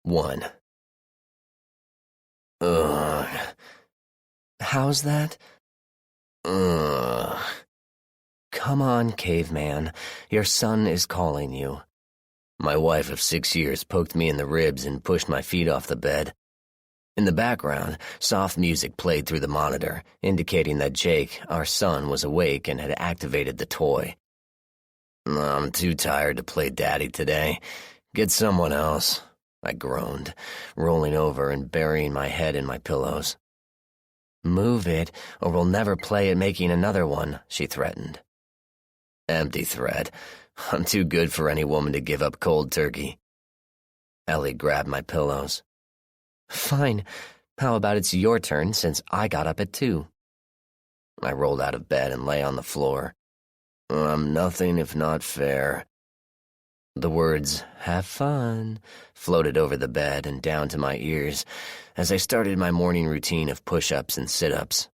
1. Ugh. How's that? Ugh. Come on, caveman. Your son is calling you. My wife of 6 years poked me in the ribs and pushed my feet off the bed. In the background, soft music played through the monitor, indicating that Jake, our son, was awake and had activated the toy. I'm too tired to play daddy today. Get someone else, I groaned, rolling over and burying my head in my pillows. Move it, or we'll never play at making another one, she threatened. Empty threat. I'm too good for any woman to give up cold turkey. Ellie grabbed my pillows. Fine. How about it's your turn since I got up at 2? I rolled out of bed and lay on the floor. I'm nothing if not fair. The words, "have fun," floated over the bed and down to my ears as I started my morning routine of push-ups and sit-ups.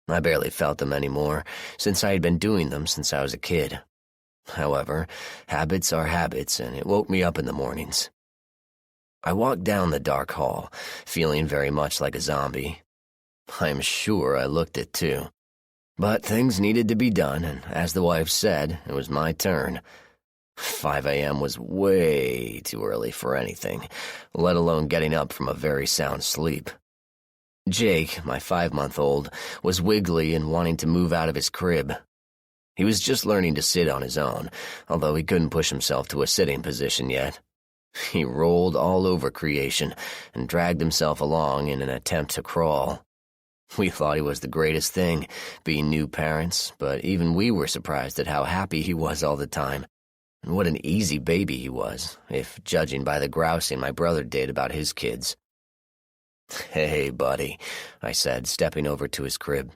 I barely felt them anymore, since I had been doing them since I was a kid. However, habits are habits, and it woke me up in the mornings. I walked down the dark hall, feeling very much like a zombie. I'm sure I looked it too. But things needed to be done, and as the wife said, it was my turn. 5 a.m. was way too early for anything, let alone getting up from a very sound sleep. Jake, my 5-month-old, was wiggly and wanting to move out of his crib. He was just learning to sit on his own, although he couldn't push himself to a sitting position yet. He rolled all over creation and dragged himself along in an attempt to crawl. We thought he was the greatest thing, being new parents, but even we were surprised at how happy he was all the time. And what an easy baby he was, if judging by the grousing my brother did about his kids. "Hey, buddy," I said, stepping over to his crib.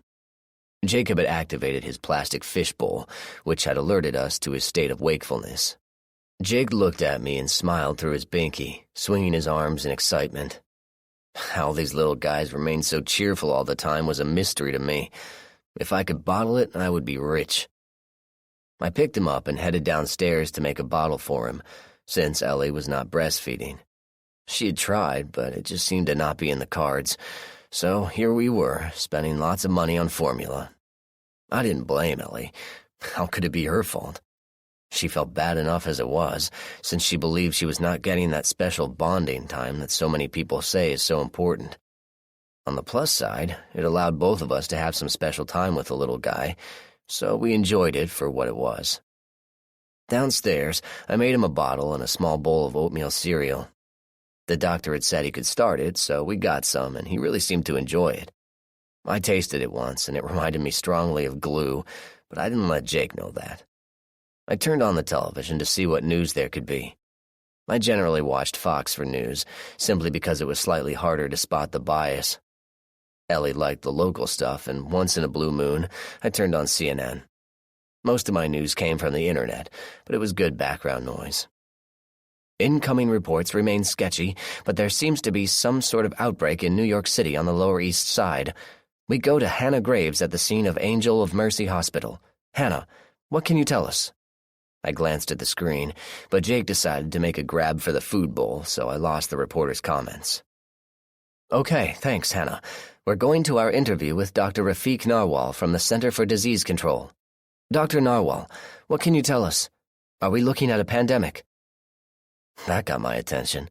Jacob had activated his plastic fishbowl, which had alerted us to his state of wakefulness. Jake looked at me and smiled through his binky, swinging his arms in excitement. How these little guys remained so cheerful all the time was a mystery to me. If I could bottle it, I would be rich. I picked him up and headed downstairs to make a bottle for him, since Ellie was not breastfeeding. She had tried, but it just seemed to not be in the cards, so here we were, spending lots of money on formula. I didn't blame Ellie. How could it be her fault? She felt bad enough as it was, since she believed she was not getting that special bonding time that so many people say is so important. On the plus side, it allowed both of us to have some special time with the little guy, so we enjoyed it for what it was. Downstairs, I made him a bottle and a small bowl of oatmeal cereal. The doctor had said he could start it, so we got some, and he really seemed to enjoy it. I tasted it once, and it reminded me strongly of glue, but I didn't let Jake know that. I turned on the television to see what news there could be. I generally watched Fox for news, simply because it was slightly harder to spot the bias. Ellie liked the local stuff, and once in a blue moon, I turned on CNN. Most of my news came from the internet, but it was good background noise. Incoming reports remain sketchy, but there seems to be some sort of outbreak in New York City on the Lower East Side. We go to Hannah Graves at the scene of Angel of Mercy Hospital. Hannah, what can you tell us? I glanced at the screen, but Jake decided to make a grab for the food bowl, so I lost the reporter's comments. Okay, thanks, Hannah. We're going to our interview with Dr. Rafiq Narwal from the Center for Disease Control. Dr. Narwal, what can you tell us? Are we looking at a pandemic? That got my attention.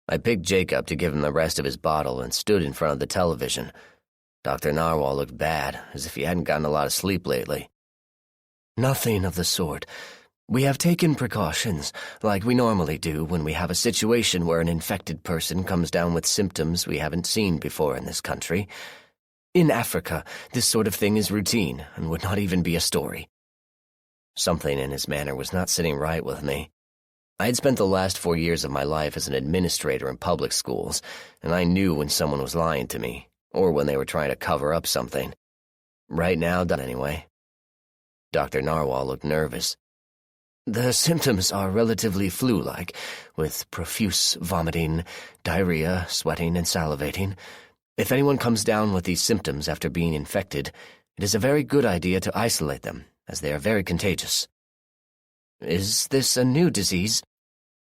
I picked Jake up to give him the rest of his bottle and stood in front of the television. Dr. Narwal looked bad, as if he hadn't gotten a lot of sleep lately. Nothing of the sort. We have taken precautions, like we normally do when we have a situation where an infected person comes down with symptoms we haven't seen before in this country. In Africa, this sort of thing is routine and would not even be a story. Something in his manner was not sitting right with me. I had spent the last 4 years of my life as an administrator in public schools, and I knew when someone was lying to me, or when they were trying to cover up something. Right now, anyway. Dr. Narwal looked nervous. The symptoms are relatively flu-like, with profuse vomiting, diarrhea, sweating, and salivating. If anyone comes down with these symptoms after being infected, it is a very good idea to isolate them, as they are very contagious. Is this a new disease?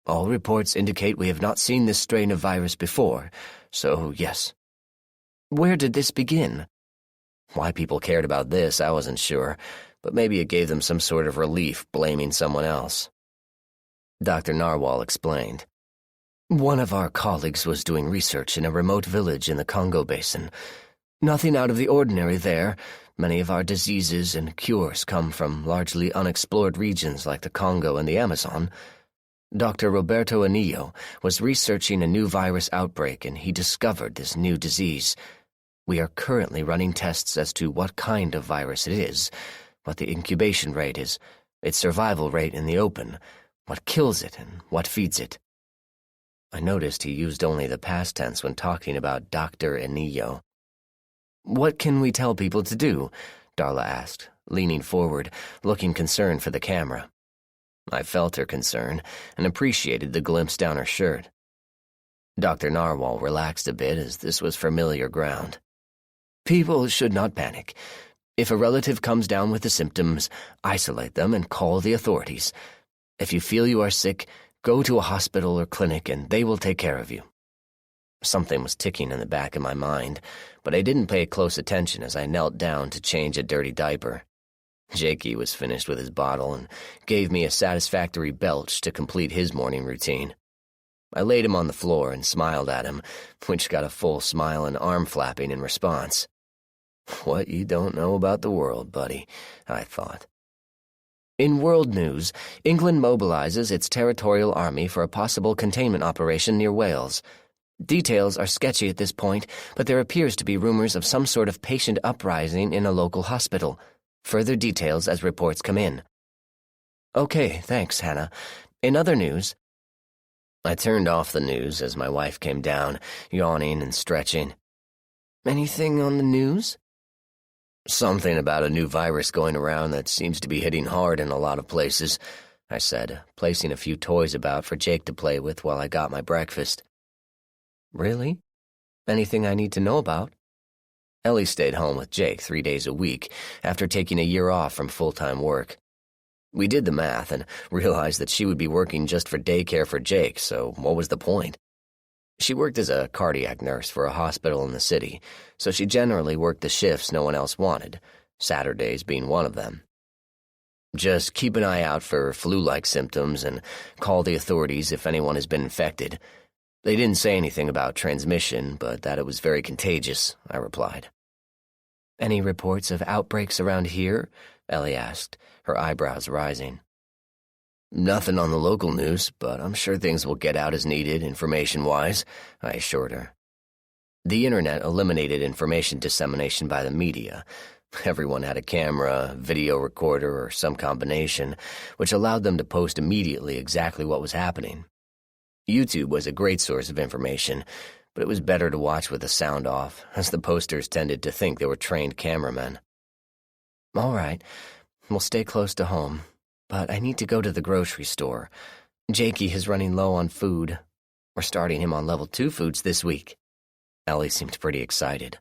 All reports indicate we have not seen this strain of virus before, so yes. Where did this begin? Why people cared about this, I wasn't sure, but maybe it gave them some sort of relief blaming someone else. Dr. Narwhal explained. One of our colleagues was doing research in a remote village in the Congo Basin. Nothing out of the ordinary there. Many of our diseases and cures come from largely unexplored regions like the Congo and the Amazon. Dr. Roberto Enillo was researching a new virus outbreak, and he discovered this new disease. We are currently running tests as to what kind of virus it is, what the incubation rate is, its survival rate in the open, what kills it, and what feeds it. I noticed he used only the past tense when talking about Dr. Enillo. What can we tell people to do? Darla asked, leaning forward, looking concerned for the camera. I felt her concern and appreciated the glimpse down her shirt. Dr. Narwhal relaxed a bit as this was familiar ground. People should not panic. If a relative comes down with the symptoms, isolate them and call the authorities. If you feel you are sick, go to a hospital or clinic and they will take care of you. Something was ticking in the back of my mind, but I didn't pay close attention as I knelt down to change a dirty diaper. Jakey was finished with his bottle and gave me a satisfactory belch to complete his morning routine. I laid him on the floor and smiled at him, which got a full smile and arm flapping in response. What you don't know about the world, buddy, I thought. In world news, England mobilizes its territorial army for a possible containment operation near Wales. Details are sketchy at this point, but there appears to be rumors of some sort of patient uprising in a local hospital. Further details as reports come in. Okay, thanks, Hannah. In other news... I turned off the news as my wife came down, yawning and stretching. Anything on the news? Something about a new virus going around that seems to be hitting hard in a lot of places, I said, placing a few toys about for Jake to play with while I got my breakfast. Really? Anything I need to know about? Ellie stayed home with Jake 3 days a week after taking a year off from full-time work. We did the math and realized that she would be working just for daycare for Jake, so what was the point? She worked as a cardiac nurse for a hospital in the city, so she generally worked the shifts no one else wanted, Saturdays being one of them. Just keep an eye out for flu-like symptoms and call the authorities if anyone has been infected. They didn't say anything about transmission, but that it was very contagious, I replied. Any reports of outbreaks around here? Ellie asked, her eyebrows rising. Nothing on the local news, but I'm sure things will get out as needed, information-wise, I assured her. The internet eliminated information dissemination by the media. Everyone had a camera, video recorder, or some combination, which allowed them to post immediately exactly what was happening. YouTube was a great source of information, but it was better to watch with the sound off, as the posters tended to think they were trained cameramen. All right, we'll stay close to home, but I need to go to the grocery store. Jakey is running low on food. We're starting him on level 2 foods this week. Ellie seemed pretty excited.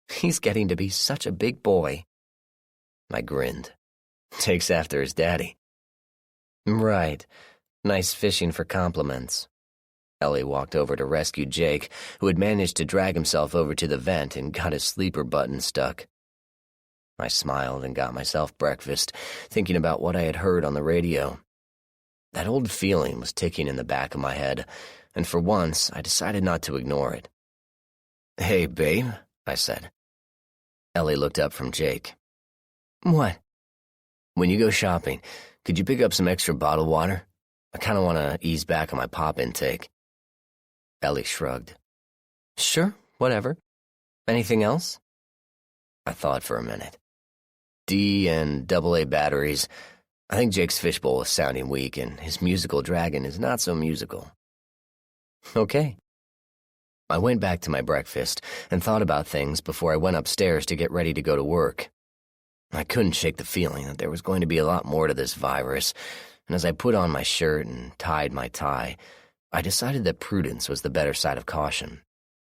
He's getting to be such a big boy. I grinned. Takes after his daddy. Right. Nice fishing for compliments. Ellie walked over to rescue Jake, who had managed to drag himself over to the vent and got his sleeper button stuck. I smiled and got myself breakfast, thinking about what I had heard on the radio. That old feeling was ticking in the back of my head, and for once I decided not to ignore it. Hey, babe, I said. Ellie looked up from Jake. What? When you go shopping, could you pick up some extra bottled water? I kind of want to ease back on my pop intake. Ellie shrugged. Sure, whatever. Anything else? I thought for a minute. D and AA batteries. I think Jake's fishbowl is sounding weak, and his musical dragon is not so musical. Okay. I went back to my breakfast and thought about things before I went upstairs to get ready to go to work. I couldn't shake the feeling that there was going to be a lot more to this virus, and as I put on my shirt and tied my tie, I decided that prudence was the better side of caution.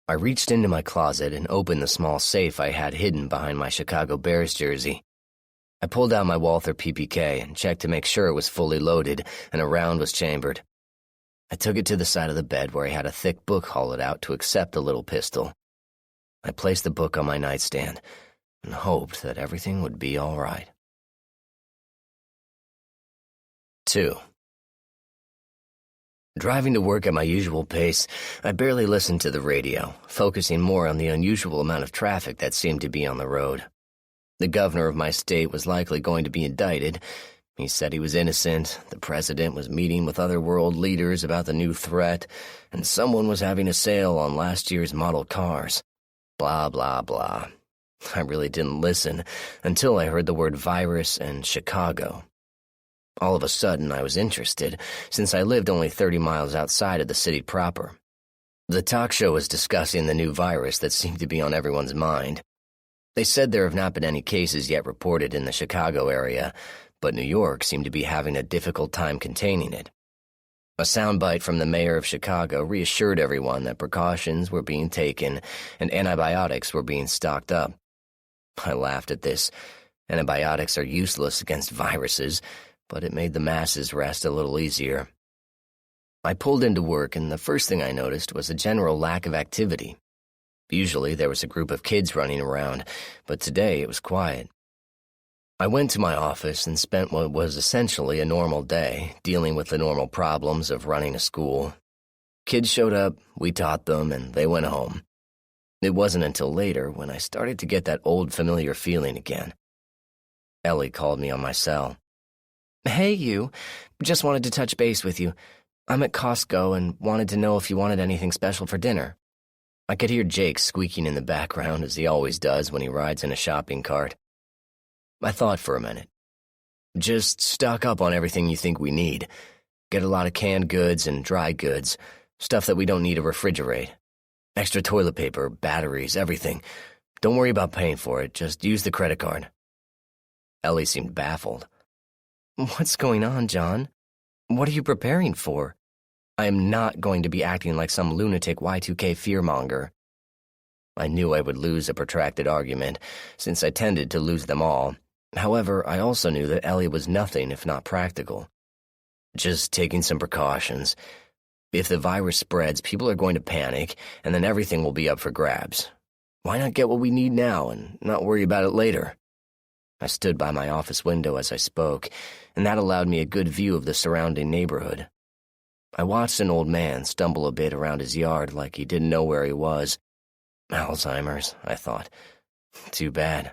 I reached into my closet and opened the small safe I had hidden behind my Chicago Bears jersey. I pulled out my Walther PPK and checked to make sure it was fully loaded and a round was chambered. I took it to the side of the bed where I had a thick book hollowed out to accept the little pistol. I placed the book on my nightstand and hoped that everything would be all right. 2. Driving to work at my usual pace, I barely listened to the radio, focusing more on the unusual amount of traffic that seemed to be on the road. The governor of my state was likely going to be indicted. He said he was innocent, the president was meeting with other world leaders about the new threat, and someone was having a sale on last year's model cars. Blah, blah, blah. I really didn't listen until I heard the word virus and Chicago. All of a sudden, I was interested, since I lived only 30 miles outside of the city proper. The talk show was discussing the new virus that seemed to be on everyone's mind. They said there have not been any cases yet reported in the Chicago area, but New York seemed to be having a difficult time containing it. A soundbite from the mayor of Chicago reassured everyone that precautions were being taken and antibiotics were being stocked up. I laughed at this. Antibiotics are useless against viruses, but it made the masses rest a little easier. I pulled into work, and the first thing I noticed was a general lack of activity. Usually there was a group of kids running around, but today it was quiet. I went to my office and spent what was essentially a normal day, dealing with the normal problems of running a school. Kids showed up, we taught them, and they went home. It wasn't until later when I started to get that old familiar feeling again. Ellie called me on my cell. "Hey, you. Just wanted to touch base with you. I'm at Costco and wanted to know if you wanted anything special for dinner." I could hear Jake squeaking in the background, as he always does when he rides in a shopping cart. I thought for a minute. "Just stock up on everything you think we need. Get a lot of canned goods and dry goods, stuff that we don't need to refrigerate. Extra toilet paper, batteries, everything. Don't worry about paying for it, just use the credit card." Ellie seemed baffled. "What's going on, John? What are you preparing for? I am not going to be acting like some lunatic Y2K fearmonger." I knew I would lose a protracted argument, since I tended to lose them all. However, I also knew that Ellie was nothing if not practical. "Just taking some precautions. If the virus spreads, people are going to panic, and then everything will be up for grabs. Why not get what we need now and not worry about it later?" I stood by my office window as I spoke, and that allowed me a good view of the surrounding neighborhood. I watched an old man stumble a bit around his yard like he didn't know where he was. Alzheimer's, I thought. Too bad.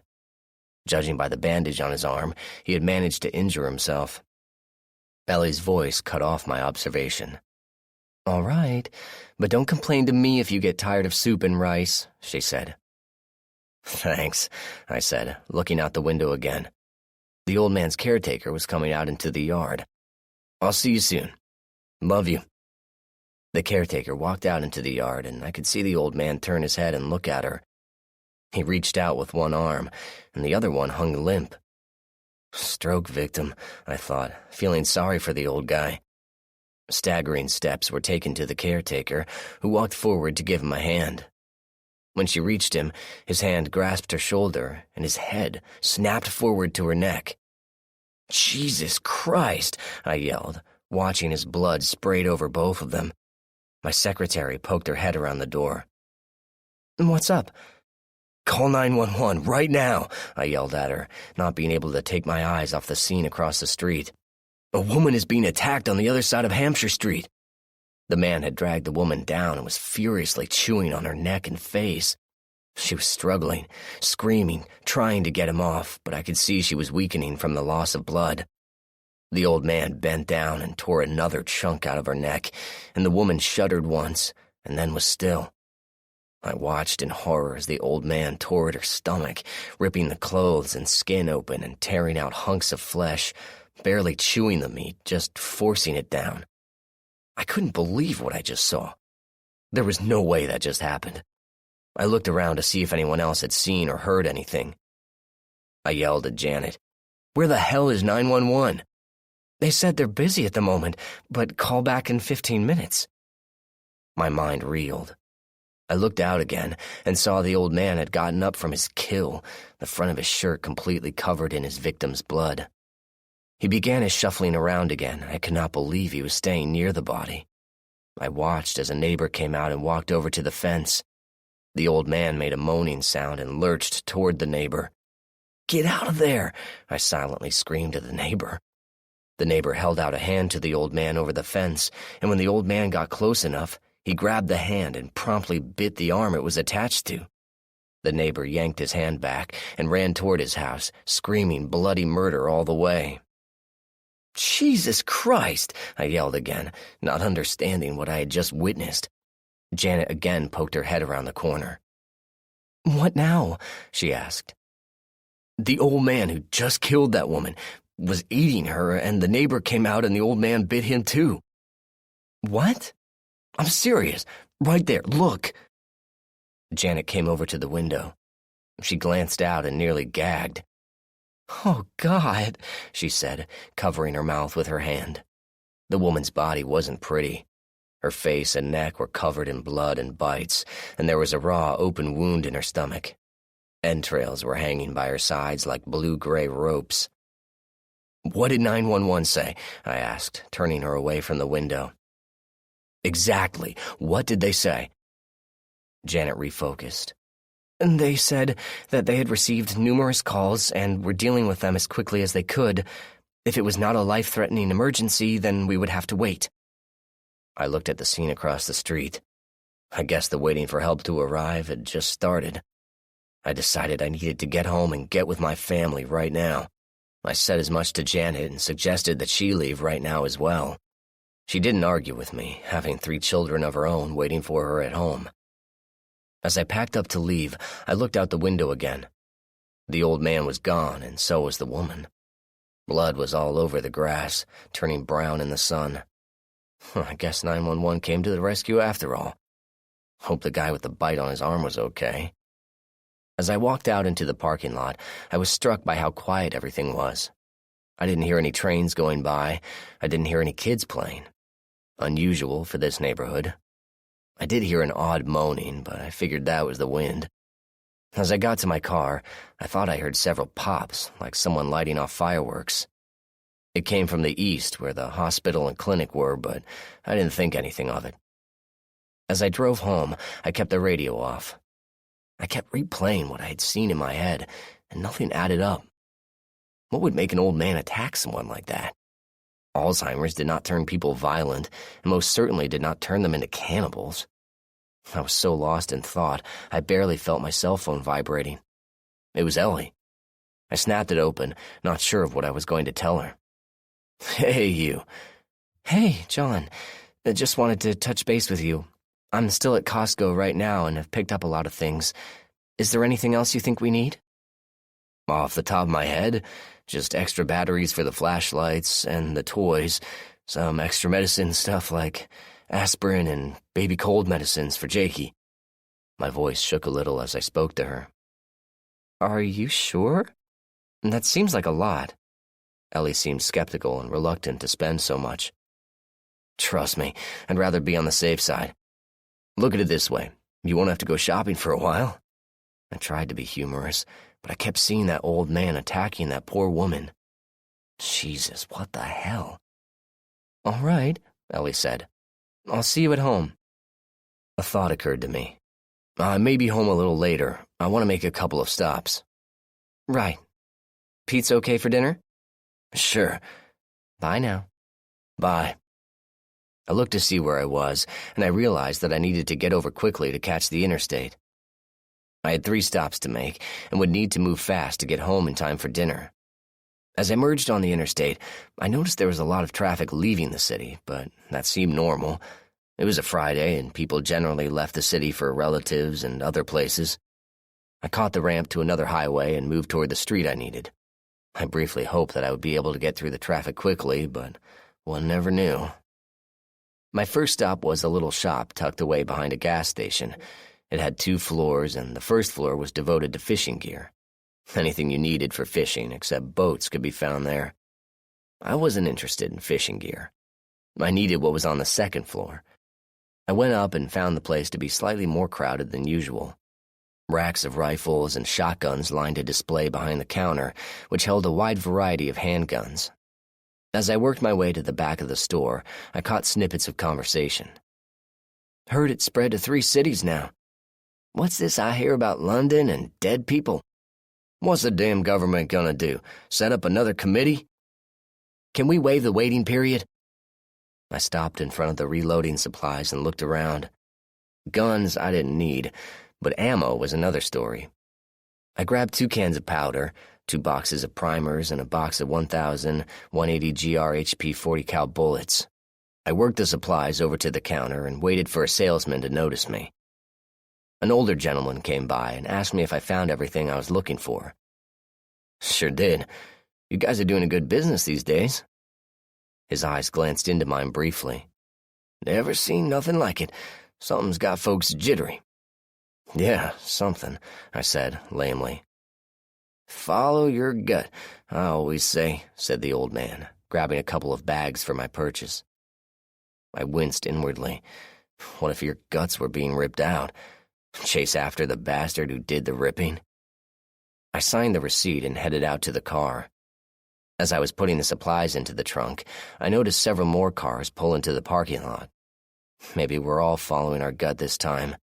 Judging by the bandage on his arm, he had managed to injure himself. Ellie's voice cut off my observation. "All right, but don't complain to me if you get tired of soup and rice," she said. "Thanks," I said, looking out the window again. The old man's caretaker was coming out into the yard. "I'll see you soon. Love you." The caretaker walked out into the yard, and I could see the old man turn his head and look at her. He reached out with one arm, and the other one hung limp. Stroke victim, I thought, feeling sorry for the old guy. Staggering steps were taken to the caretaker, who walked forward to give him a hand. When she reached him, his hand grasped her shoulder, and his head snapped forward to her neck. "Jesus Christ!" I yelled, watching as blood sprayed over both of them. My secretary poked her head around the door. "What's up?" "Call 911 right now," I yelled at her, not being able to take my eyes off the scene across the street. "A woman is being attacked on the other side of Hampshire Street." The man had dragged the woman down and was furiously chewing on her neck and face. She was struggling, screaming, trying to get him off, but I could see she was weakening from the loss of blood. The old man bent down and tore another chunk out of her neck, and the woman shuddered once and then was still. I watched in horror as the old man tore at her stomach, ripping the clothes and skin open and tearing out hunks of flesh, barely chewing the meat, just forcing it down. I couldn't believe what I just saw. There was no way that just happened. I looked around to see if anyone else had seen or heard anything. I yelled at Janet, "Where the hell is 911? They said they're busy at the moment, but call back in 15 minutes. My mind reeled. I looked out again and saw the old man had gotten up from his kill, the front of his shirt completely covered in his victim's blood. He began his shuffling around again. I could not believe he was staying near the body. I watched as a neighbor came out and walked over to the fence. The old man made a moaning sound and lurched toward the neighbor. "Get out of there!" I silently screamed to the neighbor. The neighbor held out a hand to the old man over the fence, and when the old man got close enough, he grabbed the hand and promptly bit the arm it was attached to. The neighbor yanked his hand back and ran toward his house, screaming bloody murder all the way. "Jesus Christ!" I yelled again, not understanding what I had just witnessed. Janet again poked her head around the corner. "What now?" she asked. "The old man who just killed that woman was eating her, and the neighbor came out and the old man bit him too." "What?" "I'm serious. Right there, look." Janet came over to the window. She glanced out and nearly gagged. "Oh, God," she said, covering her mouth with her hand. The woman's body wasn't pretty. Her face and neck were covered in blood and bites, and there was a raw, open wound in her stomach. Entrails were hanging by her sides like blue-gray ropes. "What did 911 say?" I asked, turning her away from the window. "Exactly. What did they say?" Janet refocused. "They said that they had received numerous calls and were dealing with them as quickly as they could. If it was not a life-threatening emergency, then we would have to wait." I looked at the scene across the street. I guess the waiting for help to arrive had just started. I decided I needed to get home and get with my family right now. I said as much to Janet and suggested that she leave right now as well. She didn't argue with me, having 3 children of her own waiting for her at home. As I packed up to leave, I looked out the window again. The old man was gone, and so was the woman. Blood was all over the grass, turning brown in the sun. I guess 911 came to the rescue after all. Hope the guy with the bite on his arm was okay. As I walked out into the parking lot, I was struck by how quiet everything was. I didn't hear any trains going by. I didn't hear any kids playing. Unusual for this neighborhood. I did hear an odd moaning, but I figured that was the wind. As I got to my car, I thought I heard several pops, like someone lighting off fireworks. It came from the east, where the hospital and clinic were, but I didn't think anything of it. As I drove home, I kept the radio off. I kept replaying what I had seen in my head, and nothing added up. What would make an old man attack someone like that? Alzheimer's did not turn people violent, and most certainly did not turn them into cannibals. I was so lost in thought, I barely felt my cell phone vibrating. It was Ellie. I snapped it open, not sure of what I was going to tell her. "Hey, you." "Hey, John. I just wanted to touch base with you. I'm still at Costco right now and have picked up a lot of things. Is there anything else you think we need?" "Off the top of my head, just extra batteries for the flashlights and the toys, some extra medicine stuff like aspirin and baby cold medicines for Jakey." My voice shook a little as I spoke to her. "Are you sure? That seems like a lot." Ellie seemed skeptical and reluctant to spend so much. "Trust me, I'd rather be on the safe side. Look at it this way, you won't have to go shopping for a while." I tried to be humorous, but I kept seeing that old man attacking that poor woman. Jesus, what the hell? "All right," Ellie said. "I'll see you at home." A thought occurred to me. "I may be home a little later. I want to make a couple of stops." "Right. Pete's okay for dinner?" "Sure. Bye now." "Bye." I looked to see where I was, and I realized that I needed to get over quickly to catch the interstate. I had 3 stops to make, and would need to move fast to get home in time for dinner. As I merged on the interstate, I noticed there was a lot of traffic leaving the city, but that seemed normal. It was a Friday, and people generally left the city for relatives and other places. I caught the ramp to another highway and moved toward the street I needed. I briefly hoped that I would be able to get through the traffic quickly, but one never knew. My first stop was a little shop tucked away behind a gas station. It had 2 floors, and the first floor was devoted to fishing gear. Anything you needed for fishing except boats could be found there. I wasn't interested in fishing gear. I needed what was on the second floor. I went up and found the place to be slightly more crowded than usual. Racks of rifles and shotguns lined a display behind the counter, which held a wide variety of handguns. As I worked my way to the back of the store, I caught snippets of conversation. Heard it spread to 3 cities now. What's this I hear about London and dead people? What's the damn government gonna do? Set up another committee? Can we waive the waiting period? I stopped in front of the reloading supplies and looked around. Guns I didn't need, but ammo was another story. I grabbed 2 cans of powder, 2 boxes of primers, and a box of 1,000 180 GR HP 40 cal bullets. I worked the supplies over to the counter and waited for a salesman to notice me. An older gentleman came by and asked me if I found everything I was looking for. Sure did. You guys are doing a good business these days. His eyes glanced into mine briefly. Never seen nothing like it. Something's got folks jittery. Yeah, something, I said, lamely. Follow your gut, I always say, said the old man, grabbing a couple of bags for my purchase. I winced inwardly. What if your guts were being ripped out? Chase after the bastard who did the ripping? I signed the receipt and headed out to the car. As I was putting the supplies into the trunk, I noticed several more cars pull into the parking lot. Maybe we're all following our gut this time.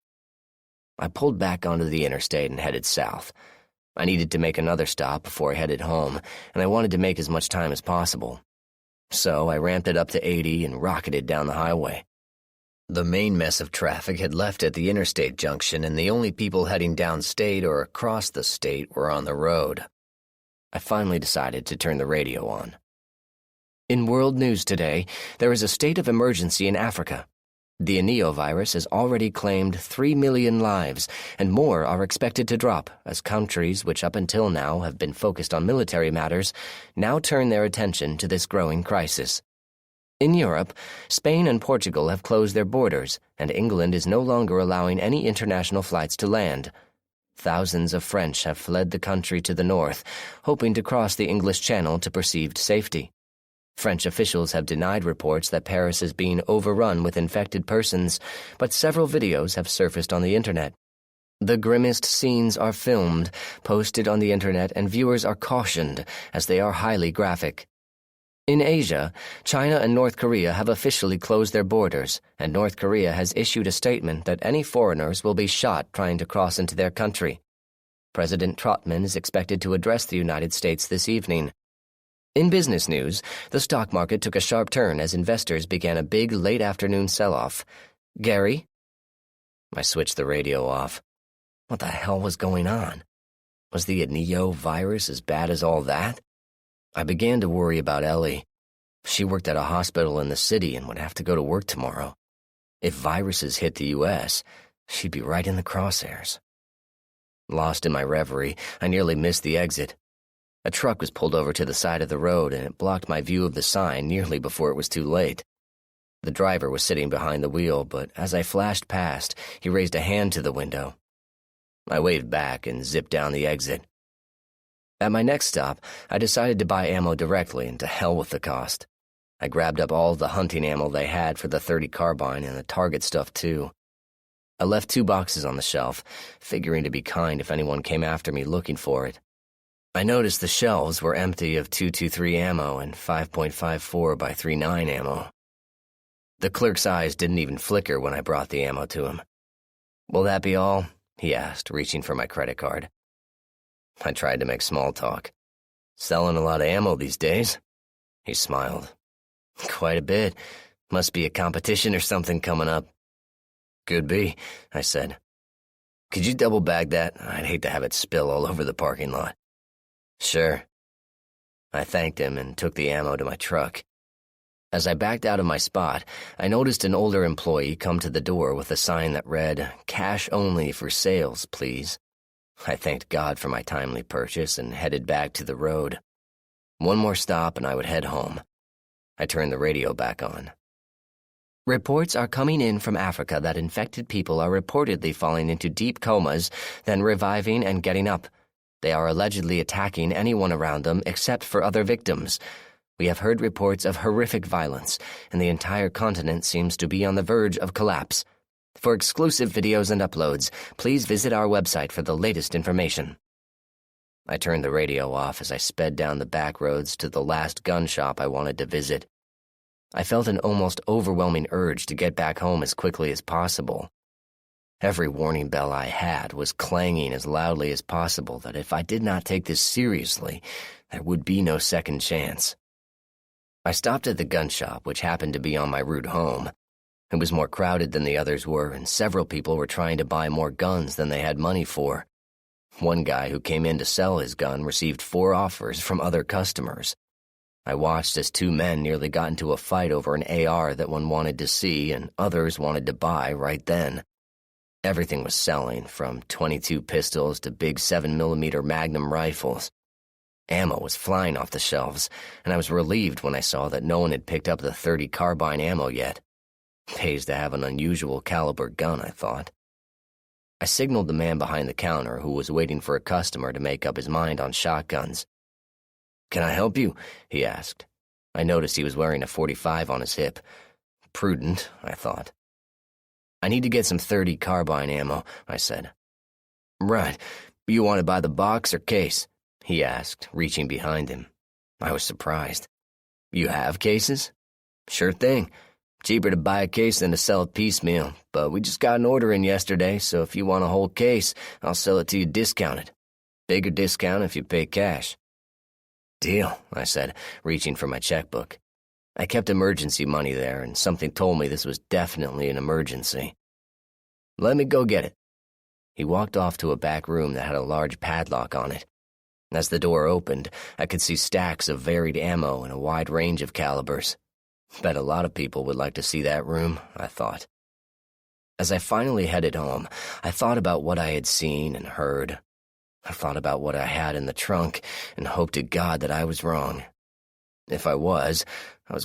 I pulled back onto the interstate and headed south. I needed to make another stop before I headed home, and I wanted to make as much time as possible. So I ramped it up to 80 and rocketed down the highway. The main mess of traffic had left at the interstate junction, and the only people heading downstate or across the state were on the road. I finally decided to turn the radio on. In world news today, there is a state of emergency in Africa. The Enillo virus has already claimed 3 million lives, and more are expected to drop as countries which up until now have been focused on military matters now turn their attention to this growing crisis. In Europe, Spain and Portugal have closed their borders, and England is no longer allowing any international flights to land. Thousands of French have fled the country to the north, hoping to cross the English Channel to perceived safety. French officials have denied reports that Paris is being overrun with infected persons, but several videos have surfaced on the internet. The grimmest scenes are filmed, posted on the internet, and viewers are cautioned as they are highly graphic. In Asia, China and North Korea have officially closed their borders, and North Korea has issued a statement that any foreigners will be shot trying to cross into their country. President Trotman is expected to address the United States this evening. In business news, the stock market took a sharp turn as investors began a big late-afternoon sell-off. Gary? I switched the radio off. What the hell was going on? Was the Enillo virus as bad as all that? I began to worry about Ellie. She worked at a hospital in the city and would have to go to work tomorrow. If viruses hit the U.S., she'd be right in the crosshairs. Lost in my reverie, I nearly missed the exit. A truck was pulled over to the side of the road, and it blocked my view of the sign nearly before it was too late. The driver was sitting behind the wheel, but as I flashed past, he raised a hand to the window. I waved back and zipped down the exit. At my next stop, I decided to buy ammo directly, and to hell with the cost. I grabbed up all the hunting ammo they had for the .30 carbine and the target stuff too. I left 2 boxes on the shelf, figuring to be kind if anyone came after me looking for it. I noticed the shelves were empty of .223 ammo and 5.54 by 39 ammo. The clerk's eyes didn't even flicker when I brought the ammo to him. Will that be all? He asked, reaching for my credit card. I tried to make small talk. Selling a lot of ammo these days? He smiled. Quite a bit. Must be a competition or something coming up. Could be, I said. Could you double bag that? I'd hate to have it spill all over the parking lot. Sure. I thanked him and took the ammo to my truck. As I backed out of my spot, I noticed an older employee come to the door with a sign that read, "Cash only for sales, please." I thanked God for my timely purchase and headed back to the road. One more stop and I would head home. I turned the radio back on. Reports are coming in from Africa that infected people are reportedly falling into deep comas, then reviving and getting up. They are allegedly attacking anyone around them except for other victims. We have heard reports of horrific violence, and the entire continent seems to be on the verge of collapse. For exclusive videos and uploads, please visit our website for the latest information. I turned the radio off as I sped down the back roads to the last gun shop I wanted to visit. I felt an almost overwhelming urge to get back home as quickly as possible. Every warning bell I had was clanging as loudly as possible that if I did not take this seriously, there would be no second chance. I stopped at the gun shop, which happened to be on my route home. It was more crowded than the others were, and several people were trying to buy more guns than they had money for. One guy who came in to sell his gun received 4 offers from other customers. I watched as 2 men nearly got into a fight over an AR that one wanted to see and others wanted to buy right then. Everything was selling, from .22 pistols to big 7mm Magnum rifles. Ammo was flying off the shelves, and I was relieved when I saw that no one had picked up the .30 carbine ammo yet. Pays to have an unusual caliber gun, I thought. I signaled the man behind the counter who was waiting for a customer to make up his mind on shotguns. "Can I help you?" he asked. I noticed he was wearing a .45 on his hip. Prudent, I thought. "I need to get some .30 carbine ammo," I said. "Right. You want it by the box or case?" he asked, reaching behind him. I was surprised. "You have cases?" "Sure thing. Cheaper to buy a case than to sell it piecemeal, but we just got an order in yesterday, so if you want a whole case, I'll sell it to you discounted. Bigger discount if you pay cash." "Deal," I said, reaching for my checkbook. I kept emergency money there, and something told me this was definitely an emergency. "Let me go get it." He walked off to a back room that had a large padlock on it. As the door opened, I could see stacks of varied ammo in a wide range of calibers. Bet a lot of people would like to see that room, I thought. As I finally headed home, I thought about what I had seen and heard. I thought about what I had in the trunk and hoped to God that I was wrong. If I was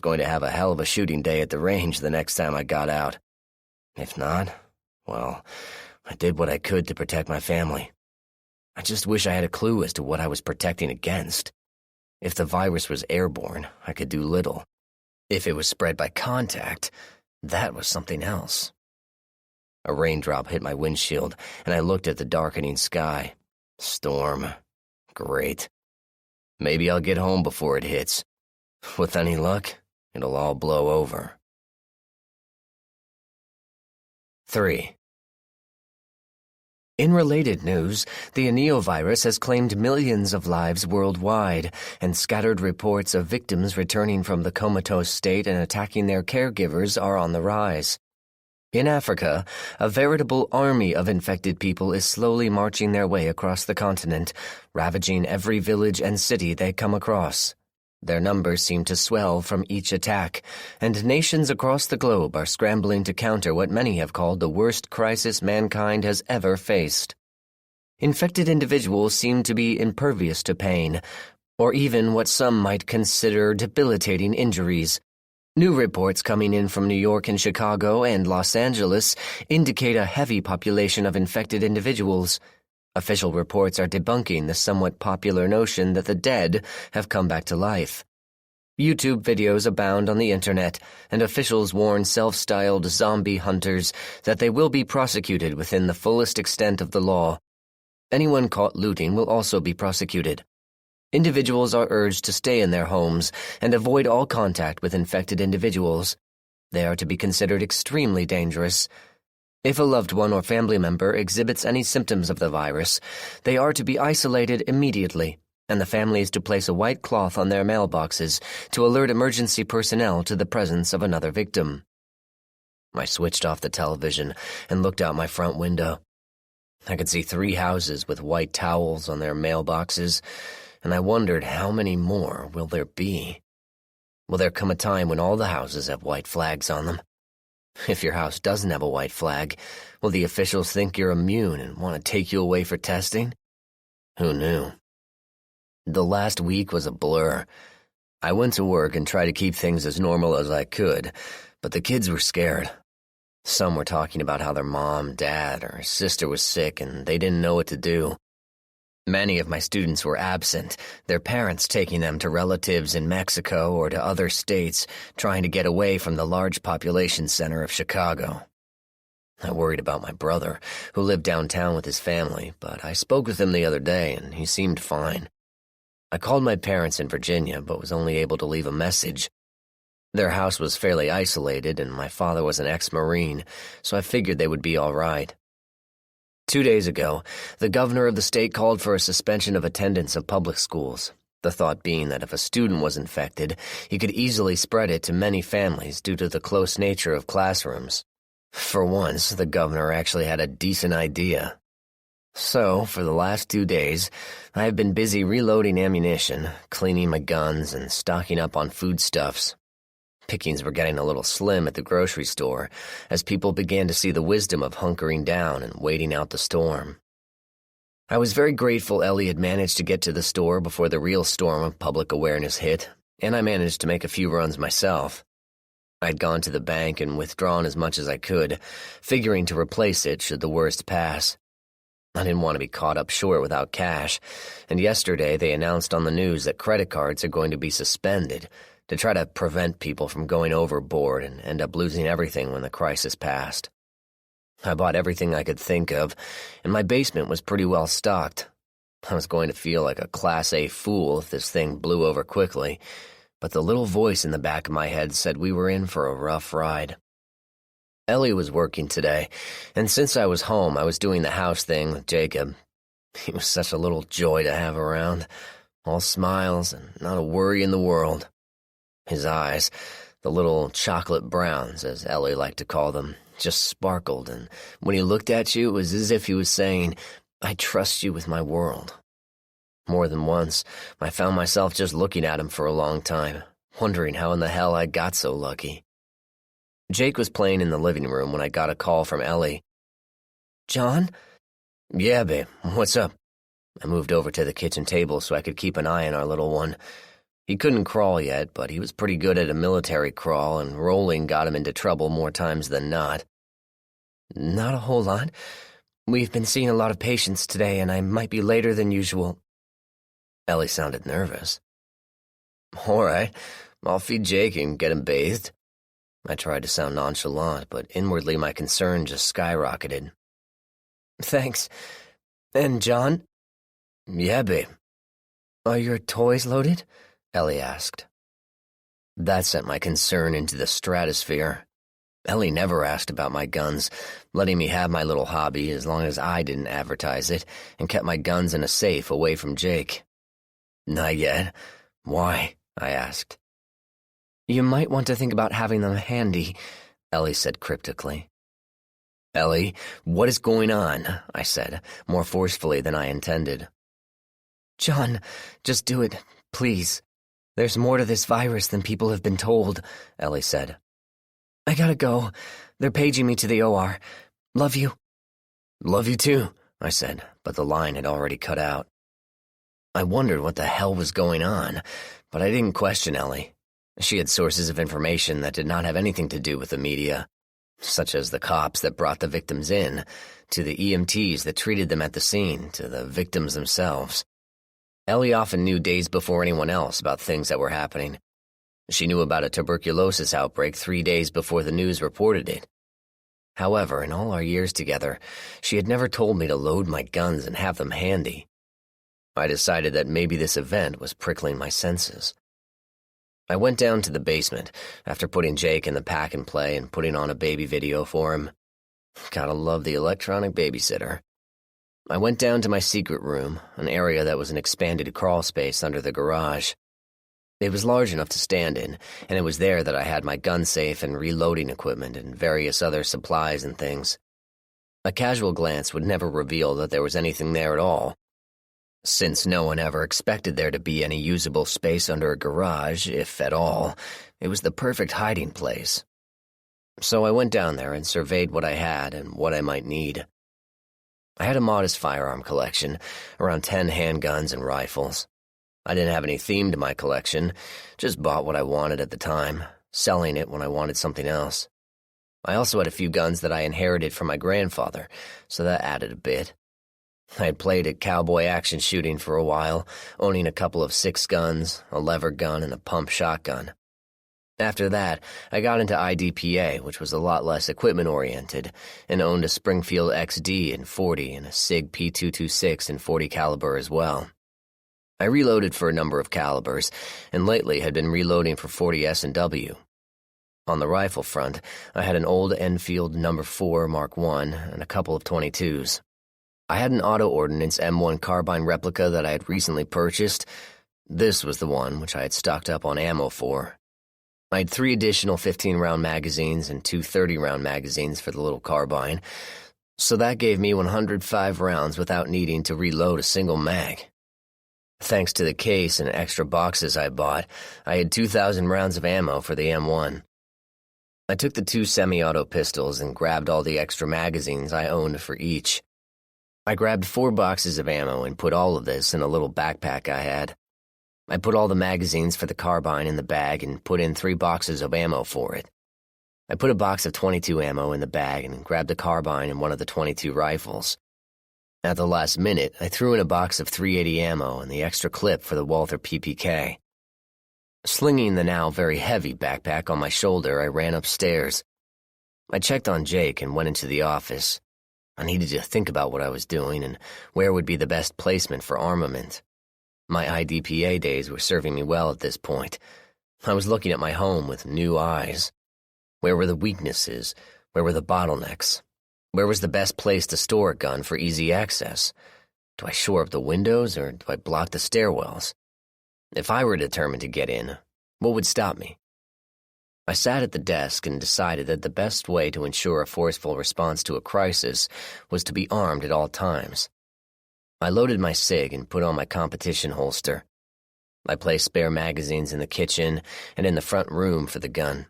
going to have a hell of a shooting day at the range the next time I got out. If not, well, I did what I could to protect my family. I just wish I had a clue as to what I was protecting against. If the virus was airborne, I could do little. If it was spread by contact, that was something else. A raindrop hit my windshield, and I looked at the darkening sky. Storm. Great. Maybe I'll get home before it hits. With any luck, it'll all blow over. 3. In related news, the Enillo Virus has claimed millions of lives worldwide, and scattered reports of victims returning from the comatose state and attacking their caregivers are on the rise. In Africa, a veritable army of infected people is slowly marching their way across the continent, ravaging every village and city they come across. Their numbers seem to swell from each attack, and nations across the globe are scrambling to counter what many have called the worst crisis mankind has ever faced. Infected individuals seem to be impervious to pain, or even what some might consider debilitating injuries. New reports coming in from New York and Chicago and Los Angeles indicate a heavy population of infected individuals. Official reports are debunking the somewhat popular notion that the dead have come back to life. YouTube videos abound on the internet, and officials warn self-styled zombie hunters that they will be prosecuted within the fullest extent of the law. Anyone caught looting will also be prosecuted. Individuals are urged to stay in their homes and avoid all contact with infected individuals. They are to be considered extremely dangerous. If a loved one or family member exhibits any symptoms of the virus, they are to be isolated immediately, and the family is to place a white cloth on their mailboxes to alert emergency personnel to the presence of another victim. I switched off the television and looked out my front window. I could see 3 houses with white towels on their mailboxes, and I wondered how many more will there be. Will there come a time when all the houses have white flags on them? If your house doesn't have a white flag, will the officials think you're immune and want to take you away for testing? Who knew? The last week was a blur. I went to work and tried to keep things as normal as I could, but the kids were scared. Some were talking about how their mom, dad, or sister was sick and they didn't know what to do. Many of my students were absent, their parents taking them to relatives in Mexico or to other states, trying to get away from the large population center of Chicago. I worried about my brother, who lived downtown with his family, but I spoke with him the other day and he seemed fine. I called my parents in Virginia, but was only able to leave a message. Their house was fairly isolated, and my father was an ex-Marine, so I figured they would be all right. 2 days ago, the governor of the state called for a suspension of attendance of public schools, the thought being that if a student was infected, he could easily spread it to many families due to the close nature of classrooms. For once, the governor actually had a decent idea. So, for the last 2 days, I have been busy reloading ammunition, cleaning my guns, and stocking up on foodstuffs. Pickings were getting a little slim at the grocery store as people began to see the wisdom of hunkering down and waiting out the storm. I was very grateful Ellie had managed to get to the store before the real storm of public awareness hit, and I managed to make a few runs myself. I'd gone to the bank and withdrawn as much as I could, figuring to replace it should the worst pass. I didn't want to be caught up short without cash, and yesterday they announced on the news that credit cards are going to be suspended to try to prevent people from going overboard and end up losing everything when the crisis passed. I bought everything I could think of, and my basement was pretty well stocked. I was going to feel like a Class A fool if this thing blew over quickly, but the little voice in the back of my head said we were in for a rough ride. Ellie was working today, and since I was home, I was doing the house thing with Jacob. He was such a little joy to have around, all smiles and not a worry in the world. His eyes, the little chocolate browns, as Ellie liked to call them, just sparkled, and when he looked at you, it was as if he was saying, "I trust you with my world." More than once, I found myself just looking at him for a long time, wondering how in the hell I got so lucky. Jake was playing in the living room when I got a call from Ellie. "John?" "Yeah, babe, what's up?" I moved over to the kitchen table so I could keep an eye on our little one. He couldn't crawl yet, but he was pretty good at a military crawl, and rolling got him into trouble more times than not. "Not a whole lot. We've been seeing a lot of patients today, and I might be later than usual." Ellie sounded nervous. "All right, I'll feed Jake and get him bathed." I tried to sound nonchalant, but inwardly my concern just skyrocketed. "Thanks. And John?" "Yeah, babe." "Are your toys loaded?" Ellie asked. That sent my concern into the stratosphere. Ellie never asked about my guns, letting me have my little hobby as long as I didn't advertise it and kept my guns in a safe away from Jake. "Not yet. Why?" I asked. "You might want to think about having them handy," Ellie said cryptically. "Ellie, what is going on?" I said, more forcefully than I intended. "John, just do it, please. There's more to this virus than people have been told," Ellie said. "I gotta go. They're paging me to the OR. Love you." "Love you too," I said, but the line had already cut out. I wondered what the hell was going on, but I didn't question Ellie. She had sources of information that did not have anything to do with the media, such as the cops that brought the victims in, to the EMTs that treated them at the scene, to the victims themselves. Ellie often knew days before anyone else about things that were happening. She knew about a tuberculosis outbreak 3 days before the news reported it. However, in all our years together, she had never told me to load my guns and have them handy. I decided that maybe this event was prickling my senses. I went down to the basement after putting Jake in the pack and play and putting on a baby video for him. Gotta love the electronic babysitter. I went down to my secret room, an area that was an expanded crawl space under the garage. It was large enough to stand in, and it was there that I had my gun safe and reloading equipment and various other supplies and things. A casual glance would never reveal that there was anything there at all. Since no one ever expected there to be any usable space under a garage, if at all, it was the perfect hiding place. So I went down there and surveyed what I had and what I might need. I had a modest firearm collection, around 10 handguns and rifles. I didn't have any theme to my collection, just bought what I wanted at the time, selling it when I wanted something else. I also had a few guns that I inherited from my grandfather, so that added a bit. I had played at cowboy action shooting for a while, owning a couple of 6 guns, a lever gun, and a pump shotgun. After that, I got into IDPA, which was a lot less equipment-oriented, and owned a Springfield XD in .40 and a SIG P226 in .40 caliber as well. I reloaded for a number of calibers, and lately had been reloading for .40 S&W, On the rifle front, I had an old Enfield No. 4 Mark I and a couple of .22s. I had an Auto Ordnance M1 carbine replica that I had recently purchased. This was the one which I had stocked up on ammo for. I had 3 additional 15-round magazines and 2 30-round magazines for the little carbine, so that gave me 105 rounds without needing to reload a single mag. Thanks to the case and extra boxes I bought, I had 2,000 rounds of ammo for the M1. I took the 2 semi-auto pistols and grabbed all the extra magazines I owned for each. I grabbed 4 boxes of ammo and put all of this in a little backpack I had. I put all the magazines for the carbine in the bag and put in 3 boxes of ammo for it. I put a box of .22 ammo in the bag and grabbed the carbine and one of the .22 rifles. At the last minute, I threw in a box of .380 ammo and the extra clip for the Walther PPK. Slinging the now very heavy backpack on my shoulder, I ran upstairs. I checked on Jake and went into the office. I needed to think about what I was doing and where would be the best placement for armament. My IDPA days were serving me well at this point. I was looking at my home with new eyes. Where were the weaknesses? Where were the bottlenecks? Where was the best place to store a gun for easy access? Do I shore up the windows or do I block the stairwells? If I were determined to get in, what would stop me? I sat at the desk and decided that the best way to ensure a forceful response to a crisis was to be armed at all times. I loaded my SIG and put on my competition holster. I placed spare magazines in the kitchen and in the front room for the gun.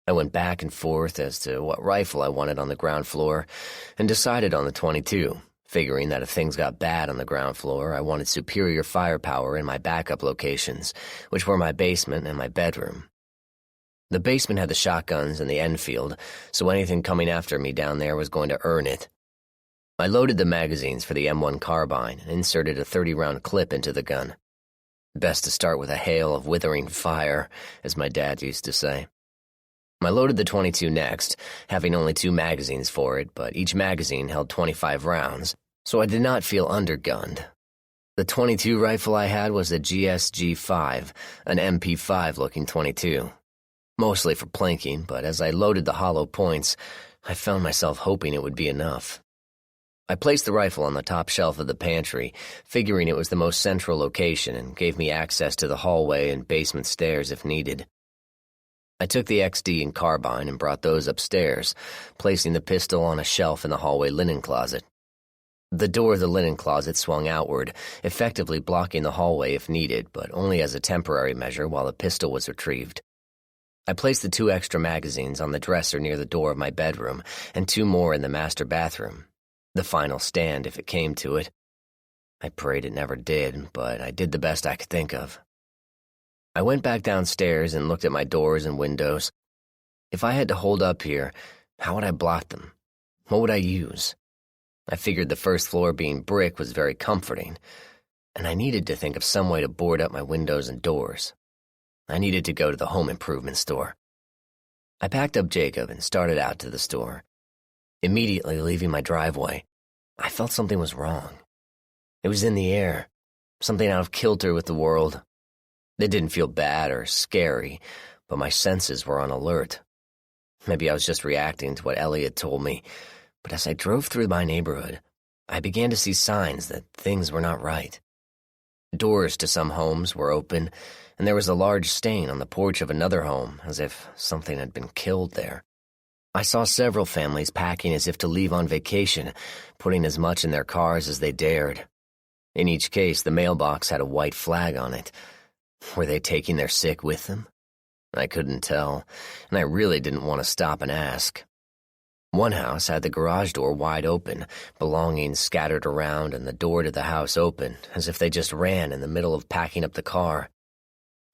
I went back and forth as to what rifle I wanted on the ground floor and decided on the .22. Figuring that if things got bad on the ground floor, I wanted superior firepower in my backup locations, which were my basement and my bedroom. The basement had the shotguns and the Enfield, so anything coming after me down there was going to earn it. I loaded the magazines for the M1 carbine and inserted a 30-round clip into the gun. Best to start with a hail of withering fire, as my dad used to say. I loaded the .22 next, having only 2 magazines for it, but each magazine held 25 rounds, so I did not feel undergunned. The .22 rifle I had was a GSG-5, an MP5-looking .22. Mostly for plinking, but as I loaded the hollow points, I found myself hoping it would be enough. I placed the rifle on the top shelf of the pantry, figuring it was the most central location and gave me access to the hallway and basement stairs if needed. I took the XD and carbine and brought those upstairs, placing the pistol on a shelf in the hallway linen closet. The door of the linen closet swung outward, effectively blocking the hallway if needed, but only as a temporary measure while the pistol was retrieved. I placed the 2 extra magazines on the dresser near the door of my bedroom and 2 more in the master bathroom, the final stand if it came to it. I prayed it never did, but I did the best I could think of. I went back downstairs and looked at my doors and windows. If I had to hold up here, how would I block them? What would I use? I figured the first floor being brick was very comforting, and I needed to think of some way to board up my windows and doors. I needed to go to the home improvement store. I packed up Jacob and started out to the store. Immediately leaving my driveway, I felt something was wrong. It was in the air, something out of kilter with the world. It didn't feel bad or scary, but my senses were on alert. Maybe I was just reacting to what Ellie had told me, but as I drove through my neighborhood, I began to see signs that things were not right. Doors to some homes were open, and there was a large stain on the porch of another home, as if something had been killed there. I saw several families packing as if to leave on vacation, putting as much in their cars as they dared. In each case, the mailbox had a white flag on it. Were they taking their sick with them? I couldn't tell, and I really didn't want to stop and ask. One house had the garage door wide open, belongings scattered around, and the door to the house open, as if they just ran in the middle of packing up the car.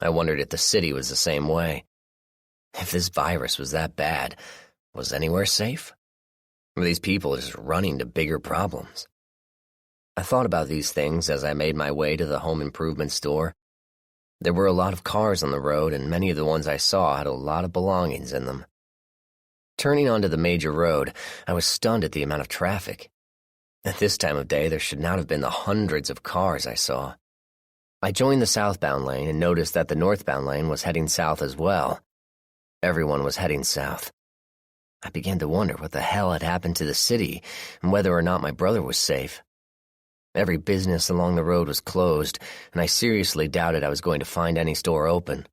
I wondered if the city was the same way. If this virus was that bad, was anywhere safe? Were these people just running to bigger problems? I thought about these things as I made my way to the home improvement store. There were a lot of cars on the road, and many of the ones I saw had a lot of belongings in them. Turning onto the major road, I was stunned at the amount of traffic. At this time of day, there should not have been the hundreds of cars I saw. I joined the southbound lane and noticed that the northbound lane was heading south as well. Everyone was heading south. I began to wonder what the hell had happened to the city and whether or not my brother was safe. Every business along the road was closed, and I seriously doubted I was going to find any store open.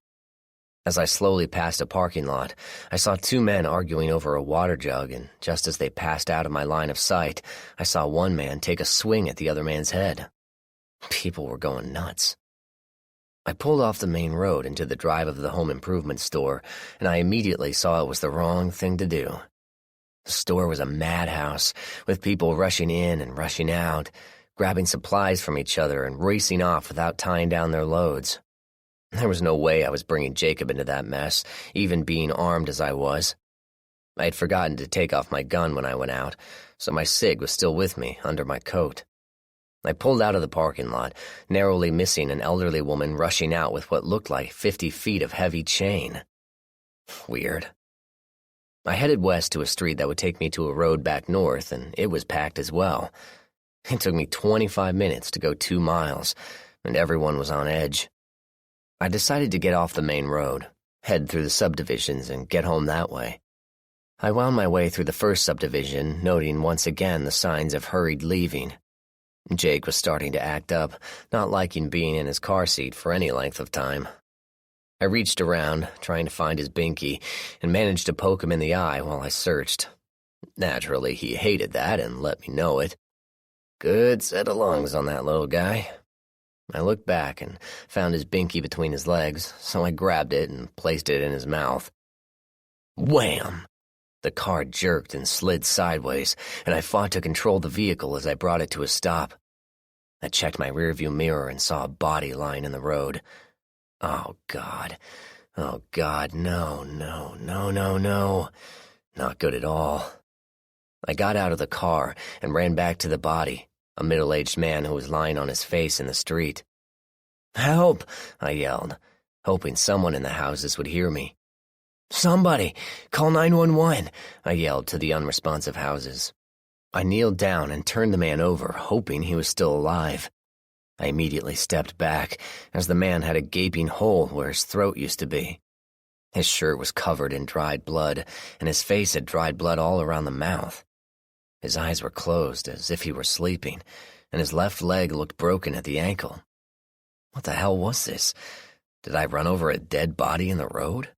As I slowly passed a parking lot, I saw two men arguing over a water jug, and just as they passed out of my line of sight, I saw one man take a swing at the other man's head. People were going nuts. I pulled off the main road into the drive of the home improvement store, and I immediately saw it was the wrong thing to do. The store was a madhouse, with people rushing in and rushing out, grabbing supplies from each other and racing off without tying down their loads. There was no way I was bringing Jacob into that mess, even being armed as I was. I had forgotten to take off my gun when I went out, so my cig was still with me under my coat. I pulled out of the parking lot, narrowly missing an elderly woman rushing out with what looked like 50 feet of heavy chain. Weird. I headed west to a street that would take me to a road back north, and it was packed as well. It took me 25 minutes to go 2 miles, and everyone was on edge. I decided to get off the main road, head through the subdivisions, and get home that way. I wound my way through the first subdivision, noting once again the signs of hurried leaving. Jake was starting to act up, not liking being in his car seat for any length of time. I reached around, trying to find his binky, and managed to poke him in the eye while I searched. Naturally, he hated that and let me know it. Good set of lungs on that little guy. I looked back and found his binky between his legs, so I grabbed it and placed it in his mouth. Wham! The car jerked and slid sideways, and I fought to control the vehicle as I brought it to a stop. I checked my rearview mirror and saw a body lying in the road. Oh, God. Oh, God, no. Not good at all. I got out of the car and ran back to the body, a middle-aged man who was lying on his face in the street. Help! I yelled, hoping someone in the houses would hear me. Somebody! Call 911! I yelled to the unresponsive houses. I kneeled down and turned the man over, hoping he was still alive. I immediately stepped back, as the man had a gaping hole where his throat used to be. His shirt was covered in dried blood, and his face had dried blood all around the mouth. His eyes were closed, as if he were sleeping, and his left leg looked broken at the ankle. What the hell was this? Did I run over a dead body in the road?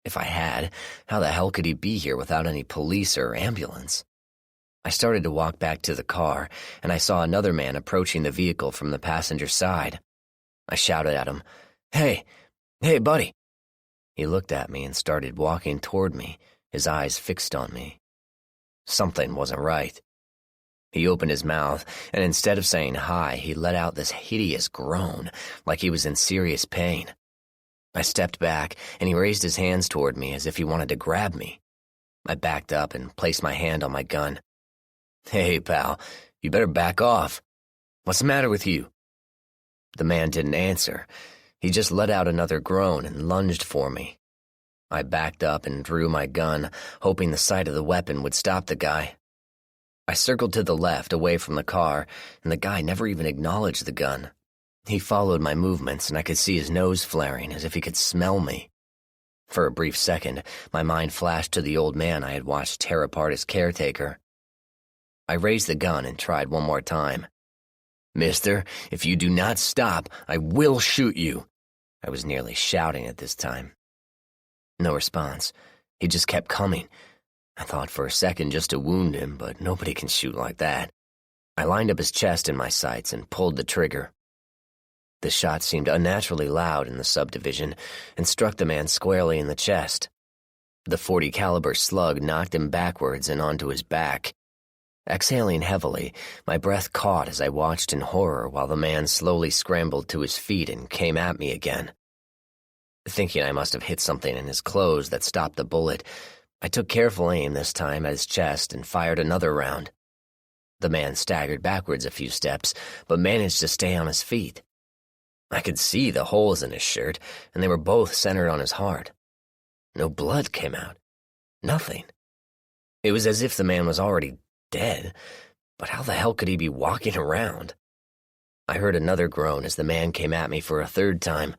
If I had, how the hell could he be here without any police or ambulance? I started to walk back to the car, and I saw another man approaching the vehicle from the passenger side. I shouted at him, Hey, buddy! He looked at me and started walking toward me, his eyes fixed on me. Something wasn't right. He opened his mouth, and instead of saying hi, he let out this hideous groan, like he was in serious pain. I stepped back, and he raised his hands toward me as if he wanted to grab me. I backed up and placed my hand on my gun. Hey, pal, you better back off. What's the matter with you? The man didn't answer. He just let out another groan and lunged for me. I backed up and drew my gun, hoping the sight of the weapon would stop the guy. I circled to the left, away from the car, and the guy never even acknowledged the gun. He followed my movements, and I could see his nose flaring as if he could smell me. For a brief second, my mind flashed to the old man I had watched tear apart his caretaker. I raised the gun and tried one more time. Mister, if you do not stop, I will shoot you. I was nearly shouting at this time. No response. He just kept coming. I thought for a second just to wound him, but nobody can shoot like that. I lined up his chest in my sights and pulled the trigger. The shot seemed unnaturally loud in the subdivision and struck the man squarely in the chest. The .40 caliber slug knocked him backwards and onto his back. Exhaling heavily, my breath caught as I watched in horror while the man slowly scrambled to his feet and came at me again. Thinking I must have hit something in his clothes that stopped the bullet, I took careful aim this time at his chest and fired another round. The man staggered backwards a few steps, but managed to stay on his feet. I could see the holes in his shirt, and they were both centered on his heart. No blood came out. Nothing. It was as if the man was already dead, but how the hell could he be walking around? I heard another groan as the man came at me for a third time.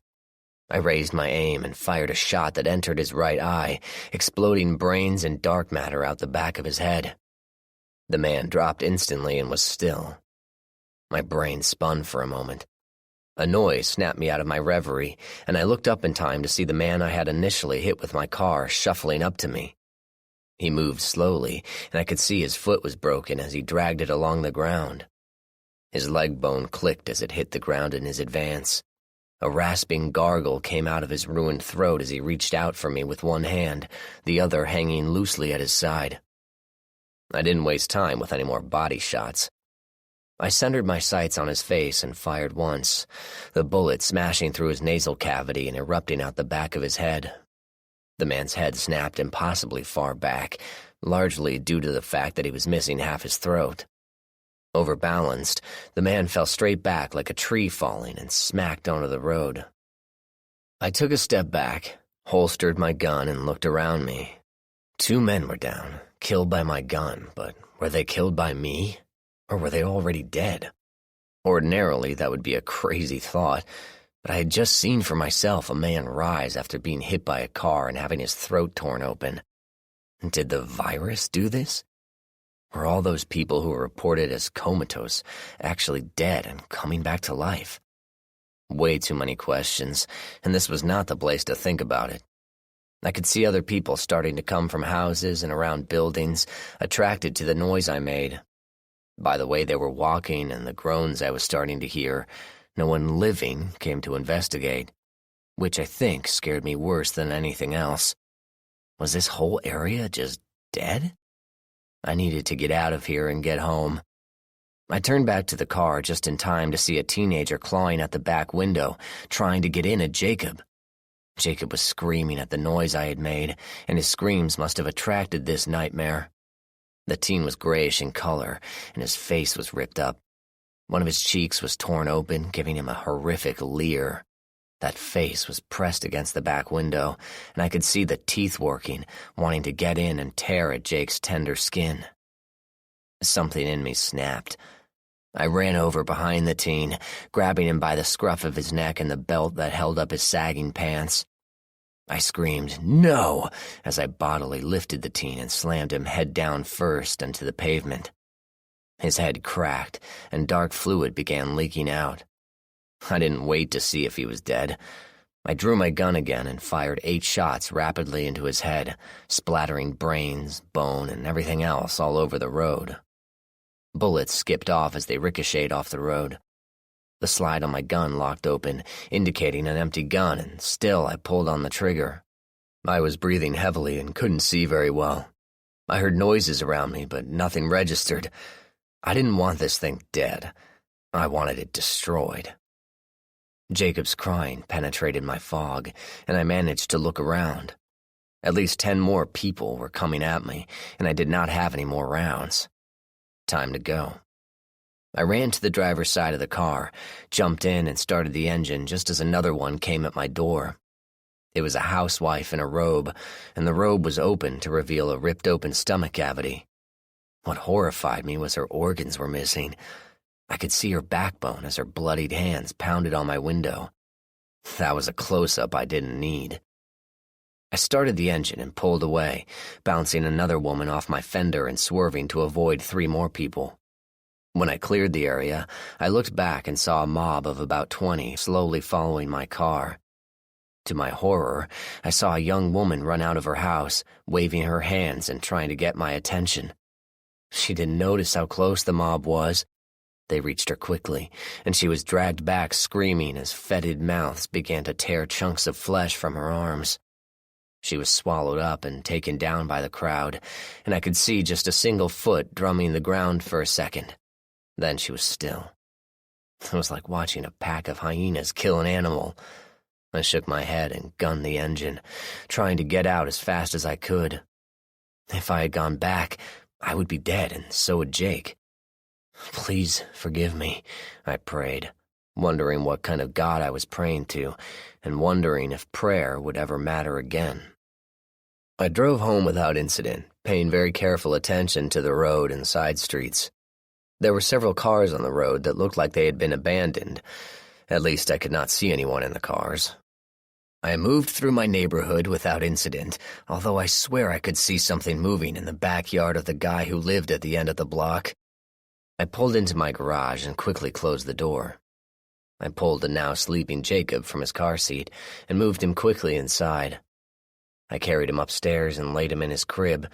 I raised my aim and fired a shot that entered his right eye, exploding brains and dark matter out the back of his head. The man dropped instantly and was still. My brain spun for a moment. A noise snapped me out of my reverie, and I looked up in time to see the man I had initially hit with my car shuffling up to me. He moved slowly, and I could see his foot was broken as he dragged it along the ground. His leg bone clicked as it hit the ground in his advance. A rasping gargle came out of his ruined throat as he reached out for me with one hand, the other hanging loosely at his side. I didn't waste time with any more body shots. I centered my sights on his face and fired once, the bullet smashing through his nasal cavity and erupting out the back of his head. The man's head snapped impossibly far back, largely due to the fact that he was missing half his throat. Overbalanced, the man fell straight back like a tree falling and smacked onto the road. I took a step back, holstered my gun, and looked around me. 2 men were down, killed by my gun, but were they killed by me? Or were they already dead? Ordinarily, that would be a crazy thought, but I had just seen for myself a man rise after being hit by a car and having his throat torn open. Did the virus do this? Were all those people who were reported as comatose actually dead and coming back to life? Way too many questions, and this was not the place to think about it. I could see other people starting to come from houses and around buildings, attracted to the noise I made. By the way they were walking and the groans I was starting to hear, no one living came to investigate, which I think scared me worse than anything else. Was this whole area just dead? I needed to get out of here and get home. I turned back to the car just in time to see a teenager clawing at the back window, trying to get in at Jacob. Jacob was screaming at the noise I had made, and his screams must have attracted this nightmare. The teen was grayish in color, and his face was ripped up. One of his cheeks was torn open, giving him a horrific leer. That face was pressed against the back window, and I could see the teeth working, wanting to get in and tear at Jake's tender skin. Something in me snapped. I ran over behind the teen, grabbing him by the scruff of his neck and the belt that held up his sagging pants. I screamed, "No!" as I bodily lifted the teen and slammed him head down first into the pavement. His head cracked, and dark fluid began leaking out. I didn't wait to see if he was dead. I drew my gun again and fired 8 shots rapidly into his head, splattering brains, bone, and everything else all over the road. Bullets skipped off as they ricocheted off the road. The slide on my gun locked open, indicating an empty gun, and still I pulled on the trigger. I was breathing heavily and couldn't see very well. I heard noises around me, but nothing registered. I didn't want this thing dead. I wanted it destroyed. Jacob's crying penetrated my fog, and I managed to look around. At least 10 more people were coming at me, and I did not have any more rounds. Time to go. I ran to the driver's side of the car, jumped in and started the engine just as another one came at my door. It was a housewife in a robe, and the robe was open to reveal a ripped-open stomach cavity. What horrified me was her organs were missing. I could see her backbone as her bloodied hands pounded on my window. That was a close-up I didn't need. I started the engine and pulled away, bouncing another woman off my fender and swerving to avoid 3 more people. When I cleared the area, I looked back and saw a mob of about 20 slowly following my car. To my horror, I saw a young woman run out of her house, waving her hands and trying to get my attention. She didn't notice how close the mob was. They reached her quickly, and she was dragged back screaming as fetid mouths began to tear chunks of flesh from her arms. She was swallowed up and taken down by the crowd, and I could see just a single foot drumming the ground for a second. Then she was still. It was like watching a pack of hyenas kill an animal. I shook my head and gunned the engine, trying to get out as fast as I could. If I had gone back, I would be dead, and so would Jake. "Please forgive me," I prayed, wondering what kind of God I was praying to, and wondering if prayer would ever matter again. I drove home without incident, paying very careful attention to the road and side streets. There were several cars on the road that looked like they had been abandoned. At least I could not see anyone in the cars. I moved through my neighborhood without incident, although I swear I could see something moving in the backyard of the guy who lived at the end of the block. I pulled into my garage and quickly closed the door. I pulled the now sleeping Jacob from his car seat and moved him quickly inside. I carried him upstairs and laid him in his crib,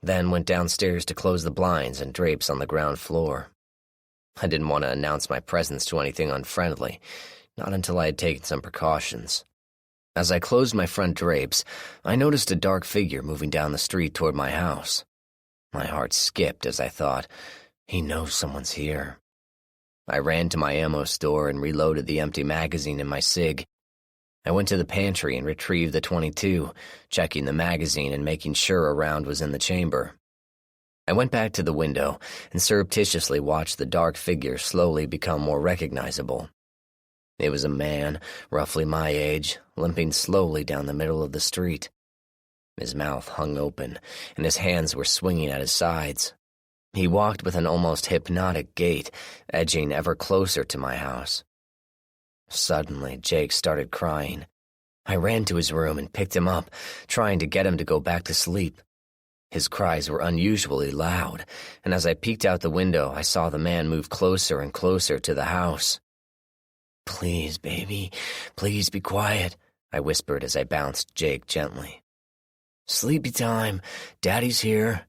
then went downstairs to close the blinds and drapes on the ground floor. I didn't want to announce my presence to anything unfriendly, not until I had taken some precautions. As I closed my front drapes, I noticed a dark figure moving down the street toward my house. My heart skipped as I thought, he knows someone's here. I ran to my ammo store and reloaded the empty magazine in my SIG. I went to the pantry and retrieved the .22, checking the magazine and making sure a round was in the chamber. I went back to the window and surreptitiously watched the dark figure slowly become more recognizable. It was a man, roughly my age, limping slowly down the middle of the street. His mouth hung open, and his hands were swinging at his sides. He walked with an almost hypnotic gait, edging ever closer to my house. Suddenly, Jake started crying. I ran to his room and picked him up, trying to get him to go back to sleep. His cries were unusually loud, and as I peeked out the window, I saw the man move closer and closer to the house. "Please, baby, please be quiet," I whispered as I bounced Jake gently. "Sleepy time. Daddy's here."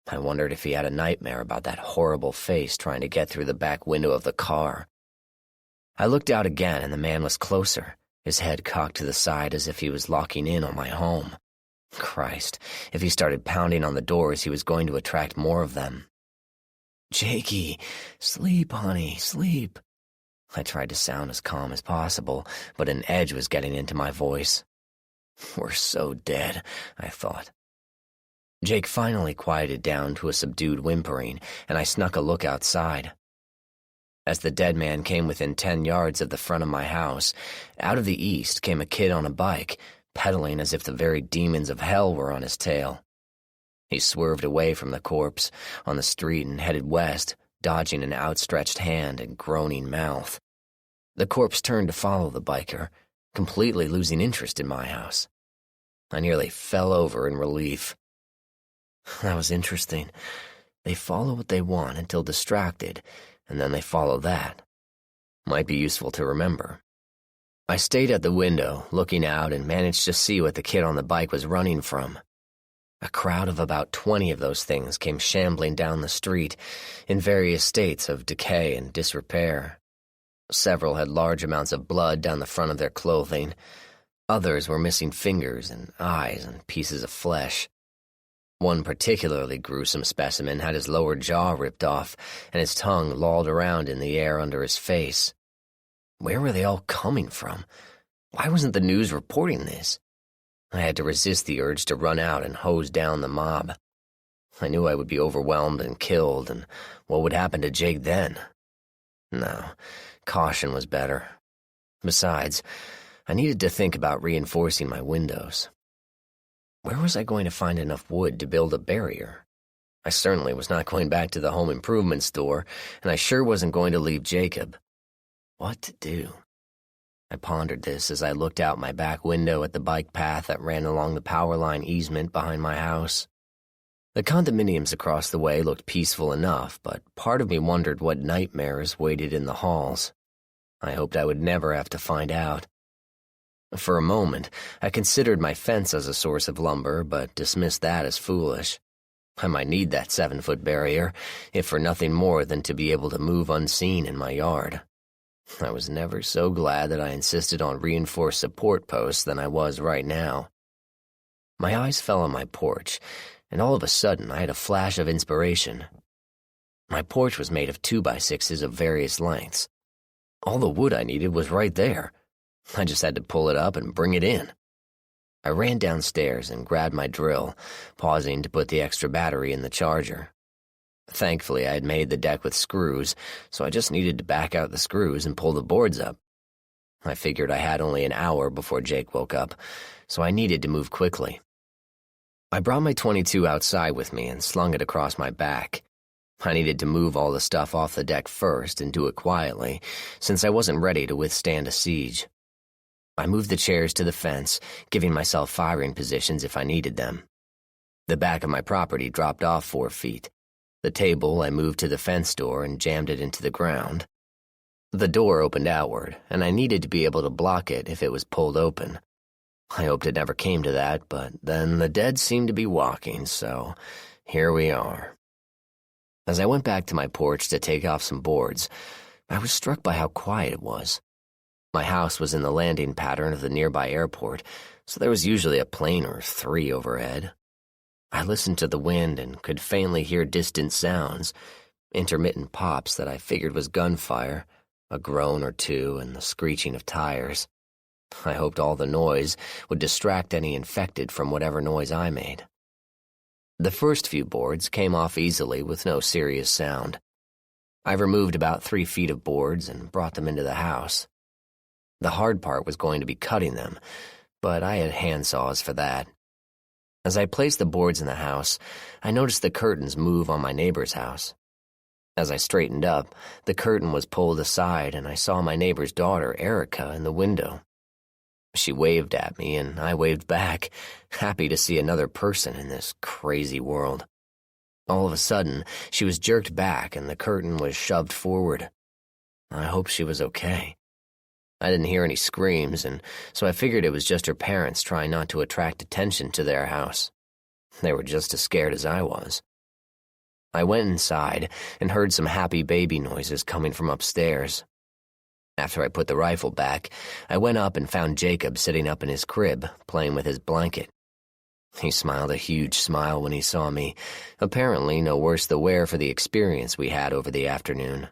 I wondered if he had a nightmare about that horrible face trying to get through the back window of the car. I looked out again, and the man was closer, his head cocked to the side as if he was locking in on my home. Christ, if he started pounding on the doors, he was going to attract more of them. "Jakey, sleep, honey, sleep." I tried to sound as calm as possible, but an edge was getting into my voice. We're so dead, I thought. Jake finally quieted down to a subdued whimpering, and I snuck a look outside. As the dead man came within 10 yards of the front of my house, out of the east came a kid on a bike, pedaling as if the very demons of hell were on his tail. He swerved away from the corpse on the street and headed west, dodging an outstretched hand and groaning mouth. The corpse turned to follow the biker, completely losing interest in my house. I nearly fell over in relief. That was interesting. They follow what they want until distracted, and then they follow that. Might be useful to remember. I stayed at the window, looking out, and managed to see what the kid on the bike was running from. A crowd of about 20 of those things came shambling down the street, in various states of decay and disrepair. Several had large amounts of blood down the front of their clothing. Others were missing fingers and eyes and pieces of flesh. One particularly gruesome specimen had his lower jaw ripped off and his tongue lolled around in the air under his face. Where were they all coming from? Why wasn't the news reporting this? I had to resist the urge to run out and hose down the mob. I knew I would be overwhelmed and killed, and what would happen to Jake then? No, caution was better. Besides, I needed to think about reinforcing my windows. Where was I going to find enough wood to build a barrier? I certainly was not going back to the home improvement store, and I sure wasn't going to leave Jacob. What to do? I pondered this as I looked out my back window at the bike path that ran along the power line easement behind my house. The condominiums across the way looked peaceful enough, but part of me wondered what nightmares waited in the halls. I hoped I would never have to find out. For a moment, I considered my fence as a source of lumber, but dismissed that as foolish. I might need that 7-foot barrier, if for nothing more than to be able to move unseen in my yard. I was never so glad that I insisted on reinforced support posts than I was right now. My eyes fell on my porch, and all of a sudden I had a flash of inspiration. My porch was made of 2x6s of various lengths. All the wood I needed was right there. I just had to pull it up and bring it in. I ran downstairs and grabbed my drill, pausing to put the extra battery in the charger. Thankfully, I had made the deck with screws, so I just needed to back out the screws and pull the boards up. I figured I had only an hour before Jake woke up, so I needed to move quickly. I brought my .22 outside with me and slung it across my back. I needed to move all the stuff off the deck first and do it quietly, since I wasn't ready to withstand a siege. I moved the chairs to the fence, giving myself firing positions if I needed them. The back of my property dropped off 4 feet. The table I moved to the fence door and jammed it into the ground. The door opened outward, and I needed to be able to block it if it was pulled open. I hoped it never came to that, but then the dead seemed to be walking, so here we are. As I went back to my porch to take off some boards, I was struck by how quiet it was. My house was in the landing pattern of the nearby airport, so there was usually a plane or 3 overhead. I listened to the wind and could faintly hear distant sounds, intermittent pops that I figured was gunfire, a groan or two, and the screeching of tires. I hoped all the noise would distract any infected from whatever noise I made. The first few boards came off easily with no serious sound. I removed about 3 feet of boards and brought them into the house. The hard part was going to be cutting them, but I had handsaws for that. As I placed the boards in the house, I noticed the curtains move on my neighbor's house. As I straightened up, the curtain was pulled aside and I saw my neighbor's daughter, Erica, in the window. She waved at me and I waved back, happy to see another person in this crazy world. All of a sudden, she was jerked back and the curtain was shoved forward. I hoped she was okay. I didn't hear any screams, and so I figured it was just her parents trying not to attract attention to their house. They were just as scared as I was. I went inside and heard some happy baby noises coming from upstairs. After I put the rifle back, I went up and found Jacob sitting up in his crib, playing with his blanket. He smiled a huge smile when he saw me, apparently no worse the wear for the experience we had over the afternoon.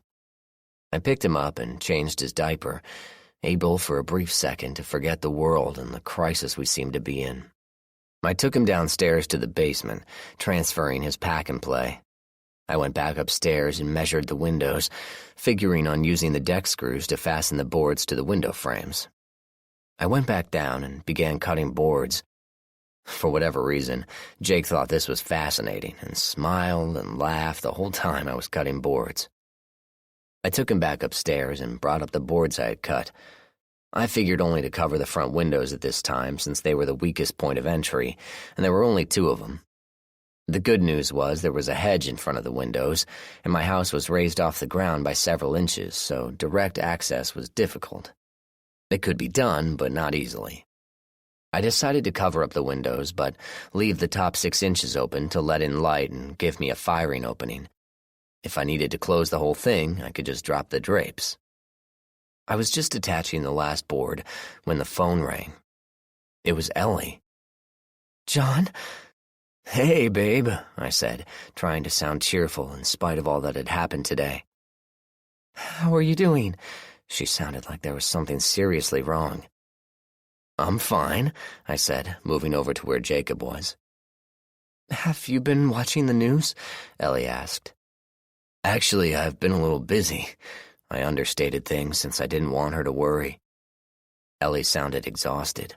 I picked him up and changed his diaper, able for a brief second to forget the world and the crisis we seemed to be in. I took him downstairs to the basement, transferring his pack-and-play. I went back upstairs and measured the windows, figuring on using the deck screws to fasten the boards to the window frames. I went back down and began cutting boards. For whatever reason, Jake thought this was fascinating and smiled and laughed the whole time I was cutting boards. I took him back upstairs and brought up the boards I had cut. I figured only to cover the front windows at this time since they were the weakest point of entry, and there were only 2 of them. The good news was there was a hedge in front of the windows, and my house was raised off the ground by several inches, so direct access was difficult. It could be done, but not easily. I decided to cover up the windows, but leave the top 6 inches open to let in light and give me a firing opening. If I needed to close the whole thing, I could just drop the drapes. I was just attaching the last board when the phone rang. It was Ellie. "John?" "Hey, babe," I said, trying to sound cheerful in spite of all that had happened today. "How are you doing?" She sounded like there was something seriously wrong. "I'm fine," I said, moving over to where Jacob was. "Have you been watching the news?" Ellie asked. "Actually, I've been a little busy." I understated things since I didn't want her to worry. Ellie sounded exhausted.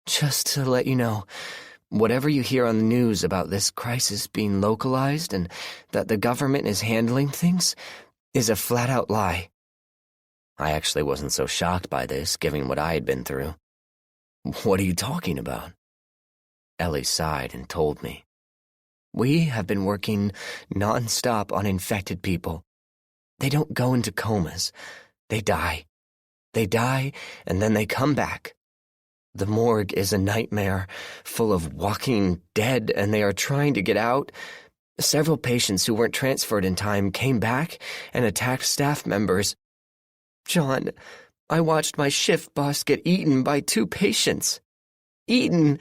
"Just to let you know, whatever you hear on the news about this crisis being localized and that the government is handling things is a flat-out lie." I actually wasn't so shocked by this, given what I had been through. "What are you talking about?" Ellie sighed and told me. "We have been working non-stop on infected people. They don't go into comas. They die. They die, and then they come back. The morgue is a nightmare, full of walking dead, and they are trying to get out. Several patients who weren't transferred in time came back and attacked staff members. John, I watched my shift boss get eaten by 2 patients. Eaten!"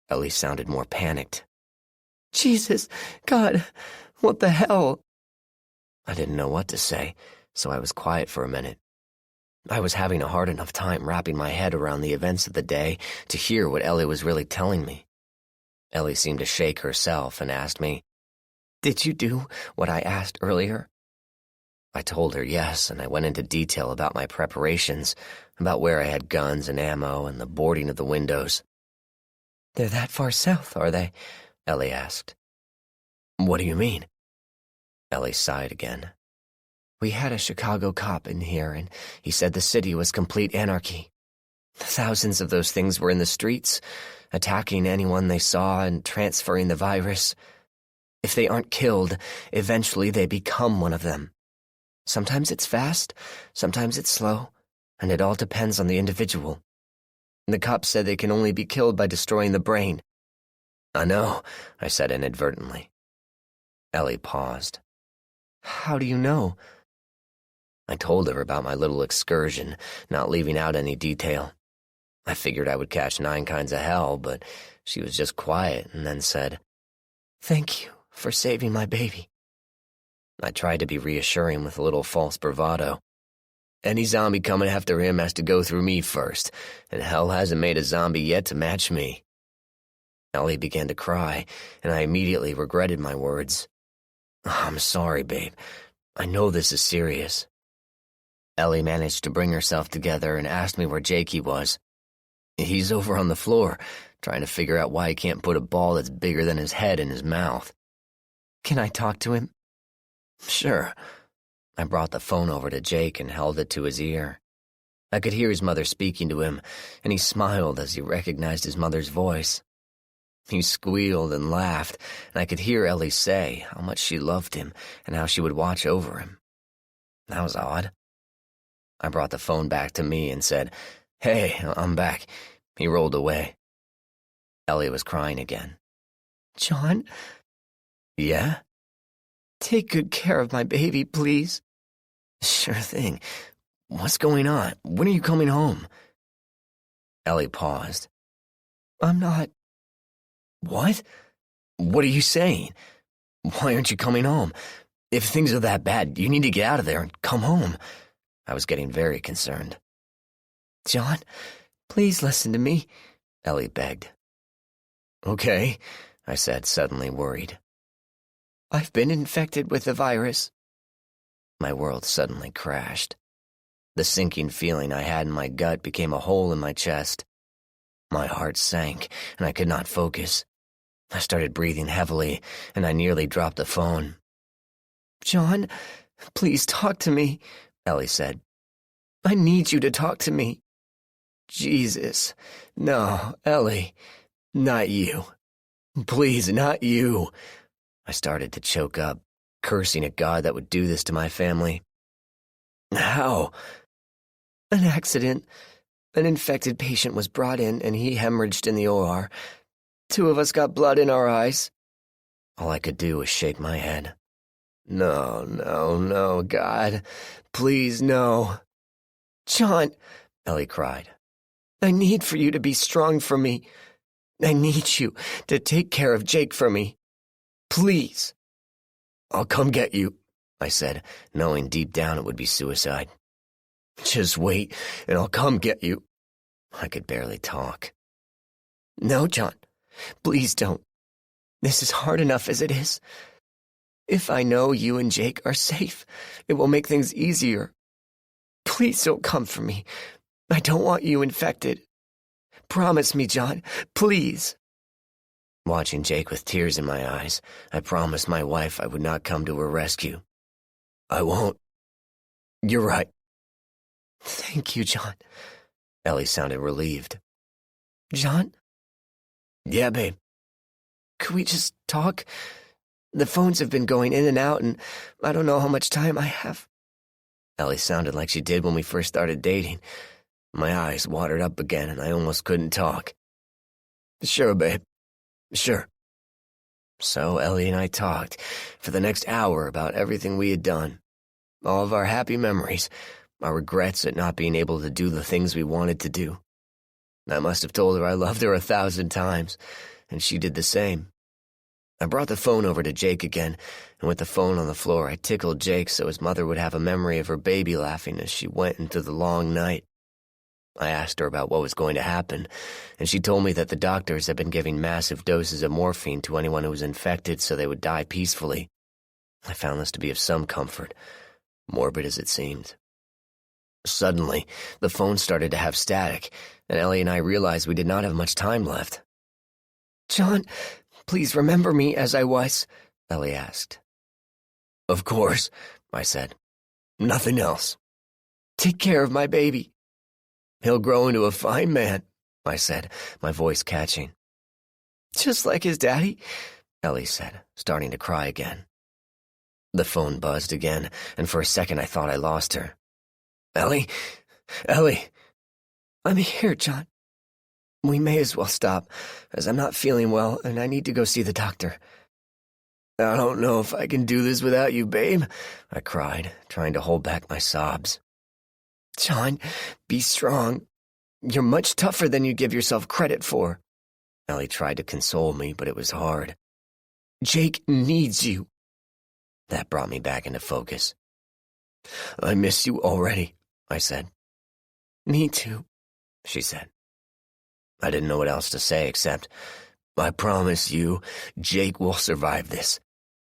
Ellie sounded more panicked. "Jesus, God, what the hell?" I didn't know what to say, so I was quiet for a minute. I was having a hard enough time wrapping my head around the events of the day to hear what Ellie was really telling me. Ellie seemed to shake herself and asked me, "Did you do what I asked earlier?" I told her yes, and I went into detail about my preparations, about where I had guns and ammo and the boarding of the windows. "They're that far south, are they?" Ellie asked. "What do you mean?" Ellie sighed again. "We had a Chicago cop in here, and he said the city was complete anarchy. Thousands of those things were in the streets, attacking anyone they saw and transferring the virus. If they aren't killed, eventually they become one of them. Sometimes it's fast, sometimes it's slow, and it all depends on the individual. The cops said they can only be killed by destroying the brain. I know, I said inadvertently. Ellie paused. How do you know? I told her about my little excursion, not leaving out any detail. I figured I would catch 9 kinds of hell, but she was just quiet and then said, "Thank you for saving my baby." I tried to be reassuring with a little false bravado. Any zombie coming after him has to go through me first, and hell hasn't made a zombie yet to match me. Ellie began to cry, and I immediately regretted my words. I'm sorry, babe. I know this is serious. Ellie managed to bring herself together and asked me where Jakey was. He's over on the floor, trying to figure out why he can't put a ball that's bigger than his head in his mouth. Can I talk to him? Sure. I brought the phone over to Jake and held it to his ear. I could hear his mother speaking to him, and he smiled as he recognized his mother's voice. He squealed and laughed, and I could hear Ellie say how much she loved him and how she would watch over him. That was odd. I brought the phone back to me and said, "Hey, I'm back." He rolled away. Ellie was crying again. John? Yeah? Take good care of my baby, please. Sure thing. What's going on? When are you coming home? Ellie paused. I'm not. What? What are you saying? Why aren't you coming home? If things are that bad, you need to get out of there and come home. I was getting very concerned. John, please listen to me, Ellie begged. Okay, I said, suddenly worried. I've been infected with the virus. My world suddenly crashed. The sinking feeling I had in my gut became a hole in my chest. My heart sank, and I could not focus. I started breathing heavily, and I nearly dropped the phone. John, please talk to me, Ellie said. I need you to talk to me. Jesus, no, Ellie, not you. Please, not you. I started to choke up, cursing at God that would do this to my family. How? An accident. An infected patient was brought in and he hemorrhaged in the OR. 2 of us got blood in our eyes. All I could do was shake my head. No, God. Please, no. John, Ellie cried. I need for you to be strong for me. I need you to take care of Jake for me. Please. I'll come get you, I said, knowing deep down it would be suicide. Just wait, and I'll come get you. I could barely talk. No, John, please don't. This is hard enough as it is. If I know you and Jake are safe, it will make things easier. Please don't come for me. I don't want you infected. Promise me, John, please. Watching Jake with tears in my eyes, I promised my wife I would not come to her rescue. I won't. You're right. Thank you, John. Ellie sounded relieved. John? Yeah, babe. Could we just talk? The phones have been going in and out, and I don't know how much time I have. Ellie sounded like she did when we first started dating. My eyes watered up again, and I almost couldn't talk. Sure, babe. Sure. So Ellie and I talked for the next hour about everything we had done. All of our happy memories, our regrets at not being able to do the things we wanted to do. I must have told her I loved her 1,000 times, and she did the same. I brought the phone over to Jake again, and with the phone on the floor, I tickled Jake so his mother would have a memory of her baby laughing as she went into the long night. I asked her about what was going to happen, and she told me that the doctors had been giving massive doses of morphine to anyone who was infected so they would die peacefully. I found this to be of some comfort, morbid as it seemed. Suddenly, the phone started to have static, and Ellie and I realized we did not have much time left. John, please remember me as I was, Ellie asked. Of course, I said. Nothing else. Take care of my baby. He'll grow into a fine man, I said, my voice catching. Just like his daddy, Ellie said, starting to cry again. The phone buzzed again, and for a second I thought I lost her. Ellie? Ellie! I'm here, John. We may as well stop, as I'm not feeling well and I need to go see the doctor. I don't know if I can do this without you, babe, I cried, trying to hold back my sobs. John, be strong. You're much tougher than you give yourself credit for. Ellie tried to console me, but it was hard. Jake needs you. That brought me back into focus. I miss you already, I said. Me too, she said. I didn't know what else to say except, I promise you, Jake will survive this.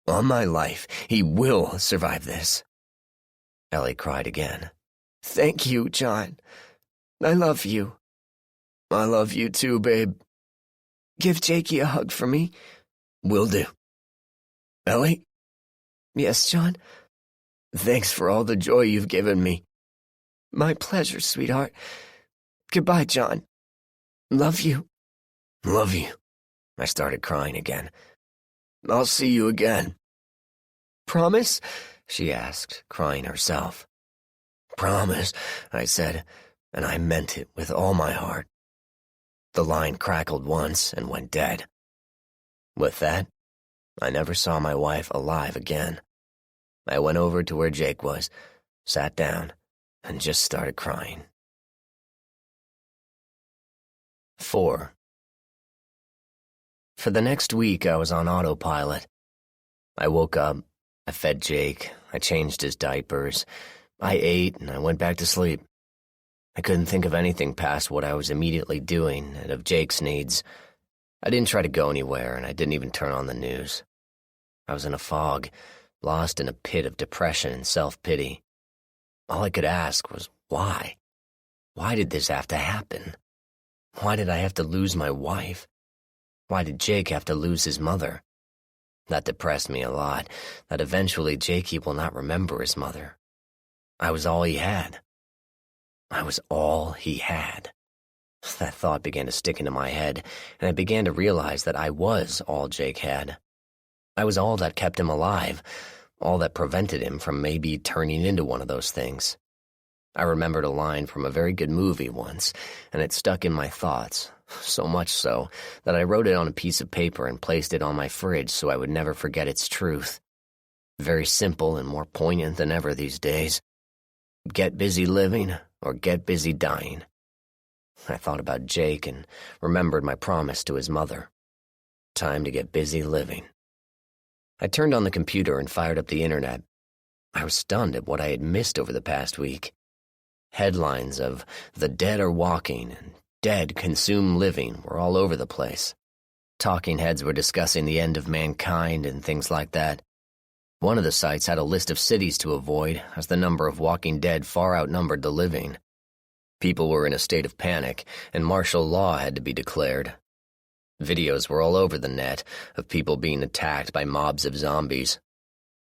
On my life, he will survive this. Ellie cried again. Thank you, John. I love you. I love you too, babe. Give Jakey a hug for me. Will do. Ellie? Yes, John? Thanks for all the joy you've given me. My pleasure, sweetheart. Goodbye, John. Love you. Love you. I started crying again. I'll see you again. Promise? She asked, crying herself. Promise, I said, and I meant it with all my heart. The line crackled once and went dead. With that, I never saw my wife alive again. I went over to where Jake was, sat down, and just started crying. 4. For the next week, I was on autopilot. I woke up, I fed Jake, I changed his diapers, I ate, and I went back to sleep. I couldn't think of anything past what I was immediately doing and of Jake's needs. I didn't try to go anywhere, and I didn't even turn on the news. I was in a fog, lost in a pit of depression and self-pity. All I could ask was, why? Why did this have to happen? Why did I have to lose my wife? Why did Jake have to lose his mother? That depressed me a lot, that eventually Jakey will not remember his mother. I was all he had. I was all he had. That thought began to stick into my head, and I began to realize that I was all Jake had. I was all that kept him alive, all that prevented him from maybe turning into one of those things. I remembered a line from a very good movie once, and it stuck in my thoughts, so much so that I wrote it on a piece of paper and placed it on my fridge so I would never forget its truth. Very simple and more poignant than ever these days. Get busy living or get busy dying. I thought about Jake and remembered my promise to his mother. Time to get busy living. I turned on the computer and fired up the internet. I was stunned at what I had missed over the past week. Headlines of "The dead are walking" and "Dead consume living" were all over the place. Talking heads were discussing the end of mankind and things like that. One of the sites had a list of cities to avoid, as the number of walking dead far outnumbered the living. People were in a state of panic, and martial law had to be declared. Videos were all over the net of people being attacked by mobs of zombies.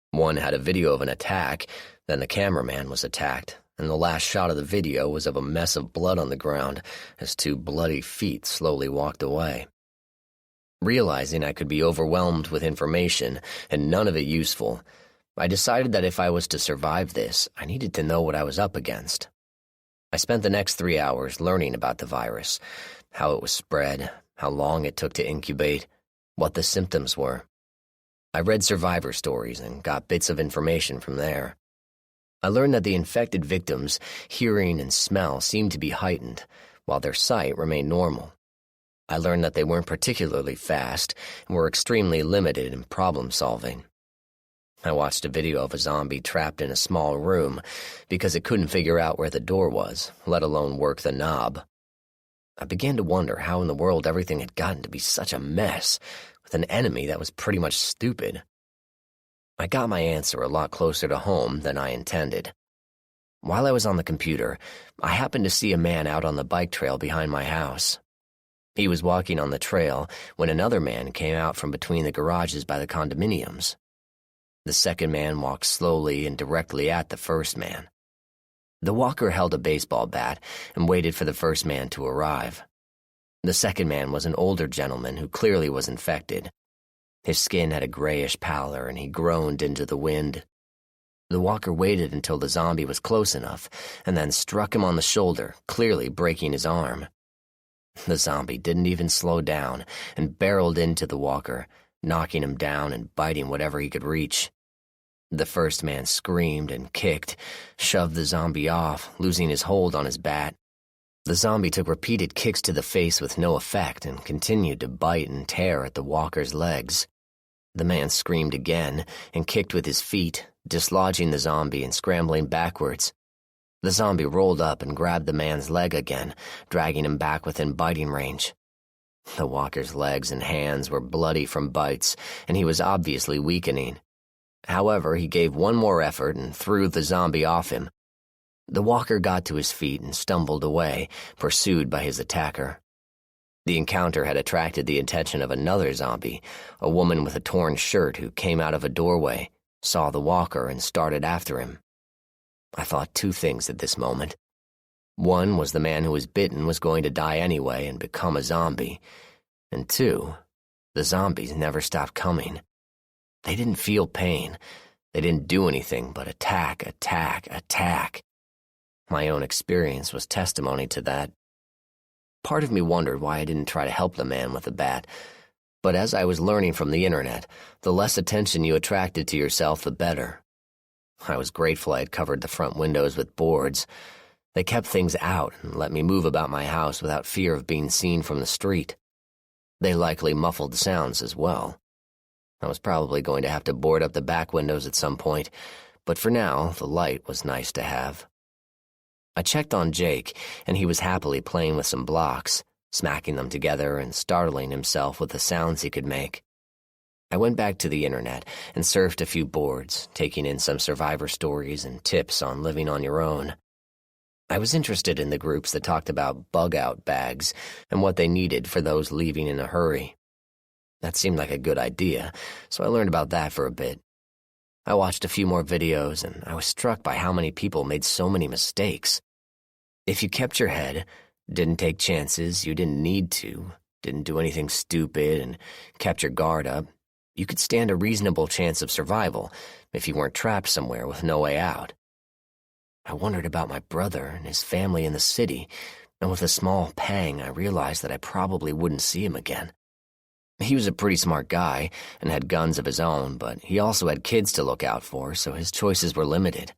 One had a video of an attack, then the cameraman was attacked, and the last shot of the video was of a mess of blood on the ground as 2 bloody feet slowly walked away. Realizing I could be overwhelmed with information and none of it useful, I decided that if I was to survive this, I needed to know what I was up against. I spent the next 3 hours learning about the virus, how it was spread, how long it took to incubate, what the symptoms were. I read survivor stories and got bits of information from there. I learned that the infected victims' hearing and smell seemed to be heightened, while their sight remained normal. I learned that they weren't particularly fast and were extremely limited in problem-solving. I watched a video of a zombie trapped in a small room because it couldn't figure out where the door was, let alone work the knob. I began to wonder how in the world everything had gotten to be such a mess, with an enemy that was pretty much stupid. I got my answer a lot closer to home than I intended. While I was on the computer, I happened to see a man out on the bike trail behind my house. He was walking on the trail when another man came out from between the garages by the condominiums. The second man walked slowly and directly at the first man. The walker held a baseball bat and waited for the first man to arrive. The second man was an older gentleman who clearly was infected. His skin had a grayish pallor and he groaned into the wind. The walker waited until the zombie was close enough and then struck him on the shoulder, clearly breaking his arm. The zombie didn't even slow down and barreled into the walker, knocking him down and biting whatever he could reach. The first man screamed and kicked, shoved the zombie off, losing his hold on his bat. The zombie took repeated kicks to the face with no effect and continued to bite and tear at the walker's legs. The man screamed again and kicked with his feet, dislodging the zombie and scrambling backwards. The zombie rolled up and grabbed the man's leg again, dragging him back within biting range. The walker's legs and hands were bloody from bites, and he was obviously weakening. However, he gave one more effort and threw the zombie off him. The walker got to his feet and stumbled away, pursued by his attacker. The encounter had attracted the attention of another zombie, a woman with a torn shirt who came out of a doorway, saw the walker, and started after him. I thought two things at this moment. One was the man who was bitten was going to die anyway and become a zombie. And two, the zombies never stopped coming. They didn't feel pain. They didn't do anything but attack, attack, attack. My own experience was testimony to that. Part of me wondered why I didn't try to help the man with the bat, but as I was learning from the internet, the less attention you attracted to yourself, the better. I was grateful I had covered the front windows with boards. They kept things out and let me move about my house without fear of being seen from the street. They likely muffled sounds as well. I was probably going to have to board up the back windows at some point, but for now, the light was nice to have. I checked on Jake, and he was happily playing with some blocks, smacking them together and startling himself with the sounds he could make. I went back to the internet and surfed a few boards, taking in some survivor stories and tips on living on your own. I was interested in the groups that talked about bug-out bags and what they needed for those leaving in a hurry. That seemed like a good idea, so I learned about that for a bit. I watched a few more videos, and I was struck by how many people made so many mistakes. If you kept your head, didn't take chances you didn't need to, didn't do anything stupid, and kept your guard up, you could stand a reasonable chance of survival if you weren't trapped somewhere with no way out. I wondered about my brother and his family in the city, and with a small pang I realized that I probably wouldn't see him again. He was a pretty smart guy and had guns of his own, but he also had kids to look out for, so his choices were limited.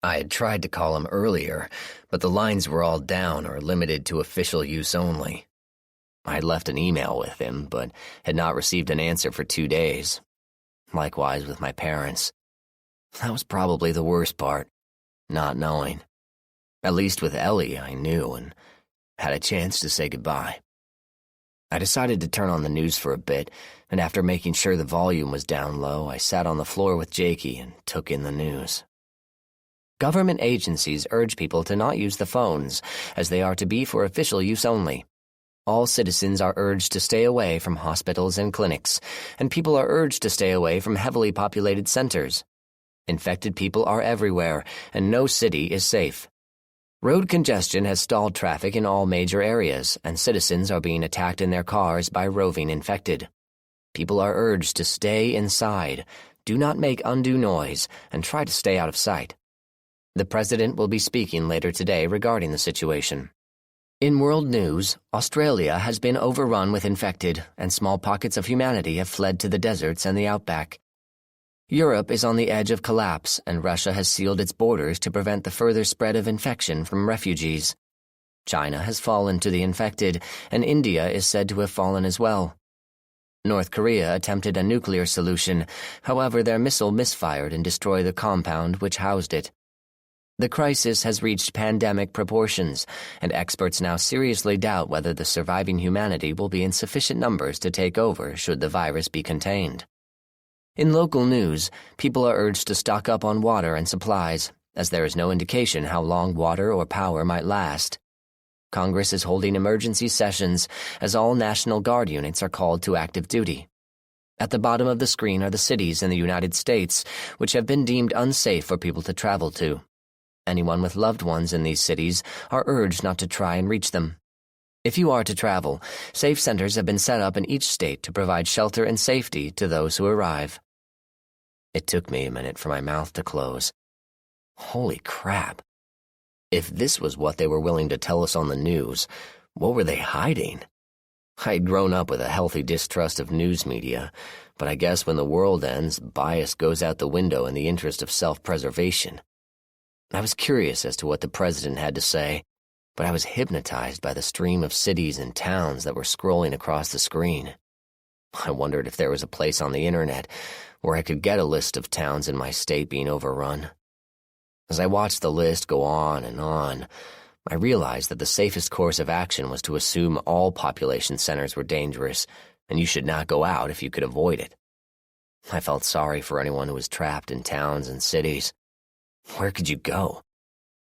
I had tried to call him earlier, but the lines were all down or limited to official use only. I had left an email with him, but had not received an answer for 2 days. Likewise with my parents. That was probably the worst part, not knowing. At least with Ellie I knew and had a chance to say goodbye. I decided to turn on the news for a bit, and after making sure the volume was down low, I sat on the floor with Jakey and took in the news. Government agencies urge people to not use the phones, as they are to be for official use only. All citizens are urged to stay away from hospitals and clinics, and people are urged to stay away from heavily populated centers. Infected people are everywhere, and no city is safe. Road congestion has stalled traffic in all major areas, and citizens are being attacked in their cars by roving infected. People are urged to stay inside, do not make undue noise, and try to stay out of sight. The President will be speaking later today regarding the situation. In world news, Australia has been overrun with infected, and small pockets of humanity have fled to the deserts and the outback. Europe is on the edge of collapse, and Russia has sealed its borders to prevent the further spread of infection from refugees. China has fallen to the infected, and India is said to have fallen as well. North Korea attempted a nuclear solution, however their missile misfired and destroyed the compound which housed it. The crisis has reached pandemic proportions, and experts now seriously doubt whether the surviving humanity will be in sufficient numbers to take over should the virus be contained. In local news, people are urged to stock up on water and supplies, as there is no indication how long water or power might last. Congress is holding emergency sessions as all National Guard units are called to active duty. At the bottom of the screen are the cities in the United States which have been deemed unsafe for people to travel to. Anyone with loved ones in these cities are urged not to try and reach them. If you are to travel, safe centers have been set up in each state to provide shelter and safety to those who arrive. It took me a minute for my mouth to close. Holy crap. If this was what they were willing to tell us on the news, what were they hiding? I'd grown up with a healthy distrust of news media, but I guess when the world ends, bias goes out the window in the interest of self-preservation. I was curious as to what the president had to say, but I was hypnotized by the stream of cities and towns that were scrolling across the screen. I wondered if there was a place on the internet where I could get a list of towns in my state being overrun. As I watched the list go on and on, I realized that the safest course of action was to assume all population centers were dangerous, and you should not go out if you could avoid it. I felt sorry for anyone who was trapped in towns and cities. Where could you go?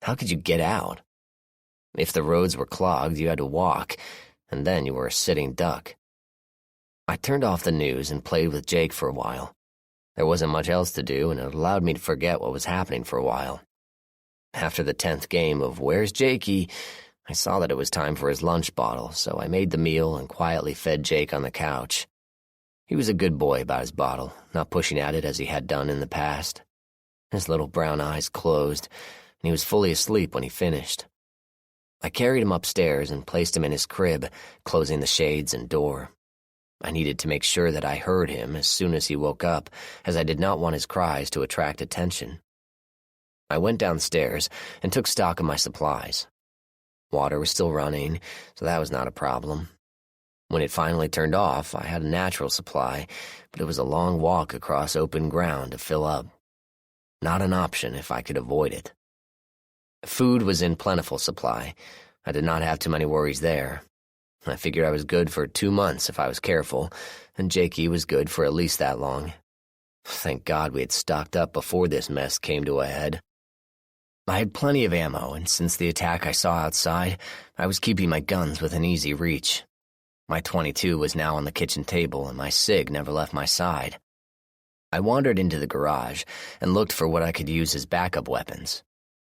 How could you get out? If the roads were clogged, you had to walk, and then you were a sitting duck. I turned off the news and played with Jake for a while. There wasn't much else to do, and it allowed me to forget what was happening for a while. After the 10th game of Where's Jakey, I saw that it was time for his lunch bottle, so I made the meal and quietly fed Jake on the couch. He was a good boy about his bottle, not pushing at it as he had done in the past. His little brown eyes closed, and he was fully asleep when he finished. I carried him upstairs and placed him in his crib, closing the shades and door. I needed to make sure that I heard him as soon as he woke up, as I did not want his cries to attract attention. I went downstairs and took stock of my supplies. Water was still running, so that was not a problem. When it finally turned off, I had a natural supply, but it was a long walk across open ground to fill up. Not an option if I could avoid it. Food was in plentiful supply. I did not have too many worries there. I figured I was good for 2 months if I was careful, and Jakey was good for at least that long. Thank God we had stocked up before this mess came to a head. I had plenty of ammo, and since the attack I saw outside, I was keeping my guns within easy reach. My .22 was now on the kitchen table, and my SIG never left my side. I wandered into the garage and looked for what I could use as backup weapons.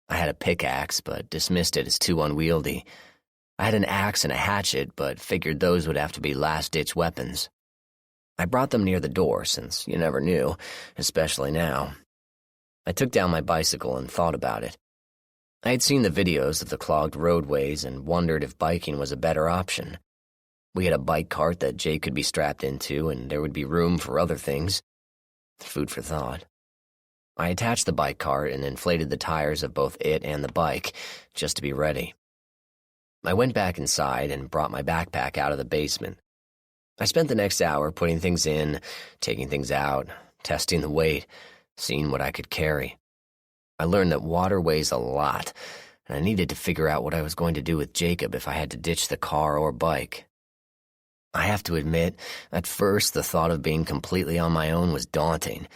I had a pickaxe, but dismissed it as too unwieldy. I had an axe and a hatchet, but figured those would have to be last-ditch weapons. I brought them near the door, since you never knew, especially now. I took down my bicycle and thought about it. I had seen the videos of the clogged roadways and wondered if biking was a better option. We had a bike cart that Jake could be strapped into, and there would be room for other things. Food for thought. I attached the bike cart and inflated the tires of both it and the bike, just to be ready. I went back inside and brought my backpack out of the basement. I spent the next hour putting things in, taking things out, testing the weight, seeing what I could carry. I learned that water weighs a lot, and I needed to figure out what I was going to do with Jacob if I had to ditch the car or bike. I have to admit, at first the thought of being completely on my own was daunting,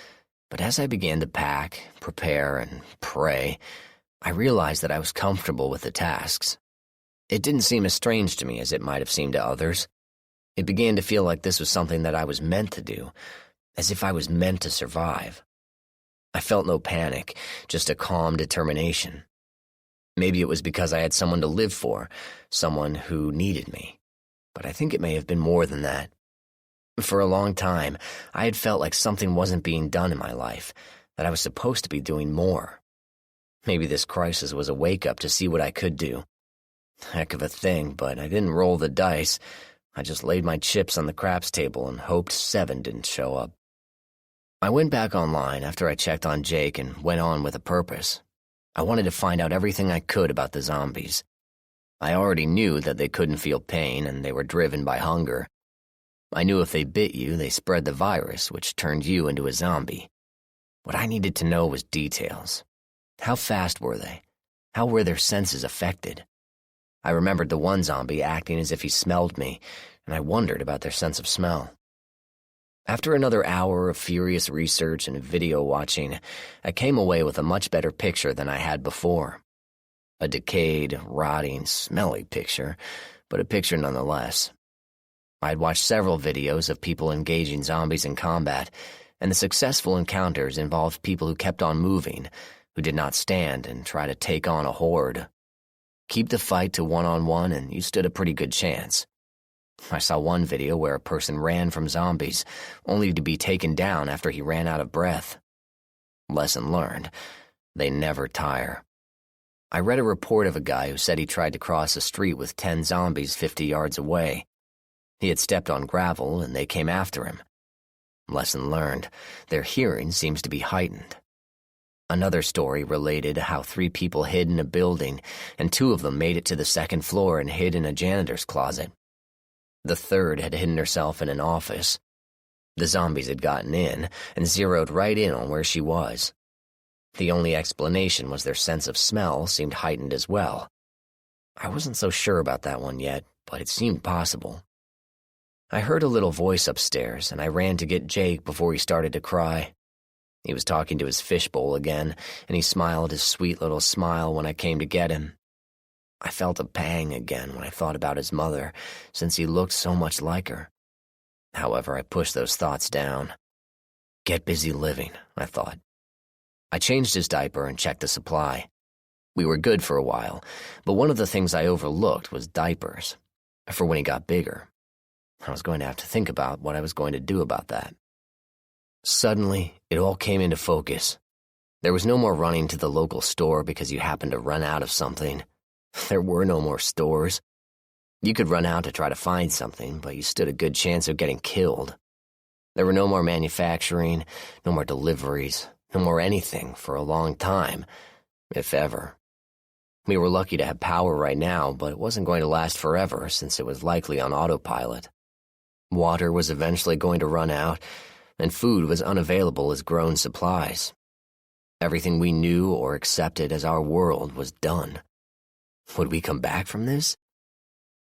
but as I began to pack, prepare, and pray, I realized that I was comfortable with the tasks. It didn't seem as strange to me as it might have seemed to others. It began to feel like this was something that I was meant to do, as if I was meant to survive. I felt no panic, just a calm determination. Maybe it was because I had someone to live for, someone who needed me. But I think it may have been more than that. For a long time, I had felt like something wasn't being done in my life, that I was supposed to be doing more. Maybe this crisis was a wake-up to see what I could do. Heck of a thing, but I didn't roll the dice. I just laid my chips on the craps table and hoped 7 didn't show up. I went back online after I checked on Jake and went on with a purpose. I wanted to find out everything I could about the zombies. I already knew that they couldn't feel pain and they were driven by hunger. I knew if they bit you, they spread the virus, which turned you into a zombie. What I needed to know was details. How fast were they? How were their senses affected? I remembered the one zombie acting as if he smelled me, and I wondered about their sense of smell. After another hour of furious research and video watching, I came away with a much better picture than I had before. A decayed, rotting, smelly picture, but a picture nonetheless. I had watched several videos of people engaging zombies in combat, and the successful encounters involved people who kept on moving, who who did not stand and try to take on a horde. Keep the fight to one-on-one and you stood a pretty good chance. I saw one video where a person ran from zombies, only to be taken down after he ran out of breath. Lesson learned. They never tire. I read a report of a guy who said he tried to cross a street with 10 zombies 50 yards away. He had stepped on gravel and they came after him. Lesson learned. Their hearing seems to be heightened. Another story related how 3 people hid in a building and 2 of them made it to the 2nd floor and hid in a janitor's closet. The 3rd had hidden herself in an office. The zombies had gotten in and zeroed right in on where she was. The only explanation was their sense of smell seemed heightened as well. I wasn't so sure about that one yet, but it seemed possible. I heard a little voice upstairs, and I ran to get Jake before he started to cry. He was talking to his fishbowl again, and he smiled his sweet little smile when I came to get him. I felt a pang again when I thought about his mother, since he looked so much like her. However, I pushed those thoughts down. Get busy living, I thought. I changed his diaper and checked the supply. We were good for a while, but one of the things I overlooked was diapers. For when he got bigger, I was going to have to think about what I was going to do about that. Suddenly, it all came into focus. There was no more running to the local store because you happened to run out of something. There were no more stores. You could run out to try to find something, but you stood a good chance of getting killed. There were no more manufacturing, no more deliveries, no more anything for a long time, if ever. We were lucky to have power right now, but it wasn't going to last forever since it was likely on autopilot. Water was eventually going to run out, and food was unavailable as grown supplies. Everything we knew or accepted as our world was done. Would we come back from this?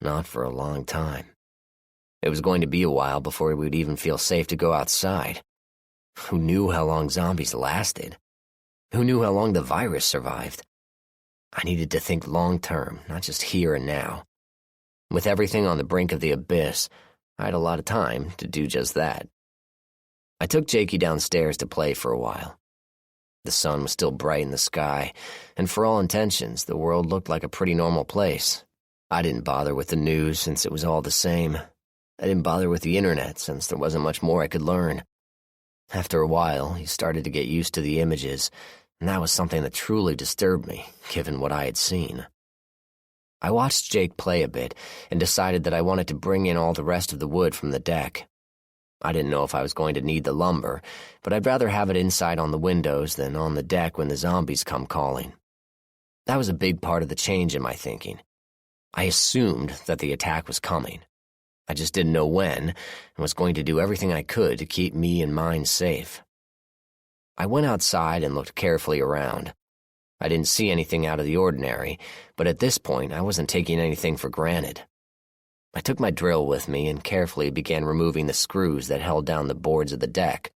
Not for a long time. It was going to be a while before we would even feel safe to go outside. Who knew how long zombies lasted? Who knew how long the virus survived? I needed to think long-term, not just here and now. With everything on the brink of the abyss, I had a lot of time to do just that. I took Jakey downstairs to play for a while. The sun was still bright in the sky, and for all intentions, the world looked like a pretty normal place. I didn't bother with the news since it was all the same. I didn't bother with the internet since there wasn't much more I could learn. After a while, he started to get used to the images, and that was something that truly disturbed me, given what I had seen. I watched Jake play a bit and decided that I wanted to bring in all the rest of the wood from the deck. I didn't know if I was going to need the lumber, but I'd rather have it inside on the windows than on the deck when the zombies come calling. That was a big part of the change in my thinking. I assumed that the attack was coming. I just didn't know when, and was going to do everything I could to keep me and mine safe. I went outside and looked carefully around. I didn't see anything out of the ordinary, but at this point I wasn't taking anything for granted. I took my drill with me and carefully began removing the screws that held down the boards of the deck.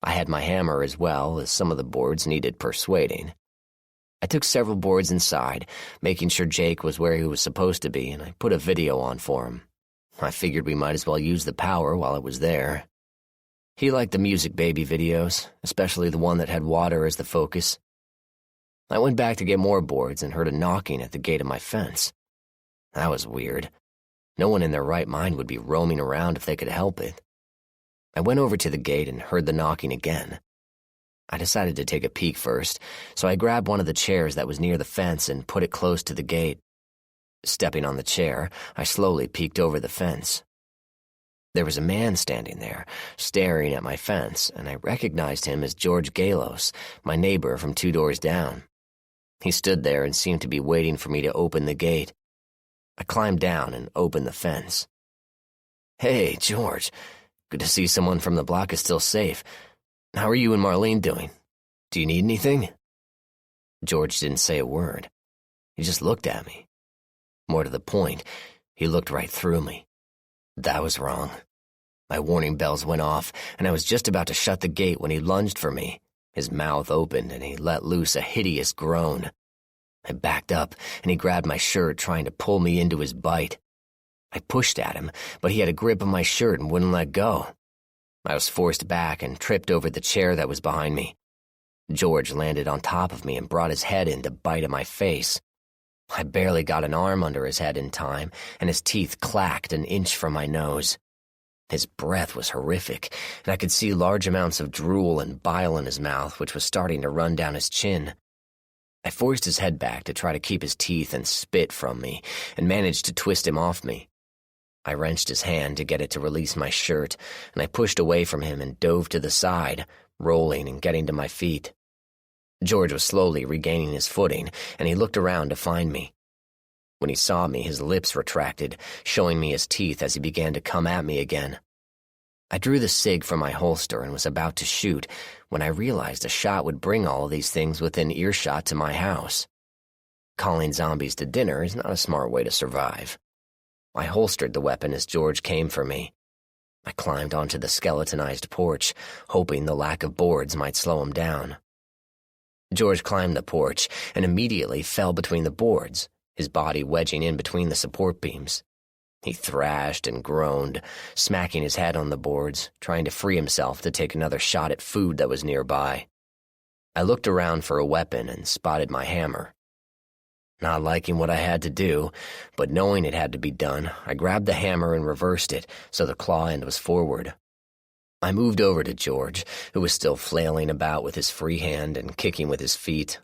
I had my hammer as well, as some of the boards needed persuading. I took several boards inside, making sure Jake was where he was supposed to be, and I put a video on for him. I figured we might as well use the power while it was there. He liked the Music Baby videos, especially the one that had water as the focus. I went back to get more boards and heard a knocking at the gate of my fence. That was weird. No one in their right mind would be roaming around if they could help it. I went over to the gate and heard the knocking again. I decided to take a peek first, so I grabbed one of the chairs that was near the fence and put it close to the gate. Stepping on the chair, I slowly peeked over the fence. There was a man standing there, staring at my fence, and I recognized him as George Galos, my neighbor from 2 doors down. He stood there and seemed to be waiting for me to open the gate. I climbed down and opened the fence. "Hey, George. Good to see someone from the block is still safe. How are you and Marlene doing? Do you need anything?" George didn't say a word. He just looked at me. More to the point, he looked right through me. That was wrong. My warning bells went off, and I was just about to shut the gate when he lunged for me. His mouth opened, and he let loose a hideous groan. I backed up, and he grabbed my shirt, trying to pull me into his bite. I pushed at him, but he had a grip on my shirt and wouldn't let go. I was forced back and tripped over the chair that was behind me. George landed on top of me and brought his head in to bite at my face. I barely got an arm under his head in time, and his teeth clacked an inch from my nose. His breath was horrific, and I could see large amounts of drool and bile in his mouth, which was starting to run down his chin. I forced his head back to try to keep his teeth and spit from me, and managed to twist him off me. I wrenched his hand to get it to release my shirt, and I pushed away from him and dove to the side, rolling and getting to my feet. George was slowly regaining his footing, and he looked around to find me. When he saw me, his lips retracted, showing me his teeth as he began to come at me again. I drew the SIG from my holster and was about to shoot when I realized a shot would bring all of these things within earshot to my house. Calling zombies to dinner is not a smart way to survive. I holstered the weapon as George came for me. I climbed onto the skeletonized porch, hoping the lack of boards might slow him down. George climbed the porch and immediately fell between the boards, his body wedging in between the support beams. He thrashed and groaned, smacking his head on the boards, trying to free himself to take another shot at food that was nearby. I looked around for a weapon and spotted my hammer. Not liking what I had to do, but knowing it had to be done, I grabbed the hammer and reversed it so the claw end was forward. I moved over to George, who was still flailing about with his free hand and kicking with his feet.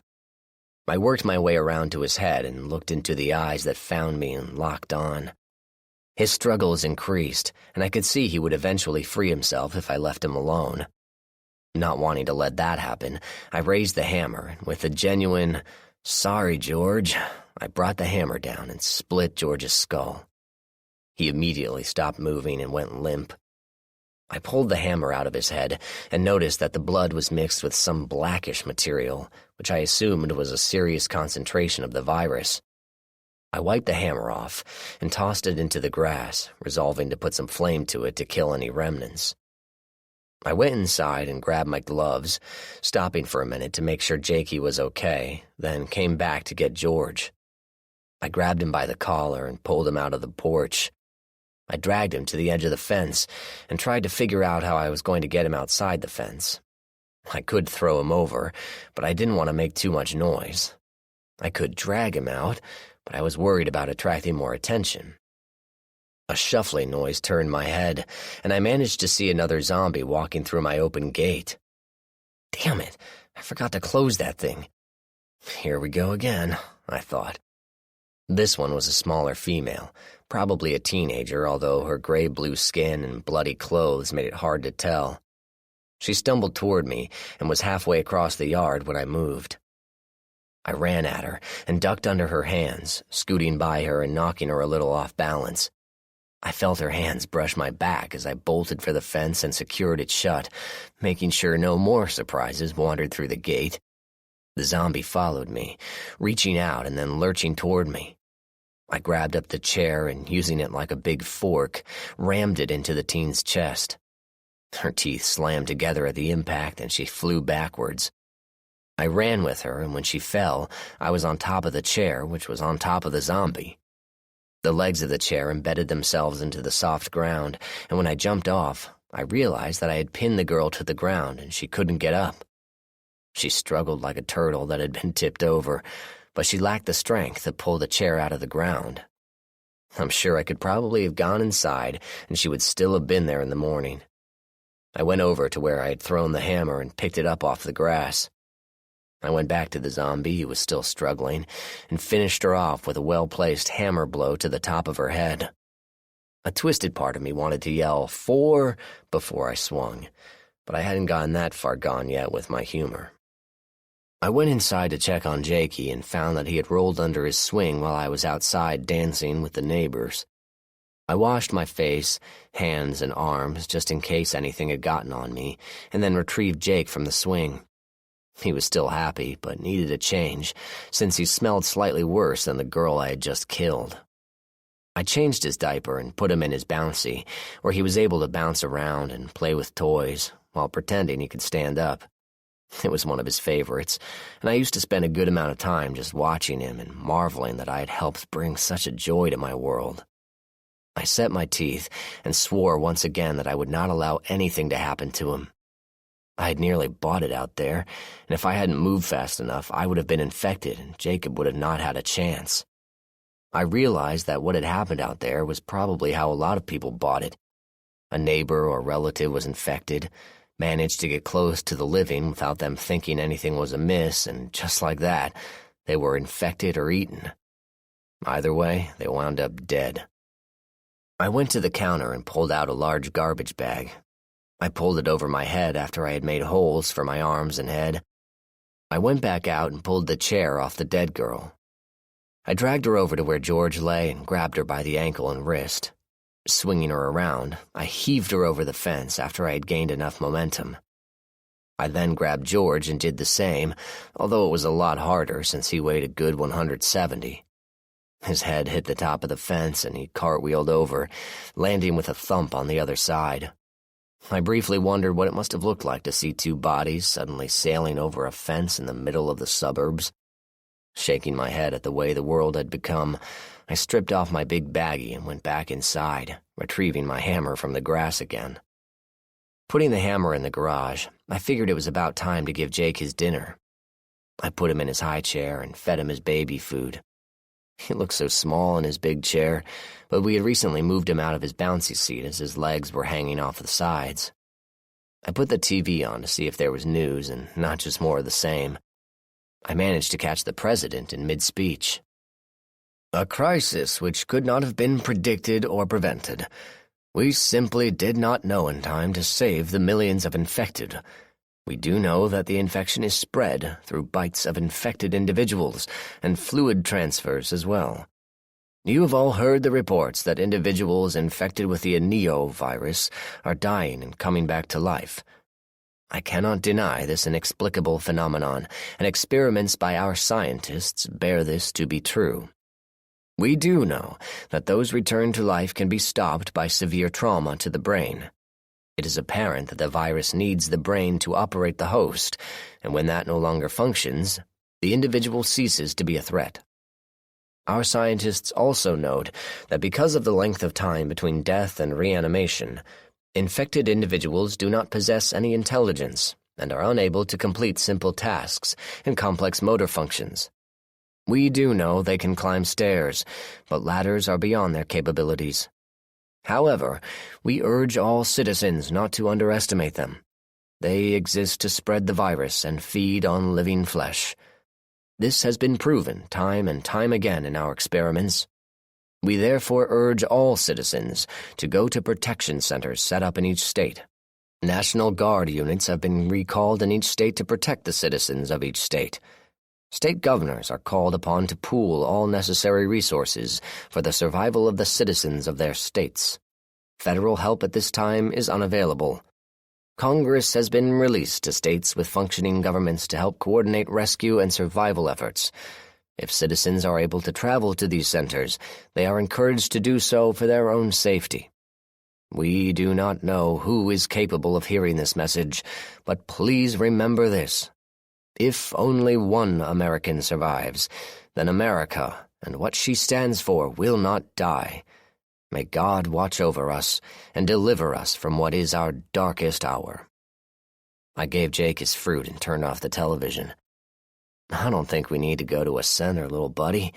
I worked my way around to his head and looked into the eyes that found me and locked on. His struggles increased, and I could see he would eventually free himself if I left him alone. Not wanting to let that happen, I raised the hammer, and with a genuine, "Sorry, George," I brought the hammer down and split George's skull. He immediately stopped moving and went limp. I pulled the hammer out of his head and noticed that the blood was mixed with some blackish material, which I assumed was a serious concentration of the virus. I wiped the hammer off and tossed it into the grass, resolving to put some flame to it to kill any remnants. I went inside and grabbed my gloves, stopping for a minute to make sure Jakey was okay, then came back to get George. I grabbed him by the collar and pulled him out of the porch. I dragged him to the edge of the fence and tried to figure out how I was going to get him outside the fence. I could throw him over, but I didn't want to make too much noise. I could drag him out, but I was worried about attracting more attention. A shuffling noise turned my head, and I managed to see another zombie walking through my open gate. Damn it, I forgot to close that thing. Here we go again, I thought. This one was a smaller female, probably a teenager, although her gray-blue skin and bloody clothes made it hard to tell. She stumbled toward me and was halfway across the yard when I moved. I ran at her and ducked under her hands, scooting by her and knocking her a little off balance. I felt her hands brush my back as I bolted for the fence and secured it shut, making sure no more surprises wandered through the gate. The zombie followed me, reaching out and then lurching toward me. I grabbed up the chair and, using it like a big fork, rammed it into the teen's chest. Her teeth slammed together at the impact and she flew backwards. I ran with her, and when she fell, I was on top of the chair, which was on top of the zombie. The legs of the chair embedded themselves into the soft ground, and when I jumped off, I realized that I had pinned the girl to the ground and she couldn't get up. She struggled like a turtle that had been tipped over, but she lacked the strength to pull the chair out of the ground. I'm sure I could probably have gone inside, and she would still have been there in the morning. I went over to where I had thrown the hammer and picked it up off the grass. I went back to the zombie, who was still struggling, and finished her off with a well-placed hammer blow to the top of her head. A twisted part of me wanted to yell, "For," before I swung, but I hadn't gotten that far gone yet with my humor. I went inside to check on Jakey and found that he had rolled under his swing while I was outside dancing with the neighbors. I washed my face, hands, and arms just in case anything had gotten on me, and then retrieved Jake from the swing. He was still happy, but needed a change, since he smelled slightly worse than the girl I had just killed. I changed his diaper and put him in his bouncy, where he was able to bounce around and play with toys, while pretending he could stand up. It was one of his favorites, and I used to spend a good amount of time just watching him and marveling that I had helped bring such a joy to my world. I set my teeth and swore once again that I would not allow anything to happen to him. I had nearly bought it out there, and if I hadn't moved fast enough, I would have been infected and Jacob would have not had a chance. I realized that what had happened out there was probably how a lot of people bought it. A neighbor or relative was infected, managed to get close to the living without them thinking anything was amiss, and just like that, they were infected or eaten. Either way, they wound up dead. I went to the counter and pulled out a large garbage bag. I pulled it over my head after I had made holes for my arms and head. I went back out and pulled the chair off the dead girl. I dragged her over to where George lay and grabbed her by the ankle and wrist. Swinging her around, I heaved her over the fence after I had gained enough momentum. I then grabbed George and did the same, although it was a lot harder since he weighed a good 170. His head hit the top of the fence and he cartwheeled over, landing with a thump on the other side. I briefly wondered what it must have looked like to see two bodies suddenly sailing over a fence in the middle of the suburbs. Shaking my head at the way the world had become, I stripped off my big baggie and went back inside, retrieving my hammer from the grass again. Putting the hammer in the garage, I figured it was about time to give Jake his dinner. I put him in his high chair and fed him his baby food. He looked so small in his big chair, but we had recently moved him out of his bouncy seat as his legs were hanging off the sides. I put the TV on to see if there was news and not just more of the same. I managed to catch the president in mid-speech. "A crisis which could not have been predicted or prevented. We simply did not know in time to save the millions of infected. We do know that the infection is spread through bites of infected individuals and fluid transfers as well. You have all heard the reports that individuals infected with the Enillo virus are dying and coming back to life. I cannot deny this inexplicable phenomenon, and experiments by our scientists bear this to be true. We do know that those returned to life can be stopped by severe trauma to the brain. It is apparent that the virus needs the brain to operate the host, and when that no longer functions, the individual ceases to be a threat. Our scientists also note that because of the length of time between death and reanimation, infected individuals do not possess any intelligence and are unable to complete simple tasks and complex motor functions. We do know they can climb stairs, but ladders are beyond their capabilities. However, we urge all citizens not to underestimate them. They exist to spread the virus and feed on living flesh. This has been proven time and time again in our experiments. We therefore urge all citizens to go to protection centers set up in each state. National Guard units have been recalled in each state to protect the citizens of each state. State governors are called upon to pool all necessary resources for the survival of the citizens of their states. Federal help at this time is unavailable. Congress has been released to states with functioning governments to help coordinate rescue and survival efforts. If citizens are able to travel to these centers, they are encouraged to do so for their own safety. We do not know who is capable of hearing this message, but please remember this. If only one American survives, then America and what she stands for will not die. May God watch over us and deliver us from what is our darkest hour." I gave Jake his fruit and turned off the television. "I don't think we need to go to a center, little buddy,"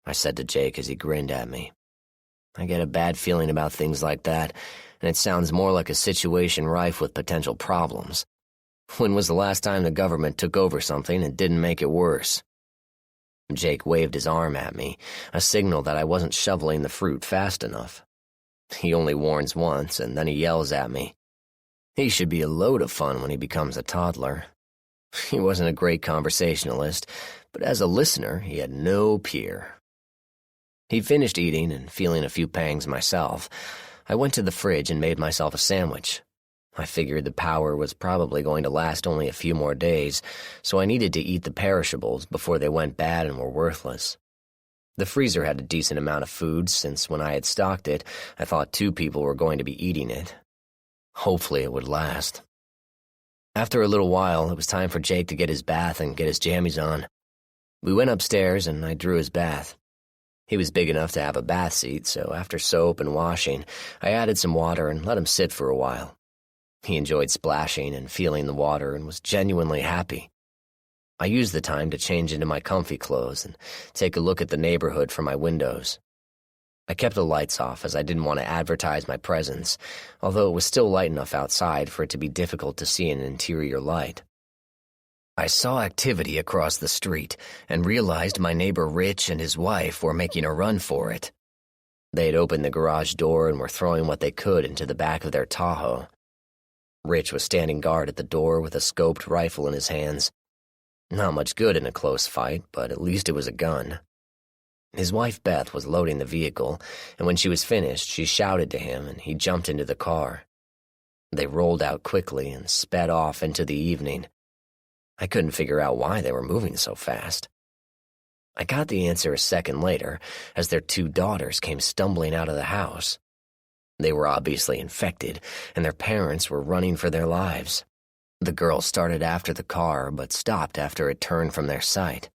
I said to Jake as he grinned at me. "I get a bad feeling about things like that, and it sounds more like a situation rife with potential problems. When was the last time the government took over something and didn't make it worse?" Jake waved his arm at me, a signal that I wasn't shoveling the fruit fast enough. He only warns once, and then he yells at me. He should be a load of fun when he becomes a toddler. He wasn't a great conversationalist, but as a listener, he had no peer. He finished eating, and feeling a few pangs myself, I went to the fridge and made myself a sandwich. I figured the power was probably going to last only a few more days, so I needed to eat the perishables before they went bad and were worthless. The freezer had a decent amount of food, since when I had stocked it, I thought 2 people were going to be eating it. Hopefully it would last. After a little while, it was time for Jake to get his bath and get his jammies on. We went upstairs and I drew his bath. He was big enough to have a bath seat, so after soap and washing, I added some water and let him sit for a while. He enjoyed splashing and feeling the water and was genuinely happy. I used the time to change into my comfy clothes and take a look at the neighborhood from my windows. I kept the lights off as I didn't want to advertise my presence, although it was still light enough outside for it to be difficult to see an interior light. I saw activity across the street and realized my neighbor Rich and his wife were making a run for it. They had opened the garage door and were throwing what they could into the back of their Tahoe. Rich was standing guard at the door with a scoped rifle in his hands. Not much good in a close fight, but at least it was a gun. His wife Beth was loading the vehicle, and when she was finished, she shouted to him, and he jumped into the car. They rolled out quickly and sped off into the evening. I couldn't figure out why they were moving so fast. I got the answer a second later, as their 2 daughters came stumbling out of the house. They were obviously infected, and their parents were running for their lives. The girls started after the car, but stopped after it turned from their sight.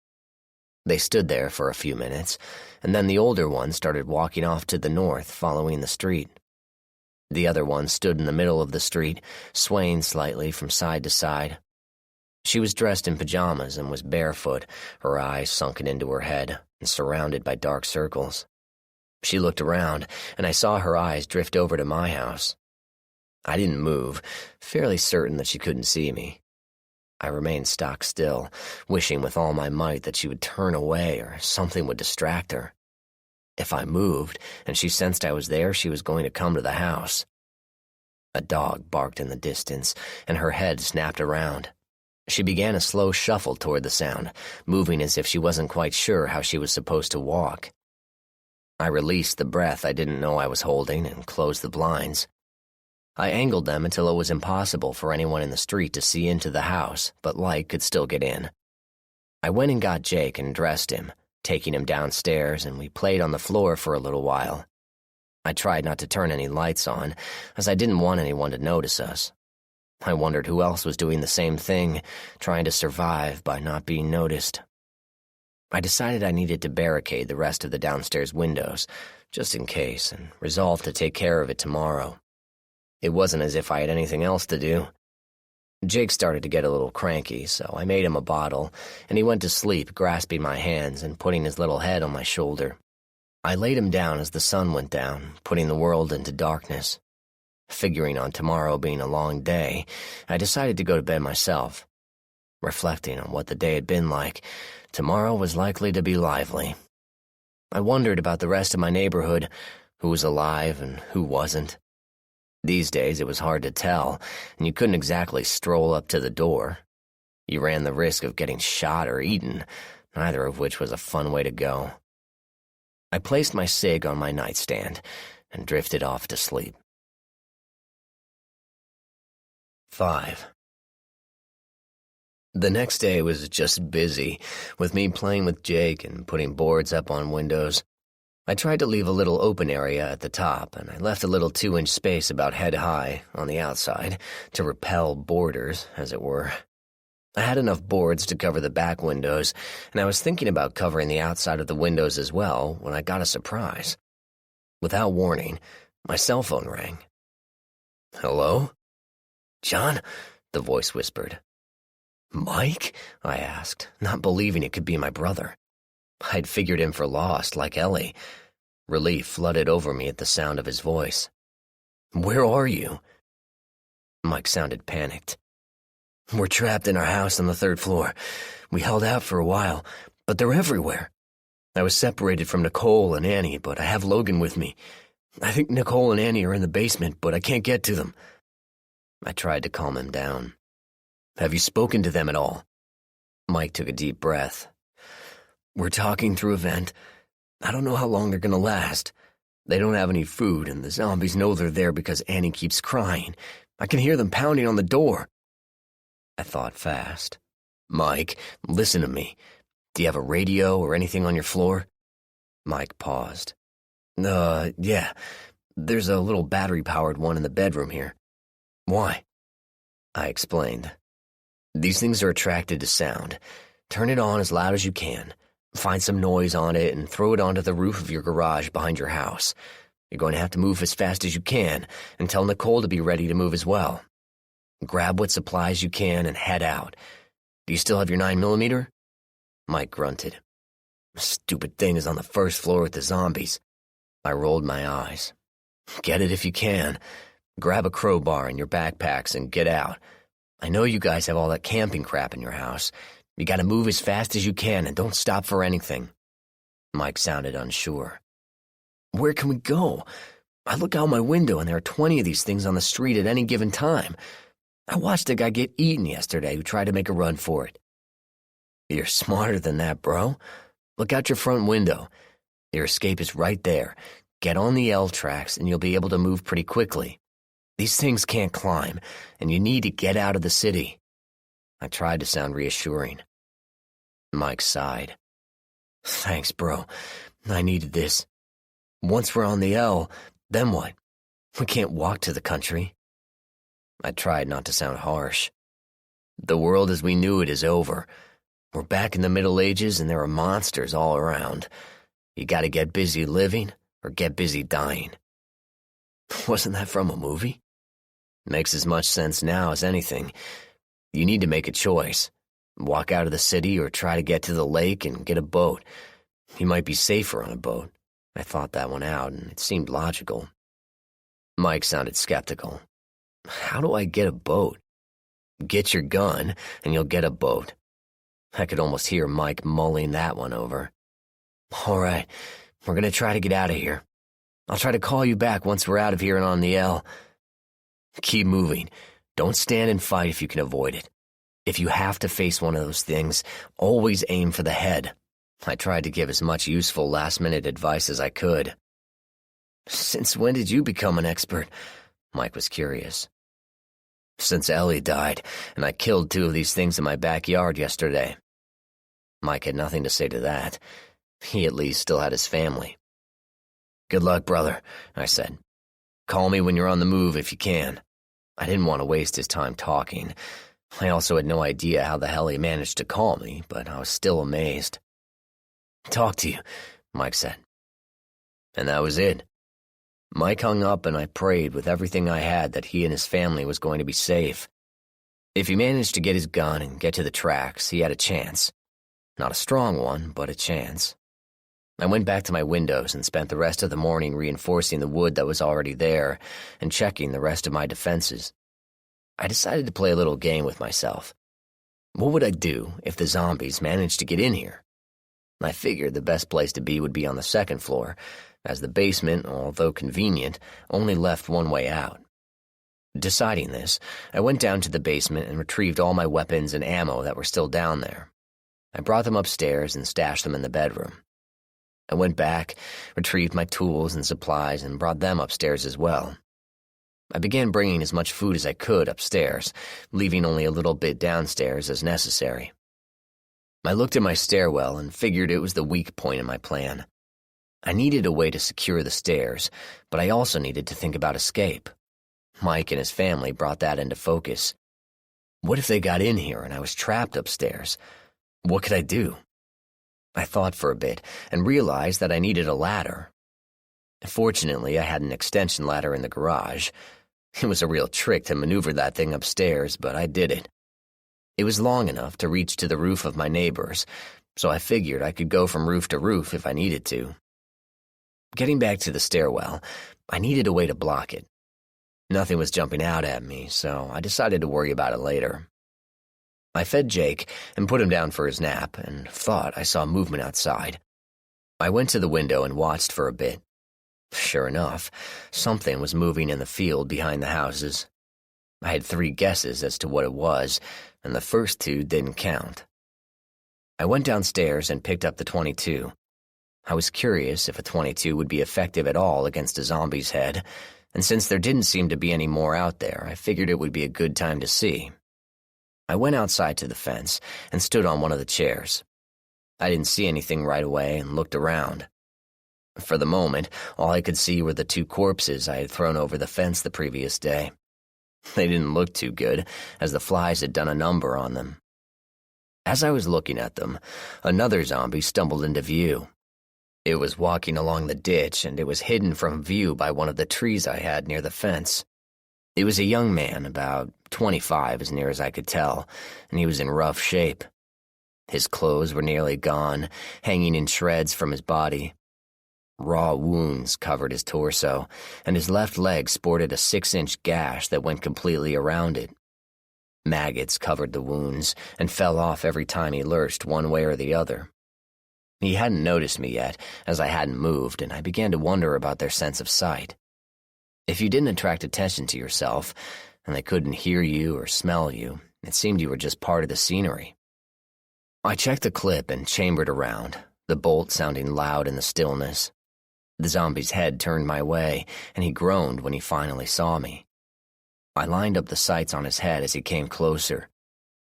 They stood there for a few minutes, and then the older one started walking off to the north, following the street. The other one stood in the middle of the street, swaying slightly from side to side. She was dressed in pajamas and was barefoot, her eyes sunken into her head and surrounded by dark circles. She looked around, and I saw her eyes drift over to my house. I didn't move, fairly certain that she couldn't see me. I remained stock still, wishing with all my might that she would turn away or something would distract her. If I moved, and she sensed I was there, she was going to come to the house. A dog barked in the distance, and her head snapped around. She began a slow shuffle toward the sound, moving as if she wasn't quite sure how she was supposed to walk. I released the breath I didn't know I was holding and closed the blinds. I angled them until it was impossible for anyone in the street to see into the house, but light could still get in. I went and got Jake and dressed him, taking him downstairs, and we played on the floor for a little while. I tried not to turn any lights on, as I didn't want anyone to notice us. I wondered who else was doing the same thing, trying to survive by not being noticed. I decided I needed to barricade the rest of the downstairs windows, just in case, and resolved to take care of it tomorrow. It wasn't as if I had anything else to do. Jake started to get a little cranky, so I made him a bottle, and he went to sleep, grasping my hands and putting his little head on my shoulder. I laid him down as the sun went down, putting the world into darkness. Figuring on tomorrow being a long day, I decided to go to bed myself. Reflecting on what the day had been like, tomorrow was likely to be lively. I wondered about the rest of my neighborhood, who was alive and who wasn't. These days it was hard to tell, and you couldn't exactly stroll up to the door. You ran the risk of getting shot or eaten, neither of which was a fun way to go. I placed my cig on my nightstand and drifted off to sleep. 5. The next day was just busy, with me playing with Jake and putting boards up on windows. I tried to leave a little open area at the top, and I left a little 2-inch space about head-high on the outside to repel boarders, as it were. I had enough boards to cover the back windows, and I was thinking about covering the outside of the windows as well when I got a surprise. Without warning, my cell phone rang. "Hello? John?" the voice whispered. "Mike?" I asked, not believing it could be my brother. I'd figured him for lost, like Ellie. Relief flooded over me at the sound of his voice. "Where are you?" Mike sounded panicked. "We're trapped in our house on the 3rd floor. We held out for a while, but they're everywhere. I was separated from Nicole and Annie, but I have Logan with me. I think Nicole and Annie are in the basement, but I can't get to them." I tried to calm him down. "Have you spoken to them at all?" Mike took a deep breath. "We're talking through a vent. I don't know how long they're gonna last. They don't have any food, and the zombies know they're there because Annie keeps crying. I can hear them pounding on the door." I thought fast. "Mike, listen to me. Do you have a radio or anything on your floor?" Mike paused. Yeah. There's a little battery-powered one in the bedroom here." "Why?" I explained. "These things are attracted to sound. Turn it on as loud as you can. Find some noise on it and throw it onto the roof of your garage behind your house. You're going to have to move as fast as you can and tell Nicole to be ready to move as well. Grab what supplies you can and head out. Do you still have your 9mm? Mike grunted. Stupid thing is on the first floor with the zombies. I rolled my eyes. Get it if you can. Grab a crowbar and your backpacks and get out. I know you guys have all that camping crap in your house. You gotta move as fast as you can and don't stop for anything. Mike sounded unsure. Where can we go? I look out my window and there are 20 of these things on the street at any given time. I watched a guy get eaten yesterday who tried to make a run for it. You're smarter than that, bro. Look out your front window. Your escape is right there. Get on the L tracks and you'll be able to move pretty quickly. These things can't climb, and you need to get out of the city. I tried to sound reassuring. Mike sighed. Thanks, bro. I needed this. Once we're on the L, then what? We can't walk to the country. I tried not to sound harsh. The world as we knew it is over. We're back in the Middle Ages and there are monsters all around. You gotta get busy living or get busy dying. Wasn't that from a movie? Makes as much sense now as anything. You need to make a choice. Walk out of the city or try to get to the lake and get a boat. You might be safer on a boat. I thought that one out and it seemed logical. Mike sounded skeptical. How do I get a boat? Get your gun and you'll get a boat. I could almost hear Mike mulling that one over. All right, we're gonna try to get out of here. I'll try to call you back once we're out of here and on the L. Keep moving. Don't stand and fight if you can avoid it. If you have to face one of those things, always aim for the head. I tried to give as much useful last-minute advice as I could. Since when did you become an expert? Mike was curious. Since Ellie died, and I killed 2 of these things in my backyard yesterday. Mike had nothing to say to that. He at least still had his family. Good luck, brother, I said. Call me when you're on the move if you can. I didn't want to waste his time talking. I also had no idea how the hell he managed to call me, but I was still amazed. Talk to you, Mike said. And that was it. Mike hung up and I prayed with everything I had that he and his family was going to be safe. If he managed to get his gun and get to the tracks, he had a chance. Not a strong one, but a chance. I went back to my windows and spent the rest of the morning reinforcing the wood that was already there and checking the rest of my defenses. I decided to play a little game with myself. What would I do if the zombies managed to get in here? I figured the best place to be would be on the 2nd floor, as the basement, although convenient, only left one way out. Deciding this, I went down to the basement and retrieved all my weapons and ammo that were still down there. I brought them upstairs and stashed them in the bedroom. I went back, retrieved my tools and supplies, and brought them upstairs as well. I began bringing as much food as I could upstairs, leaving only a little bit downstairs as necessary. I looked at my stairwell and figured it was the weak point in my plan. I needed a way to secure the stairs, but I also needed to think about escape. Mike and his family brought that into focus. What if they got in here and I was trapped upstairs? What could I do? I thought for a bit and realized that I needed a ladder. Fortunately, I had an extension ladder in the garage. It was a real trick to maneuver that thing upstairs, but I did it. It was long enough to reach to the roof of my neighbor's, so I figured I could go from roof to roof if I needed to. Getting back to the stairwell, I needed a way to block it. Nothing was jumping out at me, so I decided to worry about it later. I fed Jake and put him down for his nap and thought I saw movement outside. I went to the window and watched for a bit. Sure enough, something was moving in the field behind the houses. I had 3 guesses as to what it was, and the first 2 didn't count. I went downstairs and picked up the .22. I was curious if a .22 would be effective at all against a zombie's head, and since there didn't seem to be any more out there, I figured it would be a good time to see. I went outside to the fence and stood on one of the chairs. I didn't see anything right away and looked around. For the moment, all I could see were the 2 corpses I had thrown over the fence the previous day. They didn't look too good, as the flies had done a number on them. As I was looking at them, another zombie stumbled into view. It was walking along the ditch, and it was hidden from view by one of the trees I had near the fence. He was a young man, about 25 as near as I could tell, and he was in rough shape. His clothes were nearly gone, hanging in shreds from his body. Raw wounds covered his torso, and his left leg sported a 6-inch gash that went completely around it. Maggots covered the wounds and fell off every time he lurched one way or the other. He hadn't noticed me yet, as I hadn't moved, and I began to wonder about their sense of sight. If you didn't attract attention to yourself, and they couldn't hear you or smell you, it seemed you were just part of the scenery. I checked the clip and chambered around, the bolt sounding loud in the stillness. The zombie's head turned my way, and he groaned when he finally saw me. I lined up the sights on his head as he came closer.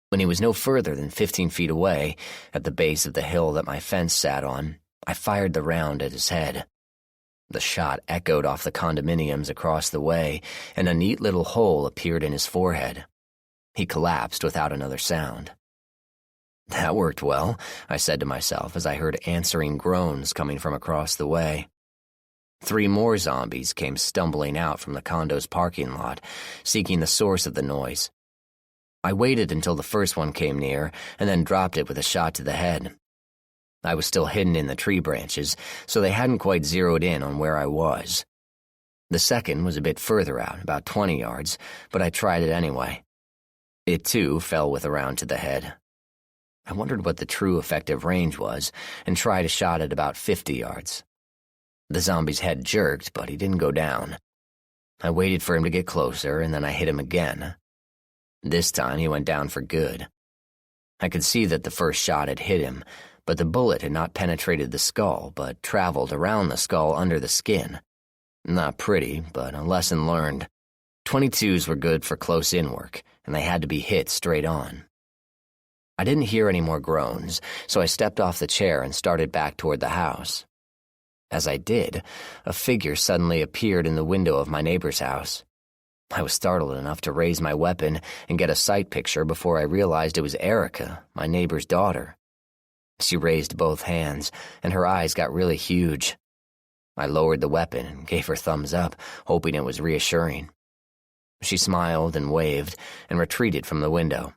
When he was no further than 15 feet away, at the base of the hill that my fence sat on, I fired the round at his head. The shot echoed off the condominiums across the way, and a neat little hole appeared in his forehead. He collapsed without another sound. That worked well, I said to myself as I heard answering groans coming from across the way. 3 more zombies came stumbling out from the condo's parking lot, seeking the source of the noise. I waited until the first one came near, and then dropped it with a shot to the head. I was still hidden in the tree branches, so they hadn't quite zeroed in on where I was. The second was a bit further out, about 20 yards, but I tried it anyway. It, too, fell with a round to the head. I wondered what the true effective range was, and tried a shot at about 50 yards. The zombie's head jerked, but he didn't go down. I waited for him to get closer, and then I hit him again. This time he went down for good. I could see that the first shot had hit him, but the bullet had not penetrated the skull, but traveled around the skull under the skin. Not pretty, but a lesson learned. 22s were good for close-in work, and they had to be hit straight on. I didn't hear any more groans, so I stepped off the chair and started back toward the house. As I did, a figure suddenly appeared in the window of my neighbor's house. I was startled enough to raise my weapon and get a sight picture before I realized it was Erica, my neighbor's daughter. She raised both hands, and her eyes got really huge. I lowered the weapon and gave her thumbs up, hoping it was reassuring. She smiled and waved and retreated from the window.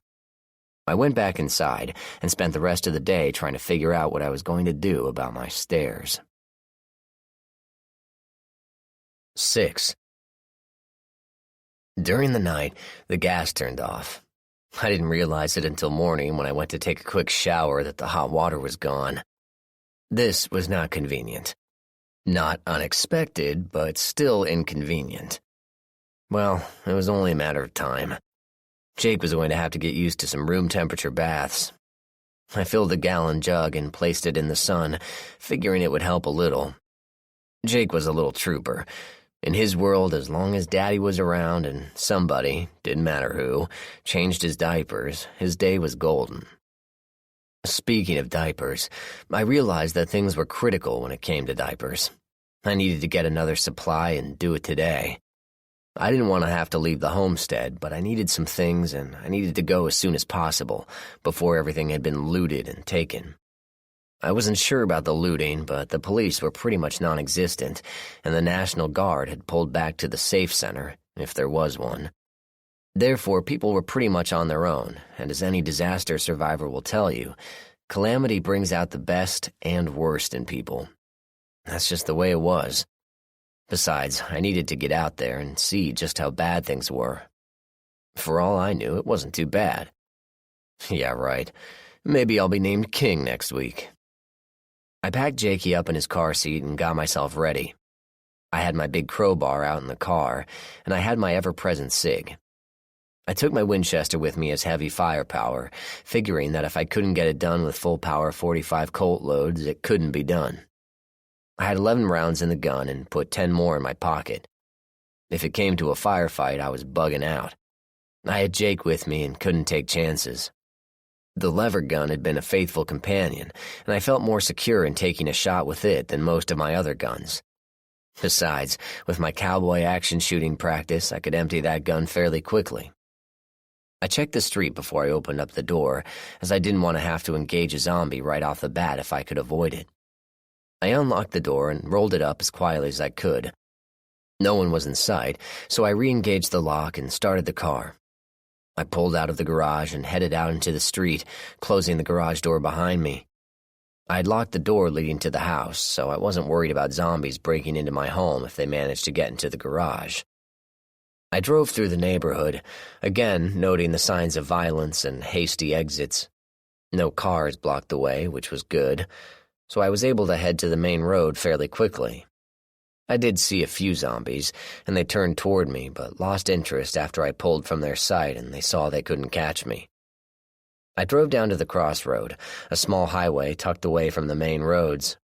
I went back inside and spent the rest of the day trying to figure out what I was going to do about my stairs. 6. During the night, the gas turned off. I didn't realize it until morning when I went to take a quick shower that the hot water was gone. This was not convenient. Not unexpected, but still inconvenient. Well, it was only a matter of time. Jake was going to have to get used to some room-temperature baths. I filled a gallon jug and placed it in the sun, figuring it would help a little. Jake was a little trooper. In his world, as long as Daddy was around and somebody, didn't matter who, changed his diapers, his day was golden. Speaking of diapers, I realized that things were critical when it came to diapers. I needed to get another supply and do it today. I didn't want to have to leave the homestead, but I needed some things and I needed to go as soon as possible, before everything had been looted and taken. I wasn't sure about the looting, but the police were pretty much non-existent, and the National Guard had pulled back to the safe center, if there was one. Therefore, people were pretty much on their own, and as any disaster survivor will tell you, calamity brings out the best and worst in people. That's just the way it was. Besides, I needed to get out there and see just how bad things were. For all I knew, it wasn't too bad. Yeah, right. Maybe I'll be named King next week. I packed Jakey up in his car seat and got myself ready. I had my big crowbar out in the car, and I had my ever-present cig. I took my Winchester with me as heavy firepower, figuring that if I couldn't get it done with full-power 45 Colt loads, it couldn't be done. I had 11 rounds in the gun and put 10 more in my pocket. If it came to a firefight, I was bugging out. I had Jake with me and couldn't take chances. The lever gun had been a faithful companion, and I felt more secure in taking a shot with it than most of my other guns. Besides, with my cowboy action shooting practice, I could empty that gun fairly quickly. I checked the street before I opened up the door, as I didn't want to have to engage a zombie right off the bat if I could avoid it. I unlocked the door and rolled it up as quietly as I could. No one was in sight, so I re-engaged the lock and started the car. I pulled out of the garage and headed out into the street, closing the garage door behind me. I had locked the door leading to the house, so I wasn't worried about zombies breaking into my home if they managed to get into the garage. I drove through the neighborhood, again noting the signs of violence and hasty exits. No cars blocked the way, which was good, so I was able to head to the main road fairly quickly. I did see a few zombies, and they turned toward me, but lost interest after I pulled from their sight and they saw they couldn't catch me. I drove down to the crossroad, a small highway tucked away from the main roads.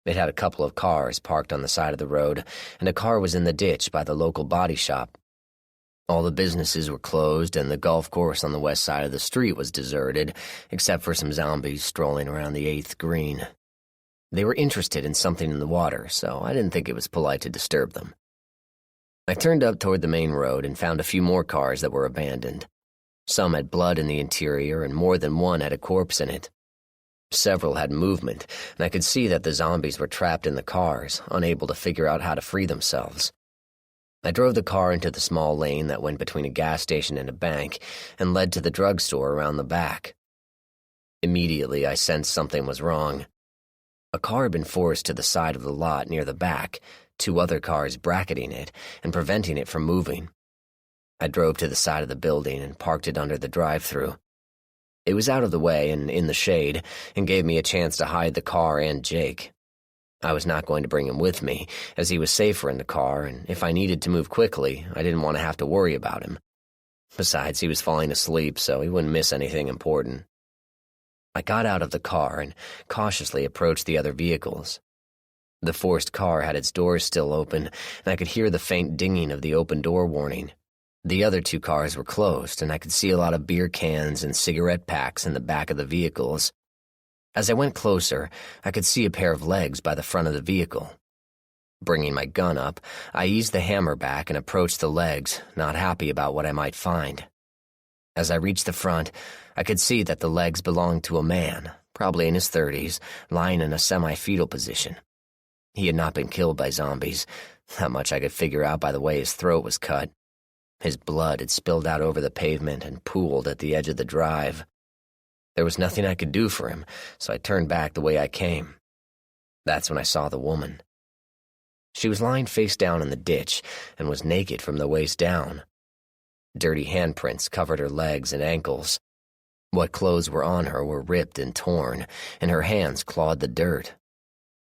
It had a couple of cars parked on the side of the road, and a car was in the ditch by the local body shop. All the businesses were closed, and the golf course on the west side of the street was deserted, except for some zombies strolling around the 8th green. They were interested in something in the water, so I didn't think it was polite to disturb them. I turned up toward the main road and found a few more cars that were abandoned. Some had blood in the interior, and more than one had a corpse in it. Several had movement, and I could see that the zombies were trapped in the cars, unable to figure out how to free themselves. I drove the car into the small lane that went between a gas station and a bank and led to the drugstore around the back. Immediately, I sensed something was wrong. A car had been forced to the side of the lot near the back, 2 other cars bracketing it and preventing it from moving. I drove to the side of the building and parked it under the drive-thru. It was out of the way and in the shade, and gave me a chance to hide the car and Jake. I was not going to bring him with me, as he was safer in the car, and if I needed to move quickly, I didn't want to have to worry about him. Besides, he was falling asleep, so he wouldn't miss anything important. I got out of the car and cautiously approached the other vehicles. The forced car had its doors still open, and I could hear the faint dinging of the open door warning. The other 2 cars were closed, and I could see a lot of beer cans and cigarette packs in the back of the vehicles. As I went closer, I could see a pair of legs by the front of the vehicle. Bringing my gun up, I eased the hammer back and approached the legs, not happy about what I might find. As I reached the front, I could see that the legs belonged to a man, probably in his 30s, lying in a semi-fetal position. He had not been killed by zombies. That much I could figure out by the way his throat was cut. His blood had spilled out over the pavement and pooled at the edge of the drive. There was nothing I could do for him, so I turned back the way I came. That's when I saw the woman. She was lying face down in the ditch and was naked from the waist down. Dirty handprints covered her legs and ankles. What clothes were on her were ripped and torn, and her hands clawed the dirt.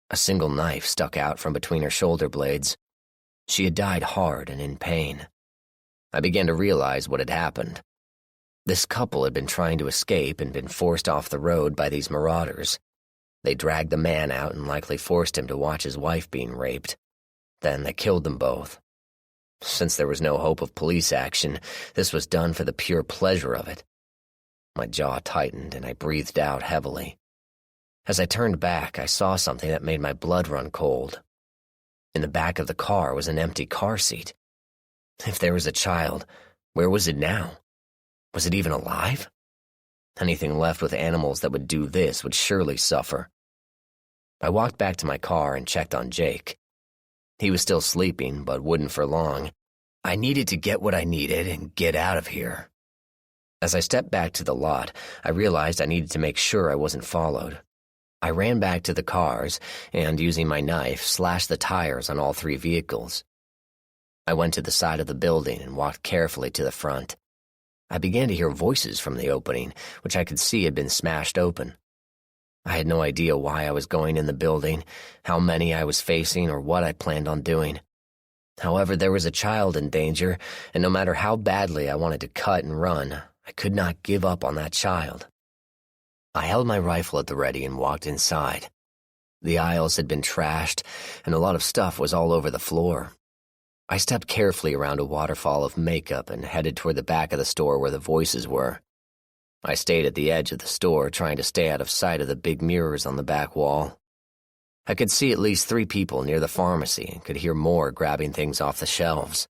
A single knife stuck out from between her shoulder blades. She had died hard and in pain. I began to realize what had happened. This couple had been trying to escape and been forced off the road by these marauders. They dragged the man out and likely forced him to watch his wife being raped. Then they killed them both. Since there was no hope of police action, this was done for the pure pleasure of it. My jaw tightened and I breathed out heavily. As I turned back, I saw something that made my blood run cold. In the back of the car was an empty car seat. If there was a child, where was it now? Was it even alive? Anything left with animals that would do this would surely suffer. I walked back to my car and checked on Jake. He was still sleeping, but wouldn't for long. I needed to get what I needed and get out of here. As I stepped back to the lot, I realized I needed to make sure I wasn't followed. I ran back to the cars and, using my knife, slashed the tires on all 3 vehicles. I went to the side of the building and walked carefully to the front. I began to hear voices from the opening, which I could see had been smashed open. I had no idea why I was going in the building, how many I was facing, or what I planned on doing. However, there was a child in danger, and no matter how badly I wanted to cut and run, I could not give up on that child. I held my rifle at the ready and walked inside. The aisles had been trashed, and a lot of stuff was all over the floor. I stepped carefully around a waterfall of makeup and headed toward the back of the store where the voices were. I stayed at the edge of the store, trying to stay out of sight of the big mirrors on the back wall. I could see at least 3 people near the pharmacy and could hear more grabbing things off the shelves.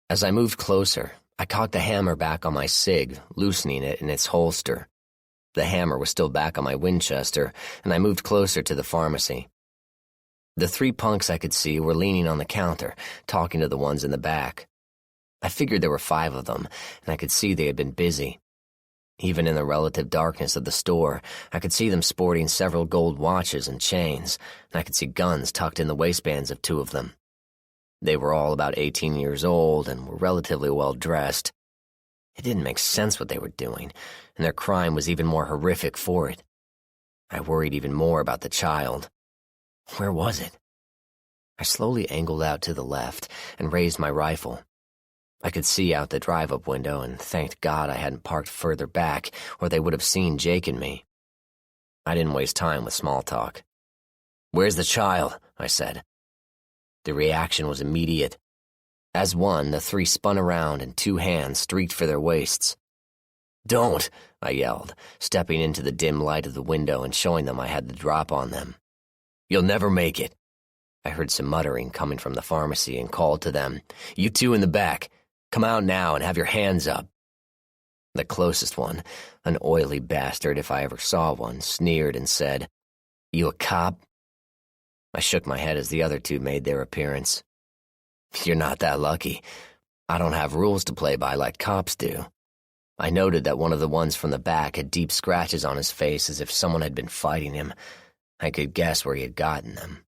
As I moved closer, I cocked the hammer back on my SIG, loosening it in its holster. The hammer was still back on my Winchester, and I moved closer to the pharmacy. The 3 punks I could see were leaning on the counter, talking to the ones in the back. I figured there were 5 of them, and I could see they had been busy. Even in the relative darkness of the store, I could see them sporting several gold watches and chains, and I could see guns tucked in the waistbands of 2 of them. They were all about 18 years old and were relatively well dressed. It didn't make sense what they were doing, and their crime was even more horrific for it. I worried even more about the child. Where was it? I slowly angled out to the left and raised my rifle. I could see out the drive-up window and thanked God I hadn't parked further back or they would have seen Jake and me. I didn't waste time with small talk. "Where's the child?" I said. The reaction was immediate. As one, the 3 spun around and 2 hands streaked for their waists. "Don't!" I yelled, stepping into the dim light of the window and showing them I had the drop on them. "You'll never make it." I heard some muttering coming from the pharmacy and called to them, "You 2 in the back, come out now and have your hands up." The closest one, an oily bastard if I ever saw one, sneered and said, "You a cop?" I shook my head as the other 2 made their appearance. "You're not that lucky. I don't have rules to play by like cops do." I noted that one of the ones from the back had deep scratches on his face as if someone had been fighting him. I could guess where he had gotten them.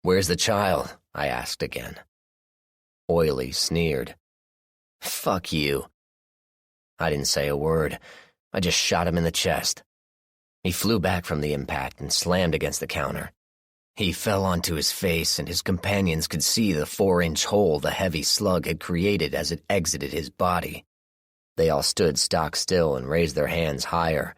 "Where's the child?" I asked again. Oily sneered. "Fuck you." I didn't say a word. I just shot him in the chest. He flew back from the impact and slammed against the counter. He fell onto his face, and his companions could see the 4-inch hole the heavy slug had created as it exited his body. They all stood stock still and raised their hands higher.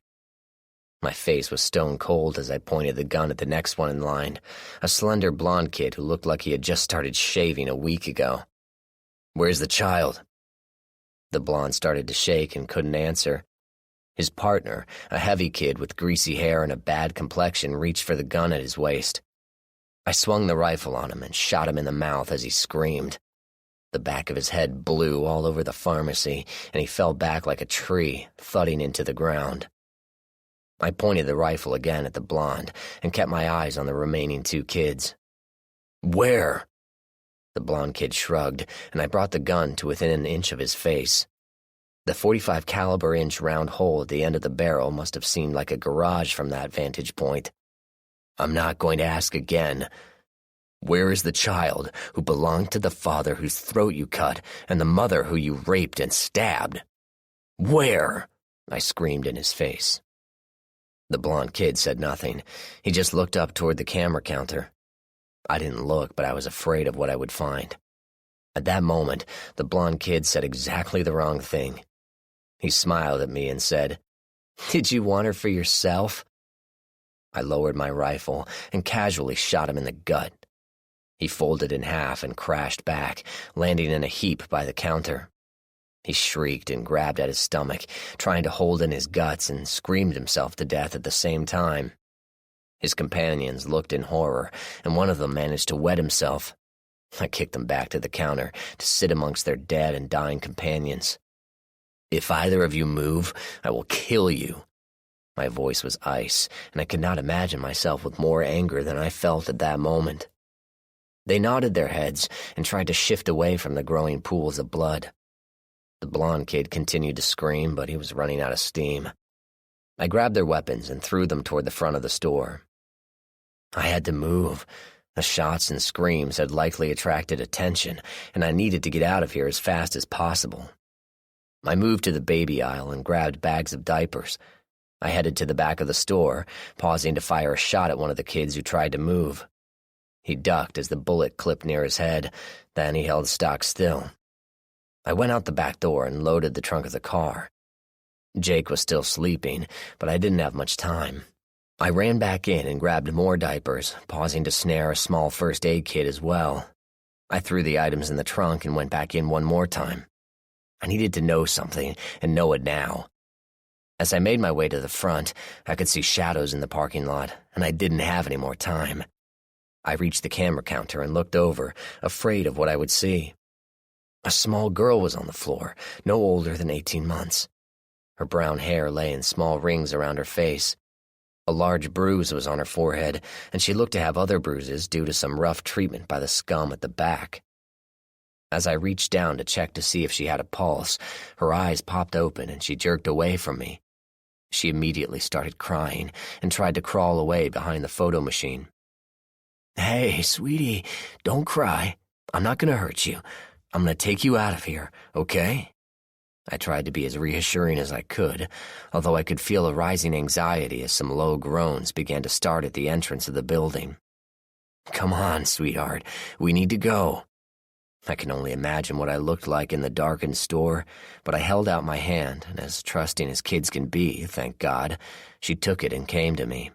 My face was stone cold as I pointed the gun at the next one in line, a slender blonde kid who looked like he had just started shaving a week ago. "Where's the child?" The blonde started to shake and couldn't answer. His partner, a heavy kid with greasy hair and a bad complexion, reached for the gun at his waist. I swung the rifle on him and shot him in the mouth as he screamed. The back of his head blew all over the pharmacy, and he fell back like a tree, thudding into the ground. I pointed the rifle again at the blonde and kept my eyes on the remaining 2 kids. "Where?" The blonde kid shrugged, and I brought the gun to within an inch of his face. The 45 caliber inch round hole at the end of the barrel must have seemed like a garage from that vantage point. "I'm not going to ask again. Where is the child who belonged to the father whose throat you cut and the mother who you raped and stabbed? Where?" I screamed in his face. The blonde kid said nothing. He just looked up toward the camera counter. I didn't look, but I was afraid of what I would find. At that moment, the blonde kid said exactly the wrong thing. He smiled at me and said, "Did you want her for yourself?" I lowered my rifle and casually shot him in the gut. He folded in half and crashed back, landing in a heap by the counter. He shrieked and grabbed at his stomach, trying to hold in his guts, and screamed himself to death at the same time. His companions looked in horror, and one of them managed to wet himself. I kicked them back to the counter to sit amongst their dead and dying companions. "If either of you move, I will kill you." My voice was ice, and I could not imagine myself with more anger than I felt at that moment. They nodded their heads and tried to shift away from the growing pools of blood. The blonde kid continued to scream, but he was running out of steam. I grabbed their weapons and threw them toward the front of the store. I had to move. The shots and screams had likely attracted attention, and I needed to get out of here as fast as possible. I moved to the baby aisle and grabbed bags of diapers. I headed to the back of the store, pausing to fire a shot at one of the kids who tried to move. He ducked as the bullet clipped near his head, then he held stock still. I went out the back door and loaded the trunk of the car. Jake was still sleeping, but I didn't have much time. I ran back in and grabbed more diapers, pausing to snare a small first aid kit as well. I threw the items in the trunk and went back in one more time. I needed to know something, and know it now. As I made my way to the front, I could see shadows in the parking lot, and I didn't have any more time. I reached the camera counter and looked over, afraid of what I would see. A small girl was on the floor, no older than 18 months. Her brown hair lay in small rings around her face. A large bruise was on her forehead, and she looked to have other bruises due to some rough treatment by the scum at the back. As I reached down to check to see if she had a pulse, her eyes popped open and she jerked away from me. She immediately started crying and tried to crawl away behind the photo machine. "Hey, sweetie, don't cry. I'm not going to hurt you. I'm going to take you out of here, okay?" I tried to be as reassuring as I could, although I could feel a rising anxiety as some low groans began to start at the entrance of the building. "Come on, sweetheart. We need to go." I can only imagine what I looked like in the darkened store, but I held out my hand, and as trusting as kids can be, thank God, she took it and came to me.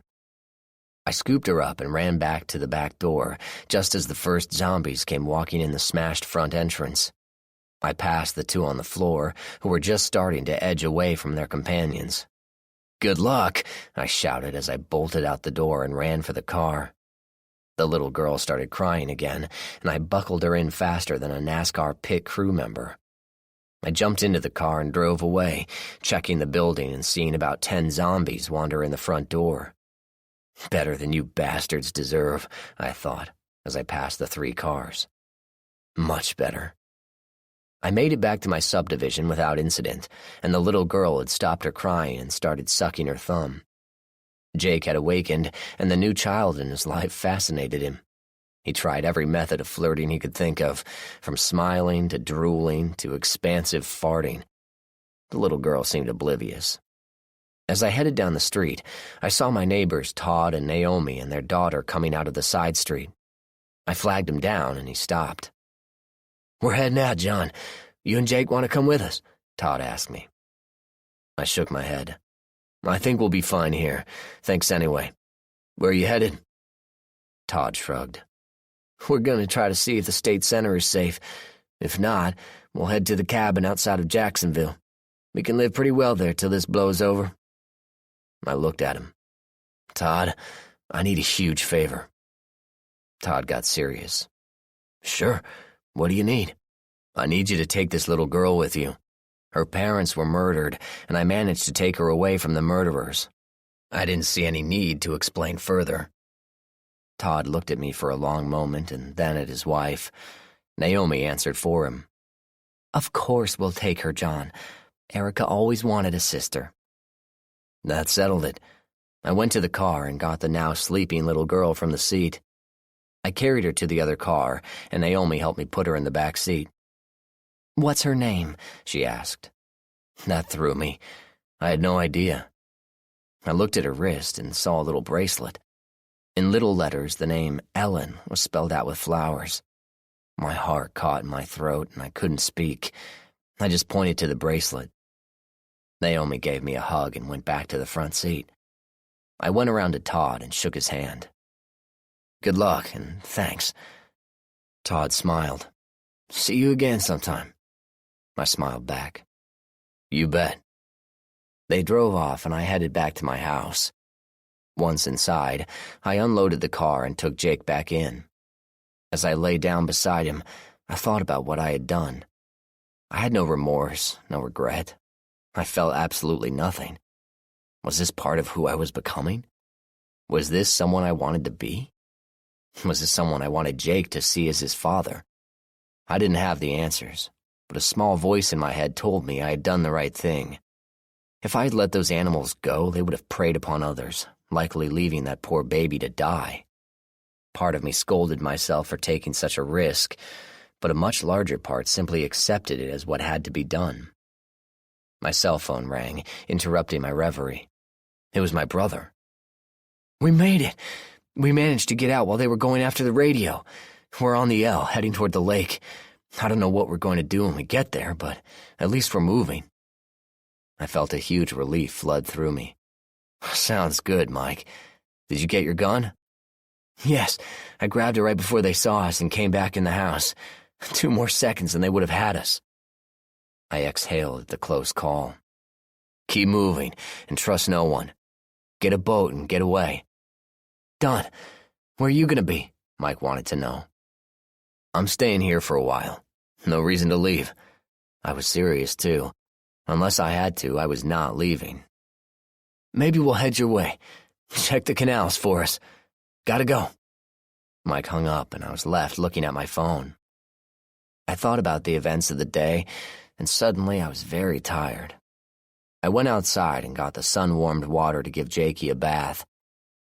I scooped her up and ran back to the back door, just as the first zombies came walking in the smashed front entrance. I passed the two on the floor, who were just starting to edge away from their companions. "Good luck," I shouted as I bolted out the door and ran for the car. The little girl started crying again, and I buckled her in faster than a NASCAR pit crew member. I jumped into the car and drove away, checking the building and seeing about 10 zombies wander in the front door. Better than you bastards deserve, I thought, as I passed the 3 cars. Much better. I made it back to my subdivision without incident, and the little girl had stopped her crying and started sucking her thumb. Jake had awakened, and the new child in his life fascinated him. He tried every method of flirting he could think of, from smiling to drooling to expansive farting. The little girl seemed oblivious. As I headed down the street, I saw my neighbors Todd and Naomi and their daughter coming out of the side street. I flagged him down, and he stopped. "We're heading out, John. You and Jake want to come with us?" Todd asked me. I shook my head. "I think we'll be fine here. Thanks anyway. Where are you headed?" Todd shrugged. "We're going to try to see if the state center is safe. If not, we'll head to the cabin outside of Jacksonville. We can live pretty well there till this blows over." I looked at him. "Todd, I need a huge favor." Todd got serious. "Sure. What do you need?" "I need you to take this little girl with you. Her parents were murdered, and I managed to take her away from the murderers." I didn't see any need to explain further. Todd looked at me for a long moment and then at his wife. Naomi answered for him. "Of course we'll take her, John. Erica always wanted a sister." That settled it. I went to the car and got the now sleeping little girl from the seat. I carried her to the other car, and Naomi helped me put her in the back seat. "What's her name?" she asked. That threw me. I had no idea. I looked at her wrist and saw a little bracelet. In little letters, the name Ellen was spelled out with flowers. My heart caught in my throat, and I couldn't speak. I just pointed to the bracelet. Naomi gave me a hug and went back to the front seat. I went around to Todd and shook his hand. "Good luck, and thanks." Todd smiled. "See you again sometime." I smiled back. "You bet." They drove off, and I headed back to my house. Once inside, I unloaded the car and took Jake back in. As I lay down beside him, I thought about what I had done. I had no remorse, no regret. I felt absolutely nothing. Was this part of who I was becoming? Was this someone I wanted to be? Was this someone I wanted Jake to see as his father? I didn't have the answers, but a small voice in my head told me I had done the right thing. If I had let those animals go, they would have preyed upon others, likely leaving that poor baby to die. Part of me scolded myself for taking such a risk, but a much larger part simply accepted it as what had to be done. My cell phone rang, interrupting my reverie. It was my brother. "We made it. We managed to get out while they were going after the radio. We're on the L, heading toward the lake. I don't know what we're going to do when we get there, but at least we're moving." I felt a huge relief flood through me. "Sounds good, Mike. Did you get your gun?" "Yes, I grabbed it right before they saw us and came back in the house. 2 more seconds and they would have had us." I exhaled at the close call. "Keep moving and trust no one. Get a boat and get away." "Done. Where are you going to be?" Mike wanted to know. "I'm staying here for a while. No reason to leave." I was serious, too. Unless I had to, I was not leaving. "Maybe we'll head your way. Check the canals for us. Gotta go." Mike hung up, and I was left looking at my phone. I thought about the events of the day, and suddenly I was very tired. I went outside and got the sun-warmed water to give Jakey a bath.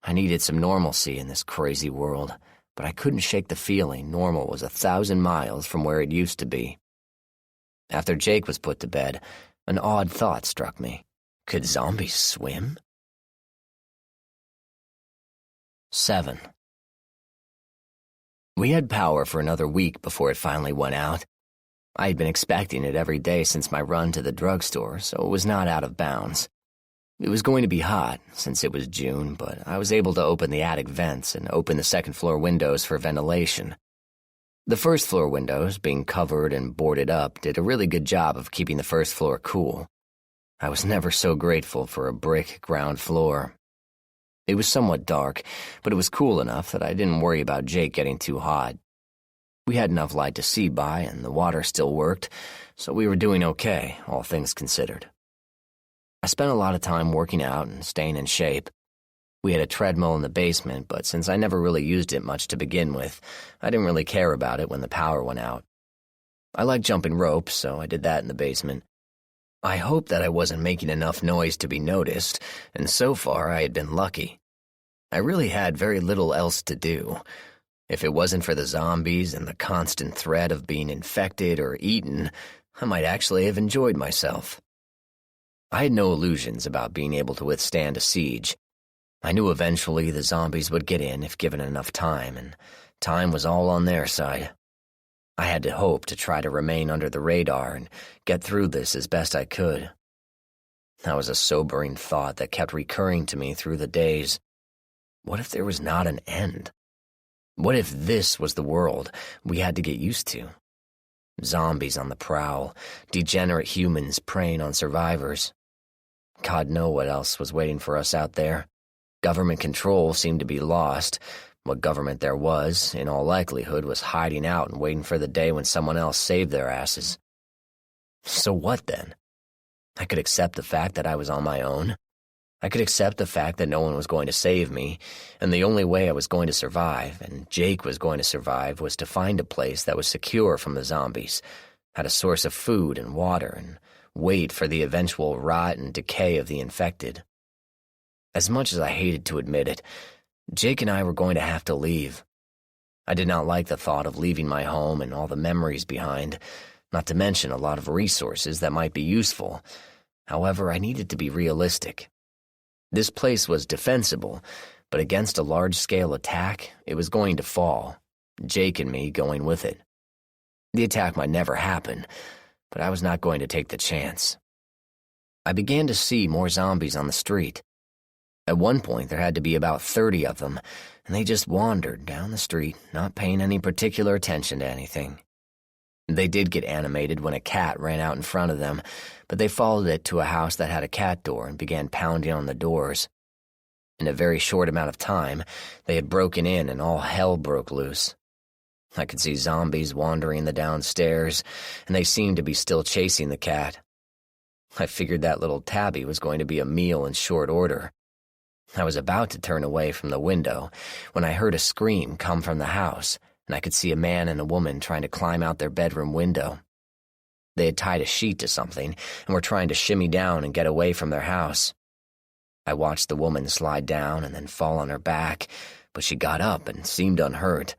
I needed some normalcy in this crazy world, but I couldn't shake the feeling normal was 1,000 miles from where it used to be. After Jake was put to bed, an odd thought struck me. Could zombies swim? 7. We had power for another week before it finally went out. I had been expecting it every day since my run to the drugstore, so it was not out of bounds. It was going to be hot, since it was June, but I was able to open the attic vents and open the second-floor windows for ventilation. The first-floor windows, being covered and boarded up, did a really good job of keeping the first floor cool. I was never so grateful for a brick ground floor. It was somewhat dark, but it was cool enough that I didn't worry about Jake getting too hot. We had enough light to see by, and the water still worked, so we were doing okay, all things considered. I spent a lot of time working out and staying in shape. We had a treadmill in the basement, but since I never really used it much to begin with, I didn't really care about it when the power went out. I liked jumping ropes, so I did that in the basement. I hoped that I wasn't making enough noise to be noticed, and so far I had been lucky. I really had very little else to do. If it wasn't for the zombies and the constant threat of being infected or eaten, I might actually have enjoyed myself. I had no illusions about being able to withstand a siege. I knew eventually the zombies would get in if given enough time, and time was all on their side. I had to hope to try to remain under the radar and get through this as best I could. That was a sobering thought that kept recurring to me through the days. What if there was not an end? What if this was the world we had to get used to? Zombies on the prowl, degenerate humans preying on survivors. God knows what else was waiting for us out there. Government control seemed to be lost. What government there was, in all likelihood, was hiding out and waiting for the day when someone else saved their asses. So what then? I could accept the fact that I was on my own. I could accept the fact that no one was going to save me, and the only way I was going to survive, and Jake was going to survive, was to find a place that was secure from the zombies, had a source of food and water, and wait for the eventual rot and decay of the infected. As much as I hated to admit it, Jake and I were going to have to leave. I did not like the thought of leaving my home and all the memories behind, not to mention a lot of resources that might be useful. However, I needed to be realistic. This place was defensible, but against a large-scale attack, it was going to fall, Jake and me going with it. The attack might never happen, but I was not going to take the chance. I began to see more zombies on the street. At one point, there had to be about 30 of them, and they just wandered down the street, not paying any particular attention to anything. They did get animated when a cat ran out in front of them, but they followed it to a house that had a cat door and began pounding on the doors. In a very short amount of time, they had broken in and all hell broke loose. I could see zombies wandering the downstairs, and they seemed to be still chasing the cat. I figured that little tabby was going to be a meal in short order. I was about to turn away from the window when I heard a scream come from the house, and I could see a man and a woman trying to climb out their bedroom window. They had tied a sheet to something and were trying to shimmy down and get away from their house. I watched the woman slide down and then fall on her back, but she got up and seemed unhurt.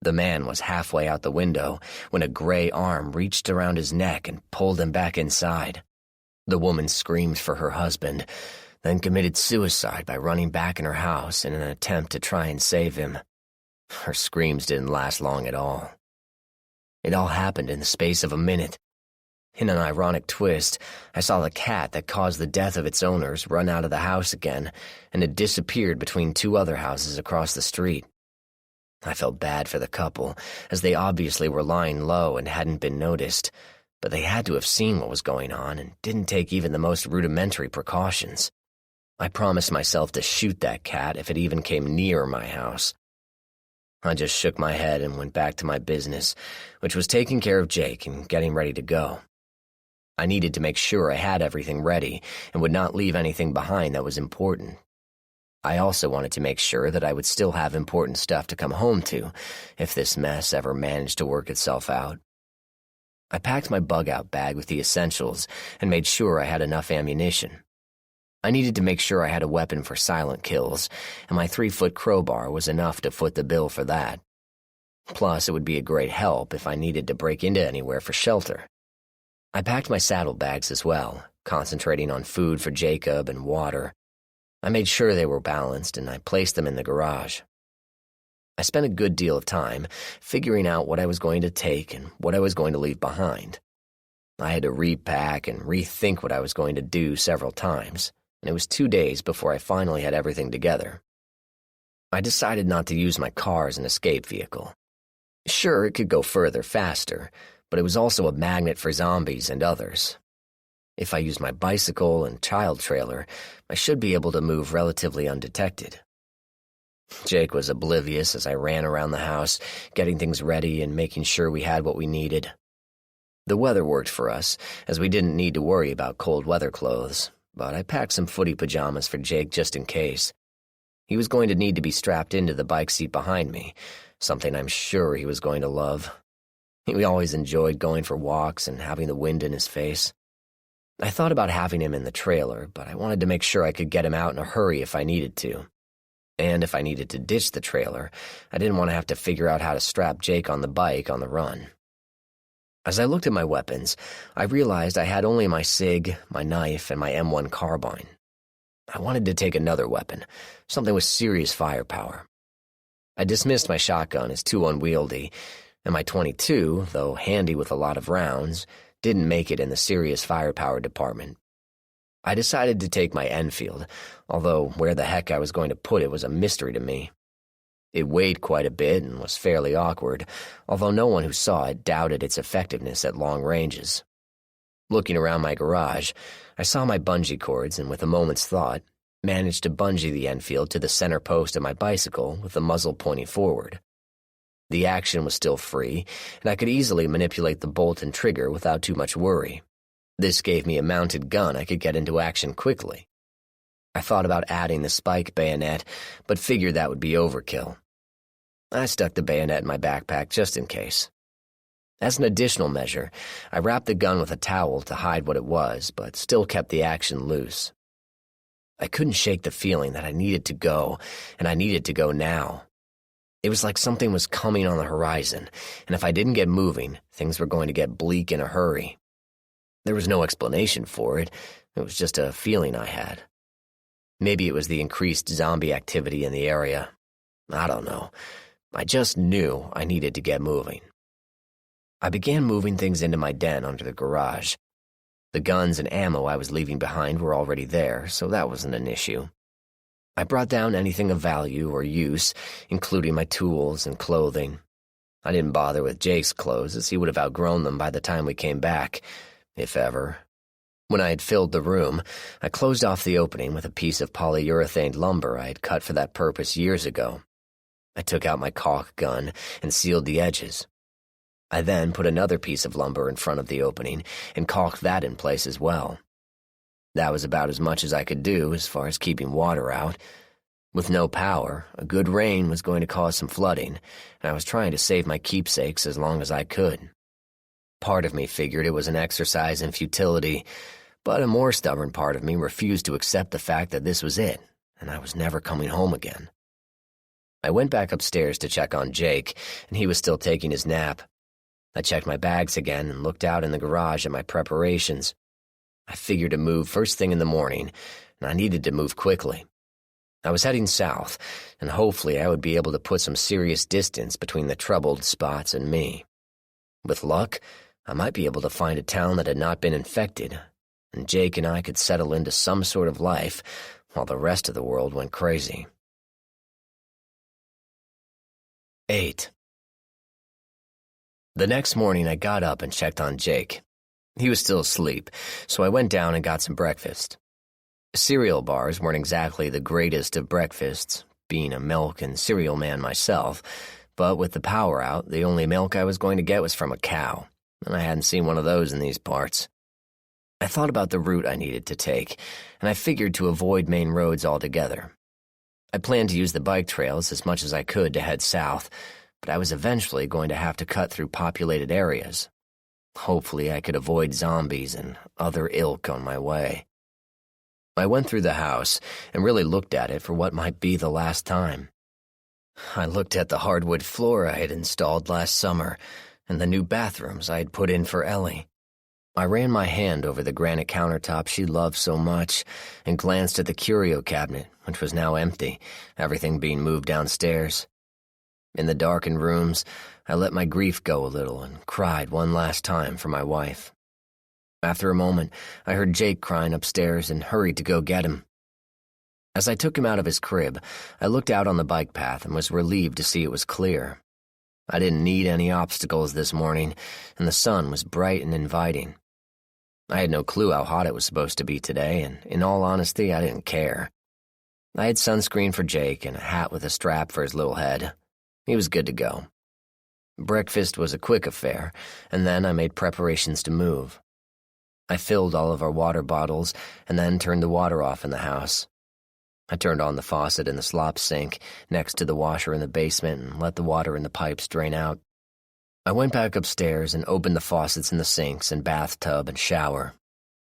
The man was halfway out the window when a gray arm reached around his neck and pulled him back inside. The woman screamed for her husband, then committed suicide by running back in her house in an attempt to try and save him. Her screams didn't last long at all. It all happened in the space of a minute. In an ironic twist, I saw the cat that caused the death of its owners run out of the house again, and it disappeared between two other houses across the street. I felt bad for the couple, as they obviously were lying low and hadn't been noticed, but they had to have seen what was going on and didn't take even the most rudimentary precautions. I promised myself to shoot that cat if it even came near my house. I just shook my head and went back to my business, which was taking care of Jake and getting ready to go. I needed to make sure I had everything ready and would not leave anything behind that was important. I also wanted to make sure that I would still have important stuff to come home to if this mess ever managed to work itself out. I packed my bug-out bag with the essentials and made sure I had enough ammunition. I needed to make sure I had a weapon for silent kills, and my 3-foot crowbar was enough to foot the bill for that. Plus, it would be a great help if I needed to break into anywhere for shelter. I packed my saddlebags as well, concentrating on food for Jacob and water. I made sure they were balanced, and I placed them in the garage. I spent a good deal of time figuring out what I was going to take and what I was going to leave behind. I had to repack and rethink what I was going to do several times, and it was 2 days before I finally had everything together. I decided not to use my car as an escape vehicle. Sure, it could go further faster, but it was also a magnet for zombies and others. If I used my bicycle and child trailer, I should be able to move relatively undetected. Jake was oblivious as I ran around the house, getting things ready and making sure we had what we needed. The weather worked for us, as we didn't need to worry about cold weather clothes, but I packed some footy pajamas for Jake just in case. He was going to need to be strapped into the bike seat behind me, something I'm sure he was going to love. He always enjoyed going for walks and having the wind in his face. I thought about having him in the trailer, but I wanted to make sure I could get him out in a hurry if I needed to. And if I needed to ditch the trailer, I didn't want to have to figure out how to strap Jake on the bike on the run. As I looked at my weapons, I realized I had only my SIG, my knife, and my M1 carbine. I wanted to take another weapon, something with serious firepower. I dismissed my shotgun as too unwieldy, and my .22, though handy with a lot of rounds, didn't make it in the serious firepower department. I decided to take my Enfield, although where the heck I was going to put it was a mystery to me. It weighed quite a bit and was fairly awkward, although no one who saw it doubted its effectiveness at long ranges. Looking around my garage, I saw my bungee cords and with a moment's thought, managed to bungee the Enfield to the center post of my bicycle with the muzzle pointing forward. The action was still free, and I could easily manipulate the bolt and trigger without too much worry. This gave me a mounted gun I could get into action quickly. I thought about adding the spike bayonet, but figured that would be overkill. I stuck the bayonet in my backpack just in case. As an additional measure, I wrapped the gun with a towel to hide what it was, but still kept the action loose. I couldn't shake the feeling that I needed to go, and I needed to go now. It was like something was coming on the horizon, and if I didn't get moving, things were going to get bleak in a hurry. There was no explanation for it. It was just a feeling I had. Maybe it was the increased zombie activity in the area. I don't know. I just knew I needed to get moving. I began moving things into my den under the garage. The guns and ammo I was leaving behind were already there, so that wasn't an issue. I brought down anything of value or use, including my tools and clothing. I didn't bother with Jake's clothes, as he would have outgrown them by the time we came back, if ever. When I had filled the room, I closed off the opening with a piece of polyurethane lumber I had cut for that purpose years ago. I took out my caulk gun and sealed the edges. I then put another piece of lumber in front of the opening and caulked that in place as well. That was about as much as I could do as far as keeping water out. With no power, a good rain was going to cause some flooding, and I was trying to save my keepsakes as long as I could. Part of me figured it was an exercise in futility, but a more stubborn part of me refused to accept the fact that this was it, and I was never coming home again. I went back upstairs to check on Jake, and he was still taking his nap. I checked my bags again and looked out in the garage at my preparations. I figured to move first thing in the morning, and I needed to move quickly. I was heading south, and hopefully I would be able to put some serious distance between the troubled spots and me. With luck, I might be able to find a town that had not been infected, and Jake and I could settle into some sort of life while the rest of the world went crazy. 8. The next morning I got up and checked on Jake. He was still asleep, so I went down and got some breakfast. Cereal bars weren't exactly the greatest of breakfasts, being a milk and cereal man myself, but with the power out, the only milk I was going to get was from a cow, and I hadn't seen one of those in these parts. I thought about the route I needed to take, and I figured to avoid main roads altogether. I planned to use the bike trails as much as I could to head south, but I was eventually going to have to cut through populated areas. Hopefully I could avoid zombies and other ilk on my way. I went through the house and really looked at it for what might be the last time. I looked at the hardwood floor I had installed last summer and the new bathrooms I had put in for Ellie. I ran my hand over the granite countertop she loved so much and glanced at the curio cabinet, which was now empty, everything being moved downstairs. In the darkened rooms, I let my grief go a little and cried one last time for my wife. After a moment, I heard Jake crying upstairs and hurried to go get him. As I took him out of his crib, I looked out on the bike path and was relieved to see it was clear. I didn't need any obstacles this morning, and the sun was bright and inviting. I had no clue how hot it was supposed to be today, and in all honesty, I didn't care. I had sunscreen for Jake and a hat with a strap for his little head. He was good to go. Breakfast was a quick affair, and then I made preparations to move. I filled all of our water bottles and then turned the water off in the house. I turned on the faucet in the slop sink next to the washer in the basement and let the water in the pipes drain out. I went back upstairs and opened the faucets in the sinks and bathtub and shower.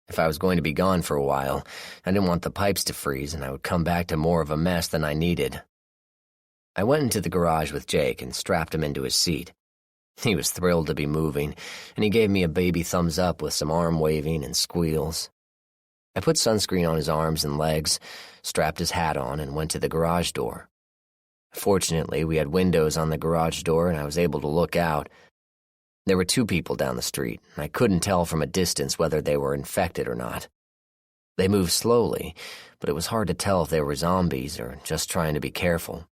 If I was going to be gone for a while, I didn't want the pipes to freeze and I would come back to more of a mess than I needed. I went into the garage with Jake and strapped him into his seat. He was thrilled to be moving, and he gave me a baby thumbs up with some arm waving and squeals. I put sunscreen on his arms and legs, strapped his hat on, and went to the garage door. Fortunately, we had windows on the garage door and I was able to look out. There were 2 people down the street, and I couldn't tell from a distance whether they were infected or not. They moved slowly, but it was hard to tell if they were zombies or just trying to be careful.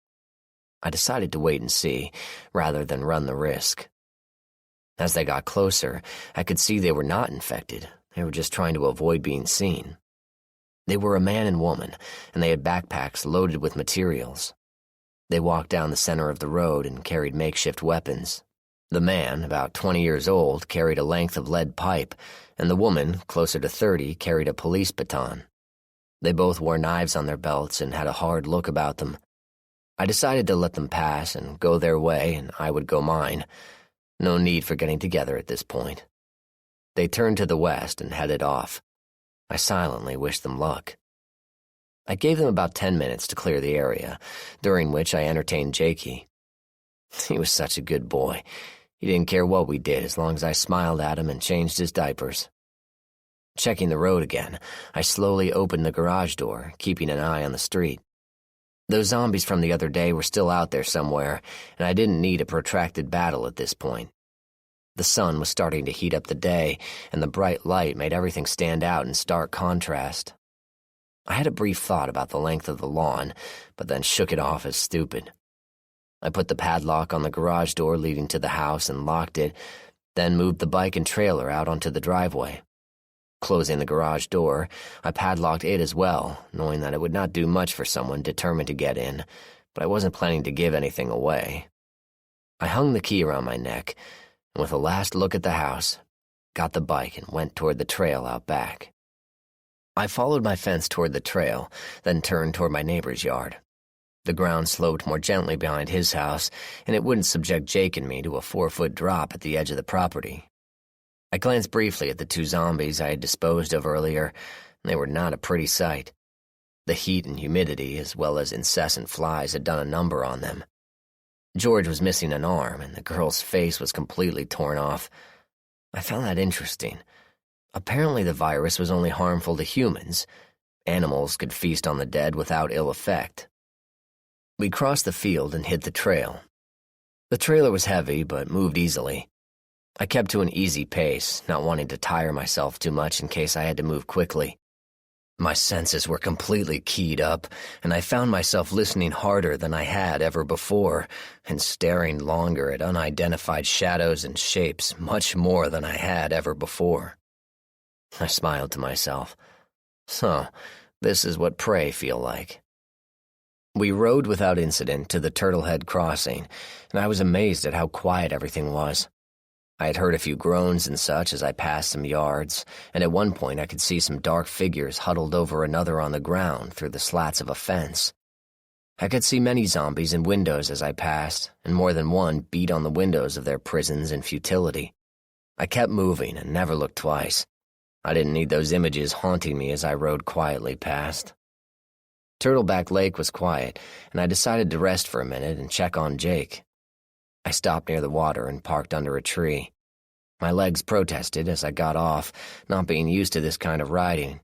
I decided to wait and see, rather than run the risk. As they got closer, I could see they were not infected. They were just trying to avoid being seen. They were a man and woman, and they had backpacks loaded with materials. They walked down the center of the road and carried makeshift weapons. The man, about 20 years old, carried a length of lead pipe, and the woman, closer to 30, carried a police baton. They both wore knives on their belts and had a hard look about them. I decided to let them pass and go their way, and I would go mine. No need for getting together at this point. They turned to the west and headed off. I silently wished them luck. I gave them about 10 minutes to clear the area, during which I entertained Jakey. He was such a good boy. He didn't care what we did as long as I smiled at him and changed his diapers. Checking the road again, I slowly opened the garage door, keeping an eye on the street. Those zombies from the other day were still out there somewhere, and I didn't need a protracted battle at this point. The sun was starting to heat up the day, and the bright light made everything stand out in stark contrast. I had a brief thought about the length of the lawn, but then shook it off as stupid. I put the padlock on the garage door leading to the house and locked it, then moved the bike and trailer out onto the driveway. Closing the garage door, I padlocked it as well, knowing that it would not do much for someone determined to get in, but I wasn't planning to give anything away. I hung the key around my neck, and with a last look at the house, got the bike and went toward the trail out back. I followed my fence toward the trail, then turned toward my neighbor's yard. The ground sloped more gently behind his house, and it wouldn't subject Jake and me to a 4-foot drop at the edge of the property. I glanced briefly at the 2 zombies I had disposed of earlier, and they were not a pretty sight. The heat and humidity, as well as incessant flies, had done a number on them. George was missing an arm, and the girl's face was completely torn off. I found that interesting. Apparently the virus was only harmful to humans. Animals could feast on the dead without ill effect. We crossed the field and hit the trail. The trailer was heavy, but moved easily. I kept to an easy pace, not wanting to tire myself too much in case I had to move quickly. My senses were completely keyed up, and I found myself listening harder than I had ever before, and staring longer at unidentified shadows and shapes much more than I had ever before. I smiled to myself. So, this is what prey feel like. We rode without incident to the Turtlehead crossing, and I was amazed at how quiet everything was. I had heard a few groans and such as I passed some yards, and at one point I could see some dark figures huddled over another on the ground through the slats of a fence. I could see many zombies in windows as I passed, and more than one beat on the windows of their prisons in futility. I kept moving and never looked twice. I didn't need those images haunting me as I rode quietly past. Turtleback Lake was quiet, and I decided to rest for a minute and check on Jake. I stopped near the water and parked under a tree. My legs protested as I got off, not being used to this kind of riding.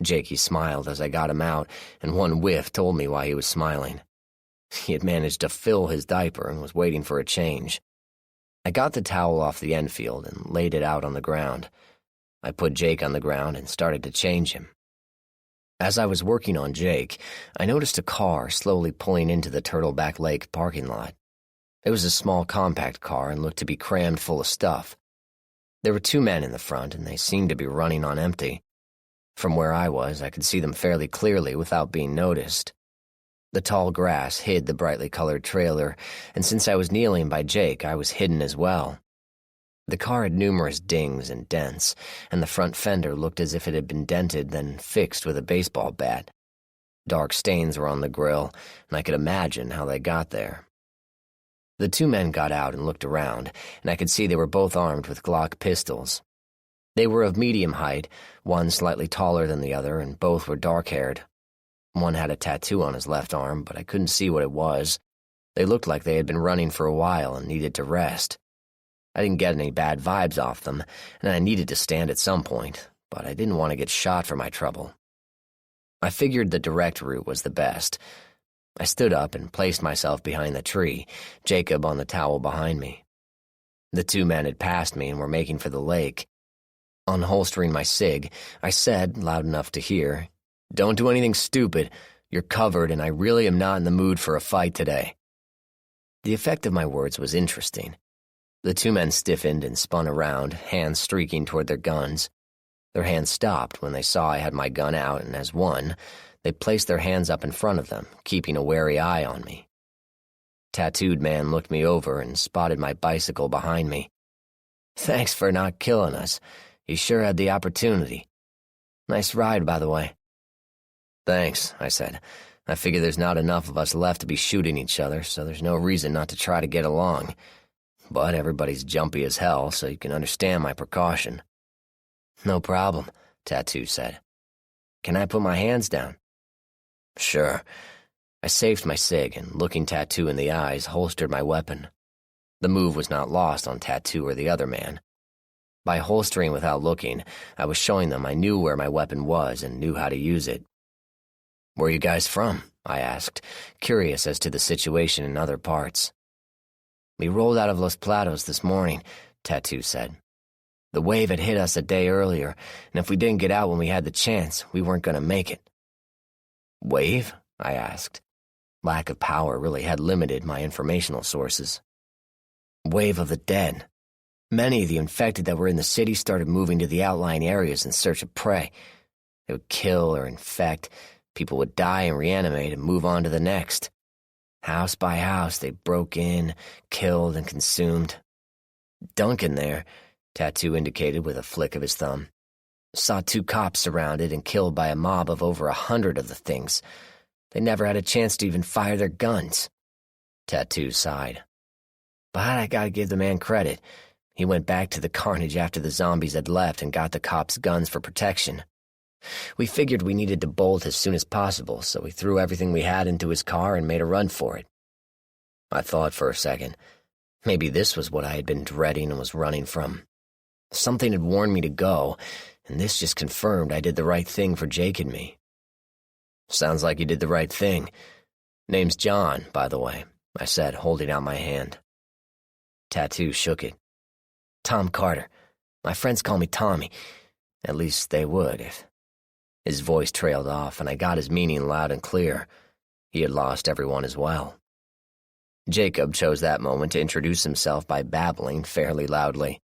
Jakey smiled as I got him out, and one whiff told me why he was smiling. He had managed to fill his diaper and was waiting for a change. I got the towel off the Enfield and laid it out on the ground. I put Jake on the ground and started to change him. As I was working on Jake, I noticed a car slowly pulling into the Turtleback Lake parking lot. It was a small compact car and looked to be crammed full of stuff. There were 2 men in the front, and they seemed to be running on empty. From where I was, I could see them fairly clearly without being noticed. The tall grass hid the brightly colored trailer, and since I was kneeling by Jake, I was hidden as well. The car had numerous dings and dents, and the front fender looked as if it had been dented then fixed with a baseball bat. Dark stains were on the grill, and I could imagine how they got there. The 2 men got out and looked around, and I could see they were both armed with Glock pistols. They were of medium height, one slightly taller than the other, and both were dark-haired. One had a tattoo on his left arm, but I couldn't see what it was. They looked like they had been running for a while and needed to rest. I didn't get any bad vibes off them, and I needed to stand at some point, but I didn't want to get shot for my trouble. I figured the direct route was the best. I stood up and placed myself behind the tree, Jacob on the towel behind me. The 2 men had passed me and were making for the lake. Unholstering my cig, I said, loud enough to hear, "Don't do anything stupid. You're covered, and I really am not in the mood for a fight today." The effect of my words was interesting. The 2 men stiffened and spun around, hands streaking toward their guns. Their hands stopped when they saw I had my gun out, and as one, they placed their hands up in front of them, keeping a wary eye on me. Tattooed man looked me over and spotted my bicycle behind me. "Thanks for not killing us. You sure had the opportunity. Nice ride, by the way." "Thanks," I said. "I figure there's not enough of us left to be shooting each other, so there's no reason not to try to get along. But everybody's jumpy as hell, so you can understand my precaution." "No problem," Tattoo said. "Can I put my hands down?" "Sure." I saved my cig and, looking Tattoo in the eyes, holstered my weapon. The move was not lost on Tattoo or the other man. By holstering without looking, I was showing them I knew where my weapon was and knew how to use it. "Where are you guys from?" I asked, curious as to the situation in other parts. "We rolled out of Los Platos this morning," Tattoo said. "The wave had hit us a day earlier, and if we didn't get out when we had the chance, we weren't going to make it." "Wave?" I asked. Lack of power really had limited my informational sources. "Wave of the dead. Many of the infected that were in the city started moving to the outlying areas in search of prey. They would kill or infect, people would die and reanimate and move on to the next. House by house, they broke in, killed, and consumed. Duncan there," Tattoo indicated with a flick of his thumb, "saw 2 cops surrounded and killed by a mob of over 100 of the things. They never had a chance to even fire their guns." Tattoo sighed. "But I gotta give the man credit. He went back to the carnage after the zombies had left and got the cops' guns for protection. We figured we needed to bolt as soon as possible, so we threw everything we had into his car and made a run for it." I thought for a second. Maybe this was what I had been dreading and was running from. Something had warned me to go, and this just confirmed I did the right thing for Jake and me. "Sounds like you did the right thing. Name's John, by the way," I said, holding out my hand. Tattoo shook it. "Tom Carter. My friends call me Tommy. At least they would if—" His voice trailed off, and I got his meaning loud and clear. He had lost everyone as well. Jacob chose that moment to introduce himself by babbling fairly loudly.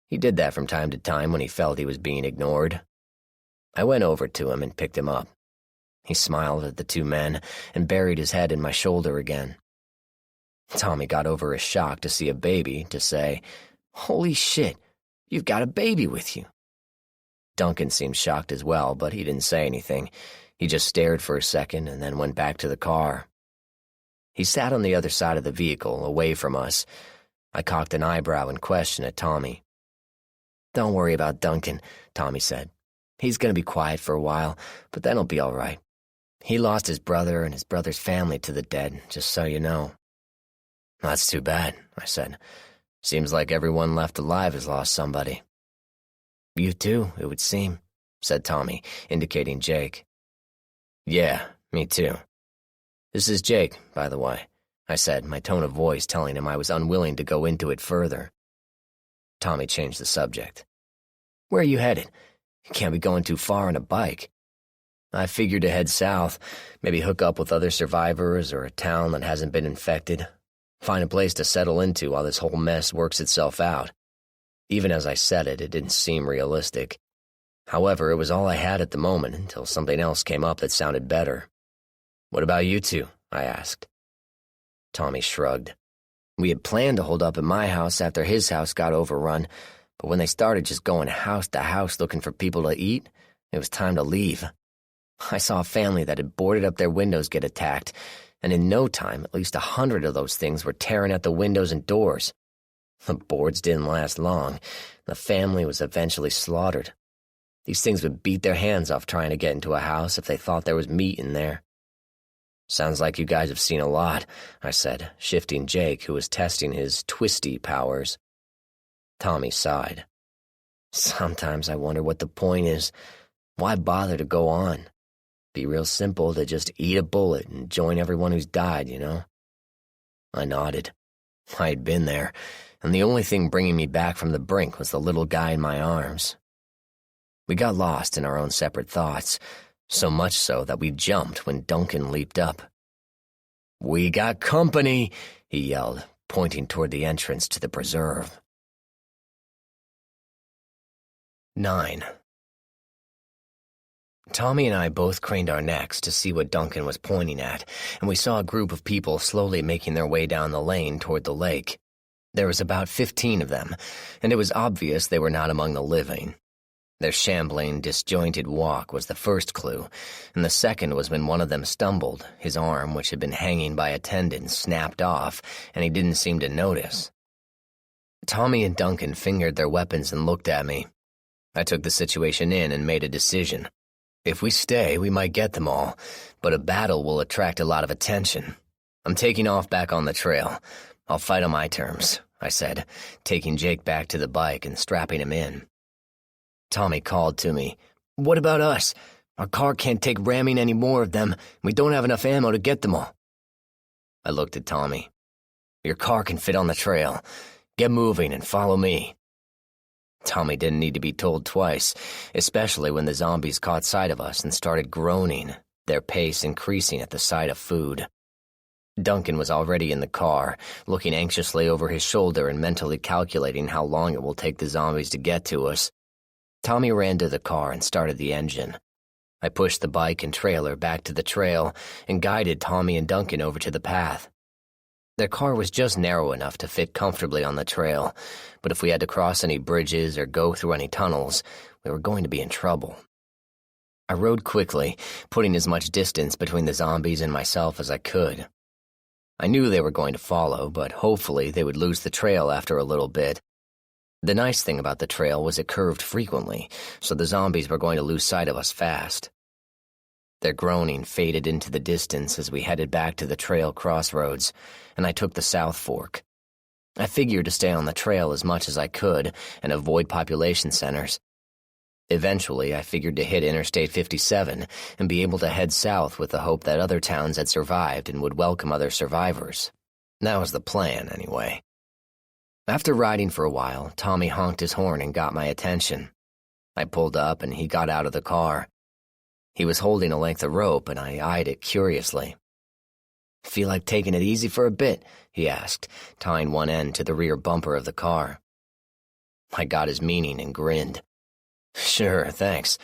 He did that from time to time when he felt he was being ignored. I went over to him and picked him up. He smiled at the 2 men and buried his head in my shoulder again. Tommy got over his shock to see a baby to say, "Holy shit, you've got a baby with you." Duncan seemed shocked as well, but he didn't say anything. He just stared for a second and then went back to the car. He sat on the other side of the vehicle, away from us. I cocked an eyebrow in question at Tommy. "Don't worry about Duncan," Tommy said. "He's going to be quiet for a while, but then he'll be all right. He lost his brother and his brother's family to the dead, just so you know." "That's too bad," I said. "Seems like everyone left alive has lost somebody." "You too, it would seem," said Tommy, indicating Jake. "Yeah, me too. This is Jake, by the way," I said, my tone of voice telling him I was unwilling to go into it further. Tommy changed the subject. "Where are you headed? You can't be going too far on a bike." "I figured to head south, maybe hook up with other survivors or a town that hasn't been infected. Find a place to settle into while this whole mess works itself out." Even as I said it, it didn't seem realistic. However, it was all I had at the moment until something else came up that sounded better. "What about you two?" I asked. Tommy shrugged. "We had planned to hold up at my house after his house got overrun, but when they started just going house to house looking for people to eat, it was time to leave. I saw a family that had boarded up their windows get attacked, and in no time at least 100 of those things were tearing at the windows and doors. The boards didn't last long. The family was eventually slaughtered. These things would beat their hands off trying to get into a house if they thought there was meat in there." "Sounds like you guys have seen a lot," I said, shifting Jake, who was testing his twisty powers. Tommy sighed. "Sometimes I wonder what the point is. Why bother to go on? Be real simple to just eat a bullet and join everyone who's died, you know?" I nodded. I had been there, and the only thing bringing me back from the brink was the little guy in my arms. We got lost in our own separate thoughts, so much so that we jumped when Duncan leaped up. "We got company," he yelled, pointing toward the entrance to the preserve. 9. Tommy and I both craned our necks to see what Duncan was pointing at, and we saw a group of people slowly making their way down the lane toward the lake. There was about 15 of them, and it was obvious they were not among the living. Their shambling, disjointed walk was the first clue, and the second was when one of them stumbled, his arm, which had been hanging by a tendon, snapped off, and he didn't seem to notice. Tommy and Duncan fingered their weapons and looked at me. I took the situation in and made a decision. If we stay, we might get them all, but a battle will attract a lot of attention. I'm taking off back on the trail. I'll fight on my terms, I said, taking Jake back to the bike and strapping him in. Tommy called to me. "What about us? Our car can't take ramming any more of them. We don't have enough ammo to get them all." I looked at Tommy. "Your car can fit on the trail. Get moving and follow me." Tommy didn't need to be told twice, especially when the zombies caught sight of us and started groaning, their pace increasing at the sight of food. Duncan was already in the car, looking anxiously over his shoulder and mentally calculating how long it will take the zombies to get to us. Tommy ran to the car and started the engine. I pushed the bike and trailer back to the trail and guided Tommy and Duncan over to the path. Their car was just narrow enough to fit comfortably on the trail, but if we had to cross any bridges or go through any tunnels, we were going to be in trouble. I rode quickly, putting as much distance between the zombies and myself as I could. I knew they were going to follow, but hopefully they would lose the trail after a little bit. The nice thing about the trail was it curved frequently, so the zombies were going to lose sight of us fast. Their groaning faded into the distance as we headed back to the trail crossroads, and I took the South Fork. I figured to stay on the trail as much as I could and avoid population centers. Eventually, I figured to hit Interstate 57 and be able to head south with the hope that other towns had survived and would welcome other survivors. That was the plan, anyway. After riding for a while, Tommy honked his horn and got my attention. I pulled up and he got out of the car. He was holding a length of rope and I eyed it curiously. "Feel like taking it easy for a bit?" he asked, tying one end to the rear bumper of the car. I got his meaning and grinned. "Sure, thanks.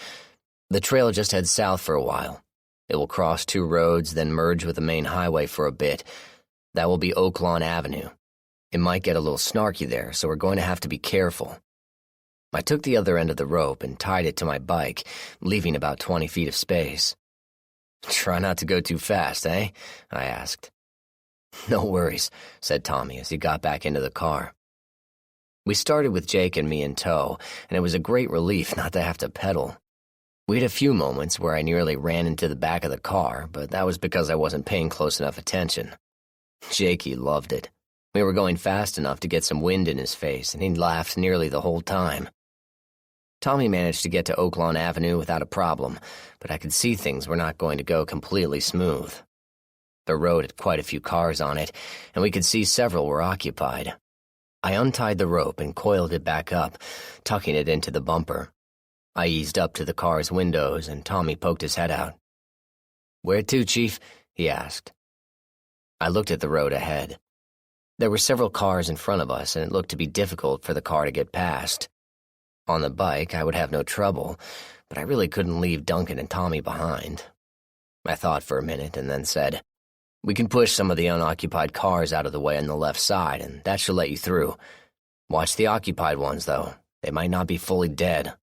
The trail just heads south for a while. It will cross 2 roads, then merge with the main highway for a bit. That will be Oak Lawn Avenue. It might get a little snarky there, so we're going to have to be careful." I took the other end of the rope and tied it to my bike, leaving about 20 feet of space. "Try not to go too fast, eh?" I asked. "No worries," said Tommy as he got back into the car. We started with Jake and me in tow, and it was a great relief not to have to pedal. We had a few moments where I nearly ran into the back of the car, but that was because I wasn't paying close enough attention. Jakey loved it. We were going fast enough to get some wind in his face, and he laughed nearly the whole time. Tommy managed to get to Oaklawn Avenue without a problem, but I could see things were not going to go completely smooth. The road had quite a few cars on it, and we could see several were occupied. I untied the rope and coiled it back up, tucking it into the bumper. I eased up to the car's windows, and Tommy poked his head out. "Where to, Chief?" he asked. I looked at the road ahead. There were several cars in front of us, and it looked to be difficult for the car to get past. On the bike, I would have no trouble, but I really couldn't leave Duncan and Tommy behind. I thought for a minute and then said, "We can push some of the unoccupied cars out of the way on the left side, and that should let you through. Watch the occupied ones, though. They might not be fully dead."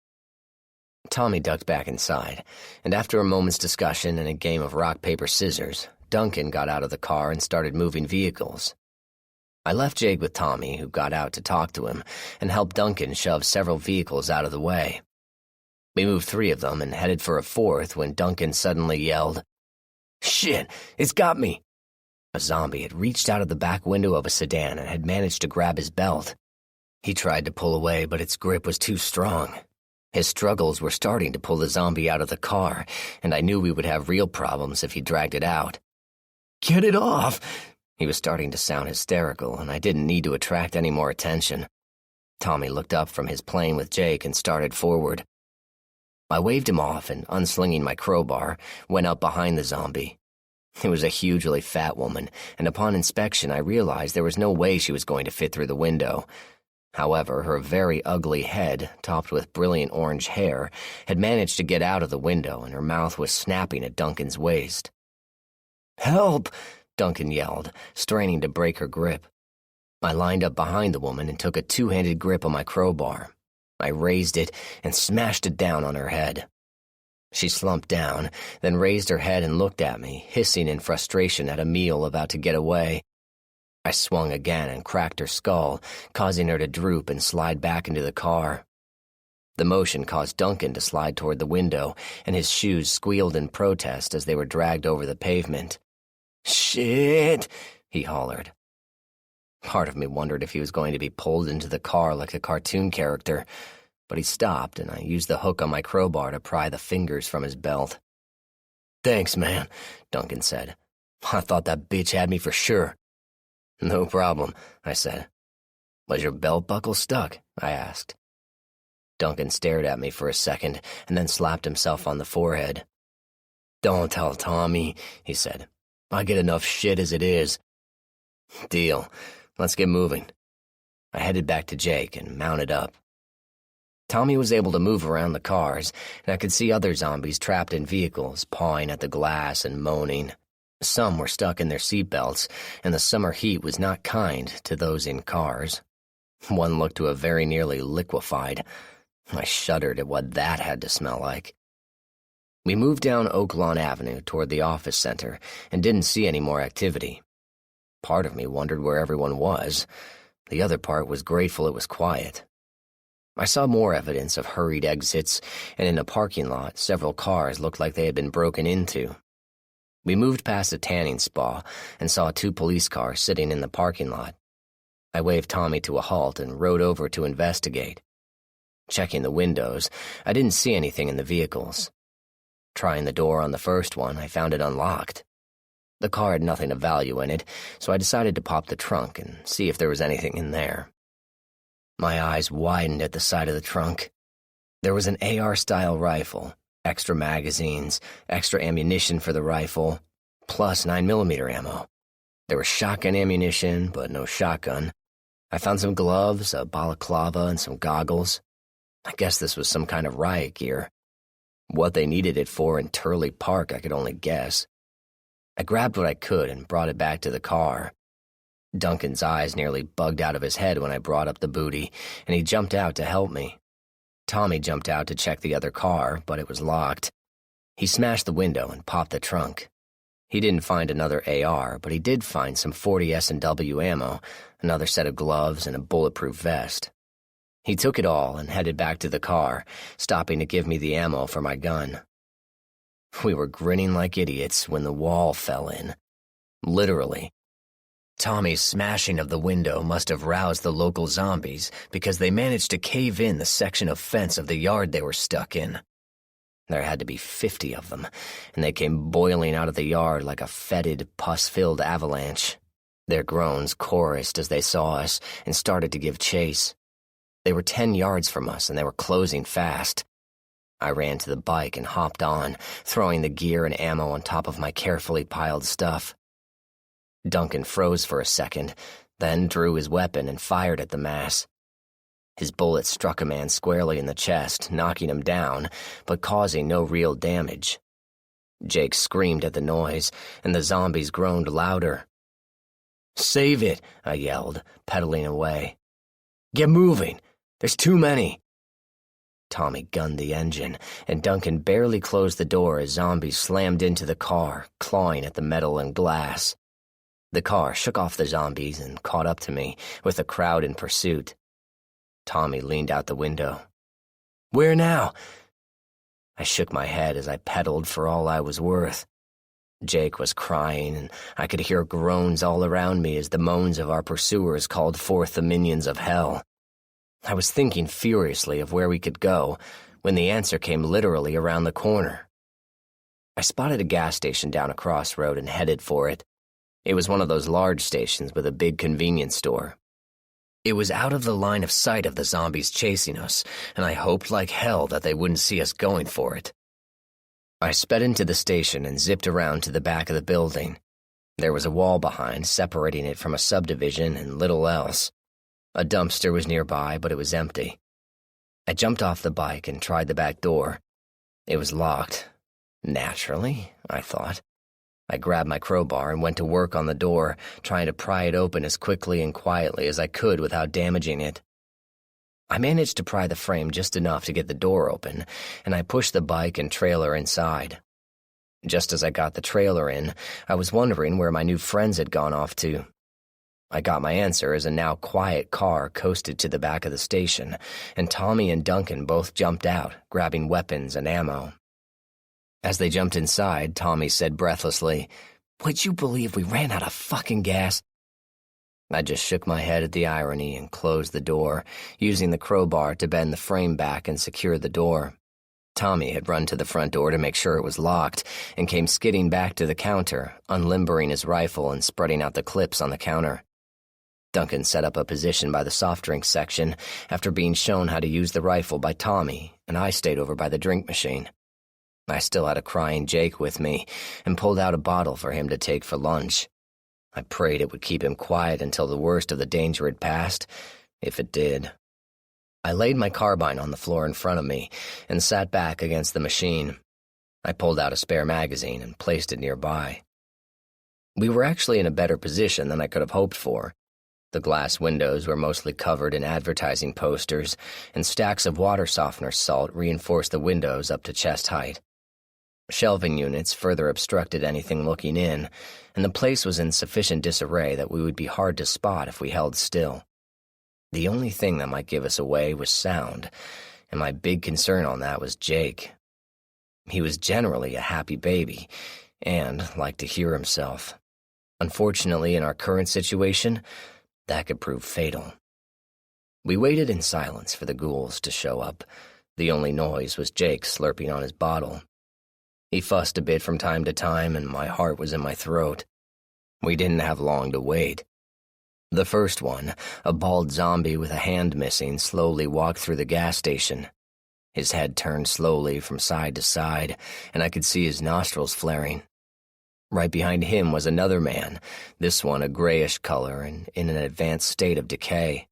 Tommy ducked back inside, and after a moment's discussion and a game of rock, paper, scissors, Duncan got out of the car and started moving vehicles. I left Jake with Tommy, who got out to talk to him, and helped Duncan shove several vehicles out of the way. We moved 3 of them and headed for a 4th when Duncan suddenly yelled, "Shit, it's got me!" A zombie had reached out of the back window of a sedan and had managed to grab his belt. He tried to pull away, but its grip was too strong. His struggles were starting to pull the zombie out of the car, and I knew we would have real problems if he dragged it out. "Get it off!" He was starting to sound hysterical, and I didn't need to attract any more attention. Tommy looked up from his playing with Jake and started forward. I waved him off and, unslinging my crowbar, went up behind the zombie. It was a hugely fat woman, and upon inspection I realized there was no way she was going to fit through the window. However, her very ugly head, topped with brilliant orange hair, had managed to get out of the window, and her mouth was snapping at Duncan's waist. "Help!" Duncan yelled, straining to break her grip. I lined up behind the woman and took a 2-handed grip on my crowbar. I raised it and smashed it down on her head. She slumped down, then raised her head and looked at me, hissing in frustration at a meal about to get away. I swung again and cracked her skull, causing her to droop and slide back into the car. The motion caused Duncan to slide toward the window, and his shoes squealed in protest as they were dragged over the pavement. "Shit!" he hollered. Part of me wondered if he was going to be pulled into the car like a cartoon character, but he stopped, and I used the hook on my crowbar to pry the fingers from his belt. "Thanks, man," Duncan said. "I thought that bitch had me for sure." "No problem," I said. "Was your belt buckle stuck?" I asked. Duncan stared at me for a second and then slapped himself on the forehead. "Don't tell Tommy," he said. "I get enough shit as it is." "Deal. Let's get moving." I headed back to Jake and mounted up. Tommy was able to move around the cars, and I could see other zombies trapped in vehicles, pawing at the glass and moaning. Some were stuck in their seatbelts, and the summer heat was not kind to those in cars. One looked to have very nearly liquefied. I shuddered at what that had to smell like. We moved down Oaklawn Avenue toward the office center and didn't see any more activity. Part of me wondered where everyone was. The other part was grateful it was quiet. I saw more evidence of hurried exits, and in a parking lot, several cars looked like they had been broken into. We moved past a tanning spa and saw 2 police cars sitting in the parking lot. I waved Tommy to a halt and rode over to investigate. Checking the windows, I didn't see anything in the vehicles. Trying the door on the first one, I found it unlocked. The car had nothing of value in it, so I decided to pop the trunk and see if there was anything in there. My eyes widened at the sight of the trunk. There was an AR-style rifle, extra magazines, extra ammunition for the rifle, plus 9mm ammo. There was shotgun ammunition, but no shotgun. I found some gloves, a balaclava, and some goggles. I guess this was some kind of riot gear. What they needed it for in Turley Park, I could only guess. I grabbed what I could and brought it back to the car. Duncan's eyes nearly bugged out of his head when I brought up the booty, and he jumped out to help me. Tommy jumped out to check the other car, but it was locked. He smashed the window and popped the trunk. He didn't find another AR, but he did find some 40 S&W ammo, another set of gloves, and a bulletproof vest. He took it all and headed back to the car, stopping to give me the ammo for my gun. We were grinning like idiots when the wall fell in. Literally. Tommy's smashing of the window must have roused the local zombies because they managed to cave in the section of fence of the yard they were stuck in. There had to be 50 of them, and they came boiling out of the yard like a fetid, pus-filled avalanche. Their groans chorused as they saw us and started to give chase. They were 10 yards from us, and they were closing fast. I ran to the bike and hopped on, throwing the gear and ammo on top of my carefully piled stuff. Duncan froze for a second, then drew his weapon and fired at the mass. His bullet struck a man squarely in the chest, knocking him down, but causing no real damage. Jake screamed at the noise, and the zombies groaned louder. "Save it," I yelled, pedaling away. "Get moving! There's too many!" Tommy gunned the engine, and Duncan barely closed the door as zombies slammed into the car, clawing at the metal and glass. The car shook off the zombies and caught up to me, with the crowd in pursuit. Tommy leaned out the window. "Where now?" I shook my head as I pedaled for all I was worth. Jake was crying, and I could hear groans all around me as the moans of our pursuers called forth the minions of hell. I was thinking furiously of where we could go when the answer came literally around the corner. I spotted a gas station down a crossroad and headed for it. It was one of those large stations with a big convenience store. It was out of the line of sight of the zombies chasing us, and I hoped like hell that they wouldn't see us going for it. I sped into the station and zipped around to the back of the building. There was a wall behind, separating it from a subdivision and little else. A dumpster was nearby, but it was empty. I jumped off the bike and tried the back door. It was locked. Naturally, I thought. I grabbed my crowbar and went to work on the door, trying to pry it open as quickly and quietly as I could without damaging it. I managed to pry the frame just enough to get the door open, and I pushed the bike and trailer inside. Just as I got the trailer in, I was wondering where my new friends had gone off to. I got my answer as a now quiet car coasted to the back of the station, and Tommy and Duncan both jumped out, grabbing weapons and ammo. As they jumped inside, Tommy said breathlessly, "Would you believe we ran out of fucking gas?" I just shook my head at the irony and closed the door, using the crowbar to bend the frame back and secure the door. Tommy had run to the front door to make sure it was locked and came skidding back to the counter, unlimbering his rifle and spreading out the clips on the counter. Duncan set up a position by the soft drink section after being shown how to use the rifle by Tommy, and I stayed over by the drink machine. I still had a crying Jake with me and pulled out a bottle for him to take for lunch. I prayed it would keep him quiet until the worst of the danger had passed, if it did. I laid my carbine on the floor in front of me and sat back against the machine. I pulled out a spare magazine and placed it nearby. We were actually in a better position than I could have hoped for. The glass windows were mostly covered in advertising posters, and stacks of water softener salt reinforced the windows up to chest height. Shelving units further obstructed anything looking in, and the place was in sufficient disarray that we would be hard to spot if we held still. The only thing that might give us away was sound, and my big concern on that was Jake. He was generally a happy baby, and liked to hear himself. Unfortunately, in our current situation, that could prove fatal. We waited in silence for the ghouls to show up. The only noise was Jake slurping on his bottle. He fussed a bit from time to time, and my heart was in my throat. We didn't have long to wait. The first one, a bald zombie with a hand missing, slowly walked through the gas station. His head turned slowly from side to side, and I could see his nostrils flaring. Right behind him was another man, this one a grayish color and in an advanced state of decay.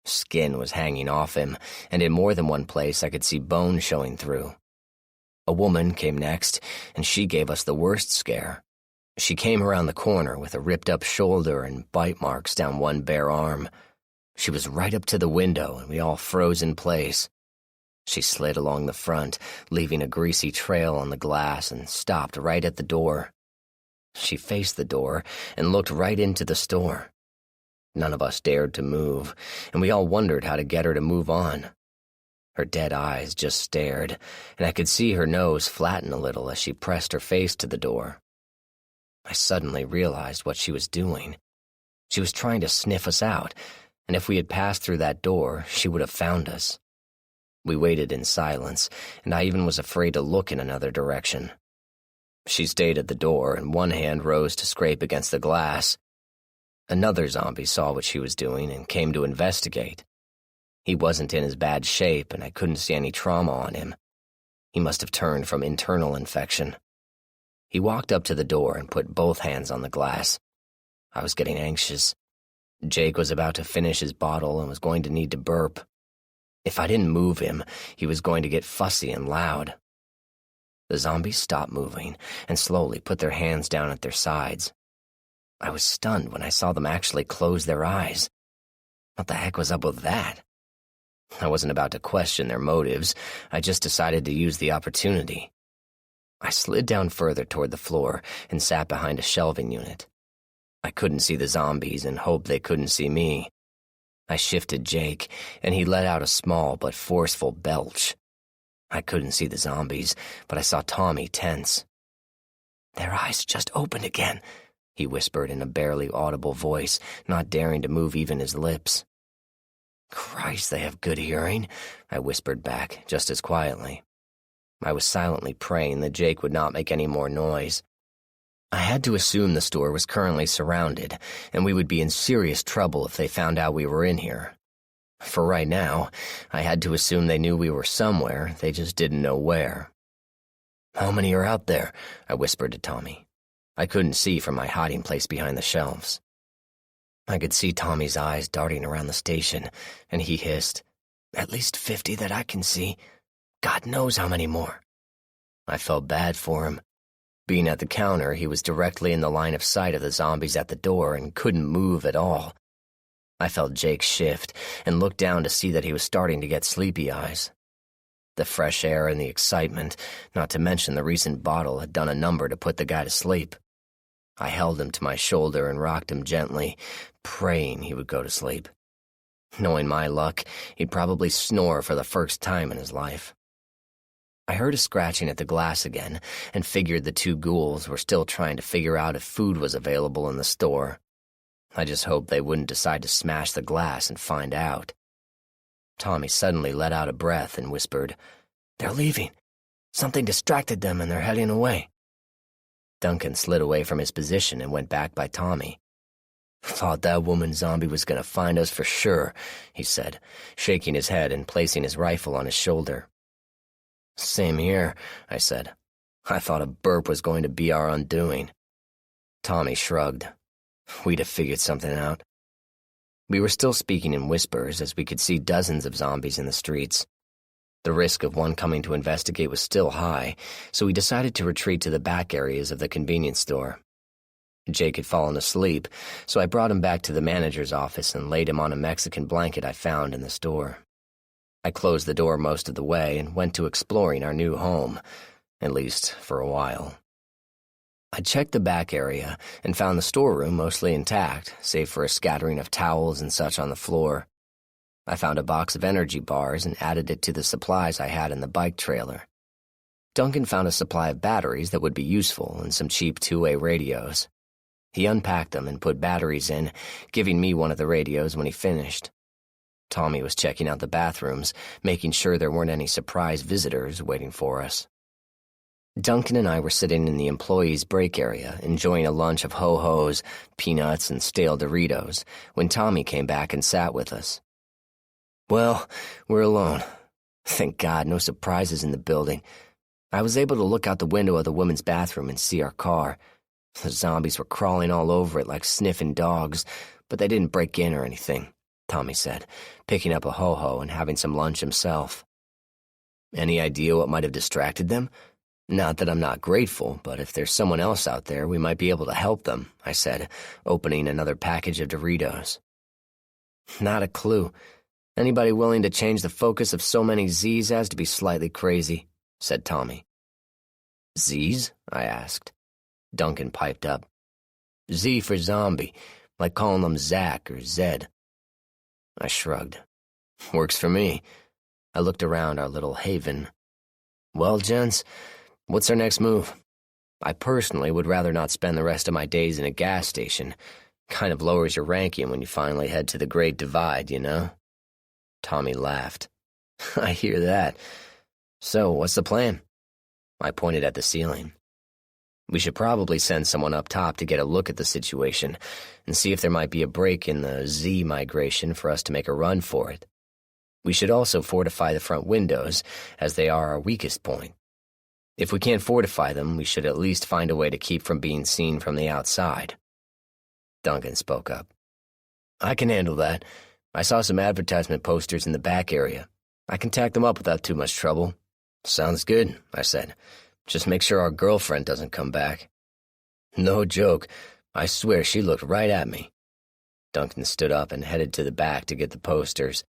Skin was hanging off him, and in more than one place I could see bone showing through. A woman came next, and she gave us the worst scare. She came around the corner with a ripped-up shoulder and bite marks down one bare arm. She was right up to the window, and we all froze in place. She slid along the front, leaving a greasy trail on the glass, and stopped right at the door. She faced the door and looked right into the store. None of us dared to move, and we all wondered how to get her to move on. Her dead eyes just stared, and I could see her nose flatten a little as she pressed her face to the door. I suddenly realized what she was doing. She was trying to sniff us out, and if we had passed through that door, she would have found us. We waited in silence, and I even was afraid to look in another direction. She stayed at the door, and one hand rose to scrape against the glass. Another zombie saw what she was doing and came to investigate. He wasn't in as bad shape, and I couldn't see any trauma on him. He must have turned from internal infection. He walked up to the door and put both hands on the glass. I was getting anxious. Jake was about to finish his bottle and was going to need to burp. If I didn't move him, he was going to get fussy and loud. The zombies stopped moving and slowly put their hands down at their sides. I was stunned when I saw them actually close their eyes. What the heck was up with that? I wasn't about to question their motives. I just decided to use the opportunity. I slid down further toward the floor and sat behind a shelving unit. I couldn't see the zombies and hoped they couldn't see me. I shifted Jake, and he let out a small but forceful belch. I couldn't see the zombies, but I saw Tommy tense. "Their eyes just opened again," he whispered in a barely audible voice, not daring to move even his lips. "Christ, they have good hearing," I whispered back, just as quietly. I was silently praying that Jake would not make any more noise. I had to assume the store was currently surrounded, and we would be in serious trouble if they found out we were in here. For right now, I had to assume they knew we were somewhere, they just didn't know where. "How many are out there?" I whispered to Tommy. I couldn't see from my hiding place behind the shelves. I could see Tommy's eyes darting around the station, and he hissed, "At least 50 that I can see. God knows how many more." I felt bad for him. Being at the counter, he was directly in the line of sight of the zombies at the door and couldn't move at all. I felt Jake shift and looked down to see that he was starting to get sleepy eyes. The fresh air and the excitement, not to mention the recent bottle, had done a number to put the guy to sleep. I held him to my shoulder and rocked him gently, praying he would go to sleep. Knowing my luck, he'd probably snore for the first time in his life. I heard a scratching at the glass again and figured the two ghouls were still trying to figure out if food was available in the store. I just hoped they wouldn't decide to smash the glass and find out. Tommy suddenly let out a breath and whispered, "They're leaving. Something distracted them and they're heading away." Duncan slid away from his position and went back by Tommy. "Thought that woman zombie was going to find us for sure," he said, shaking his head and placing his rifle on his shoulder. "Same here," I said. "I thought a burp was going to be our undoing." Tommy shrugged. We'd have figured something out. We were still speaking in whispers as we could see dozens of zombies in the streets. The risk of one coming to investigate was still high, so we decided to retreat to the back areas of the convenience store. Jake had fallen asleep, so I brought him back to the manager's office and laid him on a Mexican blanket I found in the store. I closed the door most of the way and went to exploring our new home, at least for a while. I checked the back area and found the storeroom mostly intact, save for a scattering of towels and such on the floor. I found a box of energy bars and added it to the supplies I had in the bike trailer. Duncan found a supply of batteries that would be useful and some cheap two-way radios. He unpacked them and put batteries in, giving me one of the radios when he finished. Tommy was checking out the bathrooms, making sure there weren't any surprise visitors waiting for us. Duncan and I were sitting in the employees' break area, enjoying a lunch of ho-hos, peanuts, and stale Doritos, when Tommy came back and sat with us. "Well, we're alone. Thank God, no surprises in the building. I was able to look out the window of the women's bathroom and see our car. The zombies were crawling all over it like sniffing dogs, but they didn't break in or anything," Tommy said, picking up a ho-ho and having some lunch himself. "Any idea what might have distracted them? Not that I'm not grateful, but if there's someone else out there, we might be able to help them," I said, opening another package of Doritos. "Not a clue. Anybody willing to change the focus of so many Z's has to be slightly crazy," said Tommy. "Z's?" I asked. Duncan piped up. Z for zombie, like calling them Zack or Zed. I shrugged. Works for me. I looked around our little haven. Well, gents, what's our next move? I personally would rather not spend the rest of my days in a gas station. Kind of lowers your ranking when you finally head to the Great Divide, you know? Tommy laughed. I hear that. So, what's the plan? I pointed at the ceiling. We should probably send someone up top to get a look at the situation and see if there might be a break in the Z migration for us to make a run for it. We should also fortify the front windows, as they are our weakest point. If we can't fortify them, we should at least find a way to keep from being seen from the outside. Duncan spoke up. I can handle that. I saw some advertisement posters in the back area. I can tack them up without too much trouble. Sounds good, I said. Just make sure our girlfriend doesn't come back. No joke. I swear she looked right at me. Duncan stood up and headed to the back to get the posters.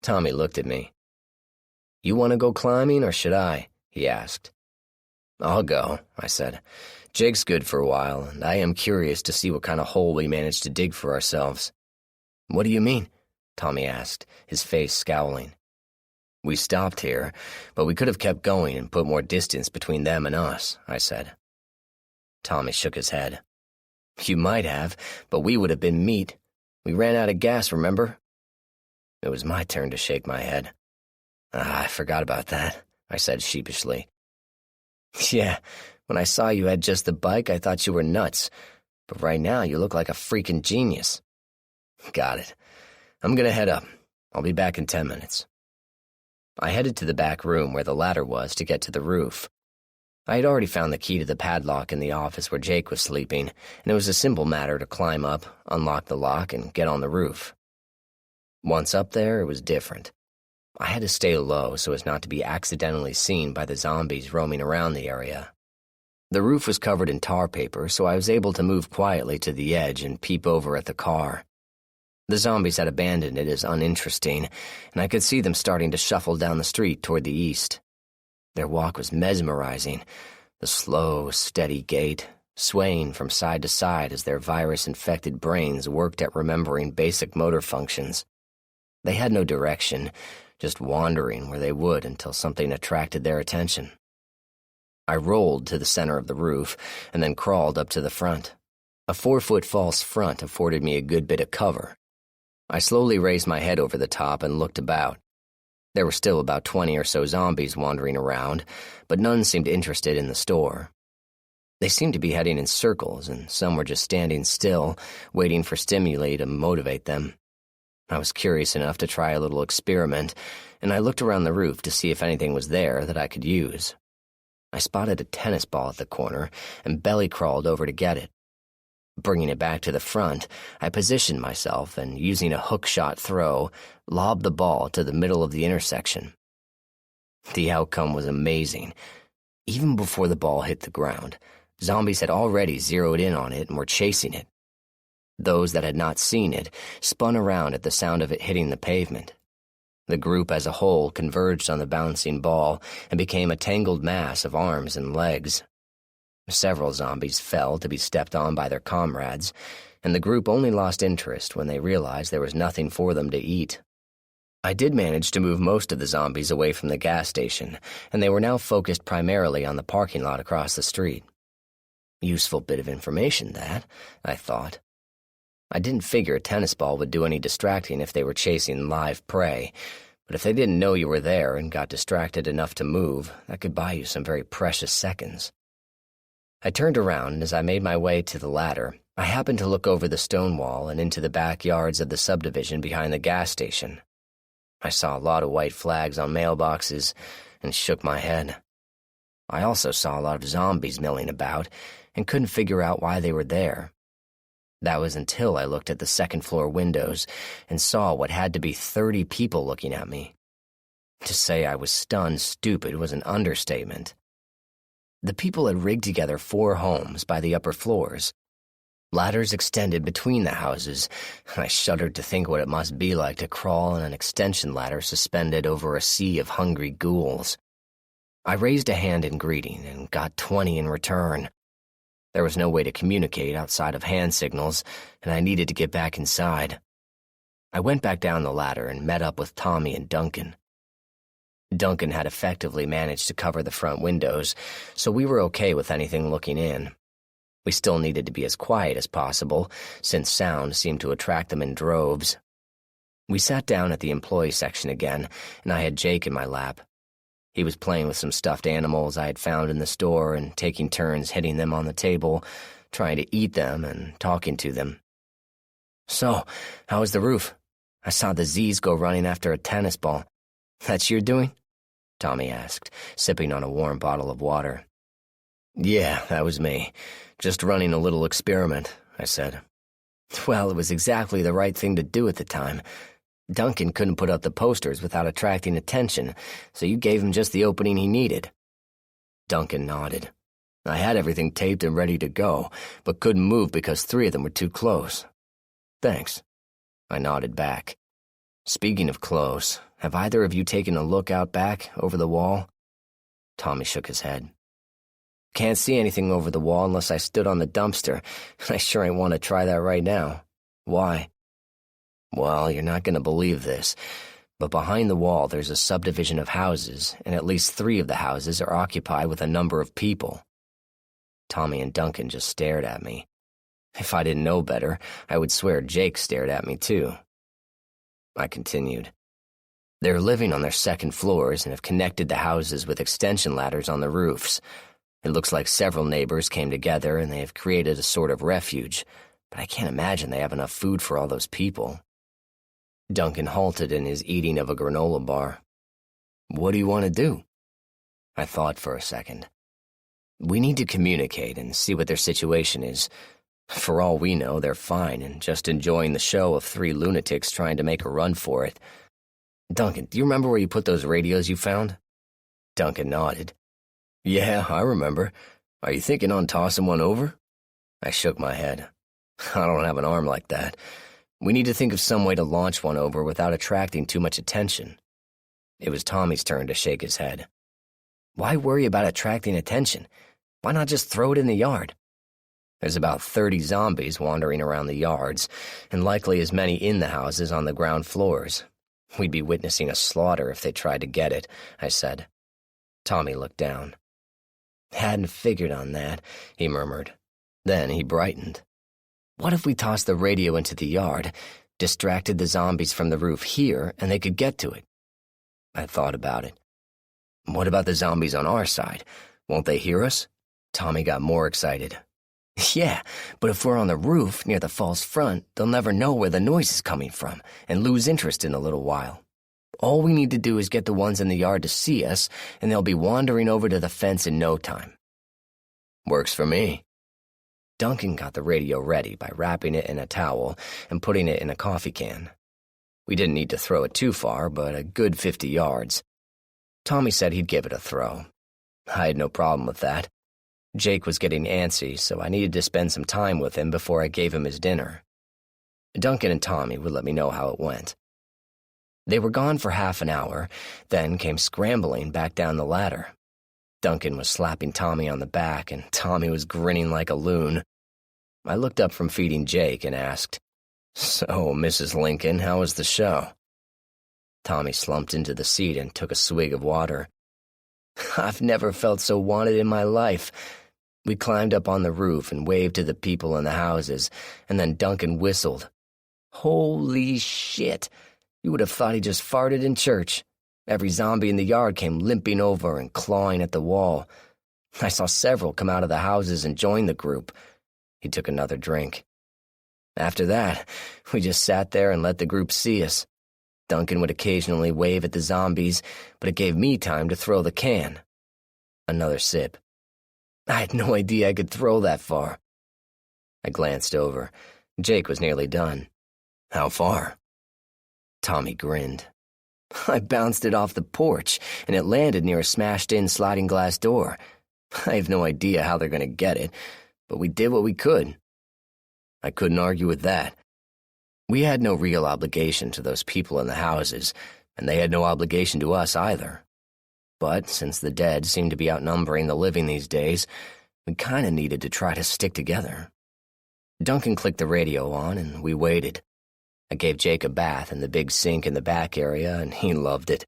Tommy looked at me. You want to go climbing, or should I? He asked. I'll go, I said. Jake's good for a while, and I am curious to see what kind of hole we managed to dig for ourselves. What do you mean? Tommy asked, his face scowling. We stopped here, but we could have kept going and put more distance between them and us, I said. Tommy shook his head. You might have, but we would have been meat. We ran out of gas, remember? It was my turn to shake my head. I forgot about that, I said sheepishly. Yeah, when I saw you had just the bike, I thought you were nuts. But right now, you look like a freaking genius. Got it. I'm gonna head up. I'll be back in 10 minutes. I headed to the back room where the ladder was to get to the roof. I had already found the key to the padlock in the office where Jake was sleeping, and it was a simple matter to climb up, unlock the lock, and get on the roof. Once up there, it was different. I had to stay low so as not to be accidentally seen by the zombies roaming around the area. The roof was covered in tar paper, so I was able to move quietly to the edge and peep over at the car. The zombies had abandoned it as uninteresting, and I could see them starting to shuffle down the street toward the east. Their walk was mesmerizing, the slow, steady gait, swaying from side to side as their virus-infected brains worked at remembering basic motor functions. They had no direction, just wandering where they would until something attracted their attention. I rolled to the center of the roof and then crawled up to the front. A 4-foot false front afforded me a good bit of cover. I slowly raised my head over the top and looked about. There were still about 20 or so zombies wandering around, but none seemed interested in the store. They seemed to be heading in circles, and some were just standing still, waiting for stimuli to motivate them. I was curious enough to try a little experiment, and I looked around the roof to see if anything was there that I could use. I spotted a tennis ball at the corner and belly crawled over to get it. Bringing it back to the front, I positioned myself and, using a hook-shot throw, lobbed the ball to the middle of the intersection. The outcome was amazing. Even before the ball hit the ground, zombies had already zeroed in on it and were chasing it. Those that had not seen it spun around at the sound of it hitting the pavement. The group as a whole converged on the bouncing ball and became a tangled mass of arms and legs. Several zombies fell to be stepped on by their comrades, and the group only lost interest when they realized there was nothing for them to eat. I did manage to move most of the zombies away from the gas station, and they were now focused primarily on the parking lot across the street. Useful bit of information, that, I thought. I didn't figure a tennis ball would do any distracting if they were chasing live prey, but if they didn't know you were there and got distracted enough to move, that could buy you some very precious seconds. I turned around, and as I made my way to the ladder, I happened to look over the stone wall and into the backyards of the subdivision behind the gas station. I saw a lot of white flags on mailboxes and shook my head. I also saw a lot of zombies milling about and couldn't figure out why they were there. That was until I looked at the second-floor windows and saw what had to be 30 people looking at me. To say I was stunned stupid was an understatement. The people had rigged together 4 homes by the upper floors. Ladders extended between the houses, and I shuddered to think what it must be like to crawl on an extension ladder suspended over a sea of hungry ghouls. I raised a hand in greeting and got 20 in return. There was no way to communicate outside of hand signals, and I needed to get back inside. I went back down the ladder and met up with Tommy and Duncan. Duncan had effectively managed to cover the front windows, so we were okay with anything looking in. We still needed to be as quiet as possible, since sound seemed to attract them in droves. We sat down at the employee section again, and I had Jake in my lap. He was playing with some stuffed animals I had found in the store and taking turns hitting them on the table, trying to eat them and talking to them. "So, how was the roof? I saw the Z's go running after a tennis ball. That's your doing?" Tommy asked, sipping on a warm bottle of water. "Yeah, that was me. Just running a little experiment," I said. "Well, it was exactly the right thing to do at the time. Duncan couldn't put up the posters without attracting attention, so you gave him just the opening he needed." Duncan nodded. "I had everything taped and ready to go, but couldn't move because 3 of them were too close." "Thanks." I nodded back. "Speaking of close, have either of you taken a look out back, over the wall?" Tommy shook his head. "Can't see anything over the wall unless I stood on the dumpster, and I sure ain't want to try that right now. Why?" "Well, you're not going to believe this, but behind the wall there's a subdivision of houses, and at least 3 of the houses are occupied with a number of people." Tommy and Duncan just stared at me. If I didn't know better, I would swear Jake stared at me too. I continued. "They're living on their second floors and have connected the houses with extension ladders on the roofs. It looks like several neighbors came together and they have created a sort of refuge, but I can't imagine they have enough food for all those people." Duncan halted in his eating of a granola bar. "What do you want to do?" I thought for a second. "We need to communicate and see what their situation is. For all we know, they're fine and just enjoying the show of 3 lunatics trying to make a run for it. Duncan, do you remember where you put those radios you found?" Duncan nodded. "Yeah, I remember. Are you thinking on tossing one over?" I shook my head. "I don't have an arm like that. We need to think of some way to launch one over without attracting too much attention." It was Tommy's turn to shake his head. "Why worry about attracting attention? Why not just throw it in the yard? There's about 30 zombies wandering around the yards, and likely as many in the houses on the ground floors. We'd be witnessing a slaughter if they tried to get it," I said. Tommy looked down. "Hadn't figured on that," he murmured. Then he brightened. "What if we tossed the radio into the yard, distracted the zombies from the roof here, and they could get to it?" I thought about it. "What about the zombies on our side? Won't they hear us?" Tommy got more excited. "Yeah, but if we're on the roof near the false front, they'll never know where the noise is coming from and lose interest in a little while. All we need to do is get the ones in the yard to see us, and they'll be wandering over to the fence in no time." "Works for me." Duncan got the radio ready by wrapping it in a towel and putting it in a coffee can. We didn't need to throw it too far, but a good 50 yards. Tommy said he'd give it a throw. I had no problem with that. Jake was getting antsy, so I needed to spend some time with him before I gave him his dinner. Duncan and Tommy would let me know how it went. They were gone for half an hour, then came scrambling back down the ladder. Duncan was slapping Tommy on the back, and Tommy was grinning like a loon. I looked up from feeding Jake and asked, "So, Mrs. Lincoln, how was the show?" Tommy slumped into the seat and took a swig of water. "I've never felt so wanted in my life." We climbed up on the roof and waved to the people in the houses, and then Duncan whistled. Holy shit! You would have thought he just farted in church. Every zombie in the yard came limping over and clawing at the wall. I saw several come out of the houses and join the group. He took another drink. After that, we just sat there and let the group see us. Duncan would occasionally wave at the zombies, but it gave me time to throw the can. Another sip. I had no idea I could throw that far. I glanced over. Jake was nearly done. How far? Tommy grinned. I bounced it off the porch, and it landed near a smashed-in sliding glass door. I have no idea how they're going to get it, but we did what we could. I couldn't argue with that. We had no real obligation to those people in the houses, and they had no obligation to us either. But since the dead seemed to be outnumbering the living these days, We kinda needed to try to stick together. Duncan clicked the radio on, and we waited. I gave Jake a bath in the big sink in the back area, and he loved it.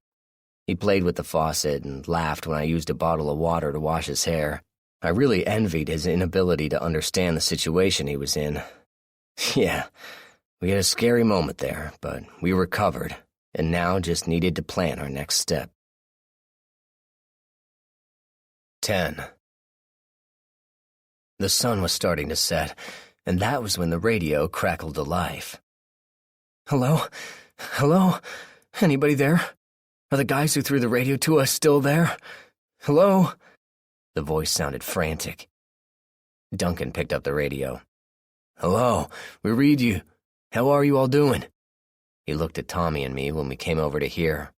He played with the faucet and laughed when I used a bottle of water to wash his hair. I really envied his inability to understand the situation he was in. Yeah, we had a scary moment there, but we recovered, and now just needed to plan our next step. 10. The sun was starting to set, and that was when the radio crackled to life. Hello? Hello? Anybody there? Are the guys who threw the radio to us still there? Hello? The voice sounded frantic. Duncan picked up the radio. Hello, we read you. How are you all doing? He looked at Tommy and me when we came over to hear.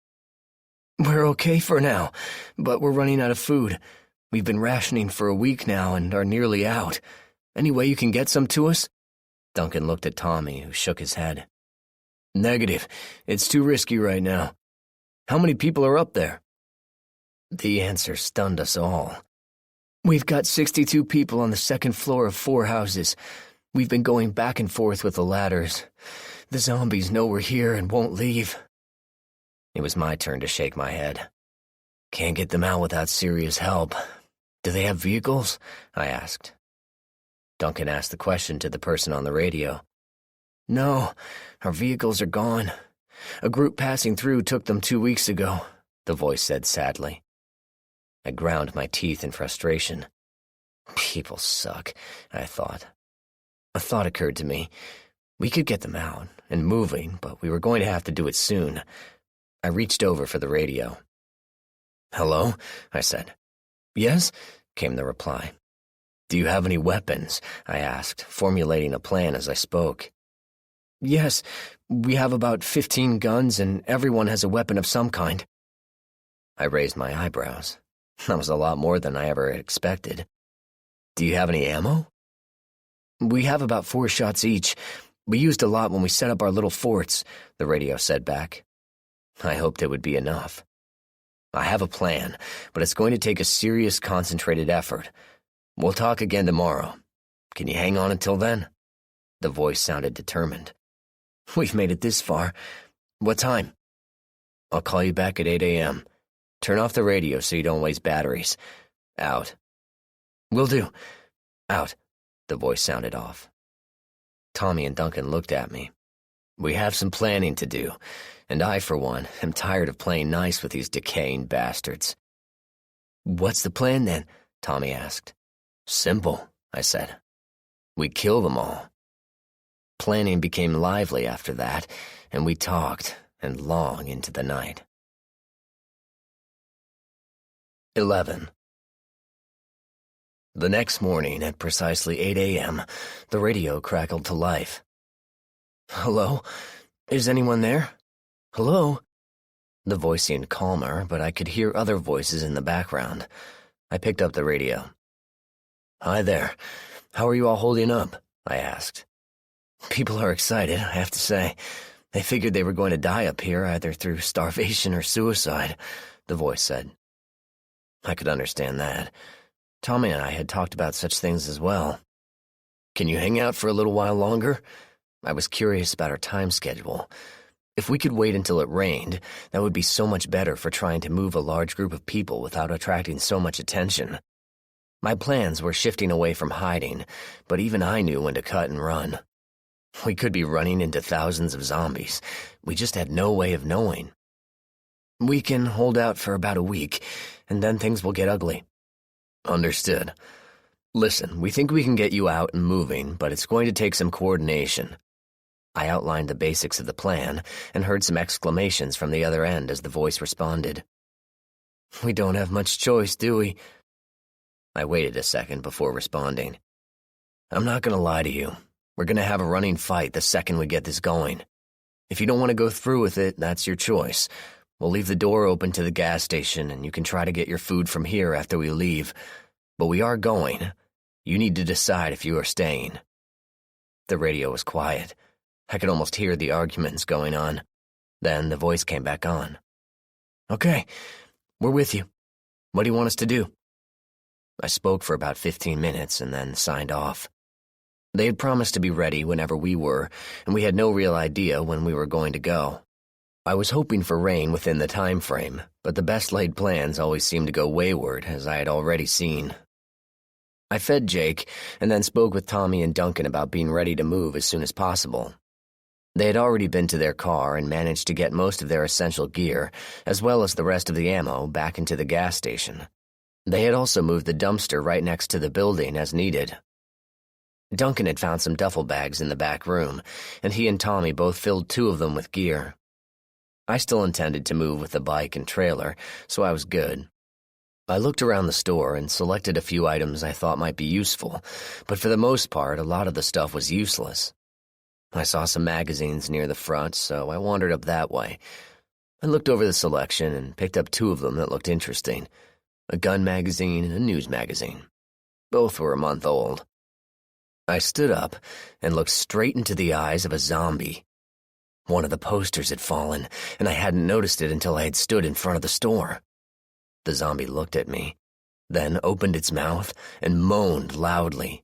We're okay for now, but we're running out of food. We've been rationing for a week now and are nearly out. Any way you can get some to us? Duncan looked at Tommy, who shook his head. Negative. It's too risky right now. How many people are up there? The answer stunned us all. We've got 62 people on the second floor of 4 houses. We've been going back and forth with the ladders. The zombies know we're here and won't leave. It was my turn to shake my head. Can't get them out without serious help. Do they have vehicles? I asked. Duncan asked the question to the person on the radio. No, our vehicles are gone. A group passing through took them 2 weeks ago, the voice said sadly. I ground my teeth in frustration. People suck, I thought. A thought occurred to me. We could get them out and moving, but we were going to have to do it soon. I reached over for the radio. Hello? I said. Yes? Came the reply. Do you have any weapons? I asked, formulating a plan as I spoke. Yes, we have about 15 guns and everyone has a weapon of some kind. I raised my eyebrows. That was a lot more than I ever expected. Do you have any ammo? We have about 4 shots each. We used a lot when we set up our little forts, the radio said back. I hoped it would be enough. I have a plan, but it's going to take a serious, concentrated effort. We'll talk again tomorrow. Can you hang on until then? The voice sounded determined. We've made it this far. What time? I'll call you back at 8 a.m. Turn off the radio so you don't waste batteries. Out. Will do. Out. The voice sounded off. Tommy and Duncan looked at me. We have some planning to do, and I, for one, am tired of playing nice with these decaying bastards. What's the plan, then? Tommy asked. Simple, I said. We kill them all. Planning became lively after that, and we talked, and long into the night. 11. The next morning, at precisely 8 a.m., the radio crackled to life. Hello? Is anyone there? Hello? The voice seemed calmer, but I could hear other voices in the background. I picked up the radio. Hi there. How are you all holding up? I asked. People are excited, I have to say. They figured they were going to die up here either through starvation or suicide, the voice said. I could understand that. Tommy and I had talked about such things as well. Can you hang out for a little while longer? I was curious about our time schedule. If we could wait until it rained, that would be so much better for trying to move a large group of people without attracting so much attention. My plans were shifting away from hiding, but even I knew when to cut and run. We could be running into thousands of zombies. We just had no way of knowing. We can hold out for about a week, and then things will get ugly. Understood. Listen, we think we can get you out and moving, but it's going to take some coordination. I outlined the basics of the plan and heard some exclamations from the other end as the voice responded. We don't have much choice, do we? I waited a second before responding. I'm not going to lie to you. We're going to have a running fight the second we get this going. If you don't want to go through with it, that's your choice. We'll leave the door open to the gas station, and you can try to get your food from here after we leave. But we are going. You need to decide if you are staying. The radio was quiet. I could almost hear the arguments going on. Then the voice came back on. Okay, we're with you. What do you want us to do? I spoke for about 15 minutes and then signed off. They had promised to be ready whenever we were, and we had no real idea when we were going to go. I was hoping for rain within the time frame, but the best-laid plans always seemed to go wayward, as I had already seen. I fed Jake, and then spoke with Tommy and Duncan about being ready to move as soon as possible. They had already been to their car and managed to get most of their essential gear, as well as the rest of the ammo, back into the gas station. They had also moved the dumpster right next to the building as needed. Duncan had found some duffel bags in the back room, and he and Tommy both filled 2 of them with gear. I still intended to move with the bike and trailer, so I was good. I looked around the store and selected a few items I thought might be useful, but for the most part, a lot of the stuff was useless. I saw some magazines near the front, so I wandered up that way. I looked over the selection and picked up 2 of them that looked interesting, a gun magazine and a news magazine. Both were a month old. I stood up and looked straight into the eyes of a zombie. One of the posters had fallen, and I hadn't noticed it until I had stood in front of the store. The zombie looked at me, then opened its mouth and moaned loudly.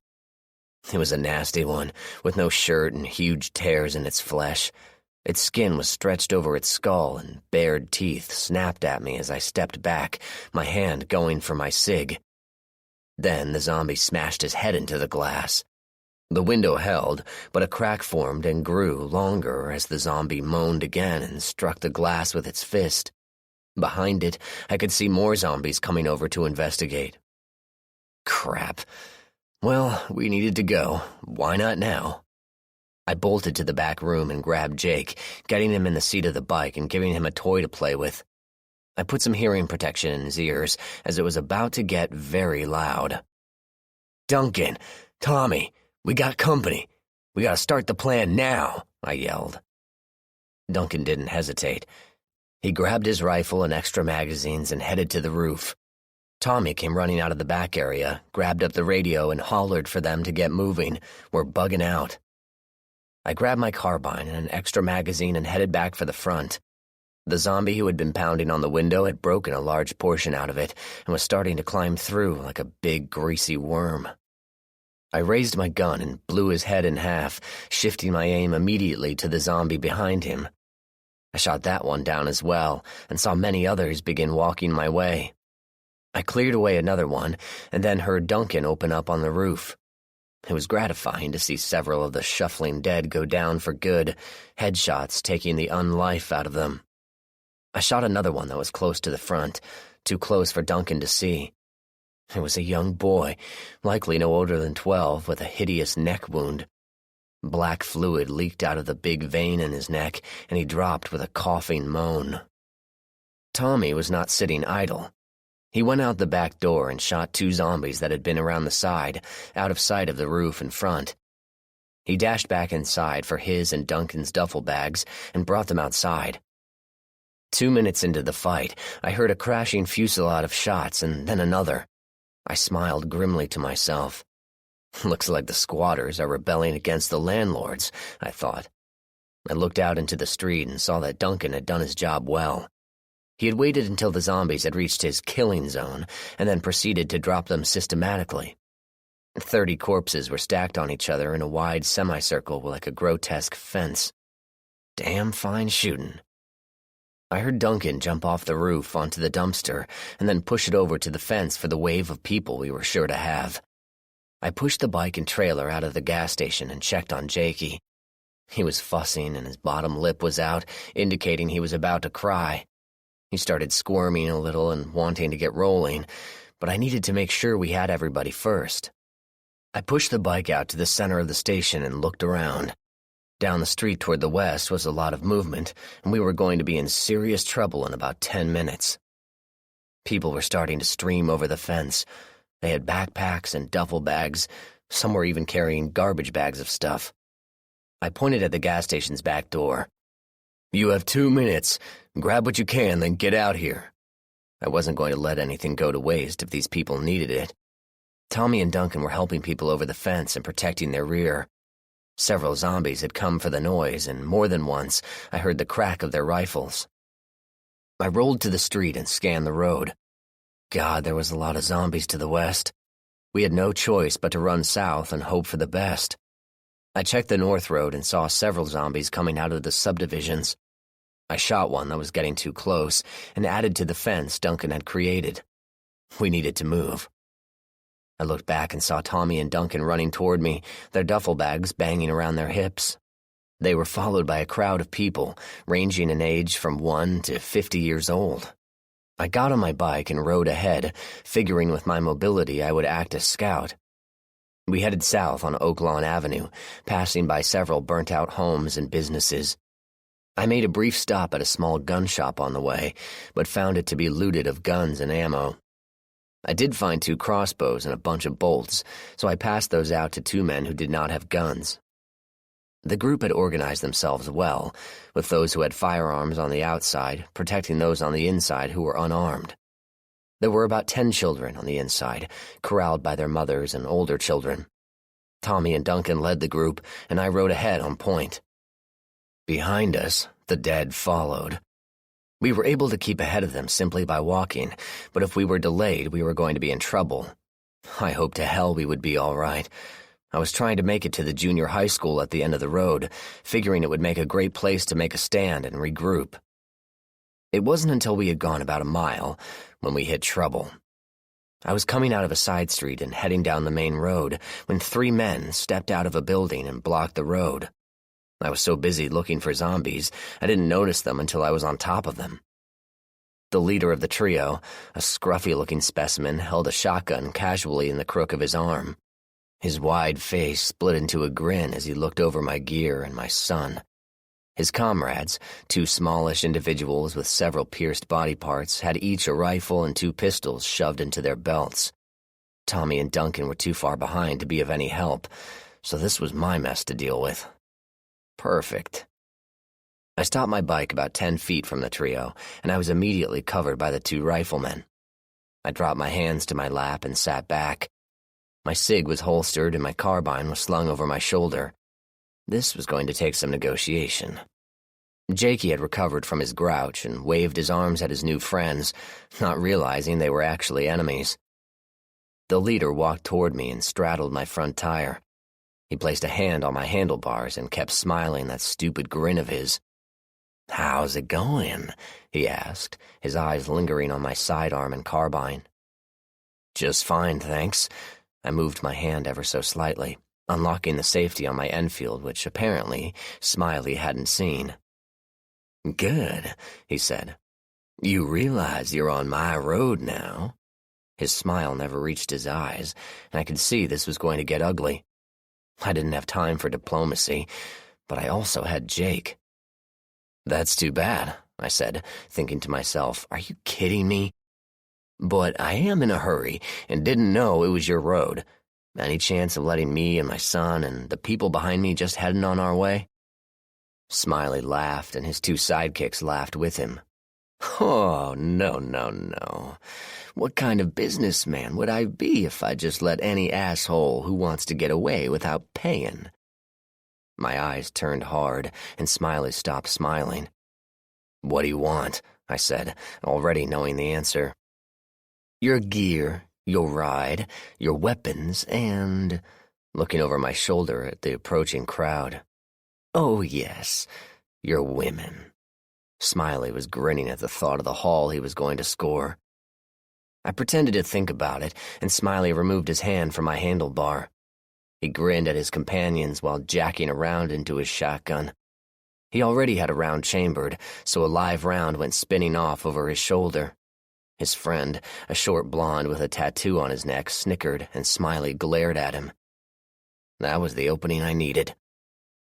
It was a nasty one, with no shirt and huge tears in its flesh. Its skin was stretched over its skull, and bared teeth snapped at me as I stepped back, my hand going for my cig. Then the zombie smashed his head into the glass. The window held, but a crack formed and grew longer as the zombie moaned again and struck the glass with its fist. Behind it, I could see more zombies coming over to investigate. Crap. Well, we needed to go. Why not now? I bolted to the back room and grabbed Jake, getting him in the seat of the bike and giving him a toy to play with. I put some hearing protection in his ears, as it was about to get very loud. "Duncan! Tommy! We got company! We gotta start the plan now!" I yelled. Duncan didn't hesitate. He grabbed his rifle and extra magazines and headed to the roof. Tommy came running out of the back area, grabbed up the radio, and hollered for them to get moving. We're bugging out. I grabbed my carbine and an extra magazine and headed back for the front. The zombie who had been pounding on the window had broken a large portion out of it and was starting to climb through like a big, greasy worm. I raised my gun and blew his head in half, shifting my aim immediately to the zombie behind him. I shot that one down as well, and saw many others begin walking my way. I cleared away another one, and then heard Duncan open up on the roof. It was gratifying to see several of the shuffling dead go down for good, headshots taking the unlife out of them. I shot another one that was close to the front, too close for Duncan to see. It was a young boy, likely no older than 12, with a hideous neck wound. Black fluid leaked out of the big vein in his neck, and he dropped with a coughing moan. Tommy was not sitting idle. He went out the back door and shot 2 zombies that had been around the side, out of sight of the roof in front. He dashed back inside for his and Duncan's duffel bags and brought them outside. 2 minutes into the fight, I heard a crashing fusillade of shots and then another. I smiled grimly to myself. Looks like the squatters are rebelling against the landlords, I thought. I looked out into the street and saw that Duncan had done his job well. He had waited until the zombies had reached his killing zone and then proceeded to drop them systematically. 30 corpses were stacked on each other in a wide semicircle like a grotesque fence. Damn fine shooting. I heard Duncan jump off the roof onto the dumpster and then push it over to the fence for the wave of people we were sure to have. I pushed the bike and trailer out of the gas station and checked on Jakey. He was fussing and his bottom lip was out, indicating he was about to cry. He started squirming a little and wanting to get rolling, but I needed to make sure we had everybody first. I pushed the bike out to the center of the station and looked around. Down the street toward the west was a lot of movement, and we were going to be in serious trouble in about 10 minutes. People were starting to stream over the fence. They had backpacks and duffel bags. Some were even carrying garbage bags of stuff. I pointed at the gas station's back door. "You have 2 minutes. Grab what you can, then get out here." I wasn't going to let anything go to waste if these people needed it. Tommy and Duncan were helping people over the fence and protecting their rear. Several zombies had come for the noise, and more than once I heard the crack of their rifles. I rolled to the street and scanned the road. God, there was a lot of zombies to the west. We had no choice but to run south and hope for the best. I checked the north road and saw several zombies coming out of the subdivisions. I shot one that was getting too close and added to the fence Duncan had created. We needed to move. I looked back and saw Tommy and Duncan running toward me, their duffel bags banging around their hips. They were followed by a crowd of people, ranging in age from 1 to 50 years old. I got on my bike and rode ahead, figuring with my mobility I would act as scout. We headed south on Oak Lawn Avenue, passing by several burnt-out homes and businesses. I made a brief stop at a small gun shop on the way, but found it to be looted of guns and ammo. I did find 2 crossbows and a bunch of bolts, so I passed those out to 2 men who did not have guns. The group had organized themselves well, with those who had firearms on the outside protecting those on the inside who were unarmed. There were about 10 children on the inside, corralled by their mothers and older children. Tommy and Duncan led the group, and I rode ahead on point. Behind us, the dead followed. We were able to keep ahead of them simply by walking, but if we were delayed, we were going to be in trouble. I hoped to hell we would be all right. I was trying to make it to the junior high school at the end of the road, figuring it would make a great place to make a stand and regroup. It wasn't until we had gone about a mile when we hit trouble. I was coming out of a side street and heading down the main road when 3 men stepped out of a building and blocked the road. I was so busy looking for zombies, I didn't notice them until I was on top of them. The leader of the trio, a scruffy-looking specimen, held a shotgun casually in the crook of his arm. His wide face split into a grin as he looked over my gear and my son. His comrades, 2 smallish individuals with several pierced body parts, had each a rifle and 2 pistols shoved into their belts. Tommy and Duncan were too far behind to be of any help, so this was my mess to deal with. Perfect. I stopped my bike about 10 feet from the trio, and I was immediately covered by the 2 riflemen. I dropped my hands to my lap and sat back. My cig was holstered and my carbine was slung over my shoulder. This was going to take some negotiation. Jakey had recovered from his grouch and waved his arms at his new friends, not realizing they were actually enemies. The leader walked toward me and straddled my front tire. He placed a hand on my handlebars and kept smiling that stupid grin of his. "How's it going?" he asked, his eyes lingering on my sidearm and carbine. "Just fine, thanks." I moved my hand ever so slightly, unlocking the safety on my Enfield, which apparently Smiley hadn't seen. "Good," he said. "You realize you're on my road now." His smile never reached his eyes, and I could see this was going to get ugly. I didn't have time for diplomacy, but I also had Jake. "That's too bad," I said, thinking to myself, "Are you kidding me? But I am in a hurry and didn't know it was your road. Any chance of letting me and my son and the people behind me just heading on our way?" Smiley laughed, and his 2 sidekicks laughed with him. "Oh, no. What kind of businessman would I be if I just let any asshole who wants to get away without paying?" My eyes turned hard, and Smiley stopped smiling. "What do you want?" I said, already knowing the answer. "Your gear, your ride, your weapons, and—" looking over my shoulder at the approaching crowd. "Oh, yes, your women." Smiley was grinning at the thought of the haul he was going to score. I pretended to think about it, and Smiley removed his hand from my handlebar. He grinned at his companions while jacking around into his shotgun. He already had a round chambered, so a live round went spinning off over his shoulder. His friend, a short blonde with a tattoo on his neck, snickered, and Smiley glared at him. That was the opening I needed.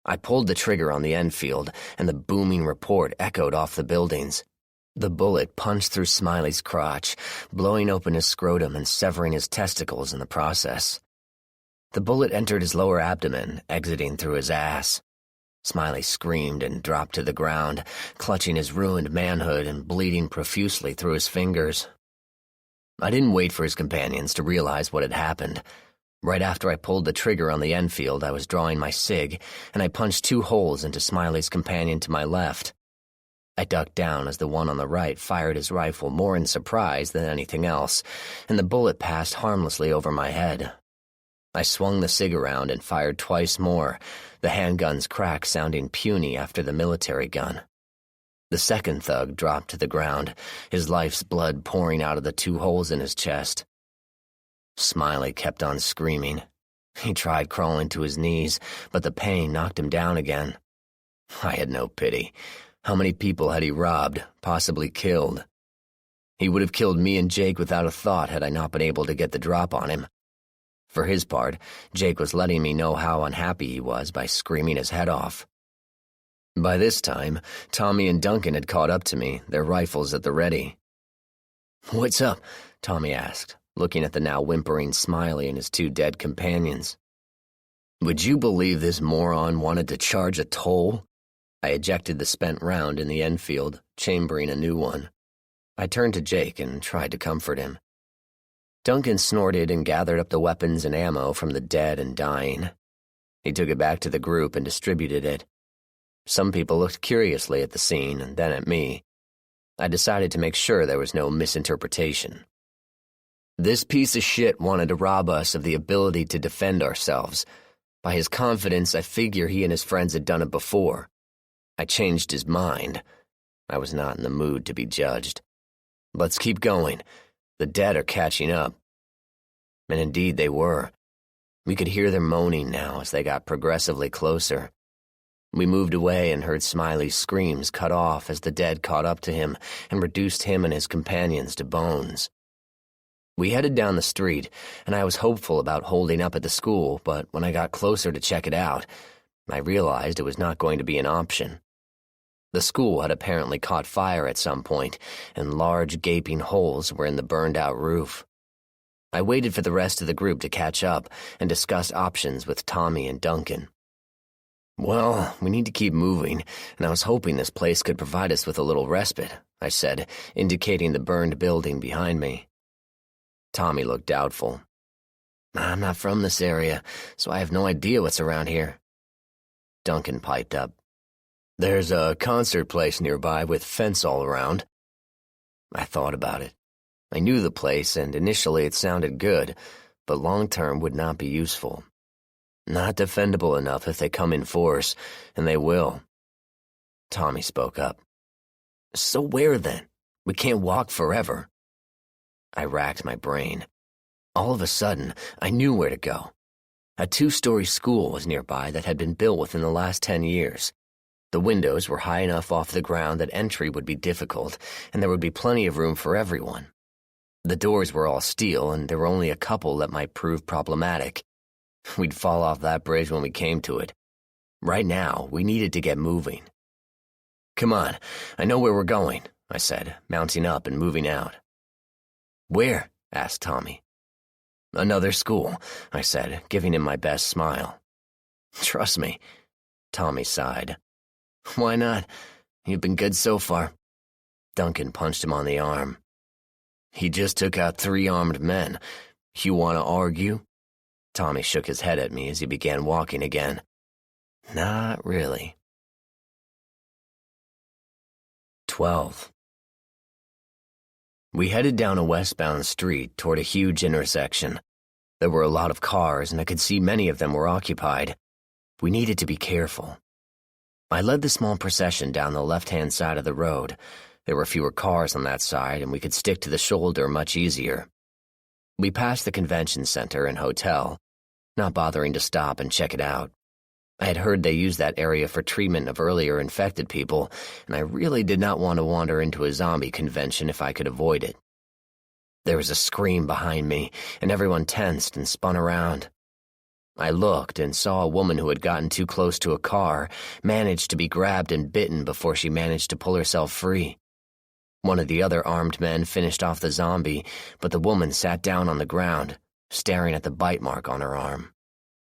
I pulled the trigger on the Enfield, and the booming report echoed off the buildings. The bullet punched through Smiley's crotch, blowing open his scrotum and severing his testicles in the process. The bullet entered his lower abdomen, exiting through his ass. Smiley screamed and dropped to the ground, clutching his ruined manhood and bleeding profusely through his fingers. I didn't wait for his companions to realize what had happened. Right after I pulled the trigger on the Enfield, I was drawing my cig, and I punched 2 holes into Smiley's companion to my left. I ducked down as the one on the right fired his rifle more in surprise than anything else, and the bullet passed harmlessly over my head. I swung the SIG around and fired twice more, the handgun's crack sounding puny after the military gun. The second thug dropped to the ground, his life's blood pouring out of the 2 holes in his chest. Smiley kept on screaming. He tried crawling to his knees, but the pain knocked him down again. I had no pity. How many people had he robbed, possibly killed? He would have killed me and Jake without a thought had I not been able to get the drop on him. For his part, Jake was letting me know how unhappy he was by screaming his head off. By this time, Tommy and Duncan had caught up to me, their rifles at the ready. "What's up?" Tommy asked, looking at the now whimpering Smiley and his 2 dead companions. "Would you believe this moron wanted to charge a toll?" I ejected the spent round in the Enfield, chambering a new one. I turned to Jake and tried to comfort him. Duncan snorted and gathered up the weapons and ammo from the dead and dying. He took it back to the group and distributed it. Some people looked curiously at the scene and then at me. I decided to make sure there was no misinterpretation. This piece of shit wanted to rob us of the ability to defend ourselves. By his confidence, I figure he and his friends had done it before. I changed his mind. I was not in the mood to be judged. Let's keep going. The dead are catching up. And indeed they were. We could hear their moaning now as they got progressively closer. We moved away and heard Smiley's screams cut off as the dead caught up to him and reduced him and his companions to bones. We headed down the street, and I was hopeful about holding up at the school, but when I got closer to check it out, I realized it was not going to be an option. The school had apparently caught fire at some point, and large gaping holes were in the burned-out roof. I waited for the rest of the group to catch up and discussed options with Tommy and Duncan. "Well, we need to keep moving, and I was hoping this place could provide us with a little respite," I said, indicating the burned building behind me. Tommy looked doubtful. "I'm not from this area, so I have no idea what's around here." Duncan piped up. "There's a concert place nearby with fence all around." I thought about it. I knew the place, and initially it sounded good, but long-term would not be useful. Not defendable enough if they come in force, and they will. Tommy spoke up. "So where then? We can't walk forever." I racked my brain. All of a sudden, I knew where to go. A 2-story school was nearby that had been built within the last 10 years. The windows were high enough off the ground that entry would be difficult, and there would be plenty of room for everyone. The doors were all steel, and there were only a couple that might prove problematic. We'd fall off that bridge when we came to it. Right now, we needed to get moving. "Come on, I know where we're going," I said, mounting up and moving out. "Where?" asked Tommy. "Another school," I said, giving him my best smile. "Trust me," Tommy sighed. "Why not? You've been good so far." Duncan punched him on the arm. "He just took out 3 armed men. You want to argue?" Tommy shook his head at me as he began walking again. "Not really." 12. We headed down a westbound street toward a huge intersection. There were a lot of cars, and I could see many of them were occupied. We needed to be careful. I led the small procession down the left-hand side of the road. There were fewer cars on that side, and we could stick to the shoulder much easier. We passed the convention center and hotel, not bothering to stop and check it out. I had heard they used that area for treatment of earlier infected people, and I really did not want to wander into a zombie convention if I could avoid it. There was a scream behind me, and everyone tensed and spun around. I looked and saw a woman who had gotten too close to a car, managed to be grabbed and bitten before she managed to pull herself free. One of the other armed men finished off the zombie, but the woman sat down on the ground, staring at the bite mark on her arm.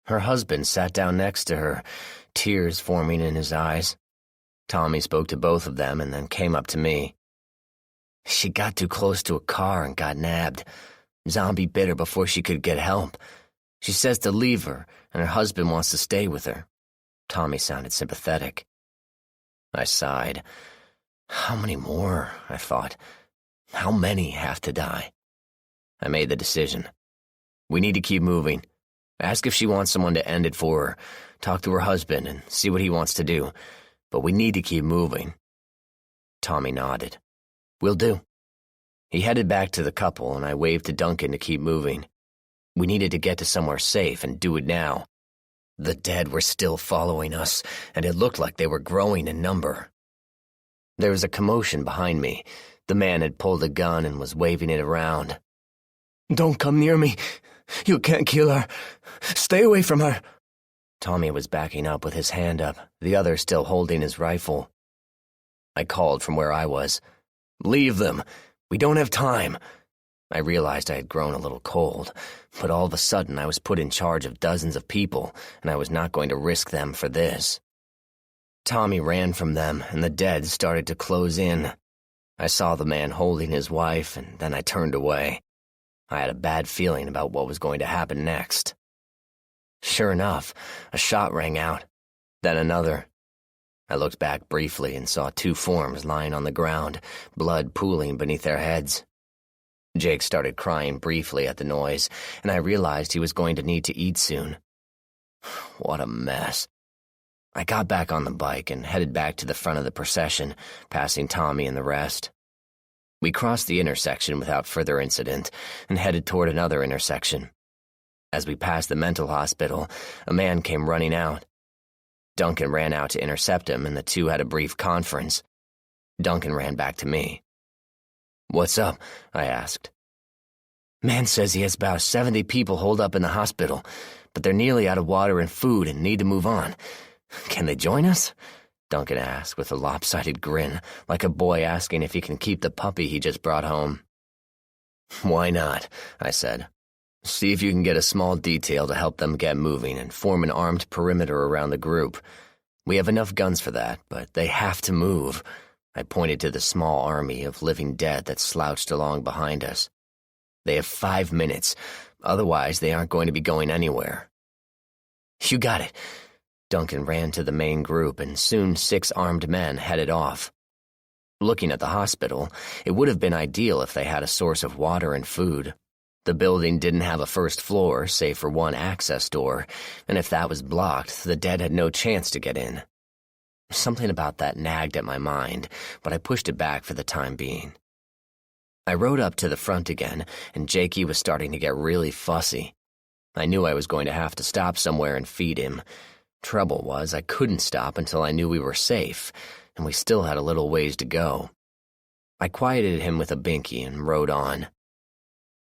Her husband sat down next to her, tears forming in his eyes. Tommy spoke to both of them and then came up to me. "She got too close to a car and got nabbed. Zombie bit her before she could get help. She says to leave her, and her husband wants to stay with her." Tommy sounded sympathetic. I sighed. How many more? I thought. How many have to die? I made the decision. We need to keep moving. Ask if she wants someone to end it for her. Talk to her husband and see what he wants to do. But we need to keep moving. Tommy nodded. Will do. He headed back to the couple, and I waved to Duncan to keep moving. We needed to get to somewhere safe and do it now. The dead were still following us, and it looked like they were growing in number. There was a commotion behind me. The man had pulled a gun and was waving it around. "Don't come near me. You can't kill her. Stay away from her." Tommy was backing up with his hand up, the other still holding his rifle. I called from where I was. "Leave them. We don't have time." I realized I had grown a little cold, but all of a sudden I was put in charge of dozens of people, and I was not going to risk them for this. Tommy ran from them, and the dead started to close in. I saw the man holding his wife, and then I turned away. I had a bad feeling about what was going to happen next. Sure enough, a shot rang out, then another. I looked back briefly and saw two forms lying on the ground, blood pooling beneath their heads. Jake started crying briefly at the noise, and I realized he was going to need to eat soon. What a mess. I got back on the bike and headed back to the front of the procession, passing Tommy and the rest. We crossed the intersection without further incident and headed toward another intersection. As we passed the mental hospital, a man came running out. Duncan ran out to intercept him, and the two had a brief conference. Duncan ran back to me. "What's up?" I asked. "Man says he has about 70 people holed up in the hospital, but they're nearly out of water and food and need to move on. Can they join us?" Duncan asked with a lopsided grin, like a boy asking if he can keep the puppy he just brought home. "Why not?" I said. "See if you can get a small detail to help them get moving and form an armed perimeter around the group. We have enough guns for that, but they have to move." I pointed to the small army of living dead that slouched along behind us. "They have 5 minutes, otherwise they aren't going to be going anywhere." "You got it." Duncan ran to the main group, and soon 6 armed men headed off. Looking at the hospital, it would have been ideal if they had a source of water and food. The building didn't have a first floor, save for one access door, and if that was blocked, the dead had no chance to get in. Something about that nagged at my mind, but I pushed it back for the time being. I rode up to the front again, and Jakey was starting to get really fussy. I knew I was going to have to stop somewhere and feed him. Trouble was, I couldn't stop until I knew we were safe, and we still had a little ways to go. I quieted him with a binky and rode on.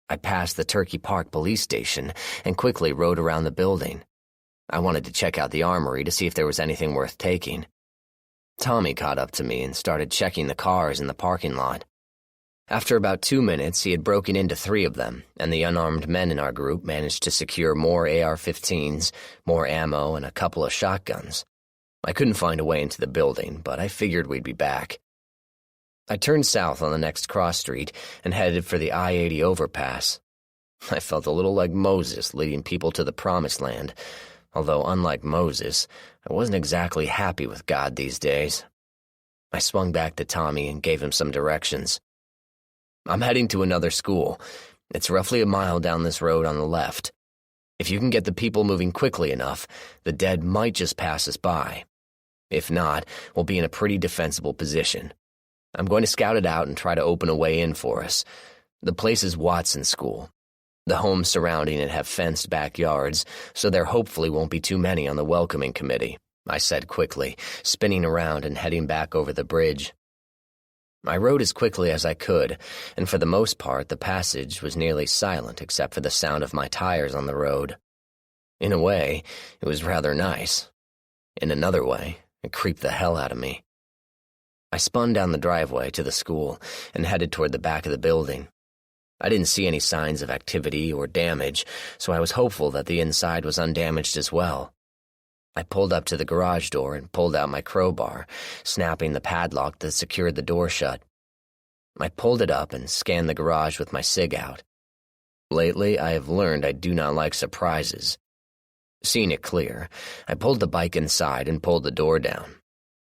I passed the Turkey Park police station and quickly rode around the building. I wanted to check out the armory to see if there was anything worth taking. Tommy caught up to me and started checking the cars in the parking lot. After about 2 minutes, he had broken into 3 of them, and the unarmed men in our group managed to secure more AR-15s, more ammo, and a couple of shotguns. I couldn't find a way into the building, but I figured we'd be back. I turned south on the next cross street and headed for the I-80 overpass. I felt a little like Moses leading people to the promised land, although unlike Moses, I wasn't exactly happy with God these days. I swung back to Tommy and gave him some directions. "I'm heading to another school. It's roughly a mile down this road on the left. If you can get the people moving quickly enough, the dead might just pass us by. If not, we'll be in a pretty defensible position. I'm going to scout it out and try to open a way in for us. The place is Watson School. The homes surrounding it have fenced backyards, so there hopefully won't be too many on the welcoming committee," I said quickly, spinning around and heading back over the bridge. I rode as quickly as I could, and for the most part the passage was nearly silent except for the sound of my tires on the road. In a way, it was rather nice. In another way, it creeped the hell out of me. I spun down the driveway to the school and headed toward the back of the building. I didn't see any signs of activity or damage, so I was hopeful that the inside was undamaged as well. I pulled up to the garage door and pulled out my crowbar, snapping the padlock that secured the door shut. I pulled it up and scanned the garage with my cig out. Lately, I have learned I do not like surprises. Seeing it clear, I pulled the bike inside and pulled the door down.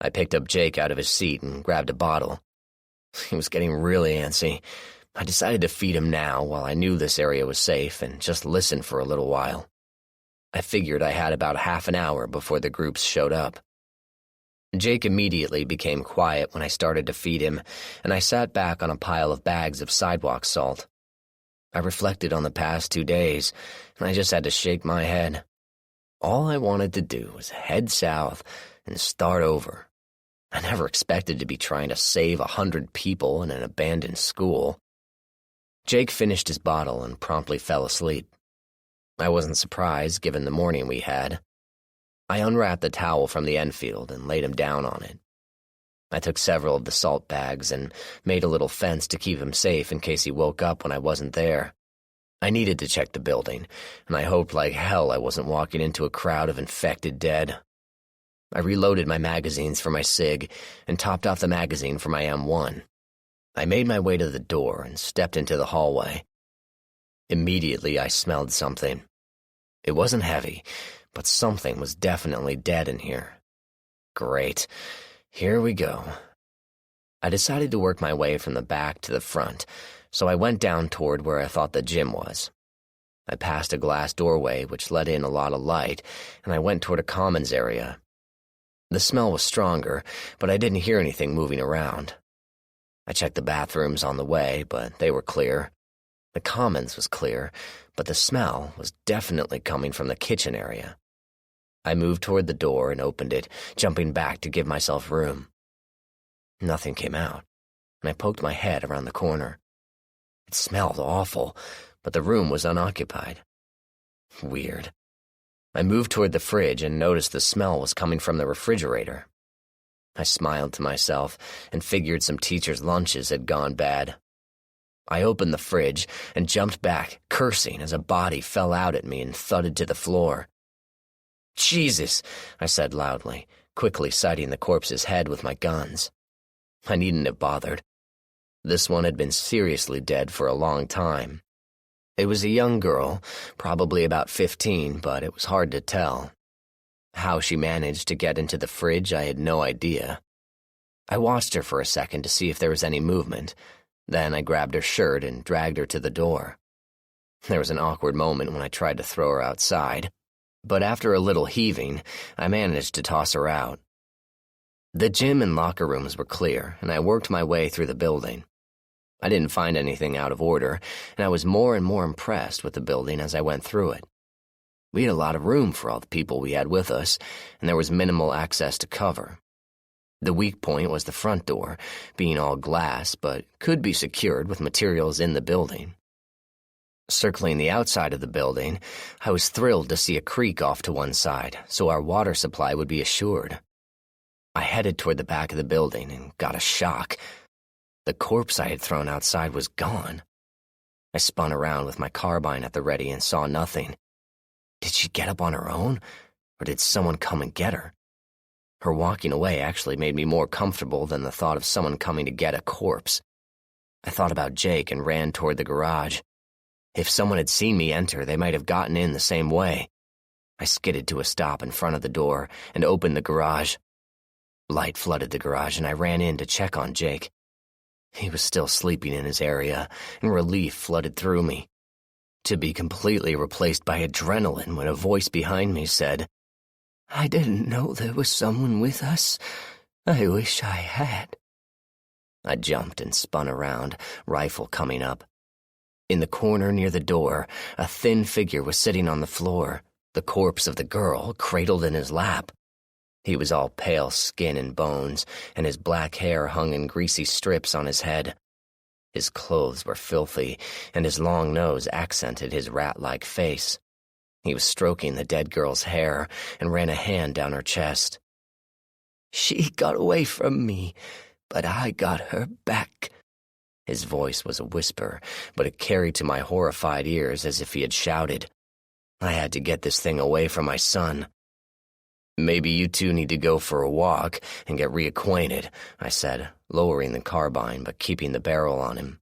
I picked up Jake out of his seat and grabbed a bottle. He was getting really antsy. I decided to feed him now while I knew this area was safe and just listen for a little while. I figured I had about half an hour before the groups showed up. Jake immediately became quiet when I started to feed him, and I sat back on a pile of bags of sidewalk salt. I reflected on the past 2 days, and I just had to shake my head. All I wanted to do was head south and start over. I never expected to be trying to save 100 people in an abandoned school. Jake finished his bottle and promptly fell asleep. I wasn't surprised, given the morning we had. I unwrapped the towel from the Enfield and laid him down on it. I took several of the salt bags and made a little fence to keep him safe in case he woke up when I wasn't there. I needed to check the building, and I hoped like hell I wasn't walking into a crowd of infected dead. I reloaded my magazines for my SIG and topped off the magazine for my M1. I made my way to the door and stepped into the hallway. Immediately, I smelled something. It wasn't heavy, but something was definitely dead in here. Great. Here we go. I decided to work my way from the back to the front, so I went down toward where I thought the gym was. I passed a glass doorway which let in a lot of light, and I went toward a commons area. The smell was stronger, but I didn't hear anything moving around. I checked the bathrooms on the way, but they were clear. The commons was clear, but the smell was definitely coming from the kitchen area. I moved toward the door and opened it, jumping back to give myself room. Nothing came out, and I poked my head around the corner. It smelled awful, but the room was unoccupied. Weird. I moved toward the fridge and noticed the smell was coming from the refrigerator. I smiled to myself and figured some teachers' lunches had gone bad. I opened the fridge and jumped back, cursing as a body fell out at me and thudded to the floor. "Jesus," I said loudly, quickly sighting the corpse's head with my guns. I needn't have bothered. This one had been seriously dead for a long time. It was a young girl, probably about 15, but it was hard to tell. How she managed to get into the fridge, I had no idea. I watched her for a second to see if there was any movement. Then I grabbed her shirt and dragged her to the door. There was an awkward moment when I tried to throw her outside, but after a little heaving, I managed to toss her out. The gym and locker rooms were clear, and I worked my way through the building. I didn't find anything out of order, and I was more and more impressed with the building as I went through it. We had a lot of room for all the people we had with us, and there was minimal access to cover. The weak point was the front door, being all glass, but could be secured with materials in the building. Circling the outside of the building, I was thrilled to see a creek off to one side, so our water supply would be assured. I headed toward the back of the building and got a shock. The corpse I had thrown outside was gone. I spun around with my carbine at the ready and saw nothing. Did she get up on her own, or did someone come and get her? Her walking away actually made me more comfortable than the thought of someone coming to get a corpse. I thought about Jake and ran toward the garage. If someone had seen me enter, they might have gotten in the same way. I skidded to a stop in front of the door and opened the garage. Light flooded the garage, and I ran in to check on Jake. He was still sleeping in his area, and relief flooded through me, to be completely replaced by adrenaline when a voice behind me said, "I didn't know there was someone with us. I wish I had." I jumped and spun around, rifle coming up. In the corner near the door, a thin figure was sitting on the floor, the corpse of the girl cradled in his lap. He was all pale skin and bones, and his black hair hung in greasy strips on his head. His clothes were filthy, and his long nose accented his rat-like face. He was stroking the dead girl's hair and ran a hand down her chest. "She got away from me, but I got her back." His voice was a whisper, but it carried to my horrified ears as if he had shouted. I had to get this thing away from my son. "Maybe you two need to go for a walk and get reacquainted," I said, lowering the carbine but keeping the barrel on him.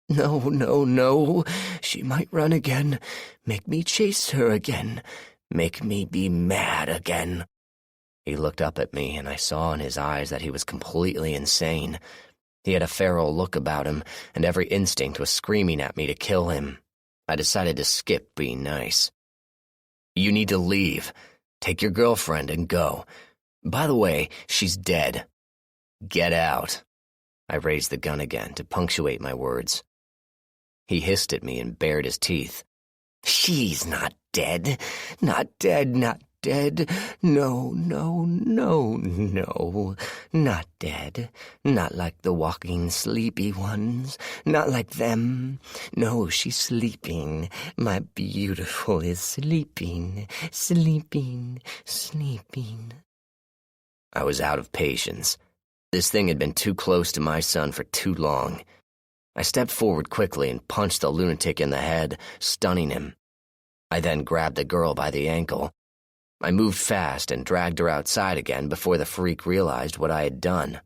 "No, no, no. She might run again. Make me chase her again. Make me be mad again." He looked up at me, and I saw in his eyes that he was completely insane. He had a feral look about him, and every instinct was screaming at me to kill him. I decided to skip being nice. "You need to leave. Take your girlfriend and go. By the way, she's dead. Get out." I raised the gun again to punctuate my words. He hissed at me and bared his teeth. "She's not dead. Not dead, not dead. No, no, no, no. Not dead. Not like the walking sleepy ones. Not like them. No, she's sleeping. My beautiful is sleeping, sleeping, sleeping." I was out of patience. This thing had been too close to my son for too long. I stepped forward quickly and punched the lunatic in the head, stunning him. I then grabbed the girl by the ankle. I moved fast and dragged her outside again before the freak realized what I had done.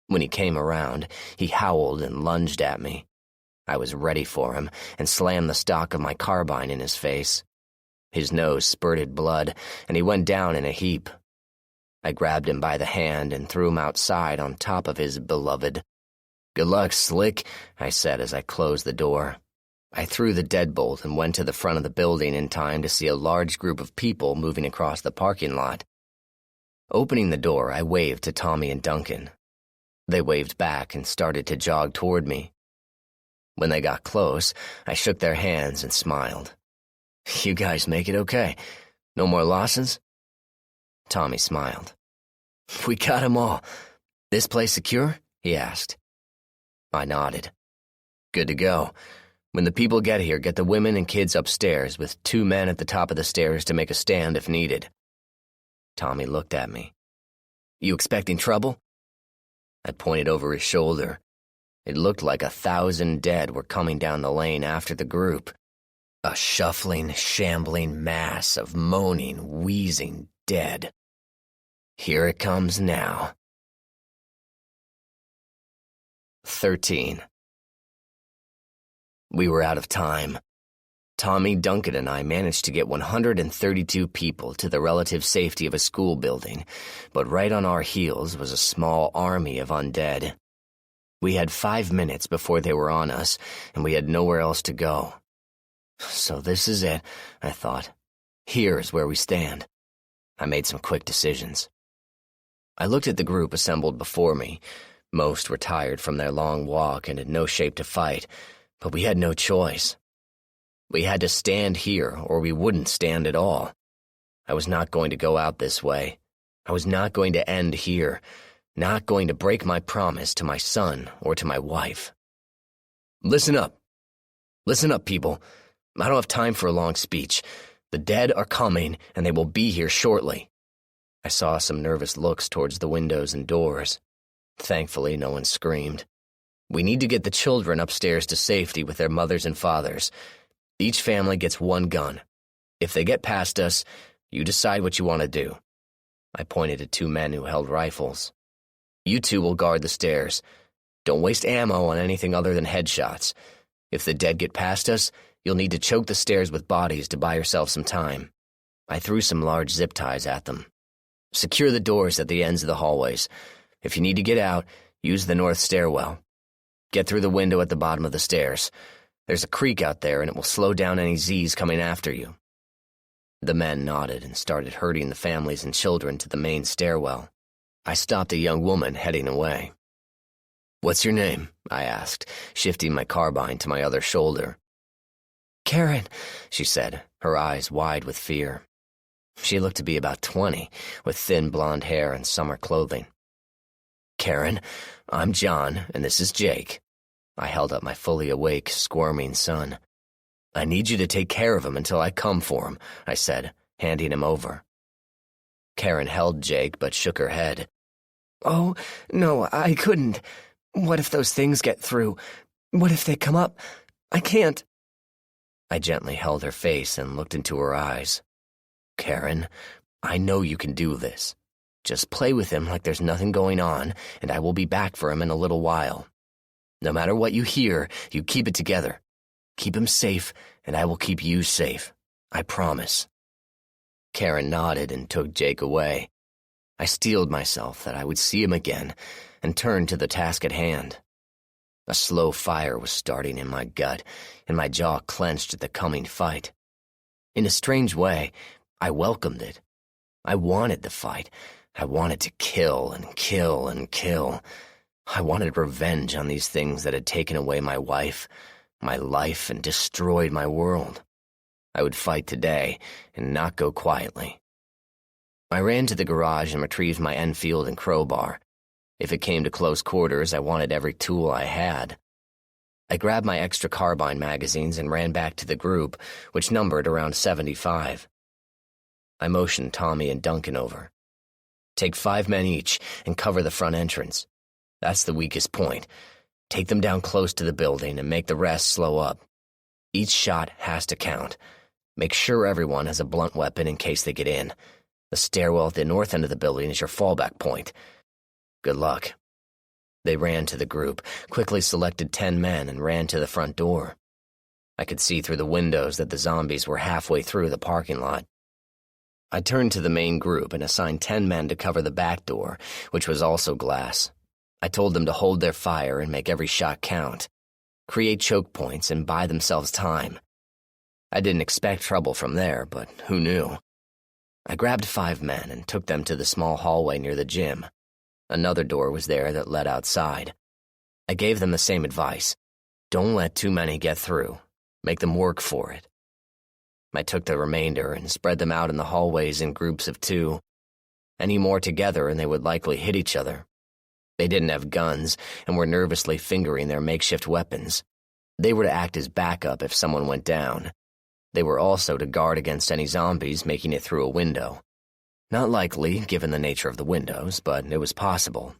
When he came around, he howled and lunged at me. I was ready for him and slammed the stock of my carbine in his face. His nose spurted blood, and he went down in a heap. I grabbed him by the hand and threw him outside on top of his beloved. "Good luck, Slick," I said as I closed the door. I threw the deadbolt and went to the front of the building in time to see a large group of people moving across the parking lot. Opening the door, I waved to Tommy and Duncan. They waved back and started to jog toward me. When they got close, I shook their hands and smiled. "You guys make it okay? No more losses?" Tommy smiled. "We got 'em all. This place secure?" he asked. I nodded. "Good to go. When the people get here, get the women and kids upstairs with 2 men at the top of the stairs to make a stand if needed." Tommy looked at me. "You expecting trouble?" I pointed over his shoulder. It looked like 1,000 dead were coming down the lane after the group. A shuffling, shambling mass of moaning, wheezing dead. Here it comes now. 13. We were out of time. Tommy, Duncan, and I managed to get 132 people to the relative safety of a school building, but right on our heels was a small army of undead. We had 5 minutes before they were on us, and we had nowhere else to go. So this is it, I thought. Here's where we stand. I made some quick decisions. I looked at the group assembled before me. Most were tired from their long walk and in no shape to fight, but we had no choice. We had to stand here, or we wouldn't stand at all. I was not going to go out this way. I was not going to end here, not going to break my promise to my son or to my wife. Listen up. Listen up, people. I don't have time for a long speech. The dead are coming, and they will be here shortly. I saw some nervous looks towards the windows and doors. Thankfully, no one screamed. We need to get the children upstairs to safety with their mothers and fathers. Each family gets 1 gun. If they get past us, you decide what you want to do. I pointed at 2 men who held rifles. You 2 will guard the stairs. Don't waste ammo on anything other than headshots. If the dead get past us, you'll need to choke the stairs with bodies to buy yourself some time. I threw some large zip ties at them. Secure the doors at the ends of the hallways. If you need to get out, use the north stairwell. Get through the window at the bottom of the stairs. There's a creek out there, and it will slow down any Z's coming after you. The men nodded and started herding the families and children to the main stairwell. I stopped a young woman heading away. "What's your name?" I asked, shifting my carbine to my other shoulder. "Karen," she said, her eyes wide with fear. She looked to be about 20, with thin blonde hair and summer clothing. "Karen, I'm John, and this is Jake." I held up my fully awake, squirming son. "I need you to take care of him until I come for him," I said, handing him over. Karen held Jake but shook her head. "Oh, no, I couldn't. What if those things get through? What if they come up? I can't." I gently held her face and looked into her eyes. "Karen, I know you can do this. Just play with him like there's nothing going on, and I will be back for him in a little while. No matter what you hear, you keep it together. Keep him safe, and I will keep you safe. I promise." Karen nodded and took Jake away. I steeled myself that I would see him again and turned to the task at hand. A slow fire was starting in my gut, and my jaw clenched at the coming fight. In a strange way, I welcomed it. I wanted the fight. I wanted to kill and kill and kill. I wanted revenge on these things that had taken away my wife, my life, and destroyed my world. I would fight today and not go quietly. I ran to the garage and retrieved my Enfield and crowbar. If it came to close quarters, I wanted every tool I had. I grabbed my extra carbine magazines and ran back to the group, which numbered around 75. I motioned Tommy and Duncan over. Take 5 men each and cover the front entrance. That's the weakest point. Take them down close to the building and make the rest slow up. Each shot has to count. Make sure everyone has a blunt weapon in case they get in. The stairwell at the north end of the building is your fallback point. Good luck. They ran to the group, quickly selected 10 men, and ran to the front door. I could see through the windows that the zombies were halfway through the parking lot. I turned to the main group and assigned 10 men to cover the back door, which was also glass. I told them to hold their fire and make every shot count, create choke points, and buy themselves time. I didn't expect trouble from there, but who knew? I grabbed 5 men and took them to the small hallway near the gym. Another door was there that led outside. I gave them the same advice. Don't let too many get through. Make them work for it. I took the remainder and spread them out in the hallways in groups of 2. Any more together and they would likely hit each other. They didn't have guns and were nervously fingering their makeshift weapons. They were to act as backup if someone went down. They were also to guard against any zombies making it through a window. Not likely, given the nature of the windows, but it was possible.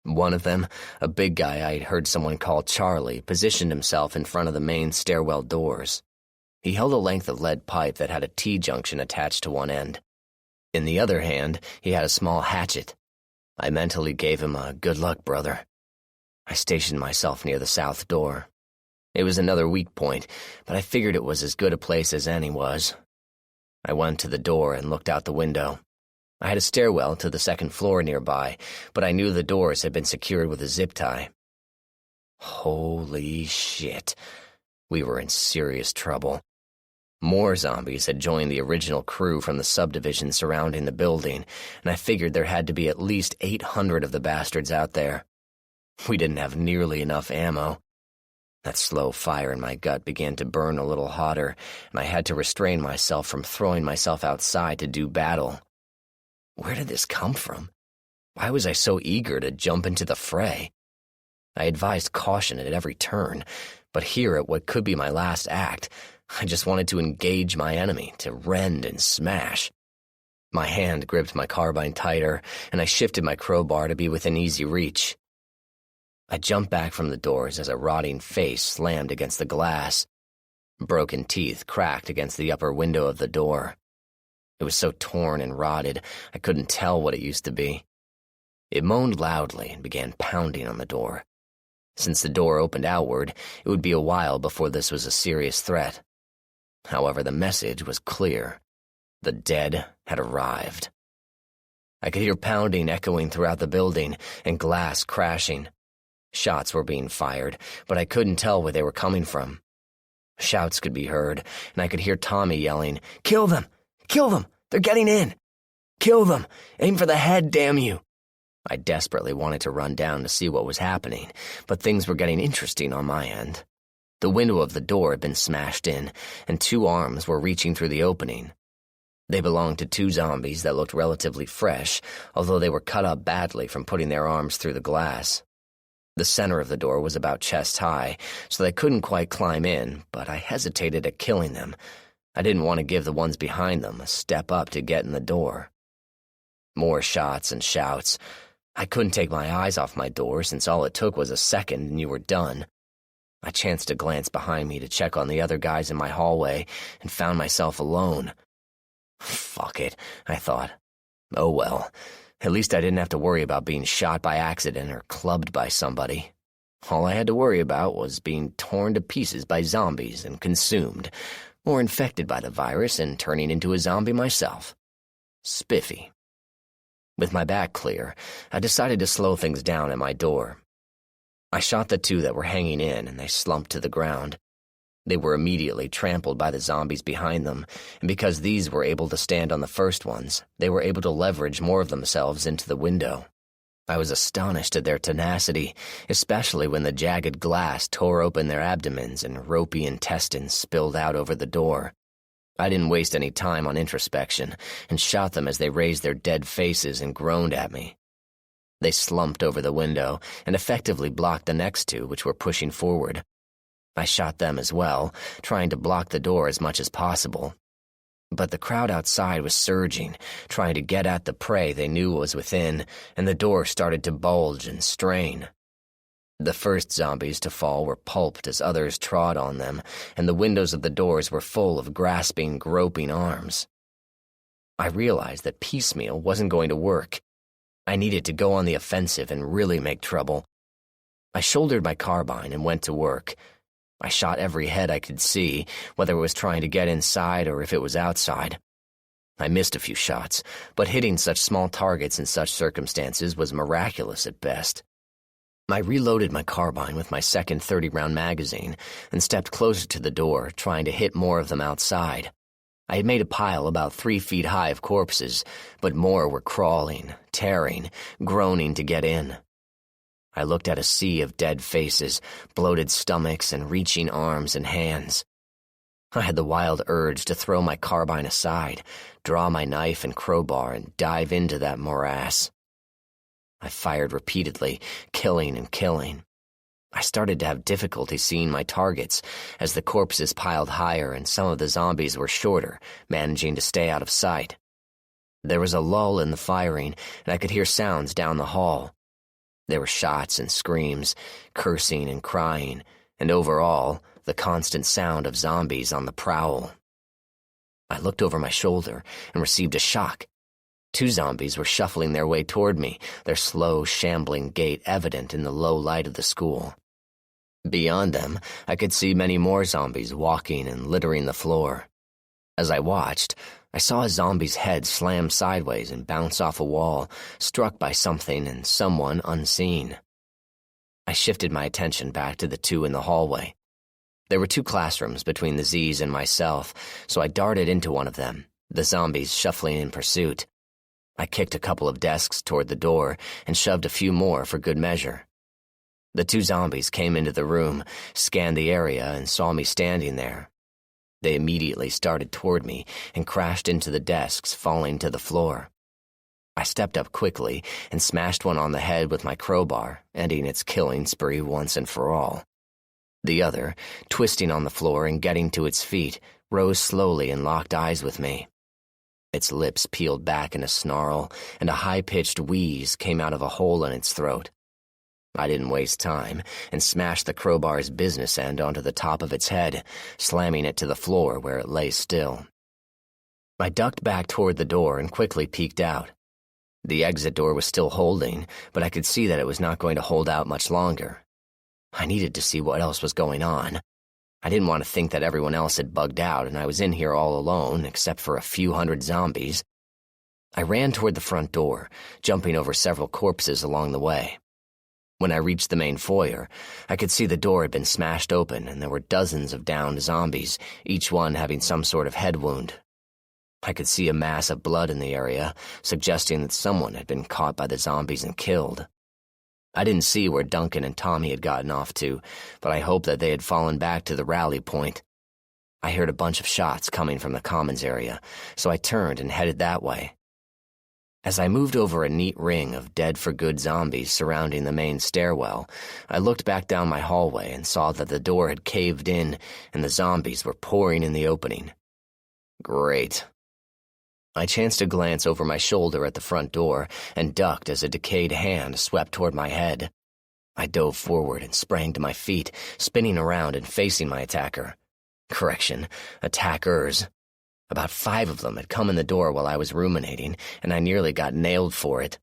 One of them, a big guy I'd heard someone call Charlie, positioned himself in front of the main stairwell doors. He held a length of lead pipe that had a T-junction attached to one end. In the other hand, he had a small hatchet. I mentally gave him a good luck, brother. I stationed myself near the south door. It was another weak point, but I figured it was as good a place as any was. I went to the door and looked out the window. I had a stairwell to the second floor nearby, but I knew the doors had been secured with a zip tie. Holy shit. We were in serious trouble. More zombies had joined the original crew from the subdivision surrounding the building, and I figured there had to be at least 800 of the bastards out there. We didn't have nearly enough ammo. That slow fire in my gut began to burn a little hotter, and I had to restrain myself from throwing myself outside to do battle. Where did this come from? Why was I so eager to jump into the fray? I advised caution at every turn, but here at what could be my last act, I just wanted to engage my enemy, to rend and smash. My hand gripped my carbine tighter, and I shifted my crowbar to be within easy reach. I jumped back from the doors as a rotting face slammed against the glass. Broken teeth cracked against the upper window of the door. It was so torn and rotted, I couldn't tell what it used to be. It moaned loudly and began pounding on the door. Since the door opened outward, it would be a while before this was a serious threat. However, the message was clear. The dead had arrived. I could hear pounding echoing throughout the building and glass crashing. Shots were being fired, but I couldn't tell where they were coming from. Shouts could be heard, and I could hear Tommy yelling, "Kill them! Kill them! They're getting in! Kill them! Aim for the head, damn you!" I desperately wanted to run down to see what was happening, but things were getting interesting on my end. The window of the door had been smashed in, and 2 arms were reaching through the opening. They belonged to 2 zombies that looked relatively fresh, although they were cut up badly from putting their arms through the glass. The center of the door was about chest high, so they couldn't quite climb in, but I hesitated at killing them. I didn't want to give the ones behind them a step up to get in the door. More shots and shouts. I couldn't take my eyes off my door since all it took was a second and you were done. I chanced to glance behind me to check on the other guys in my hallway and found myself alone. Fuck it, I thought. Oh well. At least I didn't have to worry about being shot by accident or clubbed by somebody. All I had to worry about was being torn to pieces by zombies and consumed, or infected by the virus and turning into a zombie myself. Spiffy. With my back clear, I decided to slow things down at my door. I shot the two that were hanging in, and they slumped to the ground. They were immediately trampled by the zombies behind them, and because these were able to stand on the first ones, they were able to leverage more of themselves into the window. I was astonished at their tenacity, especially when the jagged glass tore open their abdomens and ropey intestines spilled out over the door. I didn't waste any time on introspection and shot them as they raised their dead faces and groaned at me. They slumped over the window and effectively blocked the next two, which were pushing forward. I shot them as well, trying to block the door as much as possible. But the crowd outside was surging, trying to get at the prey they knew was within, and the door started to bulge and strain. The first zombies to fall were pulped as others trod on them, and the windows of the doors were full of grasping, groping arms. I realized that piecemeal wasn't going to work. I needed to go on the offensive and really make trouble. I shouldered my carbine and went to work. I shot every head I could see, whether it was trying to get inside or if it was outside. I missed a few shots, but hitting such small targets in such circumstances was miraculous at best. I reloaded my carbine with my second 30-round magazine and stepped closer to the door, trying to hit more of them outside. I had made a pile about 3 feet high of corpses, but more were crawling, tearing, groaning to get in. I looked at a sea of dead faces, bloated stomachs, and reaching arms and hands. I had the wild urge to throw my carbine aside, draw my knife and crowbar, and dive into that morass. I fired repeatedly, killing and killing. I started to have difficulty seeing my targets as the corpses piled higher and some of the zombies were shorter, managing to stay out of sight. There was a lull in the firing, and I could hear sounds down the hall. There were shots and screams, cursing and crying, and overall, the constant sound of zombies on the prowl. I looked over my shoulder and received a shock. 2 zombies were shuffling their way toward me, their slow, shambling gait evident in the low light of the school. Beyond them, I could see many more zombies walking and littering the floor. As I watched, I saw a zombie's head slam sideways and bounce off a wall, struck by something and someone unseen. I shifted my attention back to the 2 in the hallway. There were 2 classrooms between the Z's and myself, so I darted into one of them, the zombies shuffling in pursuit. I kicked a couple of desks toward the door and shoved a few more for good measure. The 2 zombies came into the room, scanned the area, and saw me standing there. They immediately started toward me and crashed into the desks, falling to the floor. I stepped up quickly and smashed one on the head with my crowbar, ending its killing spree once and for all. The other, twisting on the floor and getting to its feet, rose slowly and locked eyes with me. Its lips peeled back in a snarl, and a high-pitched wheeze came out of a hole in its throat. I didn't waste time and smashed the crowbar's business end onto the top of its head, slamming it to the floor where it lay still. I ducked back toward the door and quickly peeked out. The exit door was still holding, but I could see that it was not going to hold out much longer. I needed to see what else was going on. I didn't want to think that everyone else had bugged out and I was in here all alone, except for a few hundred zombies. I ran toward the front door, jumping over several corpses along the way. When I reached the main foyer, I could see the door had been smashed open and there were dozens of downed zombies, each one having some sort of head wound. I could see a mass of blood in the area, suggesting that someone had been caught by the zombies and killed. I didn't see where Duncan and Tommy had gotten off to, but I hoped that they had fallen back to the rally point. I heard a bunch of shots coming from the commons area, so I turned and headed that way. As I moved over a neat ring of dead-for-good zombies surrounding the main stairwell, I looked back down my hallway and saw that the door had caved in and the zombies were pouring in the opening. Great. I chanced to glance over my shoulder at the front door and ducked as a decayed hand swept toward my head. I dove forward and sprang to my feet, spinning around and facing my attacker. Correction, attackers. About 5 of them had come in the door while I was ruminating, and I nearly got nailed for it.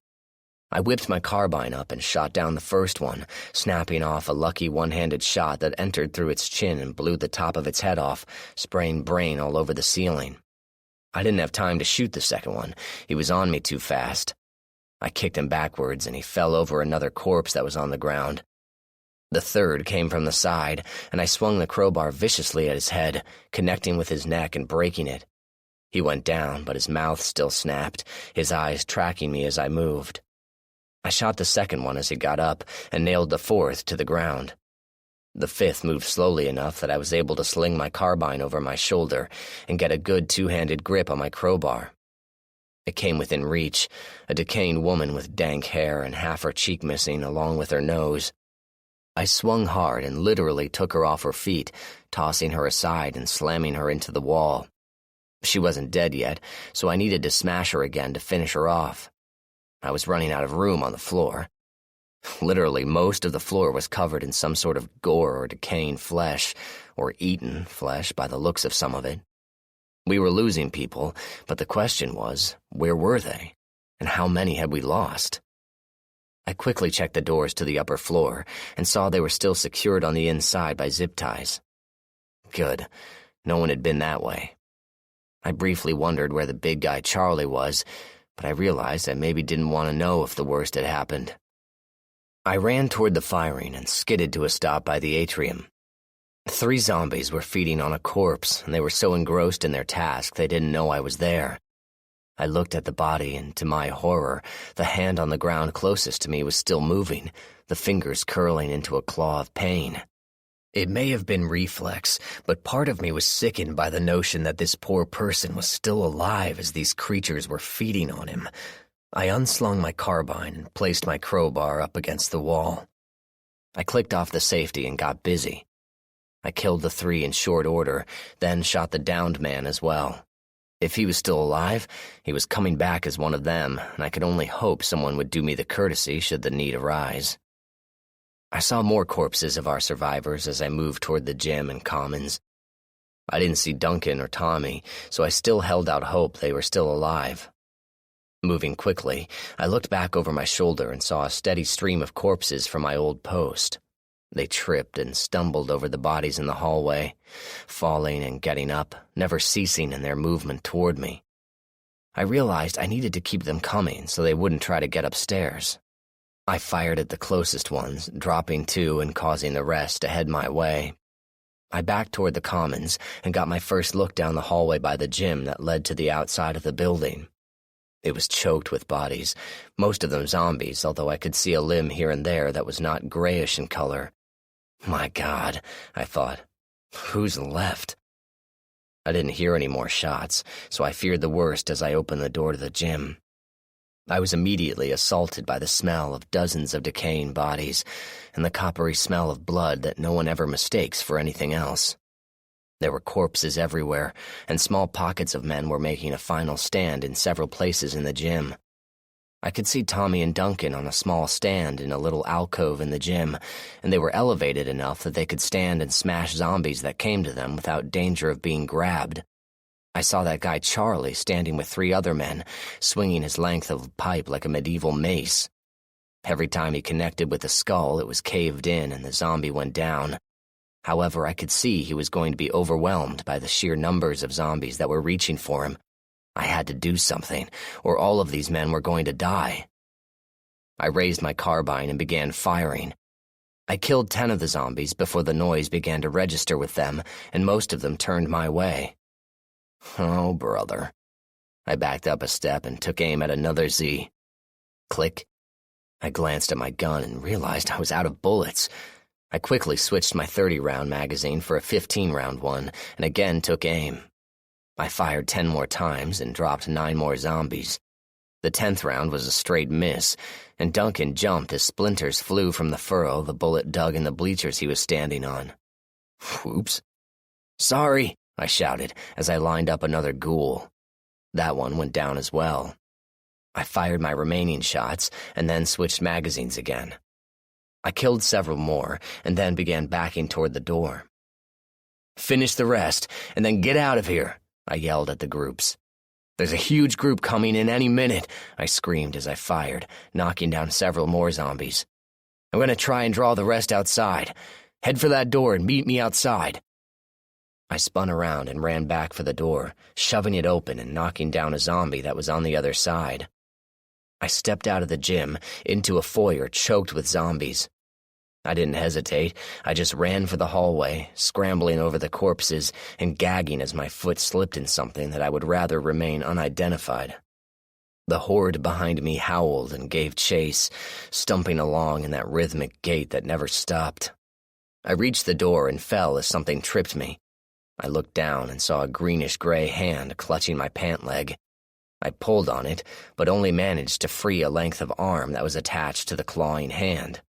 I whipped my carbine up and shot down the first one, snapping off a lucky one-handed shot that entered through its chin and blew the top of its head off, spraying brain all over the ceiling. I didn't have time to shoot the second one. He was on me too fast. I kicked him backwards, and he fell over another corpse that was on the ground. The third came from the side, and I swung the crowbar viciously at his head, connecting with his neck and breaking it. He went down, but his mouth still snapped, his eyes tracking me as I moved. I shot the second one as he got up, and nailed the fourth to the ground. The fifth moved slowly enough that I was able to sling my carbine over my shoulder and get a good two-handed grip on my crowbar. It came within reach, a decaying woman with dank hair and half her cheek missing along with her nose. I swung hard and literally took her off her feet, tossing her aside and slamming her into the wall. She wasn't dead yet, so I needed to smash her again to finish her off. I was running out of room on the floor. Literally, most of the floor was covered in some sort of gore or decaying flesh, or eaten flesh by the looks of some of it. We were losing people, but the question was, where were they, and how many had we lost? I quickly checked the doors to the upper floor and saw they were still secured on the inside by zip ties. Good. No one had been that way. I briefly wondered where the big guy Charlie was, but I realized I maybe didn't want to know if the worst had happened. I ran toward the firing and skidded to a stop by the atrium. 3 zombies were feeding on a corpse, and they were so engrossed in their task they didn't know I was there. I looked at the body, and to my horror, the hand on the ground closest to me was still moving, the fingers curling into a claw of pain. It may have been reflex, but part of me was sickened by the notion that this poor person was still alive as these creatures were feeding on him. I unslung my carbine and placed my crowbar up against the wall. I clicked off the safety and got busy. I killed the 3 in short order, then shot the downed man as well. If he was still alive, he was coming back as one of them, and I could only hope someone would do me the courtesy should the need arise. I saw more corpses of our survivors as I moved toward the gym and commons. I didn't see Duncan or Tommy, so I still held out hope they were still alive. Moving quickly, I looked back over my shoulder and saw a steady stream of corpses from my old post. They tripped and stumbled over the bodies in the hallway, falling and getting up, never ceasing in their movement toward me. I realized I needed to keep them coming so they wouldn't try to get upstairs. I fired at the closest ones, dropping 2 and causing the rest to head my way. I backed toward the commons and got my first look down the hallway by the gym that led to the outside of the building. It was choked with bodies, most of them zombies, although I could see a limb here and there that was not grayish in color. My God, I thought, who's left? I didn't hear any more shots, so I feared the worst as I opened the door to the gym. I was immediately assaulted by the smell of dozens of decaying bodies and the coppery smell of blood that no one ever mistakes for anything else. There were corpses everywhere, and small pockets of men were making a final stand in several places in the gym. I could see Tommy and Duncan on a small stand in a little alcove in the gym, and they were elevated enough that they could stand and smash zombies that came to them without danger of being grabbed. I saw that guy Charlie standing with 3 other men, swinging his length of pipe like a medieval mace. Every time he connected with the skull, it was caved in and the zombie went down. However, I could see he was going to be overwhelmed by the sheer numbers of zombies that were reaching for him. I had to do something, or all of these men were going to die. I raised my carbine and began firing. I killed 10 of the zombies before the noise began to register with them, and most of them turned my way. Oh, brother. I backed up a step and took aim at another Z. Click. I glanced at my gun and realized I was out of bullets. I quickly switched my 30-round magazine for a 15-round one and again took aim. I fired 10 more times and dropped 9 more zombies. The 10th round was a straight miss, and Duncan jumped as splinters flew from the furrow the bullet dug in the bleachers he was standing on. Whoops. Sorry, I shouted as I lined up another ghoul. That one went down as well. I fired my remaining shots and then switched magazines again. I killed several more and then began backing toward the door. Finish the rest and then get out of here, I yelled at the groups. There's a huge group coming in any minute, I screamed as I fired, knocking down several more zombies. I'm going to try and draw the rest outside. Head for that door and meet me outside. I spun around and ran back for the door, shoving it open and knocking down a zombie that was on the other side. I stepped out of the gym into a foyer choked with zombies. I didn't hesitate. I just ran for the hallway, scrambling over the corpses and gagging as my foot slipped in something that I would rather remain unidentified. The horde behind me howled and gave chase, stumping along in that rhythmic gait that never stopped. I reached the door and fell as something tripped me. I looked down and saw a greenish-gray hand clutching my pant leg. I pulled on it, but only managed to free a length of arm that was attached to the clawing hand.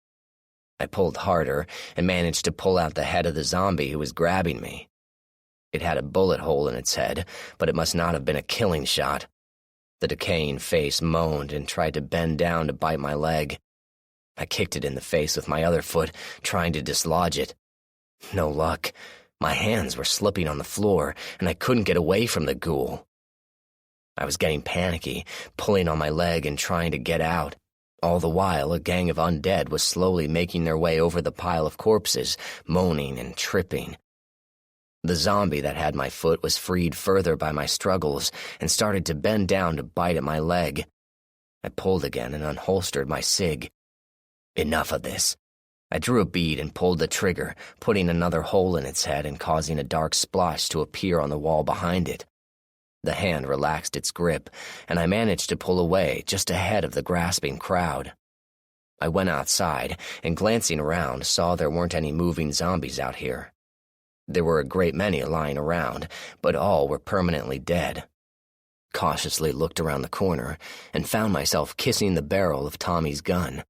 I pulled harder and managed to pull out the head of the zombie who was grabbing me. It had a bullet hole in its head, but it must not have been a killing shot. The decaying face moaned and tried to bend down to bite my leg. I kicked it in the face with my other foot, trying to dislodge it. No luck. My hands were slipping on the floor, and I couldn't get away from the ghoul. I was getting panicky, pulling on my leg and trying to get out. All the while, a gang of undead was slowly making their way over the pile of corpses, moaning and tripping. The zombie that had my foot was freed further by my struggles and started to bend down to bite at my leg. I pulled again and unholstered my cig. Enough of this. I drew a bead and pulled the trigger, putting another hole in its head and causing a dark splotch to appear on the wall behind it. The hand relaxed its grip, and I managed to pull away just ahead of the grasping crowd. I went outside, and glancing around, saw there weren't any moving zombies out here. There were a great many lying around, but all were permanently dead. Cautiously looked around the corner, and found myself kissing the barrel of Tommy's gun.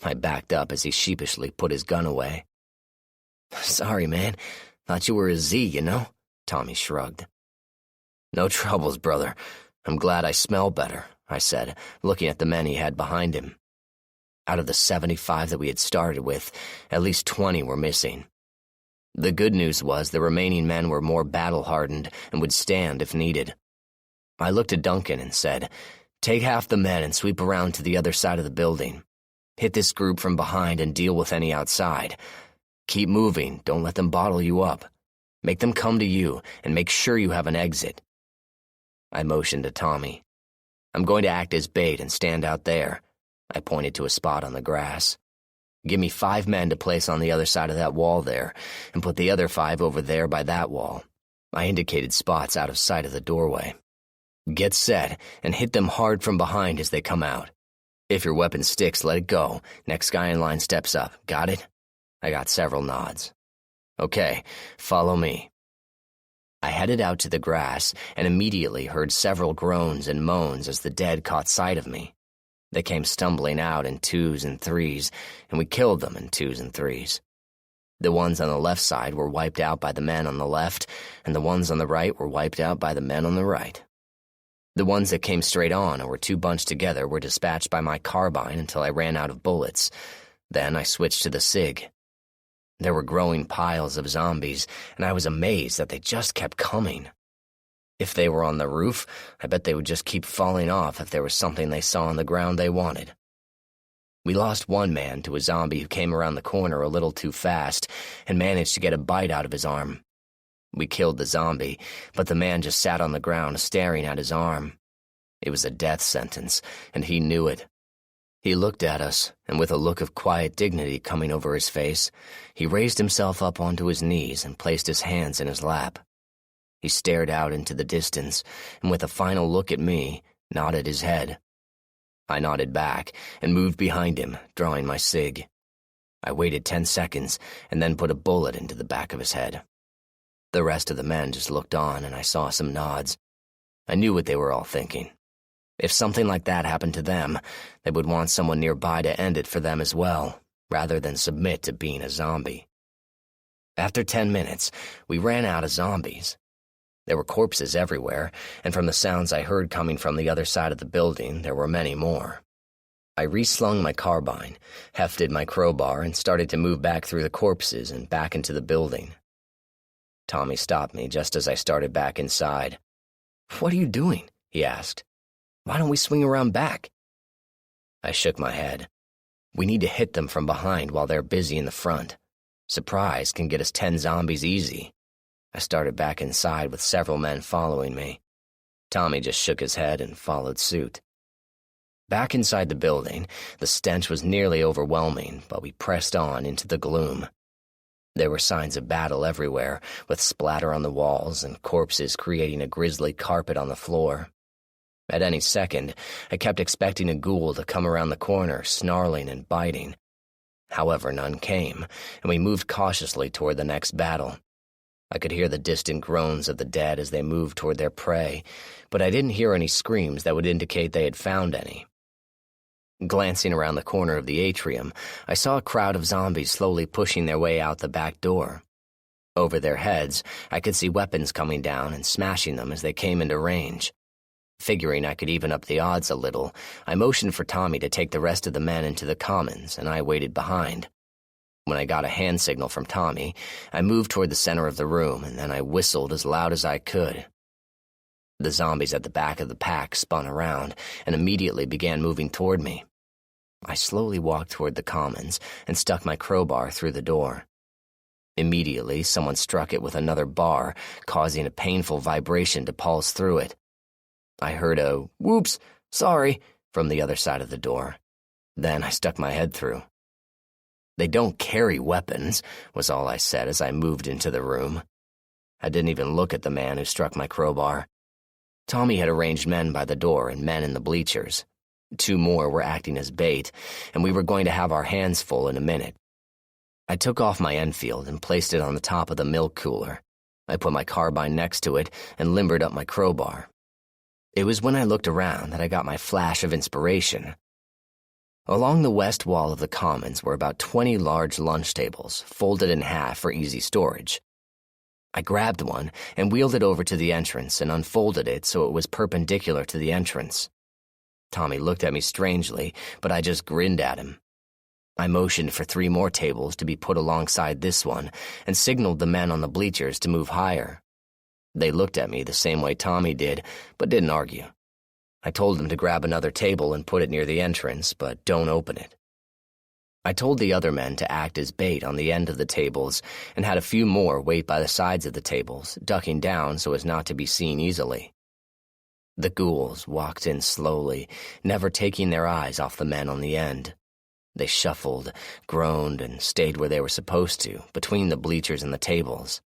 I backed up as he sheepishly put his gun away. "Sorry, man. Thought you were a Z, you know?" Tommy shrugged. "No troubles, brother. I'm glad I smell better," I said, looking at the men he had behind him. Out of the 75 that we had started with, at least 20 were missing. The good news was the remaining men were more battle-hardened and would stand if needed. I looked at Duncan and said, "Take half the men and sweep around to the other side of the building. Hit this group from behind and deal with any outside. Keep moving, don't let them bottle you up. Make them come to you, and make sure you have an exit." I motioned to Tommy. "I'm going to act as bait and stand out there." I pointed to a spot on the grass. "Give me 5 men to place on the other side of that wall there, and put the other 5 over there by that wall." I indicated spots out of sight of the doorway. "Get set, and hit them hard from behind as they come out. If your weapon sticks, let it go. Next guy in line steps up. Got it?" I got several nods. "Okay, follow me." I headed out to the grass and immediately heard several groans and moans as the dead caught sight of me. They came stumbling out in 2s and 3s, and we killed them in 2s and 3s. The ones on the left side were wiped out by the men on the left, and the ones on the right were wiped out by the men on the right. The ones that came straight on or were too bunched together were dispatched by my carbine until I ran out of bullets. Then I switched to the SIG. There were growing piles of zombies, and I was amazed that they just kept coming. If they were on the roof, I bet they would just keep falling off if there was something they saw on the ground they wanted. We lost one man to a zombie who came around the corner a little too fast and managed to get a bite out of his arm. We killed the zombie, but the man just sat on the ground staring at his arm. It was a death sentence, and he knew it. He looked at us, and with a look of quiet dignity coming over his face, he raised himself up onto his knees and placed his hands in his lap. He stared out into the distance, and with a final look at me, nodded his head. I nodded back and moved behind him, drawing my SIG. I waited 10 seconds and then put a bullet into the back of his head. The rest of the men just looked on, and I saw some nods. I knew what they were all thinking. If something like that happened to them, they would want someone nearby to end it for them as well, rather than submit to being a zombie. After 10 minutes, we ran out of zombies. There were corpses everywhere, and from the sounds I heard coming from the other side of the building, there were many more. I reslung my carbine, hefted my crowbar, and started to move back through the corpses and back into the building. Tommy stopped me just as I started back inside. "What are you doing?" he asked. "Why don't we swing around back?" I shook my head. "We need to hit them from behind while they're busy in the front. Surprise can get us 10 zombies easy." I started back inside with several men following me. Tommy just shook his head and followed suit. Back inside the building, the stench was nearly overwhelming, but we pressed on into the gloom. There were signs of battle everywhere, with splatter on the walls and corpses creating a grisly carpet on the floor. At any second, I kept expecting a ghoul to come around the corner, snarling and biting. However, none came, and we moved cautiously toward the next battle. I could hear the distant groans of the dead as they moved toward their prey, but I didn't hear any screams that would indicate they had found any. Glancing around the corner of the atrium, I saw a crowd of zombies slowly pushing their way out the back door. Over their heads, I could see weapons coming down and smashing them as they came into range. Figuring I could even up the odds a little, I motioned for Tommy to take the rest of the men into the commons, and I waited behind. When I got a hand signal from Tommy, I moved toward the center of the room, and then I whistled as loud as I could. The zombies at the back of the pack spun around and immediately began moving toward me. I slowly walked toward the commons and stuck my crowbar through the door. Immediately, someone struck it with another bar, causing a painful vibration to pulse through it. I heard a, "Whoops, sorry," from the other side of the door. Then I stuck my head through. "They don't carry weapons," was all I said as I moved into the room. I didn't even look at the man who struck my crowbar. Tommy had arranged men by the door and men in the bleachers. 2 more were acting as bait, and we were going to have our hands full in a minute. I took off my Enfield and placed it on the top of the milk cooler. I put my carbine next to it and limbered up my crowbar. It was when I looked around that I got my flash of inspiration. Along the west wall of the commons were about 20 large lunch tables, folded in half for easy storage. I grabbed one and wheeled it over to the entrance and unfolded it so it was perpendicular to the entrance. Tommy looked at me strangely, but I just grinned at him. I motioned for 3 more tables to be put alongside this one and signaled the men on the bleachers to move higher. They looked at me the same way Tommy did, but didn't argue. I told them to grab another table and put it near the entrance, but don't open it. I told the other men to act as bait on the end of the tables and had a few more wait by the sides of the tables, ducking down so as not to be seen easily. The ghouls walked in slowly, never taking their eyes off the men on the end. They shuffled, groaned, and stayed where they were supposed to, between the bleachers and the tables.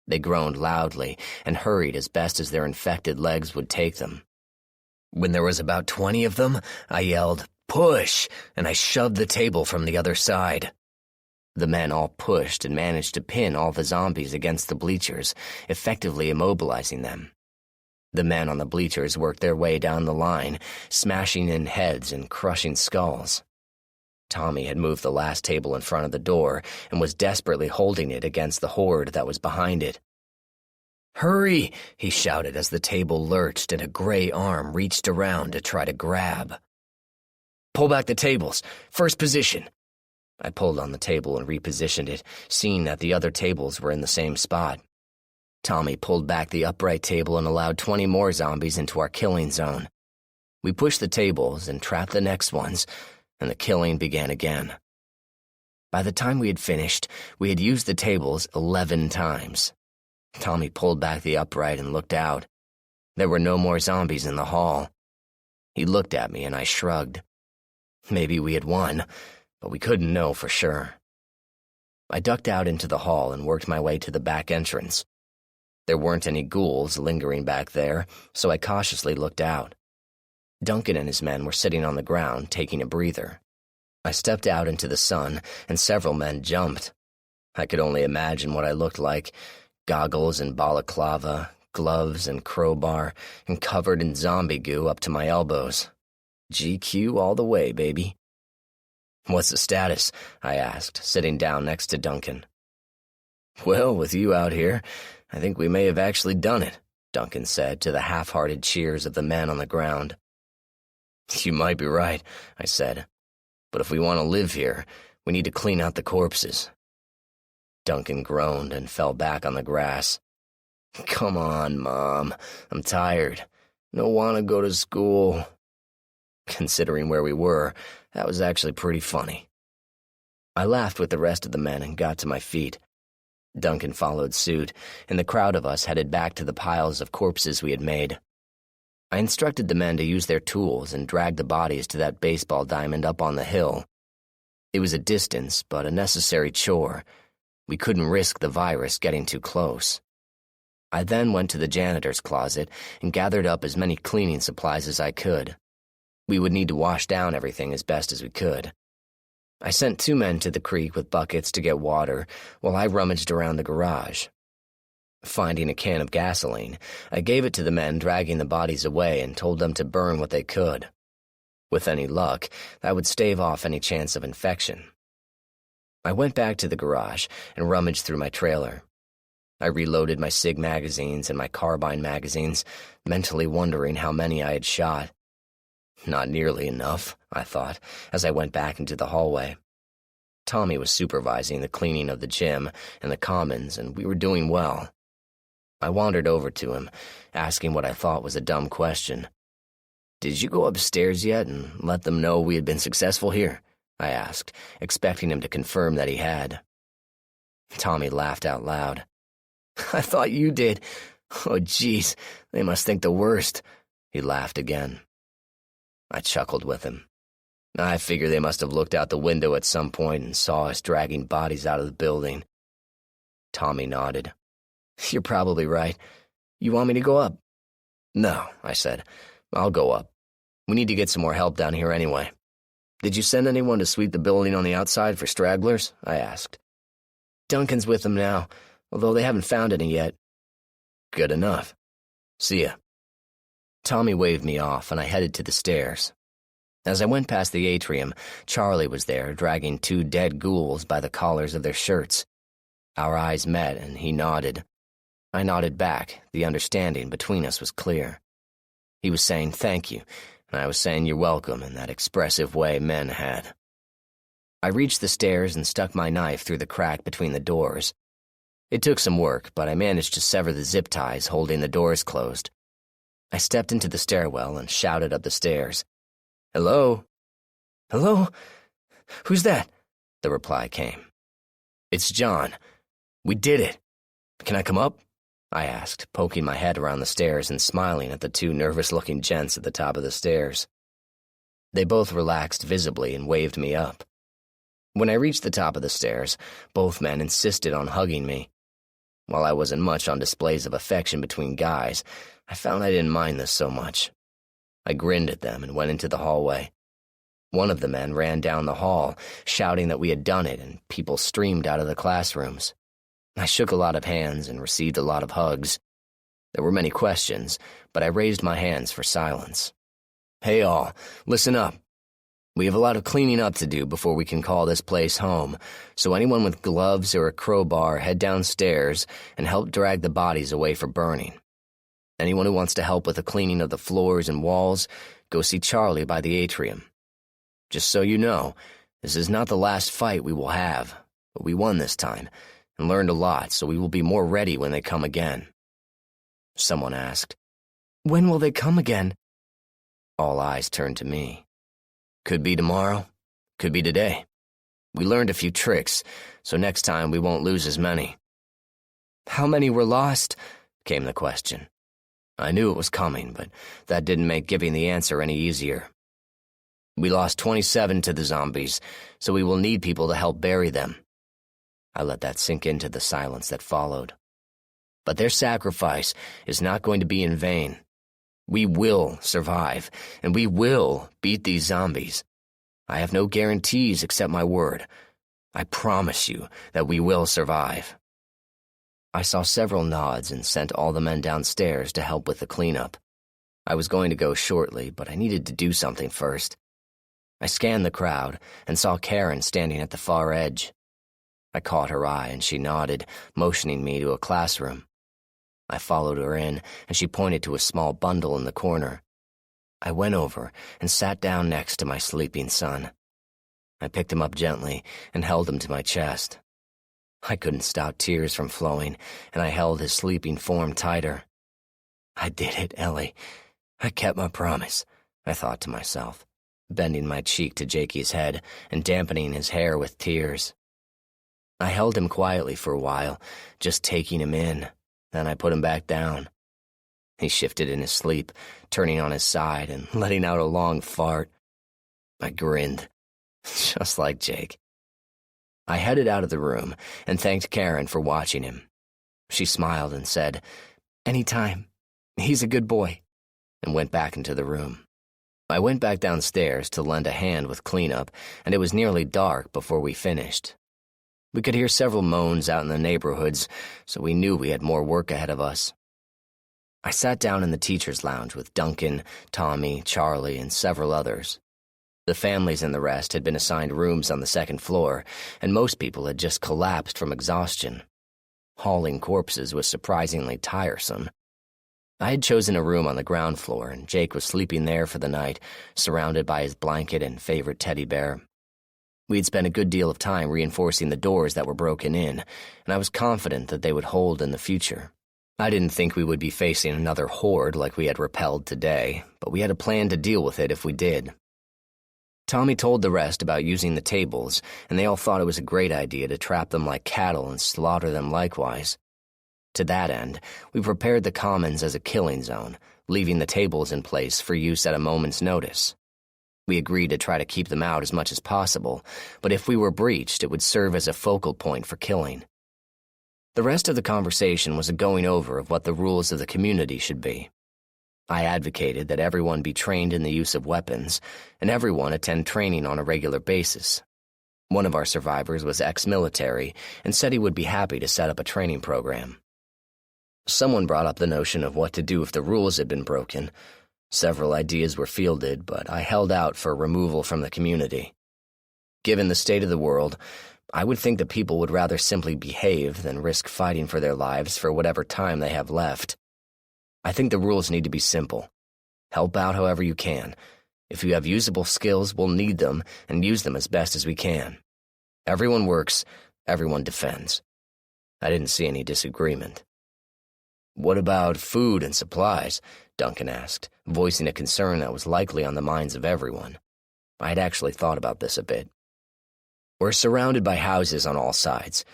They groaned loudly and hurried as best as their infected legs would take them. When there was about 20 of them, I yelled, "Push!" and I shoved the table from the other side. The men all pushed and managed to pin all the zombies against the bleachers, effectively immobilizing them. The men on the bleachers worked their way down the line, smashing in heads and crushing skulls. Tommy had moved the last table in front of the door and was desperately holding it against the horde that was behind it. "Hurry!" he shouted as the table lurched and a gray arm reached around to try to grab. "Pull back the tables. First position." I pulled on the table and repositioned it, seeing that the other tables were in the same spot. Tommy pulled back the upright table and allowed 20 more zombies into our killing zone. We pushed the tables and trapped the next ones, and the killing began again. By the time we had finished, we had used the tables 11 times. Tommy pulled back the upright and looked out. There were no more zombies in the hall. He looked at me and I shrugged. Maybe we had won, but we couldn't know for sure. I ducked out into the hall and worked my way to the back entrance. There weren't any ghouls lingering back there, so I cautiously looked out. Duncan and his men were sitting on the ground, taking a breather. I stepped out into the sun, and several men jumped. I could only imagine what I looked like: goggles and balaclava, gloves and crowbar, and covered in zombie goo up to my elbows. GQ all the way, baby. "What's the status?" I asked, sitting down next to Duncan. "Well, with you out here, I think we may have actually done it," Duncan said to the half-hearted cheers of the men on the ground. "You might be right," I said. "But if we want to live here, we need to clean out the corpses." Duncan groaned and fell back on the grass. "Come on, Mom. I'm tired. Don't want to go to school." Considering where we were, that was actually pretty funny. I laughed with the rest of the men and got to my feet. Duncan followed suit, and the crowd of us headed back to the piles of corpses we had made. I instructed the men to use their tools and drag the bodies to that baseball diamond up on the hill. It was a distance, but a necessary chore. We couldn't risk the virus getting too close. I then went to the janitor's closet and gathered up as many cleaning supplies as I could. We would need to wash down everything as best as we could. I sent 2 men to the creek with buckets to get water while I rummaged around the garage. Finding a can of gasoline, I gave it to the men dragging the bodies away and told them to burn what they could. With any luck, that would stave off any chance of infection. I went back to the garage and rummaged through my trailer. I reloaded my SIG magazines and my carbine magazines, mentally wondering how many I had shot. Not nearly enough, I thought, as I went back into the hallway. Tommy was supervising the cleaning of the gym and the commons, and we were doing well. I wandered over to him, asking what I thought was a dumb question. "Did you go upstairs yet and let them know we had been successful here?" I asked, expecting him to confirm that he had. Tommy laughed out loud. "I thought you did. Oh, geez, they must think the worst." He laughed again. I chuckled with him. I figure they must have looked out the window at some point and saw us dragging bodies out of the building. Tommy nodded. "You're probably right. You want me to go up?" "No," I said. "I'll go up. We need to get some more help down here anyway." "Did you send anyone to sweep the building on the outside for stragglers?" I asked. "Duncan's with them now, although they haven't found any yet." "Good enough. See ya." Tommy waved me off, and I headed to the stairs. As I went past the atrium, Charlie was there, dragging 2 dead ghouls by the collars of their shirts. Our eyes met, and he nodded. I nodded back. The understanding between us was clear. He was saying thank you, and I was saying you're welcome in that expressive way men had. I reached the stairs and stuck my knife through the crack between the doors. It took some work, but I managed to sever the zip ties holding the doors closed. I stepped into the stairwell and shouted up the stairs. "Hello? Hello? Who's that?" The reply came. "It's John. We did it. Can I come up?" I asked, poking my head around the stairs and smiling at the 2 nervous-looking gents at the top of the stairs. They both relaxed visibly and waved me up. When I reached the top of the stairs, both men insisted on hugging me. While I wasn't much on displays of affection between guys, I found I didn't mind this so much. I grinned at them and went into the hallway. One of the men ran down the hall, shouting that we had done it, and people streamed out of the classrooms. I shook a lot of hands and received a lot of hugs. There were many questions, but I raised my hands for silence. "Hey all, listen up. We have a lot of cleaning up to do before we can call this place home, so anyone with gloves or a crowbar head downstairs and help drag the bodies away for burning. Anyone who wants to help with the cleaning of the floors and walls, go see Charlie by the atrium. Just so you know, this is not the last fight we will have, but we won this time and learned a lot, so we will be more ready when they come again." Someone asked, "When will they come again?" All eyes turned to me. "Could be tomorrow, could be today. We learned a few tricks, so next time we won't lose as many." "How many were lost?" came the question. I knew it was coming, but that didn't make giving the answer any easier. "We lost 27 to the zombies, so we will need people to help bury them." I let that sink into the silence that followed. But their sacrifice is not going to be in vain. We will survive, and we will beat these zombies. I have no guarantees except my word. I promise you that we will survive. I saw several nods and sent all the men downstairs to help with the cleanup. I was going to go shortly, but I needed to do something first. I scanned the crowd and saw Karen standing at the far edge. I caught her eye and she nodded, motioning me to a classroom. I followed her in, and she pointed to a small bundle in the corner. I went over and sat down next to my sleeping son. I picked him up gently and held him to my chest. I couldn't stop tears from flowing, and I held his sleeping form tighter. "I did it, Ellie. I kept my promise," I thought to myself, bending my cheek to Jakey's head and dampening his hair with tears. I held him quietly for a while, just taking him in. Then I put him back down. He shifted in his sleep, turning on his side and letting out a long fart. I grinned, just like Jake. I headed out of the room and thanked Karen for watching him. She smiled and said, "Anytime. He's a good boy," and went back into the room. I went back downstairs to lend a hand with cleanup, and it was nearly dark before we finished. We could hear several moans out in the neighborhoods, so we knew we had more work ahead of us. I sat down in the teacher's lounge with Duncan, Tommy, Charlie, and several others. The families and the rest had been assigned rooms on the second floor, and most people had just collapsed from exhaustion. Hauling corpses was surprisingly tiresome. I had chosen a room on the ground floor, and Jake was sleeping there for the night, surrounded by his blanket and favorite teddy bear. We'd spent a good deal of time reinforcing the doors that were broken in, and I was confident that they would hold in the future. I didn't think we would be facing another horde like we had repelled today, but we had a plan to deal with it if we did. Tommy told the rest about using the tables, and they all thought it was a great idea to trap them like cattle and slaughter them likewise. To that end, we prepared the commons as a killing zone, leaving the tables in place for use at a moment's notice. We agreed to try to keep them out as much as possible, but if we were breached, it would serve as a focal point for killing. The rest of the conversation was a going over of what the rules of the community should be. I advocated that everyone be trained in the use of weapons, and everyone attend training on a regular basis. One of our survivors was ex-military and said he would be happy to set up a training program. Someone brought up the notion of what to do if the rules had been broken. Several ideas were fielded, but I held out for removal from the community. Given the state of the world, I would think that people would rather simply behave than risk fighting for their lives for whatever time they have left. I think the rules need to be simple. Help out however you can. If you have usable skills, we'll need them and use them as best as we can. Everyone works, everyone defends. I didn't see any disagreement. "What about food and supplies?" Duncan asked, voicing a concern that was likely on the minds of everyone. I had actually thought about this a bit. "We're surrounded by houses on all sides.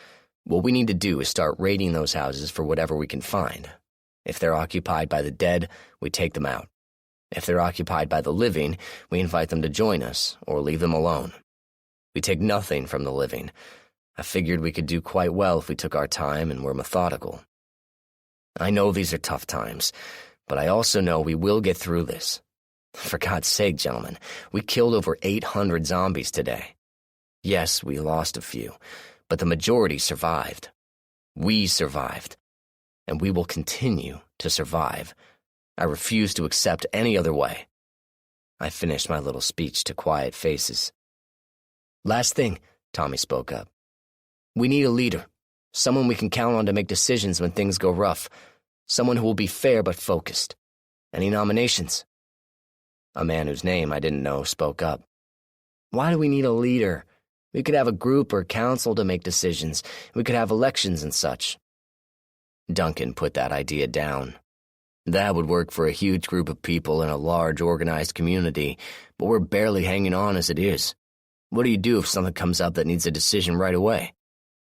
What we need to do is start raiding those houses for whatever we can find. If they're occupied by the dead, we take them out. If they're occupied by the living, we invite them to join us or leave them alone. We take nothing from the living. I figured we could do quite well if we took our time and were methodical. I know these are tough times, but I also know we will get through this. For God's sake, gentlemen, we killed over 800 zombies today. Yes, we lost a few, but the majority survived. We survived, and we will continue to survive. I refuse to accept any other way." I finished my little speech to quiet faces. "Last thing," Tommy spoke up. "We need a leader. Someone we can count on to make decisions when things go rough. Someone who will be fair but focused. Any nominations?" A man whose name I didn't know spoke up. "Why do we need a leader? We could have a group or council to make decisions. We could have elections and such." Duncan put that idea down. "That would work for a huge group of people in a large, organized community, but we're barely hanging on as it is. What do you do if something comes up that needs a decision right away?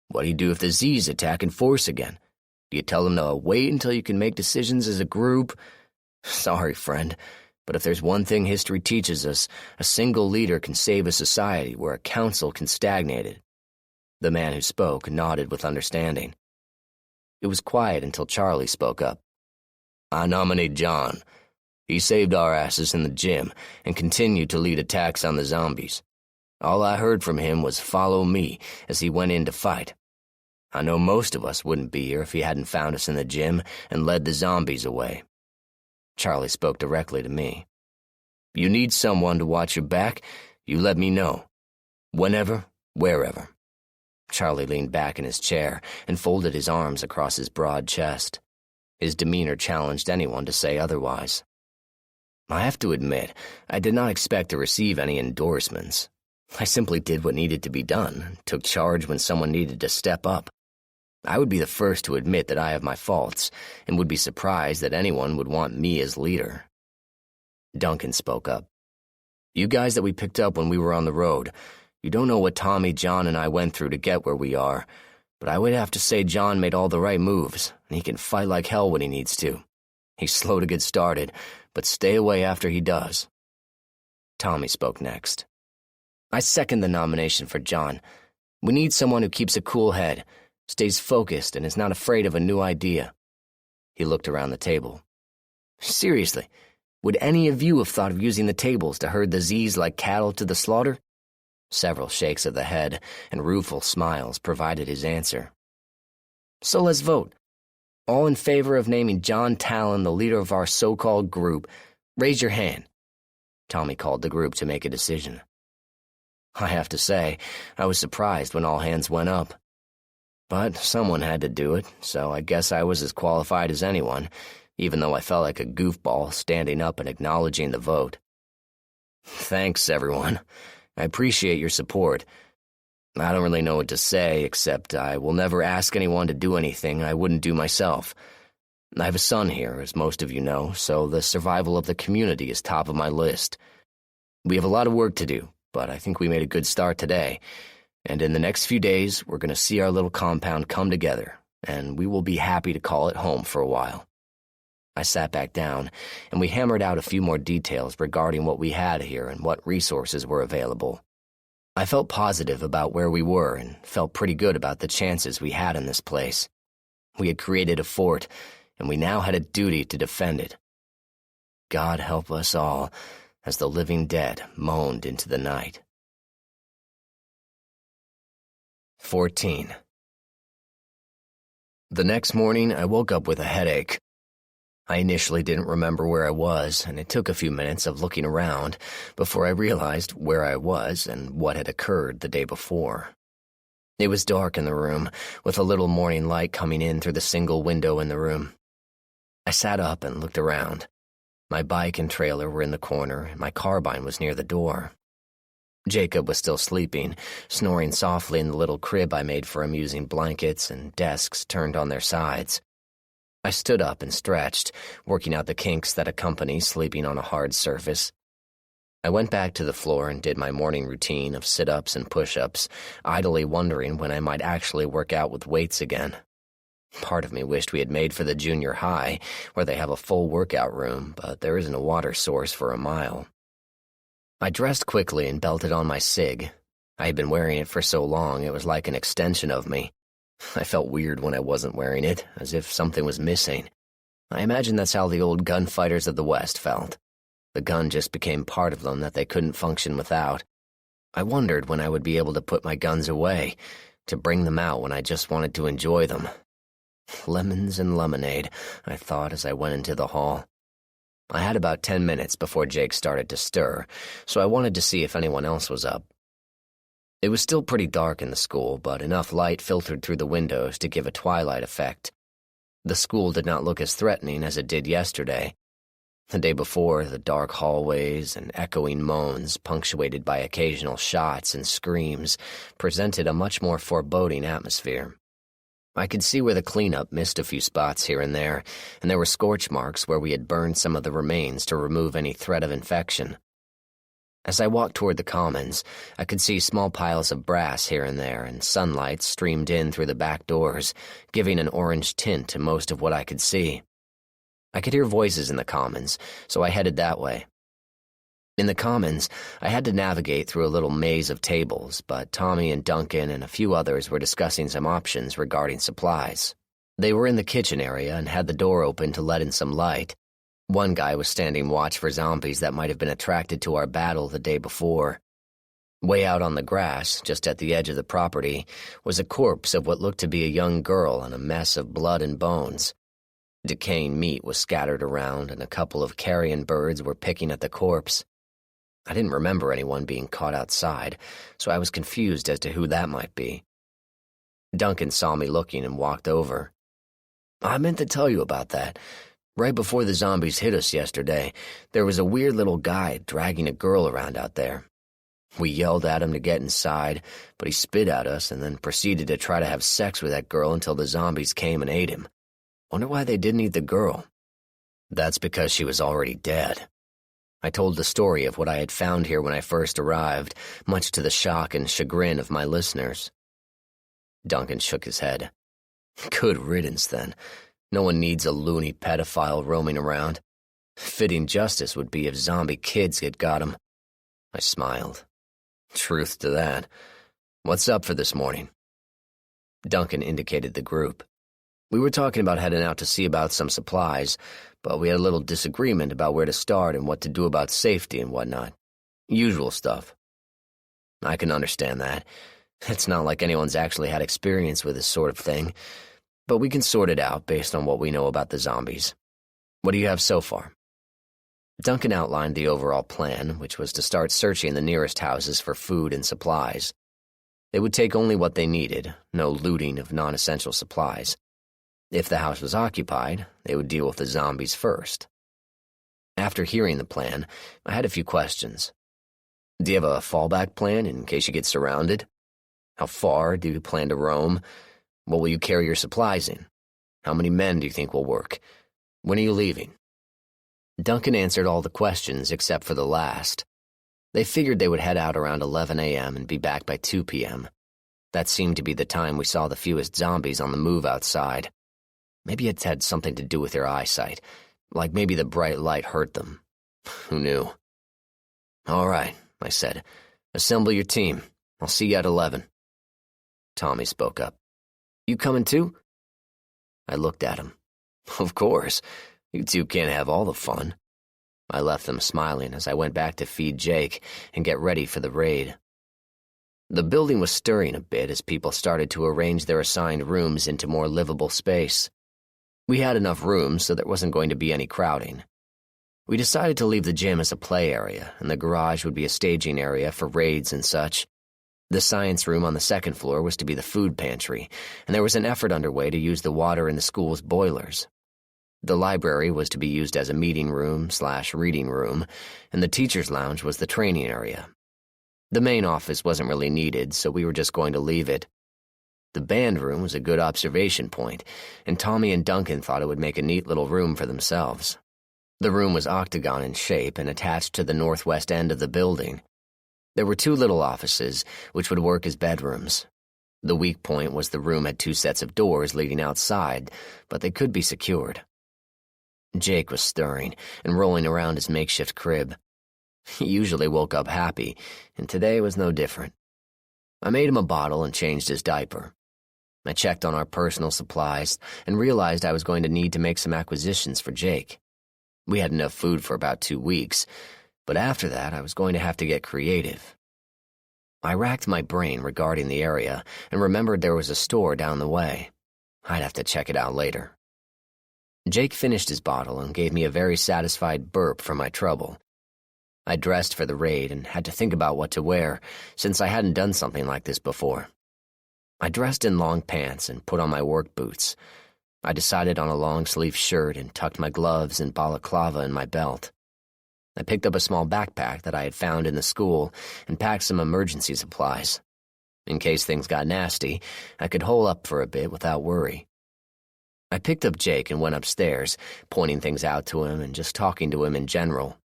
What do you do if the Z's attack in force again? Do you tell them to wait until you can make decisions as a group? Sorry, friend, but if there's one thing history teaches us, a single leader can save a society where a council can stagnate it." The man who spoke nodded with understanding. It was quiet until Charlie spoke up. "I nominate John. He saved our asses in the gym and continued to lead attacks on the zombies. All I heard from him was 'follow me' as he went in to fight. I know most of us wouldn't be here if he hadn't found us in the gym and led the zombies away." Charlie spoke directly to me. "You need someone to watch your back, you let me know. Whenever, wherever." Charlie leaned back in his chair and folded his arms across his broad chest. His demeanor challenged anyone to say otherwise. I have to admit, I did not expect to receive any endorsements. I simply did what needed to be done, took charge when someone needed to step up. I would be the first to admit that I have my faults, and would be surprised that anyone would want me as leader. Duncan spoke up. "You guys that we picked up when we were on the road, you don't know what Tommy, John, and I went through to get where we are, but I would have to say John made all the right moves, and he can fight like hell when he needs to. He's slow to get started, but stay away after he does. Tommy spoke next. I second the nomination for John. We need someone who keeps a cool head, stays focused, and is not afraid of a new idea. He looked around the table. Seriously, would any of you have thought of using the tables to herd the Z's like cattle to the slaughter? Several shakes of the head and rueful smiles provided his answer. So let's vote. All in favor of naming John Talon the leader of our so-called group, raise your hand. Tommy called the group to make a decision. I have to say, I was surprised when all hands went up. But someone had to do it, so I guess I was as qualified as anyone, even though I felt like a goofball standing up and acknowledging the vote. Thanks, everyone. I appreciate your support. I don't really know what to say, except I will never ask anyone to do anything I wouldn't do myself. I have a son here, as most of you know, so the survival of the community is top of my list. We have a lot of work to do, but I think we made a good start today, and in the next few days, we're going to see our little compound come together, and we will be happy to call it home for a while. I sat back down, and we hammered out a few more details regarding what we had here and what resources were available. I felt positive about where we were and felt pretty good about the chances we had in this place. We had created a fort, and we now had a duty to defend it. God help us all, as the living dead moaned into the night. 14. The next morning, I woke up with a headache. I initially didn't remember where I was, and it took a few minutes of looking around before I realized where I was and what had occurred the day before. It was dark in the room, with a little morning light coming in through the single window in the room. I sat up and looked around. My bike and trailer were in the corner, and my carbine was near the door. Jacob was still sleeping, snoring softly in the little crib I made for him using blankets and desks turned on their sides. I stood up and stretched, working out the kinks that accompany sleeping on a hard surface. I went back to the floor and did my morning routine of sit-ups and push-ups, idly wondering when I might actually work out with weights again. Part of me wished we had made for the junior high, where they have a full workout room, but there isn't a water source for a mile. I dressed quickly and belted on my cig. I had been wearing it for so long it was like an extension of me. I felt weird when I wasn't wearing it, as if something was missing. I imagine that's how the old gunfighters of the West felt. The gun just became part of them that they couldn't function without. I wondered when I would be able to put my guns away, to bring them out when I just wanted to enjoy them. Lemons and lemonade, I thought as I went into the hall. I had about 10 minutes before Jake started to stir, so I wanted to see if anyone else was up. It was still pretty dark in the school, but enough light filtered through the windows to give a twilight effect. The school did not look as threatening as it did yesterday. The day before, the dark hallways and echoing moans, punctuated by occasional shots and screams, presented a much more foreboding atmosphere. I could see where the cleanup missed a few spots here and there were scorch marks where we had burned some of the remains to remove any threat of infection. As I walked toward the commons, I could see small piles of brass here and there, and sunlight streamed in through the back doors, giving an orange tint to most of what I could see. I could hear voices in the commons, so I headed that way. In the commons, I had to navigate through a little maze of tables, but Tommy and Duncan and a few others were discussing some options regarding supplies. They were in the kitchen area and had the door open to let in some light. One guy was standing watch for zombies that might have been attracted to our battle the day before. Way out on the grass, just at the edge of the property, was a corpse of what looked to be a young girl and a mess of blood and bones. Decaying meat was scattered around, and a couple of carrion birds were picking at the corpse. I didn't remember anyone being caught outside, so I was confused as to who that might be. Duncan saw me looking and walked over. I meant to tell you about that. Right before the zombies hit us yesterday, there was a weird little guy dragging a girl around out there. We yelled at him to get inside, but he spit at us and then proceeded to try to have sex with that girl until the zombies came and ate him. Wonder why they didn't eat the girl. That's because she was already dead. I told the story of what I had found here when I first arrived, much to the shock and chagrin of my listeners. Duncan shook his head. Good riddance, then. No one needs a loony pedophile roaming around. Fitting justice would be if zombie kids had got him. I smiled. Truth to that. What's up for this morning? Duncan indicated the group. We were talking about heading out to see about some supplies, but we had a little disagreement about where to start and what to do about safety and whatnot. Usual stuff. I can understand that. It's not like anyone's actually had experience with this sort of thing, but we can sort it out based on what we know about the zombies. What do you have so far? Duncan outlined the overall plan, which was to start searching the nearest houses for food and supplies. They would take only what they needed, no looting of non-essential supplies. If the house was occupied, they would deal with the zombies first. After hearing the plan, I had a few questions. Do you have a fallback plan in case you get surrounded? How far do you plan to roam? What will you carry your supplies in? How many men do you think will work? When are you leaving? Duncan answered all the questions except for the last. They figured they would head out around 11 a.m. and be back by 2 p.m. That seemed to be the time we saw the fewest zombies on the move outside. Maybe it had something to do with their eyesight, like maybe the bright light hurt them. Who knew? All right, I said. Assemble your team. I'll see you at 11. Tommy spoke up. You coming too? I looked at him. Of course. You two can't have all the fun. I left them smiling as I went back to feed Jake and get ready for the raid. The building was stirring a bit as people started to arrange their assigned rooms into more livable space. We had enough rooms so there wasn't going to be any crowding. We decided to leave the gym as a play area, and the garage would be a staging area for raids and such. The science room on the second floor was to be the food pantry, and there was an effort underway to use the water in the school's boilers. The library was to be used as a meeting room/reading room, and the teacher's lounge was the training area. The main office wasn't really needed, so we were just going to leave it. The band room was a good observation point, and Tommy and Duncan thought it would make a neat little room for themselves. The room was octagon in shape and attached to the northwest end of the building. There were 2 little offices, which would work as bedrooms. The weak point was the room had 2 sets of doors leading outside, but they could be secured. Jake was stirring and rolling around his makeshift crib. He usually woke up happy, and today was no different. I made him a bottle and changed his diaper. I checked on our personal supplies and realized I was going to need to make some acquisitions for Jake. We had enough food for about 2 weeks, but after that I was going to have to get creative. I racked my brain regarding the area and remembered there was a store down the way. I'd have to check it out later. Jake finished his bottle and gave me a very satisfied burp for my trouble. I dressed for the raid and had to think about what to wear, since I hadn't done something like this before. I dressed in long pants and put on my work boots. I decided on a long-sleeve shirt and tucked my gloves and balaclava in my belt. I picked up a small backpack that I had found in the school and packed some emergency supplies. In case things got nasty, I could hole up for a bit without worry. I picked up Jake and went upstairs, pointing things out to him and just talking to him in general.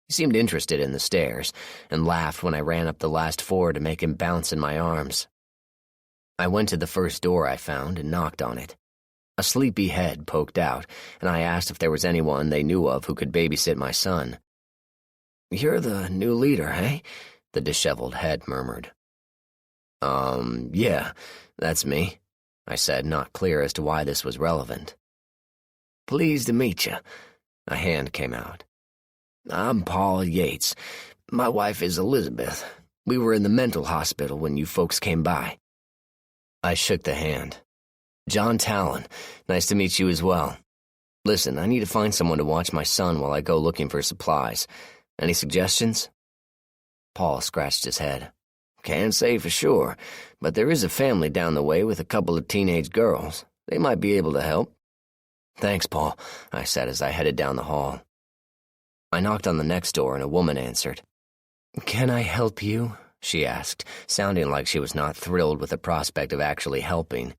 He seemed interested in the stairs and laughed when I ran up the last 4 to make him bounce in my arms. I went to the first door I found and knocked on it. A sleepy head poked out, and I asked if there was anyone they knew of who could babysit my son. "You're the new leader, eh?" the disheveled head murmured. Yeah, that's me," I said, not clear as to why this was relevant. "Pleased to meet you." A hand came out. "I'm Paul Yates. My wife is Elizabeth. We were in the mental hospital when you folks came by." I shook the hand. "John Talon. Nice to meet you as well. Listen, I need to find someone to watch my son while I go looking for supplies. Any suggestions?" Paul scratched his head. "Can't say for sure, but there is a family down the way with a couple of teenage girls. They might be able to help." "Thanks, Paul," I said as I headed down the hall. I knocked on the next door and a woman answered. "Can I help you?" she asked, sounding like she was not thrilled with the prospect of actually helping.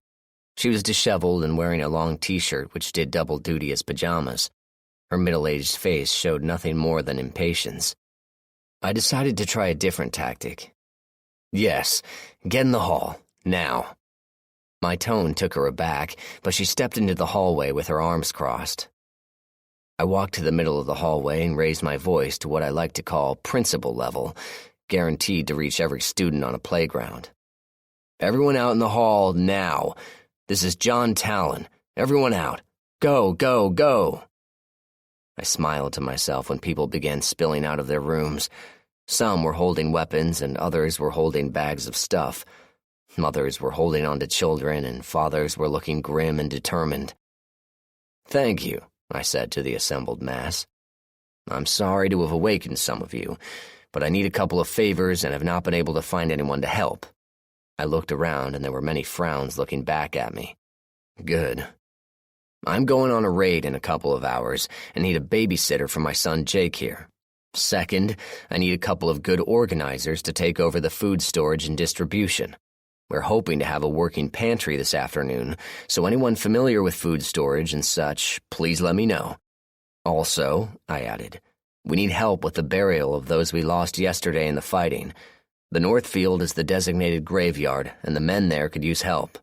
She was disheveled and wearing a long t-shirt which did double duty as pajamas. Her middle-aged face showed nothing more than impatience. I decided to try a different tactic. "Yes, get in the hall, now." My tone took her aback, but she stepped into the hallway with her arms crossed. I walked to the middle of the hallway and raised my voice to what I like to call principal level, guaranteed to reach every student on a playground. "Everyone out in the hall, now. This is John Talon. Everyone out. Go, go, go." I smiled to myself when people began spilling out of their rooms. Some were holding weapons and others were holding bags of stuff. Mothers were holding on to children and fathers were looking grim and determined. "Thank you," I said to the assembled mass. "I'm sorry to have awakened some of you, but I need a couple of favors and have not been able to find anyone to help." I looked around and there were many frowns looking back at me. "Good. I'm going on a raid in a couple of hours and need a babysitter for my son Jake here. Second, I need a couple of good organizers to take over the food storage and distribution. We're hoping to have a working pantry this afternoon, so anyone familiar with food storage and such, please let me know. Also," I added, "we need help with the burial of those we lost yesterday in the fighting. The North Field is the designated graveyard, and the men there could use help."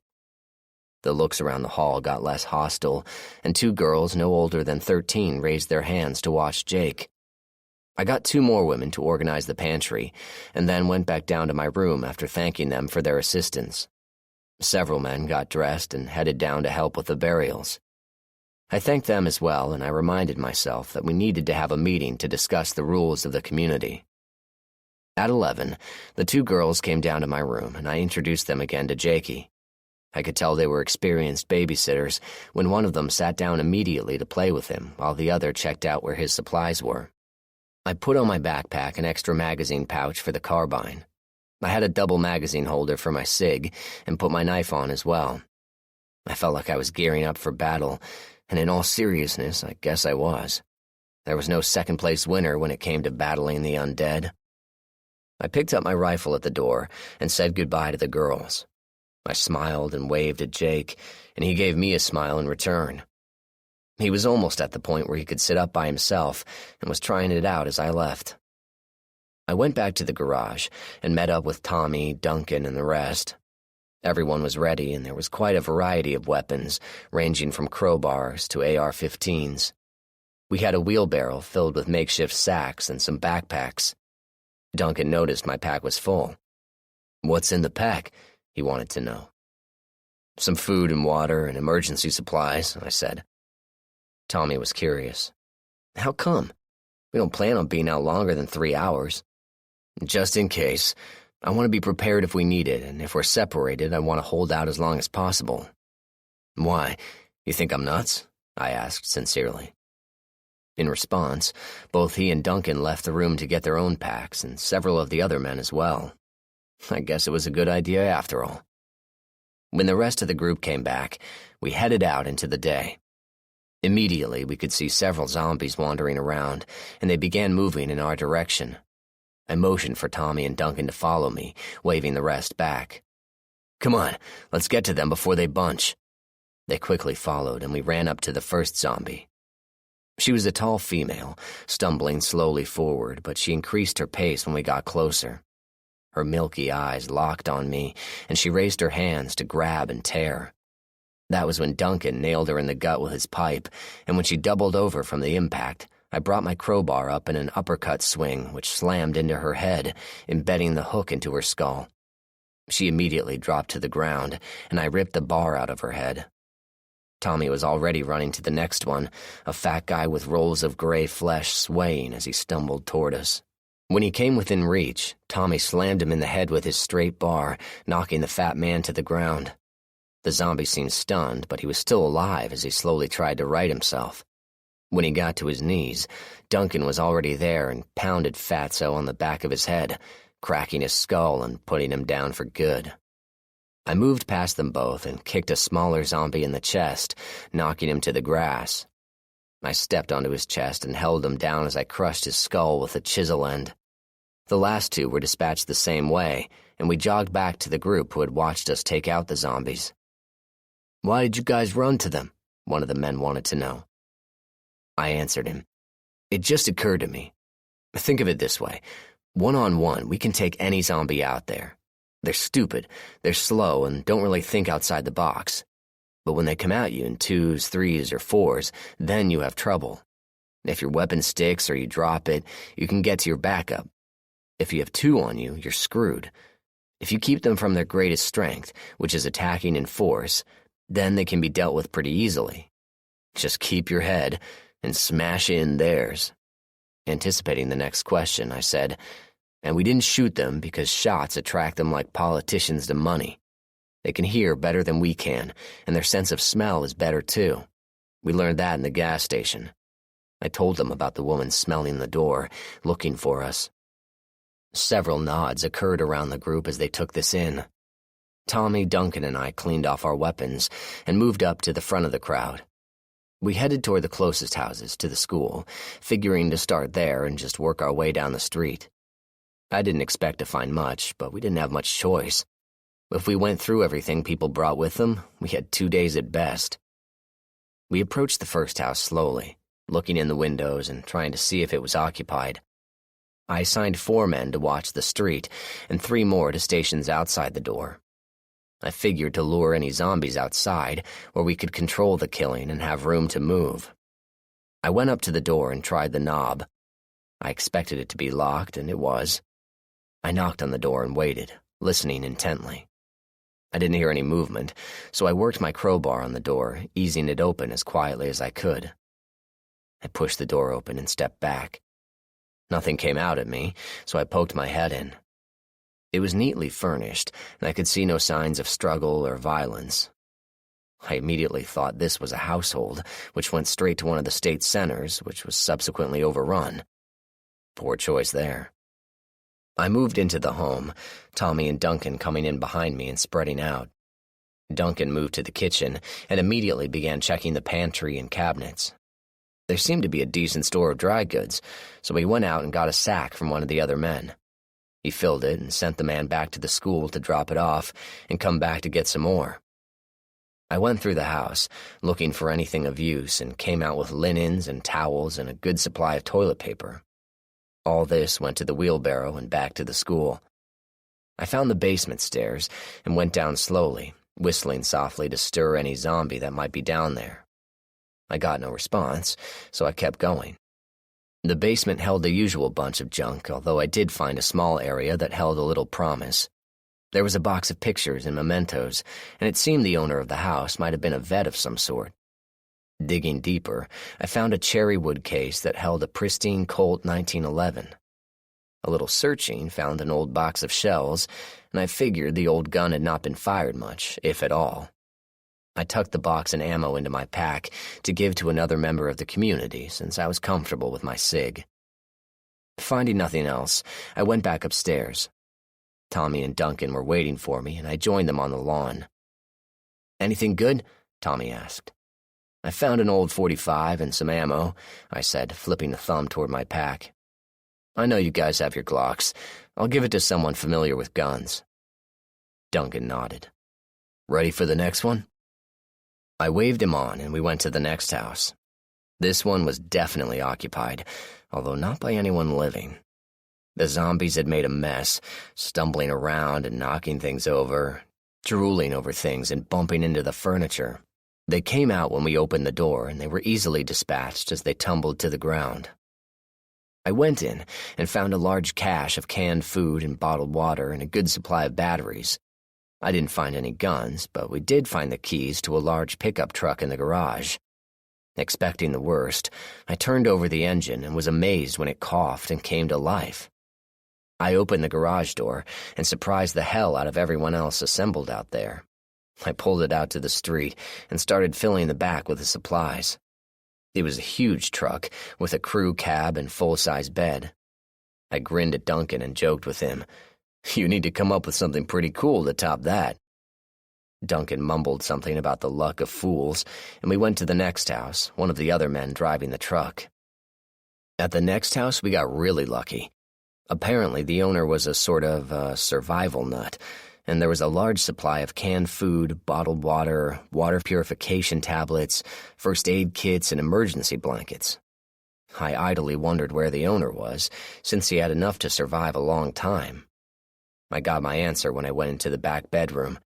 The looks around the hall got less hostile, and 2 girls no older than 13 raised their hands to watch Jake. I got 2 more women to organize the pantry, and then went back down to my room after thanking them for their assistance. Several men got dressed and headed down to help with the burials. I thanked them as well, and I reminded myself that we needed to have a meeting to discuss the rules of the community. At 11, the 2 girls came down to my room, and I introduced them again to Jakey. I could tell they were experienced babysitters when one of them sat down immediately to play with him while the other checked out where his supplies were. I put on my backpack an extra magazine pouch for the carbine. I had a double magazine holder for my SIG and put my knife on as well. I felt like I was gearing up for battle, and in all seriousness, I guess I was. There was no second-place winner when it came to battling the undead. I picked up my rifle at the door and said goodbye to the girls. I smiled and waved at Jake, and he gave me a smile in return. He was almost at the point where he could sit up by himself and was trying it out as I left. I went back to the garage and met up with Tommy, Duncan, and the rest. Everyone was ready, and there was quite a variety of weapons, ranging from crowbars to AR-15s. We had a wheelbarrow filled with makeshift sacks and some backpacks. Duncan noticed my pack was full. "What's in the pack?" he wanted to know. "Some food and water and emergency supplies," I said. Tommy was curious. "How come? We don't plan on being out longer than 3 hours." "Just in case. I want to be prepared if we need it, and if we're separated, I want to hold out as long as possible." "Why? You think I'm nuts?" I asked sincerely. In response, both he and Duncan left the room to get their own packs, and several of the other men as well. I guess it was a good idea after all. When the rest of the group came back, we headed out into the day. Immediately, we could see several zombies wandering around, and they began moving in our direction. I motioned for Tommy and Duncan to follow me, waving the rest back. "Come on, let's get to them before they bunch." They quickly followed, and we ran up to the first zombie. She was a tall female, stumbling slowly forward, but she increased her pace when we got closer. Her milky eyes locked on me, and she raised her hands to grab and tear. That was when Duncan nailed her in the gut with his pipe, and when she doubled over from the impact, I brought my crowbar up in an uppercut swing which slammed into her head, embedding the hook into her skull. She immediately dropped to the ground, and I ripped the bar out of her head. Tommy was already running to the next one, a fat guy with rolls of gray flesh swaying as he stumbled toward us. When he came within reach, Tommy slammed him in the head with his straight bar, knocking the fat man to the ground. The zombie seemed stunned, but he was still alive as he slowly tried to right himself. When he got to his knees, Duncan was already there and pounded Fatso on the back of his head, cracking his skull and putting him down for good. I moved past them both and kicked a smaller zombie in the chest, knocking him to the grass. I stepped onto his chest and held him down as I crushed his skull with a chisel end. The last 2 were dispatched the same way, and we jogged back to the group who had watched us take out the zombies. "Why did you guys run to them?" one of the men wanted to know. I answered him. "It just occurred to me. Think of it this way. 1-on-1, we can take any zombie out there. They're stupid, they're slow, and don't really think outside the box. But when they come at you in 2s, 3s, or 4s, then you have trouble. If your weapon sticks or you drop it, you can get to your backup. If you have 2 on you, you're screwed. If you keep them from their greatest strength, which is attacking in force, then they can be dealt with pretty easily. Just keep your head and smash in theirs. Anticipating the next question, I said, and we didn't shoot them because shots attract them like politicians to money. They can hear better than we can, and their sense of smell is better too. We learned that in the gas station. I told them about the woman smelling the door, looking for us. Several nods occurred around the group as they took this in. Tommy, Duncan, and I cleaned off our weapons and moved up to the front of the crowd. We headed toward the closest houses to the school, figuring to start there and just work our way down the street. I didn't expect to find much, but we didn't have much choice. If we went through everything people brought with them, we had 2 days at best. We approached the first house slowly, looking in the windows and trying to see if it was occupied. I assigned 4 men to watch the street and 3 more to stations outside the door. I figured to lure any zombies outside where we could control the killing and have room to move. I went up to the door and tried the knob. I expected it to be locked, and it was. I knocked on the door and waited, listening intently. I didn't hear any movement, so I worked my crowbar on the door, easing it open as quietly as I could. I pushed the door open and stepped back. Nothing came out at me, so I poked my head in. It was neatly furnished, and I could see no signs of struggle or violence. I immediately thought this was a household, which went straight to one of the state centers, which was subsequently overrun. Poor choice there. I moved into the home, Tommy and Duncan coming in behind me and spreading out. Duncan moved to the kitchen and immediately began checking the pantry and cabinets. There seemed to be a decent store of dry goods, so he went out and got a sack from one of the other men. He filled it and sent the man back to the school to drop it off and come back to get some more. I went through the house, looking for anything of use, and came out with linens and towels and a good supply of toilet paper. All this went to the wheelbarrow and back to the school. I found the basement stairs and went down slowly, whistling softly to stir any zombie that might be down there. I got no response, so I kept going. The basement held the usual bunch of junk, although I did find a small area that held a little promise. There was a box of pictures and mementos, and it seemed the owner of the house might have been a vet of some sort. Digging deeper, I found a cherry wood case that held a pristine Colt 1911. A little searching found an old box of shells, and I figured the old gun had not been fired much, if at all. I tucked the box and ammo into my pack to give to another member of the community since I was comfortable with my SIG. Finding nothing else, I went back upstairs. Tommy and Duncan were waiting for me, and I joined them on the lawn. "Anything good?" Tommy asked. "I found an old .45 and some ammo," I said, flipping the thumb toward my pack. "I know you guys have your Glocks. I'll give it to someone familiar with guns." Duncan nodded. "Ready for the next one?" I waved him on, and we went to the next house. This one was definitely occupied, although not by anyone living. The zombies had made a mess, stumbling around and knocking things over, drooling over things and bumping into the furniture. They came out when we opened the door, and they were easily dispatched as they tumbled to the ground. I went in and found a large cache of canned food and bottled water and a good supply of batteries. I didn't find any guns, but we did find the keys to a large pickup truck in the garage. Expecting the worst, I turned over the engine and was amazed when it coughed and came to life. I opened the garage door and surprised the hell out of everyone else assembled out there. I pulled it out to the street and started filling the back with the supplies. It was a huge truck with a crew cab and full-size bed. I grinned at Duncan and joked with him, "You need to come up with something pretty cool to top that." Duncan mumbled something about the luck of fools, and we went to the next house, one of the other men driving the truck. At the next house, we got really lucky. Apparently, the owner was a sort of survival nut, and there was a large supply of canned food, bottled water, water purification tablets, first aid kits, and emergency blankets. I idly wondered where the owner was, since he had enough to survive a long time. I got my answer when I went into the back bedroom.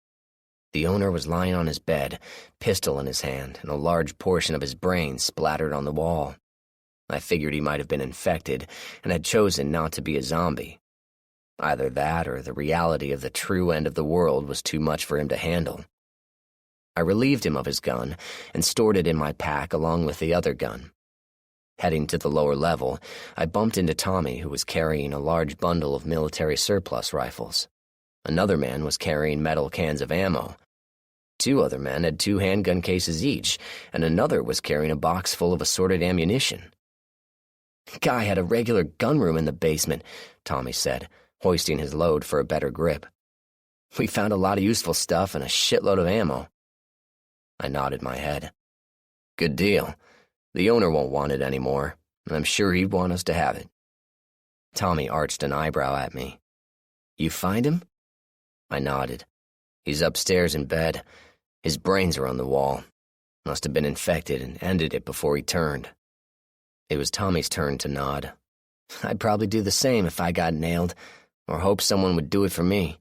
The owner was lying on his bed, pistol in his hand, and a large portion of his brain splattered on the wall. I figured he might have been infected and had chosen not to be a zombie. Either that or the reality of the true end of the world was too much for him to handle. I relieved him of his gun and stored it in my pack along with the other gun. Heading to the lower level, I bumped into Tommy, who was carrying a large bundle of military surplus rifles. Another man was carrying metal cans of ammo. 2 other men had 2 handgun cases each, and another was carrying a box full of assorted ammunition. "Guy had a regular gun room in the basement," Tommy said, hoisting his load for a better grip. "We found a lot of useful stuff and a shitload of ammo." I nodded my head. "Good deal. The owner won't want it anymore, and I'm sure he'd want us to have it." Tommy arched an eyebrow at me. "You find him?" I nodded. "He's upstairs in bed. His brains are on the wall. Must have been infected and ended it before he turned." It was Tommy's turn to nod. "I'd probably do the same if I got nailed, or hope someone would do it for me."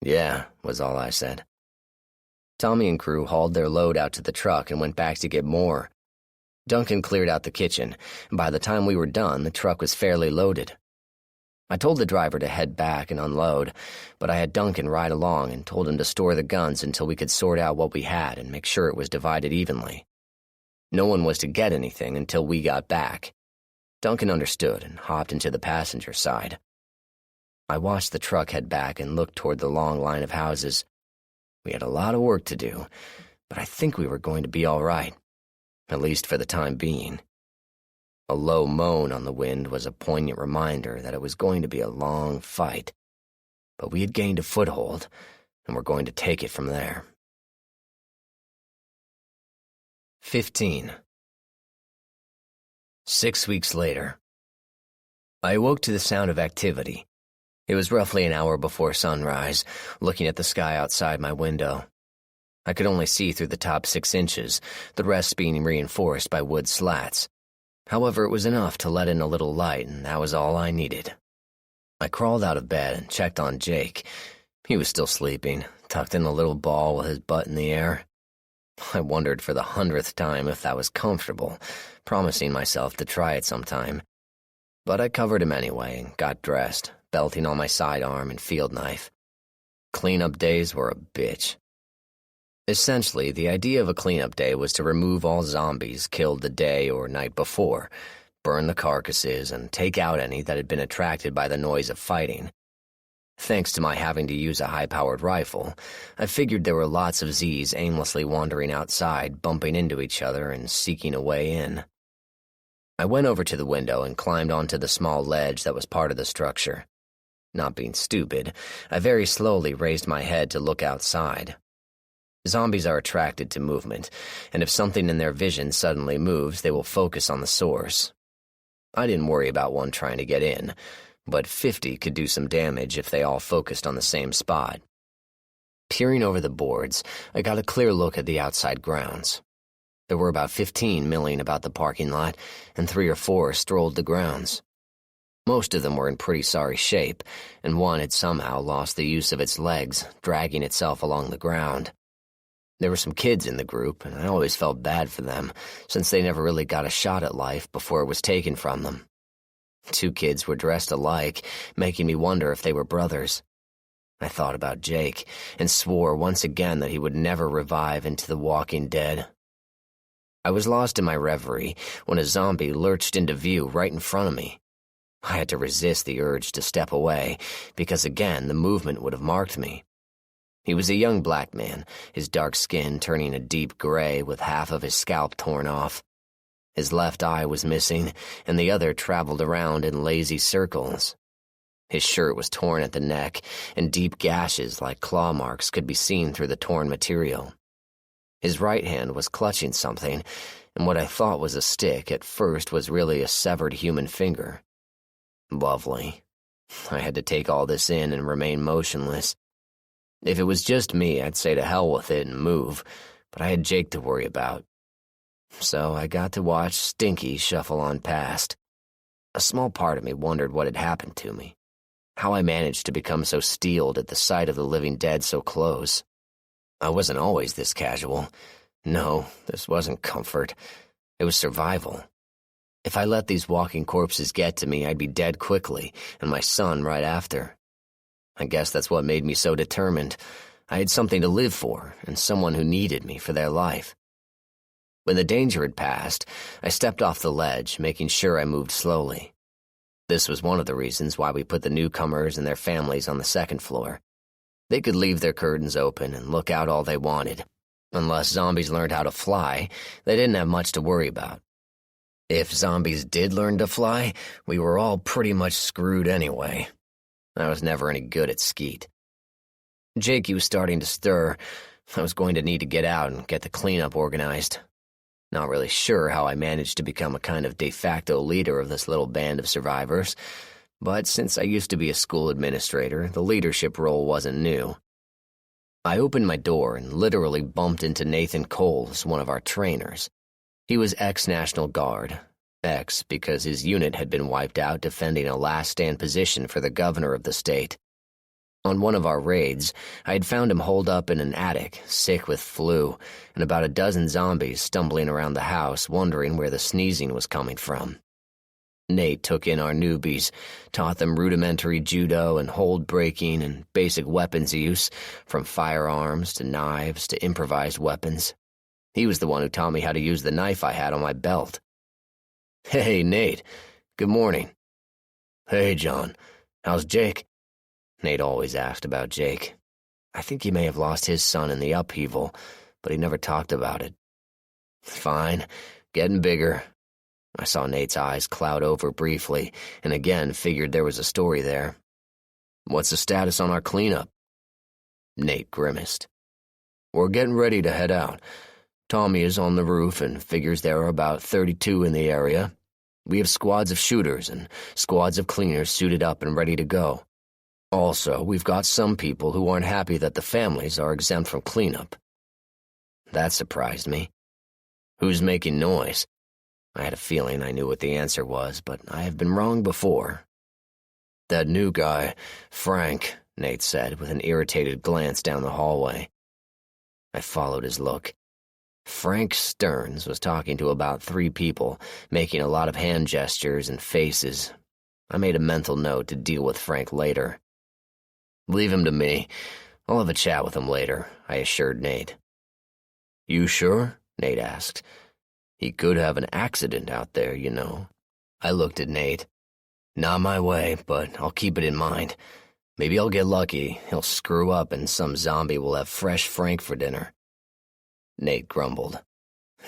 "Yeah," was all I said. Tommy and crew hauled their load out to the truck and went back to get more. Duncan cleared out the kitchen, and by the time we were done, the truck was fairly loaded. I told the driver to head back and unload, but I had Duncan ride along and told him to store the guns until we could sort out what we had and make sure it was divided evenly. No one was to get anything until we got back. Duncan understood and hopped into the passenger side. I watched the truck head back and looked toward the long line of houses. We had a lot of work to do, but I think we were going to be all right, at least for the time being. A low moan on the wind was a poignant reminder that it was going to be a long fight, but we had gained a foothold, and were going to take it from there. 15. 6 weeks later. I awoke to the sound of activity. It was roughly an hour before sunrise, looking at the sky outside my window. I could only see through the top 6 inches, the rest being reinforced by wood slats. However, it was enough to let in a little light, and that was all I needed. I crawled out of bed and checked on Jake. He was still sleeping, tucked in a little ball with his butt in the air. I wondered for the 100th time if that was comfortable, promising myself to try it sometime. But I covered him anyway and got dressed, belting on my sidearm and field knife. Cleanup days were a bitch. Essentially, the idea of a cleanup day was to remove all zombies killed the day or night before, burn the carcasses, and take out any that had been attracted by the noise of fighting. Thanks to my having to use a high-powered rifle, I figured there were lots of Z's aimlessly wandering outside, bumping into each other and seeking a way in. I went over to the window and climbed onto the small ledge that was part of the structure. Not being stupid, I very slowly raised my head to look outside. Zombies are attracted to movement, and if something in their vision suddenly moves, they will focus on the source. I didn't worry about one trying to get in, but 50 could do some damage if they all focused on the same spot. Peering over the boards, I got a clear look at the outside grounds. There were about 15 milling about the parking lot, and 3 or 4 strolled the grounds. Most of them were in pretty sorry shape, and one had somehow lost the use of its legs, dragging itself along the ground. There were some kids in the group, and I always felt bad for them, since they never really got a shot at life before it was taken from them. 2 kids were dressed alike, making me wonder if they were brothers. I thought about Jake, and swore once again that he would never revive into the walking dead. I was lost in my reverie when a zombie lurched into view right in front of me. I had to resist the urge to step away, because again the movement would have marked me. He was a young black man, his dark skin turning a deep gray with half of his scalp torn off. His left eye was missing, and the other traveled around in lazy circles. His shirt was torn at the neck, and deep gashes like claw marks could be seen through the torn material. His right hand was clutching something, and what I thought was a stick at first was really a severed human finger. Lovely. I had to take all this in and remain motionless. If it was just me, I'd say to hell with it and move, but I had Jake to worry about. So I got to watch Stinky shuffle on past. A small part of me wondered what had happened to me. How I managed to become so steeled at the sight of the living dead so close. I wasn't always this casual. No, this wasn't comfort. It was survival. If I let these walking corpses get to me, I'd be dead quickly, and my son right after. I guess that's what made me so determined. I had something to live for, and someone who needed me for their life. When the danger had passed, I stepped off the ledge, making sure I moved slowly. This was one of the reasons why we put the newcomers and their families on the second floor. They could leave their curtains open and look out all they wanted. Unless zombies learned how to fly, they didn't have much to worry about. If zombies did learn to fly, we were all pretty much screwed anyway. I was never any good at skeet. Jakey was starting to stir. I was going to need to get out and get the cleanup organized. Not really sure how I managed to become a kind of de facto leader of this little band of survivors, but since I used to be a school administrator, the leadership role wasn't new. I opened my door and literally bumped into Nathan Coles, one of our trainers. He was ex-National Guard. Ex because his unit had been wiped out defending a last-stand position for the governor of the state. On one of our raids, I had found him holed up in an attic, sick with flu, and about a dozen zombies stumbling around the house, wondering where the sneezing was coming from. Nate took in our newbies, taught them rudimentary judo and hold breaking and basic weapons use, from firearms to knives to improvised weapons. He was the one who taught me how to use the knife I had on my belt. "Hey, Nate. Good morning." "Hey, John. How's Jake?" Nate always asked about Jake. I think he may have lost his son in the upheaval, but he never talked about it. "Fine. Getting bigger." I saw Nate's eyes cloud over briefly, and again figured there was a story there. "What's the status on our cleanup?" Nate grimaced. "We're getting ready to head out. Tommy is on the roof and figures there are about 32 in the area. We have squads of shooters and squads of cleaners suited up and ready to go. Also, we've got some people who aren't happy that the families are exempt from cleanup." That surprised me. "Who's making noise?" I had a feeling I knew what the answer was, but I have been wrong before. "That new guy, Frank," Nate said, with an irritated glance down the hallway. I followed his look. Frank Stearns was talking to about 3 people, making a lot of hand gestures and faces. I made a mental note to deal with Frank later. "Leave him to me. I'll have a chat with him later," I assured Nate. "You sure?" Nate asked. "He could have an accident out there, you know." I looked at Nate. "Not my way, but I'll keep it in mind. Maybe I'll get lucky. He'll screw up and some zombie will have fresh Frank for dinner." Nate grumbled.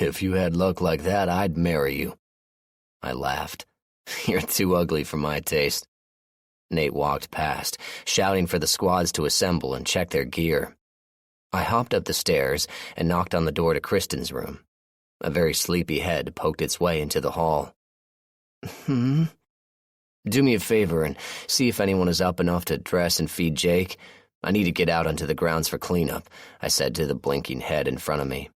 "If you had luck like that, I'd marry you." I laughed. "You're too ugly for my taste." Nate walked past, shouting for the squads to assemble and check their gear. I hopped up the stairs and knocked on the door to Kristen's room. A very sleepy head poked its way into the hall. "Hmm?" "Do me a favor and see if anyone is up enough to dress and feed Jake. I need to get out onto the grounds for cleanup," I said to the blinking head in front of me.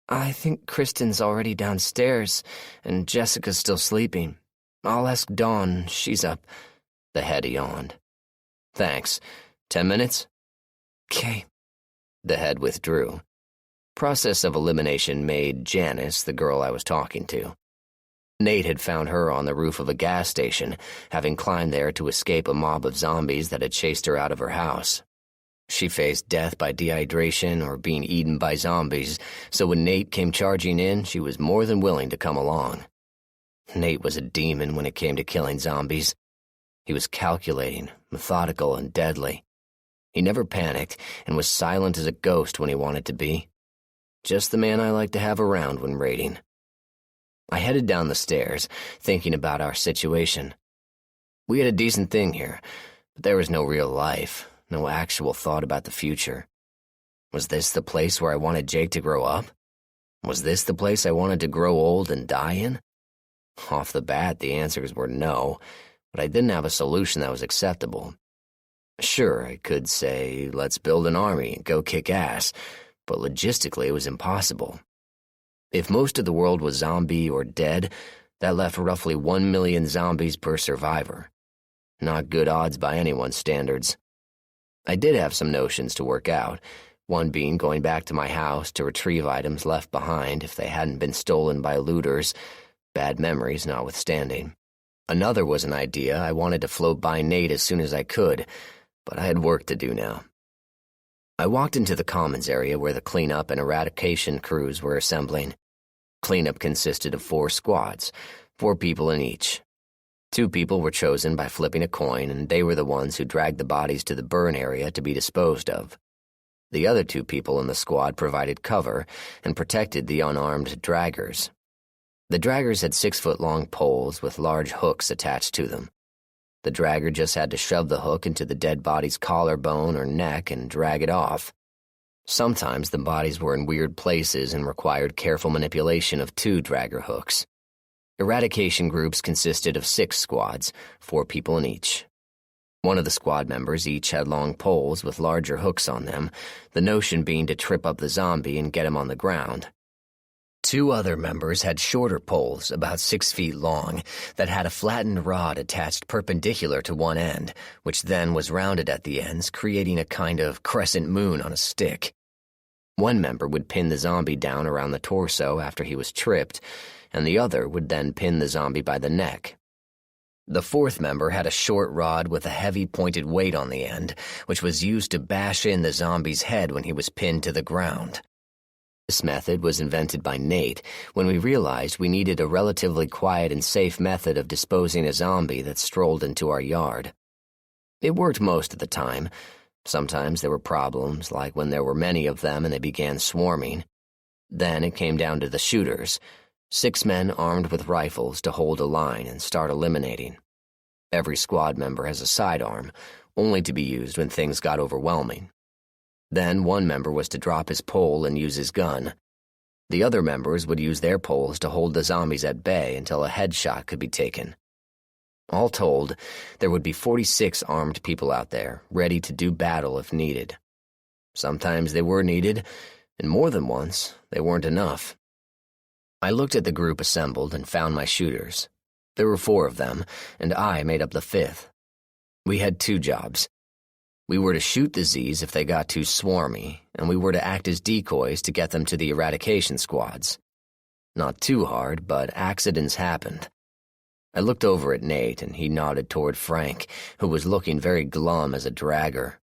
"I think Kristen's already downstairs, and Jessica's still sleeping. I'll ask Dawn, she's up." The head yawned. "Thanks. 10 minutes?" "'Kay." The head withdrew. Process of elimination made Janice the girl I was talking to. Nate had found her on the roof of a gas station, having climbed there to escape a mob of zombies that had chased her out of her house. She faced death by dehydration or being eaten by zombies, so when Nate came charging in, she was more than willing to come along. Nate was a demon when it came to killing zombies. He was calculating, methodical, and deadly. He never panicked and was silent as a ghost when he wanted to be. Just the man I like to have around when raiding. I headed down the stairs, thinking about our situation. We had a decent thing here, but there was no real life, no actual thought about the future. Was this the place where I wanted Jake to grow up? Was this the place I wanted to grow old and die in? Off the bat, the answers were no, but I didn't have a solution that was acceptable. Sure, I could say, let's build an army and go kick ass, but logistically it was impossible. If most of the world was zombie or dead, that left roughly 1 million zombies per survivor. Not good odds by anyone's standards. I did have some notions to work out, one being going back to my house to retrieve items left behind if they hadn't been stolen by looters, bad memories notwithstanding. Another was an idea I wanted to float by Nate as soon as I could, but I had work to do now. I walked into the commons area where the cleanup and eradication crews were assembling. Cleanup consisted of 4 squads, 4 people in each. 2 people were chosen by flipping a coin, and they were the ones who dragged the bodies to the burn area to be disposed of. The other 2 people in the squad provided cover and protected the unarmed draggers. The draggers had 6-foot-long poles with large hooks attached to them. The dragger just had to shove the hook into the dead body's collarbone or neck and drag it off. Sometimes the bodies were in weird places and required careful manipulation of 2 dragger hooks. Eradication groups consisted of 6 squads, 4 people in each. One of the squad members each had long poles with larger hooks on them, the notion being to trip up the zombie and get him on the ground. 2 other members had shorter poles, about 6 feet long, that had a flattened rod attached perpendicular to one end, which then was rounded at the ends, creating a kind of crescent moon on a stick. One member would pin the zombie down around the torso after he was tripped, and the other would then pin the zombie by the neck. The 4th member had a short rod with a heavy pointed weight on the end, which was used to bash in the zombie's head when he was pinned to the ground. This method was invented by Nate when we realized we needed a relatively quiet and safe method of disposing a zombie that strolled into our yard. It worked most of the time. Sometimes there were problems, like when there were many of them and they began swarming. Then it came down to the shooters, 6 men armed with rifles to hold a line and start eliminating. Every squad member has a sidearm, only to be used when things got overwhelming. Then one member was to drop his pole and use his gun. The other members would use their poles to hold the zombies at bay until a headshot could be taken. All told, there would be 46 armed people out there, ready to do battle if needed. Sometimes they were needed, and more than once, they weren't enough. I looked at the group assembled and found my shooters. There were 4 of them, and I made up the 5th. We had 2 jobs. We were to shoot the Z's if they got too swarmy, and we were to act as decoys to get them to the eradication squads. Not too hard, but accidents happened. I looked over at Nate, and he nodded toward Frank, who was looking very glum as a dragger.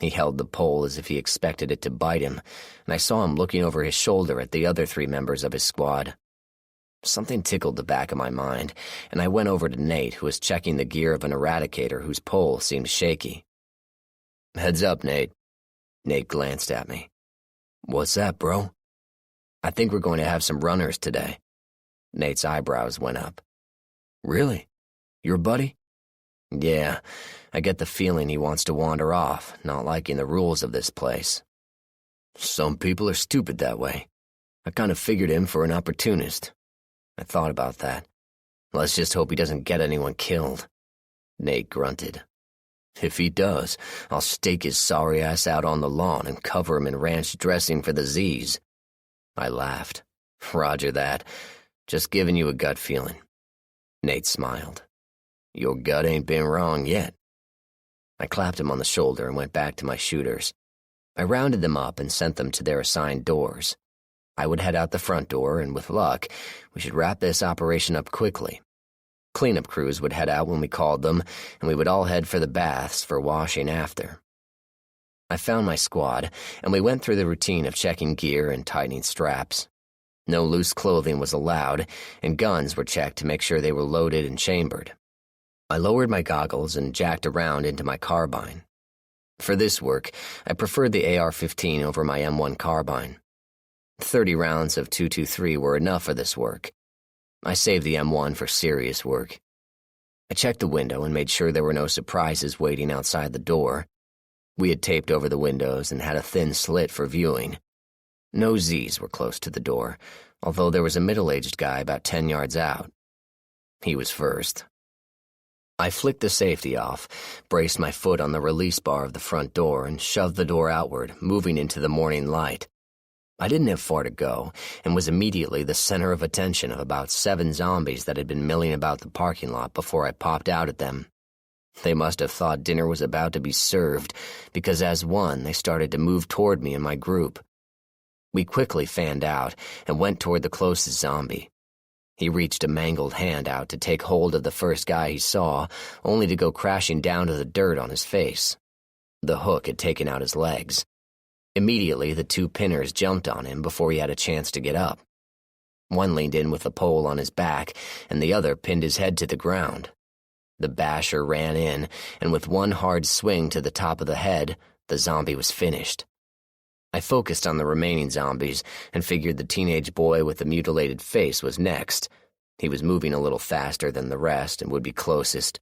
He held the pole as if he expected it to bite him, and I saw him looking over his shoulder at the other 3 members of his squad. Something tickled the back of my mind, and I went over to Nate, who was checking the gear of an eradicator whose pole seemed shaky. "Heads up, Nate." Nate glanced at me. "What's that, bro?" "I think we're going to have some runners today." Nate's eyebrows went up. "Really? Your buddy?" "Yeah, I get the feeling he wants to wander off, not liking the rules of this place." "Some people are stupid that way. I kind of figured him for an opportunist." I thought about that. "Let's just hope he doesn't get anyone killed." Nate grunted. "If he does, I'll stake his sorry ass out on the lawn and cover him in ranch dressing for the Z's." I laughed. "Roger that. Just giving you a gut feeling." Nate smiled. "Your gut ain't been wrong yet." I clapped him on the shoulder and went back to my shooters. I rounded them up and sent them to their assigned doors. I would head out the front door, and with luck, we should wrap this operation up quickly. Cleanup crews would head out when we called them, and we would all head for the baths for washing after. I found my squad, and we went through the routine of checking gear and tightening straps. No loose clothing was allowed, and guns were checked to make sure they were loaded and chambered. I lowered my goggles and jacked around into my carbine. For this work, I preferred the AR-15 over my M1 carbine. 30 rounds of .223 were enough for this work. I saved the M1 for serious work. I checked the window and made sure there were no surprises waiting outside the door. We had taped over the windows and had a thin slit for viewing. No Z's were close to the door, although there was a middle-aged guy about 10 yards out. He was first. I flicked the safety off, braced my foot on the release bar of the front door, and shoved the door outward, moving into the morning light. I didn't have far to go, and was immediately the center of attention of about 7 zombies that had been milling about the parking lot before I popped out at them. They must have thought dinner was about to be served, because as one, they started to move toward me and my group. We quickly fanned out and went toward the closest zombie. He reached a mangled hand out to take hold of the first guy he saw, only to go crashing down to the dirt on his face. The hook had taken out his legs. Immediately, the two pinners jumped on him before he had a chance to get up. One leaned in with a pole on his back, and the other pinned his head to the ground. The basher ran in, and with one hard swing to the top of the head, the zombie was finished. I focused on the remaining zombies and figured the teenage boy with the mutilated face was next. He was moving a little faster than the rest and would be closest.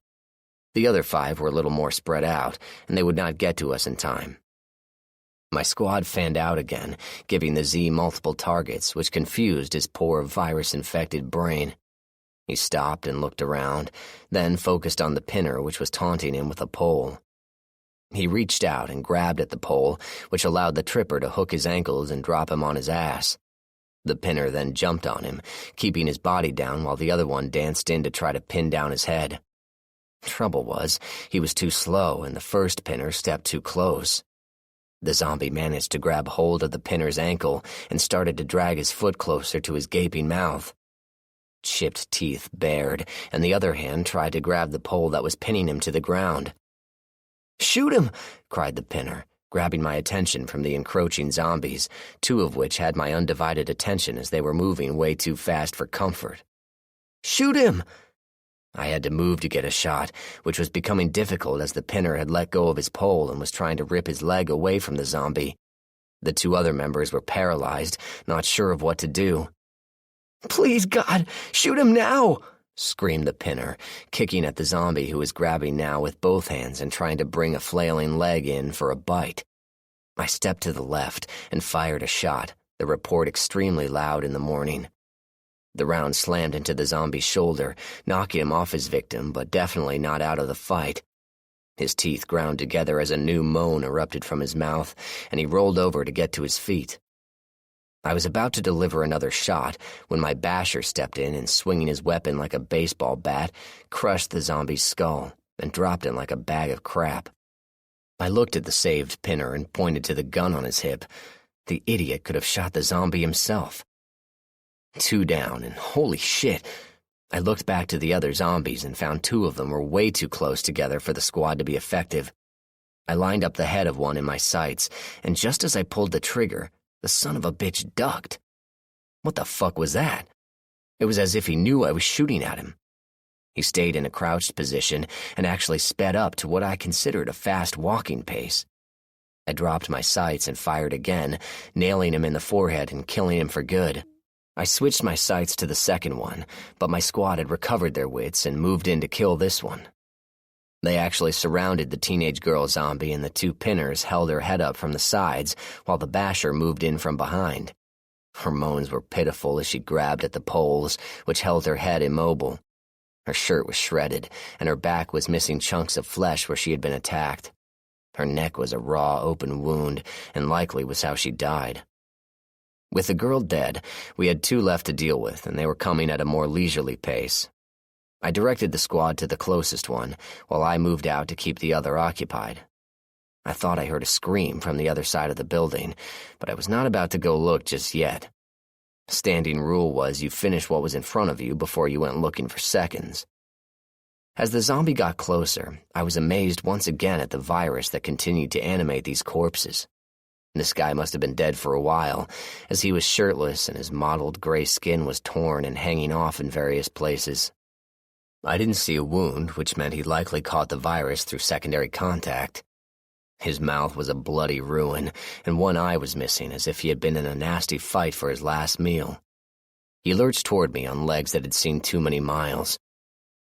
The other 5 were a little more spread out, and they would not get to us in time. My squad fanned out again, giving the Z multiple targets, which confused his poor virus-infected brain. He stopped and looked around, then focused on the pinner which was taunting him with a pole. He reached out and grabbed at the pole, which allowed the tripper to hook his ankles and drop him on his ass. The pinner then jumped on him, keeping his body down while the other one danced in to try to pin down his head. Trouble was, he was too slow and the first pinner stepped too close. The zombie managed to grab hold of the pinner's ankle and started to drag his foot closer to his gaping mouth. Chipped teeth bared, and the other hand tried to grab the pole that was pinning him to the ground. "Shoot him!" cried the pinner, grabbing my attention from the encroaching zombies, 2 of which had my undivided attention as they were moving way too fast for comfort. "Shoot him!" I had to move to get a shot, which was becoming difficult as the pinner had let go of his pole and was trying to rip his leg away from the zombie. The 2 other members were paralyzed, not sure of what to do. "Please, God, shoot him now!" screamed the pinner, kicking at the zombie who was grabbing now with both hands and trying to bring a flailing leg in for a bite. I stepped to the left and fired a shot, the report extremely loud in the morning. The round slammed into the zombie's shoulder, knocking him off his victim, but definitely not out of the fight. His teeth ground together as a new moan erupted from his mouth, and he rolled over to get to his feet. I was about to deliver another shot when my basher stepped in and, swinging his weapon like a baseball bat, crushed the zombie's skull and dropped him like a bag of crap. I looked at the saved pinner and pointed to the gun on his hip. The idiot could have shot the zombie himself. 2 down, and holy shit, I looked back to the other zombies and found 2 of them were way too close together for the squad to be effective. I lined up the head of one in my sights, and just as I pulled the trigger, the son of a bitch ducked. What the fuck was that? It was as if he knew I was shooting at him. He stayed in a crouched position and actually sped up to what I considered a fast walking pace. I dropped my sights and fired again, nailing him in the forehead and killing him for good. I switched my sights to the second one, but my squad had recovered their wits and moved in to kill this one. They actually surrounded the teenage girl zombie, and the 2 pinners held her head up from the sides while the basher moved in from behind. Her moans were pitiful as she grabbed at the poles, which held her head immobile. Her shirt was shredded, and her back was missing chunks of flesh where she had been attacked. Her neck was a raw, open wound, and likely was how she died. With the girl dead, we had 2 left to deal with, and they were coming at a more leisurely pace. I directed the squad to the closest one, while I moved out to keep the other occupied. I thought I heard a scream from the other side of the building, but I was not about to go look just yet. Standing rule was you finish what was in front of you before you went looking for seconds. As the zombie got closer, I was amazed once again at the virus that continued to animate these corpses. This guy must have been dead for a while, as he was shirtless and his mottled gray skin was torn and hanging off in various places. I didn't see a wound, which meant he likely caught the virus through secondary contact. His mouth was a bloody ruin, and one eye was missing as if he had been in a nasty fight for his last meal. He lurched toward me on legs that had seen too many miles.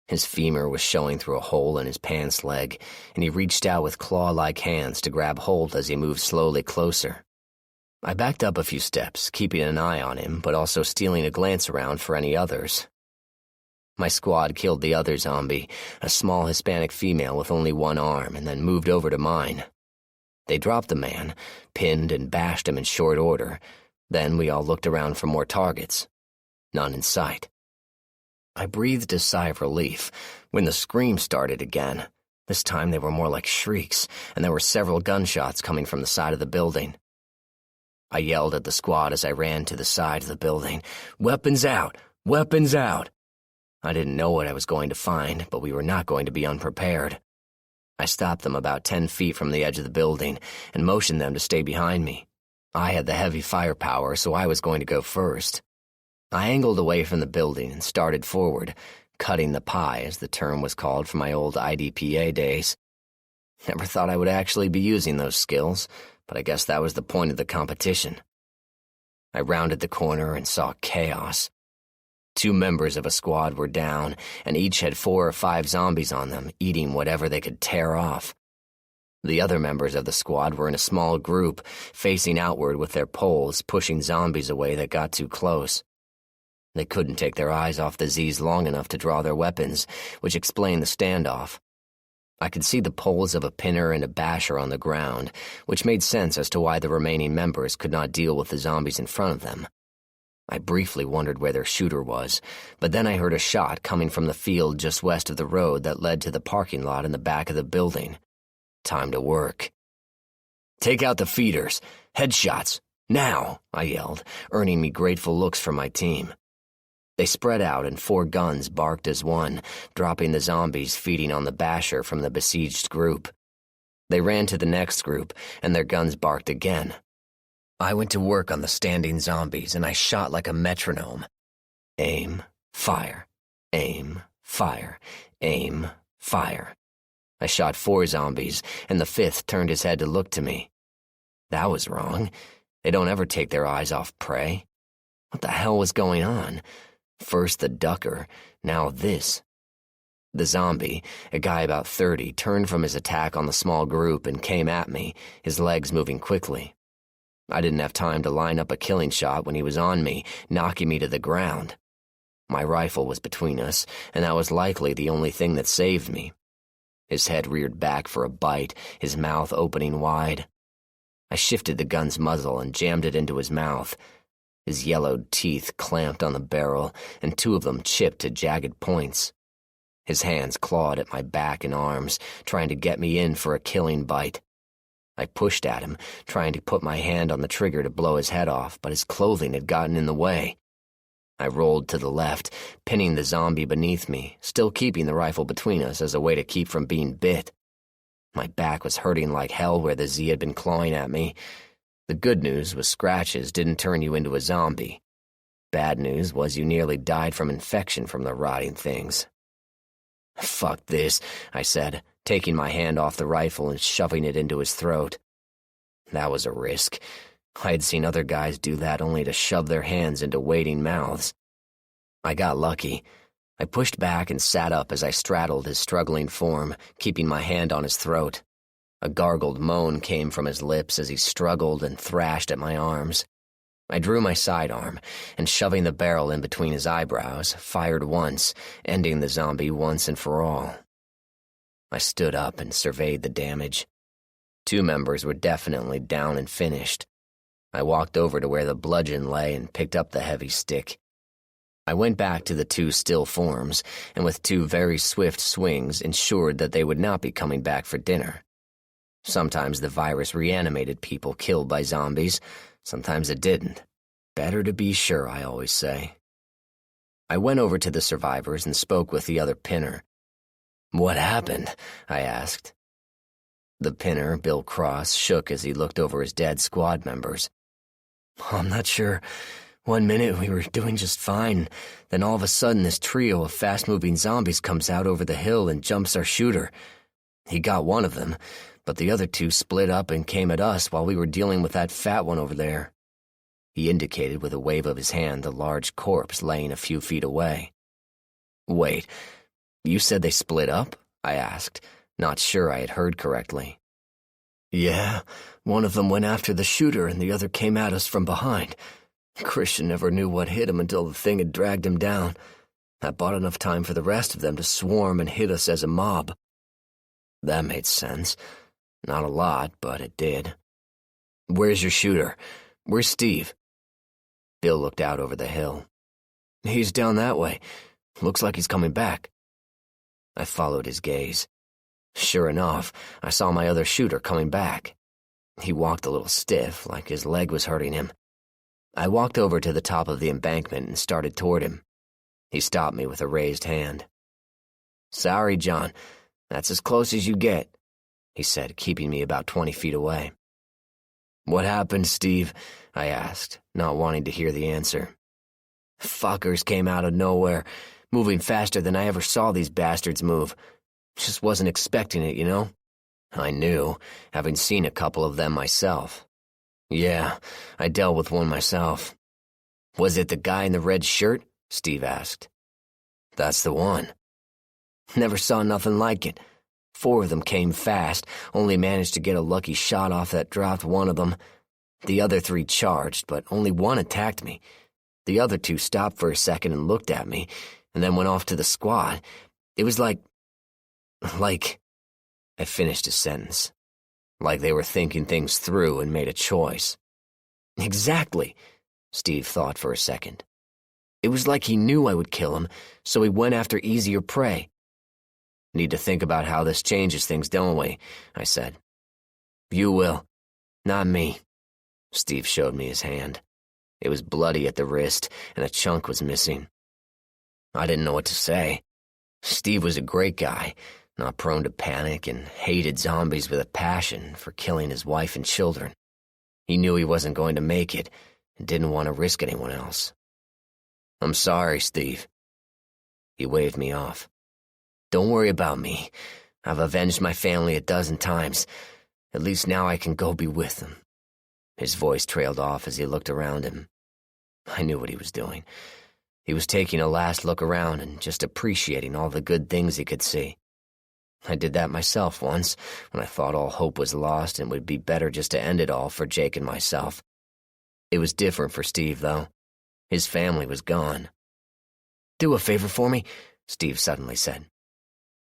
His femur was showing through a hole in his pants leg, and he reached out with claw-like hands to grab hold as he moved slowly closer. I backed up a few steps, keeping an eye on him, but also stealing a glance around for any others. My squad killed the other zombie, a small Hispanic female with only one arm, and then moved over to mine. They dropped the man, pinned and bashed him in short order. Then we all looked around for more targets. None in sight. I breathed a sigh of relief when the scream started again, This time they were more like shrieks, and there were several gunshots coming from the side of the building. I yelled at the squad as I ran to the side of the building, "Weapons out! Weapons out!" I didn't know what I was going to find, but we were not going to be unprepared. I stopped them about 10 feet from the edge of the building and motioned them to stay behind me. I had the heavy firepower, so I was going to go first. I angled away from the building and started forward, cutting the pie, as the term was called from my old IDPA days. Never thought I would actually be using those skills, but I guess that was the point of the competition. I rounded the corner and saw chaos. 2 members of a squad were down, and each had 4 or 5 zombies on them, eating whatever they could tear off. The other members of the squad were in a small group, facing outward with their poles, pushing zombies away that got too close. They couldn't take their eyes off the Z's long enough to draw their weapons, which explained the standoff. I could see the poles of a pinner and a basher on the ground, which made sense as to why the remaining members could not deal with the zombies in front of them. I briefly wondered where their shooter was, but then I heard a shot coming from the field just west of the road that led to the parking lot in the back of the building. Time to work. "Take out the feeders! Headshots! Now!" I yelled, earning me grateful looks from my team. They spread out and 4 guns barked as one, dropping the zombies feeding on the basher from the besieged group. They ran to the next group, and their guns barked again. I went to work on the standing zombies, and I shot like a metronome. Aim, fire, aim, fire, aim, fire. I shot 4 zombies, and the 5th turned his head to look to me. That was wrong. They don't ever take their eyes off prey. What the hell was going on? First the ducker, now this. The zombie, a guy about 30, turned from his attack on the small group and came at me, his legs moving quickly. I didn't have time to line up a killing shot when he was on me, knocking me to the ground. My rifle was between us, and that was likely the only thing that saved me. His head reared back for a bite, his mouth opening wide. I shifted the gun's muzzle and jammed it into his mouth. His yellowed teeth clamped on the barrel, and 2 of them chipped to jagged points. His hands clawed at my back and arms, trying to get me in for a killing bite. I pushed at him, trying to put my hand on the trigger to blow his head off, but his clothing had gotten in the way. I rolled to the left, pinning the zombie beneath me, still keeping the rifle between us as a way to keep from being bit. My back was hurting like hell where the Z had been clawing at me. The good news was scratches didn't turn you into a zombie. Bad news was you nearly died from infection from the rotting things. "Fuck this," I said, taking my hand off the rifle and shoving it into his throat. That was a risk. I had seen other guys do that only to shove their hands into waiting mouths. I got lucky. I pushed back and sat up as I straddled his struggling form, keeping my hand on his throat. A gargled moan came from his lips as he struggled and thrashed at my arms. I drew my sidearm, and shoving the barrel in between his eyebrows, fired once, ending the zombie once and for all. I stood up and surveyed the damage. 2 members were definitely down and finished. I walked over to where the bludgeon lay and picked up the heavy stick. I went back to the 2 still forms, and with 2 very swift swings ensured that they would not be coming back for dinner. Sometimes the virus reanimated people killed by zombies, sometimes it didn't. Better to be sure, I always say. I went over to the survivors and spoke with the other pinner. "What happened?" I asked. The pinner, Bill Cross, shook as he looked over his dead squad members. "I'm not sure. One minute we were doing just fine, then all of a sudden this trio of fast-moving zombies comes out over the hill and jumps our shooter. He got one of them, but the other 2 split up and came at us while we were dealing with that fat one over there." He indicated with a wave of his hand the large corpse laying a few feet away. "Wait, you said they split up?" I asked, not sure I had heard correctly. "Yeah, one of them went after the shooter and the other came at us from behind. Christian never knew what hit him until the thing had dragged him down. That bought enough time for the rest of them to swarm and hit us as a mob." That made sense. Not a lot, but it did. "Where's your shooter? Where's Steve?" Bill looked out over the hill. "He's down that way. Looks like he's coming back." I followed his gaze. Sure enough, I saw my other shooter coming back. He walked a little stiff, like his leg was hurting him. I walked over to the top of the embankment and started toward him. He stopped me with a raised hand. "Sorry, John. That's as close as you get," he said, keeping me about 20 feet away. "What happened, Steve?" I asked, not wanting to hear the answer. "Fuckers came out of nowhere, moving faster than I ever saw these bastards move. Just wasn't expecting it, you know?" I knew, having seen a couple of them myself. "Yeah, I dealt with one myself." "Was it the guy in the red shirt?" Steve asked. "That's the one." "Never saw nothing like it. 4 of them came fast, only managed to get a lucky shot off that dropped one of them. The other 3 charged, but only one attacked me. The other 2 stopped for a second and looked at me, and then went off to the squad. It was like... I finished his sentence. Like they were thinking things through and made a choice. "Exactly," Steve thought for a second. "It was like he knew I would kill him, so he went after easier prey." "Need to think about how this changes things, don't we?" I said. "You will. Not me." Steve showed me his hand. It was bloody at the wrist, and a chunk was missing. I didn't know what to say. Steve was a great guy, not prone to panic, and hated zombies with a passion for killing his wife and children. He knew he wasn't going to make it, and didn't want to risk anyone else. "I'm sorry, Steve." He waved me off. "Don't worry about me. I've avenged my family 12 times. At least now I can go be with them." His voice trailed off as he looked around him. I knew what he was doing. He was taking a last look around and just appreciating all the good things he could see. I did that myself once, when I thought all hope was lost and it would be better just to end it all for Jake and myself. It was different for Steve, though. His family was gone. "Do a favor for me," Steve suddenly said.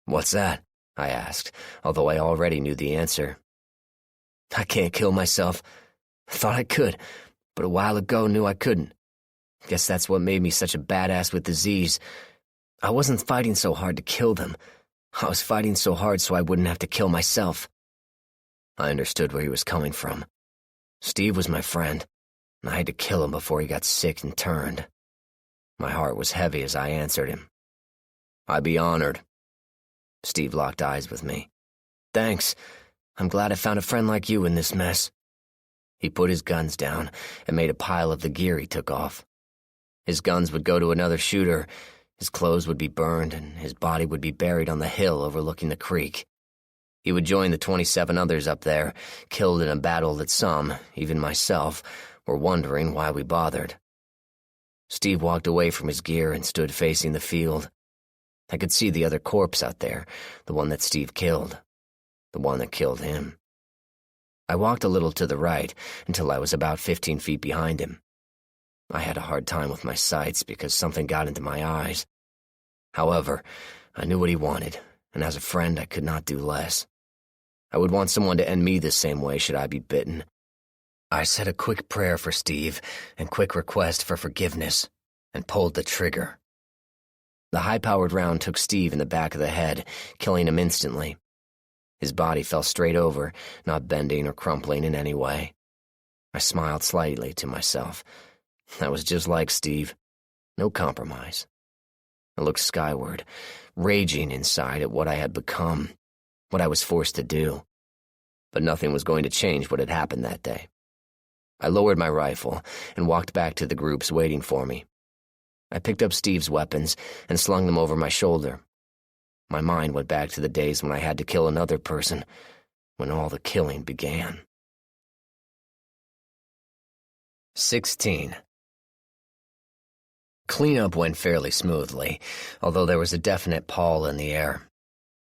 "What's that?" I asked, although I already knew the answer. "I can't kill myself. I thought I could, but a while ago knew I couldn't. Guess that's what made me such a badass with disease. I wasn't fighting so hard to kill them. I was fighting so hard so I wouldn't have to kill myself." I understood where he was coming from. Steve was my friend, and I had to kill him before he got sick and turned. My heart was heavy as I answered him. "I'd be honored." Steve locked eyes with me. "Thanks. I'm glad I found a friend like you in this mess." He put his guns down and made a pile of the gear he took off. His guns would go to another shooter, his clothes would be burned, and his body would be buried on the hill overlooking the creek. He would join the 27 others up there, killed in a battle that some, even myself, were wondering why we bothered. Steve walked away from his gear and stood facing the field. I could see the other corpse out there, the one that Steve killed, the one that killed him. I walked a little to the right until I was about 15 feet behind him. I had a hard time with my sights because something got into my eyes. However, I knew what he wanted, and as a friend I could not do less. I would want someone to end me the same way should I be bitten. I said a quick prayer for Steve and quick request for forgiveness, and pulled the trigger. The high-powered round took Steve in the back of the head, killing him instantly. His body fell straight over, not bending or crumpling in any way. I smiled slightly to myself. That was just like Steve. No compromise. I looked skyward, raging inside at what I had become, what I was forced to do. But nothing was going to change what had happened that day. I lowered my rifle and walked back to the groups waiting for me. I picked up Steve's weapons and slung them over my shoulder. My mind went back to the days when I had to kill another person, when all the killing began. 16. Cleanup went fairly smoothly, although there was a definite pall in the air.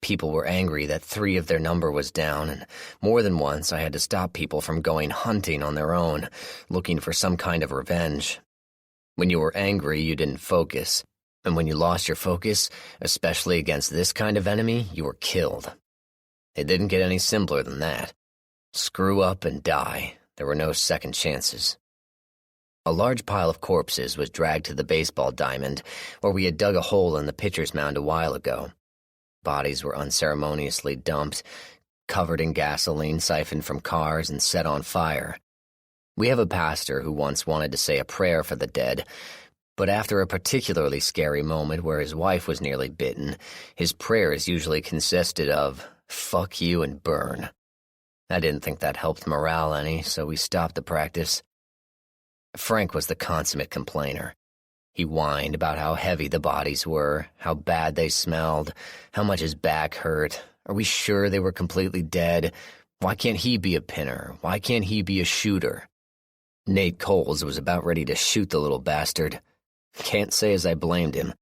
People were angry that 3 of their number was down, and more than once I had to stop people from going hunting on their own, looking for some kind of revenge. When you were angry, you didn't focus, and when you lost your focus, especially against this kind of enemy, you were killed. It didn't get any simpler than that. Screw up and die. There were no second chances. A large pile of corpses was dragged to the baseball diamond, where we had dug a hole in the pitcher's mound a while ago. Bodies were unceremoniously dumped, covered in gasoline siphoned from cars and set on fire. We have a pastor who once wanted to say a prayer for the dead, but after a particularly scary moment where his wife was nearly bitten, his prayers usually consisted of, "Fuck you and burn." I didn't think that helped morale any, so we stopped the practice. Frank was the consummate complainer. He whined about how heavy the bodies were, how bad they smelled, how much his back hurt. Are we sure they were completely dead? Why can't he be a pinner? Why can't he be a shooter? Nate Coles was about ready to shoot the little bastard. Can't say as I blamed him.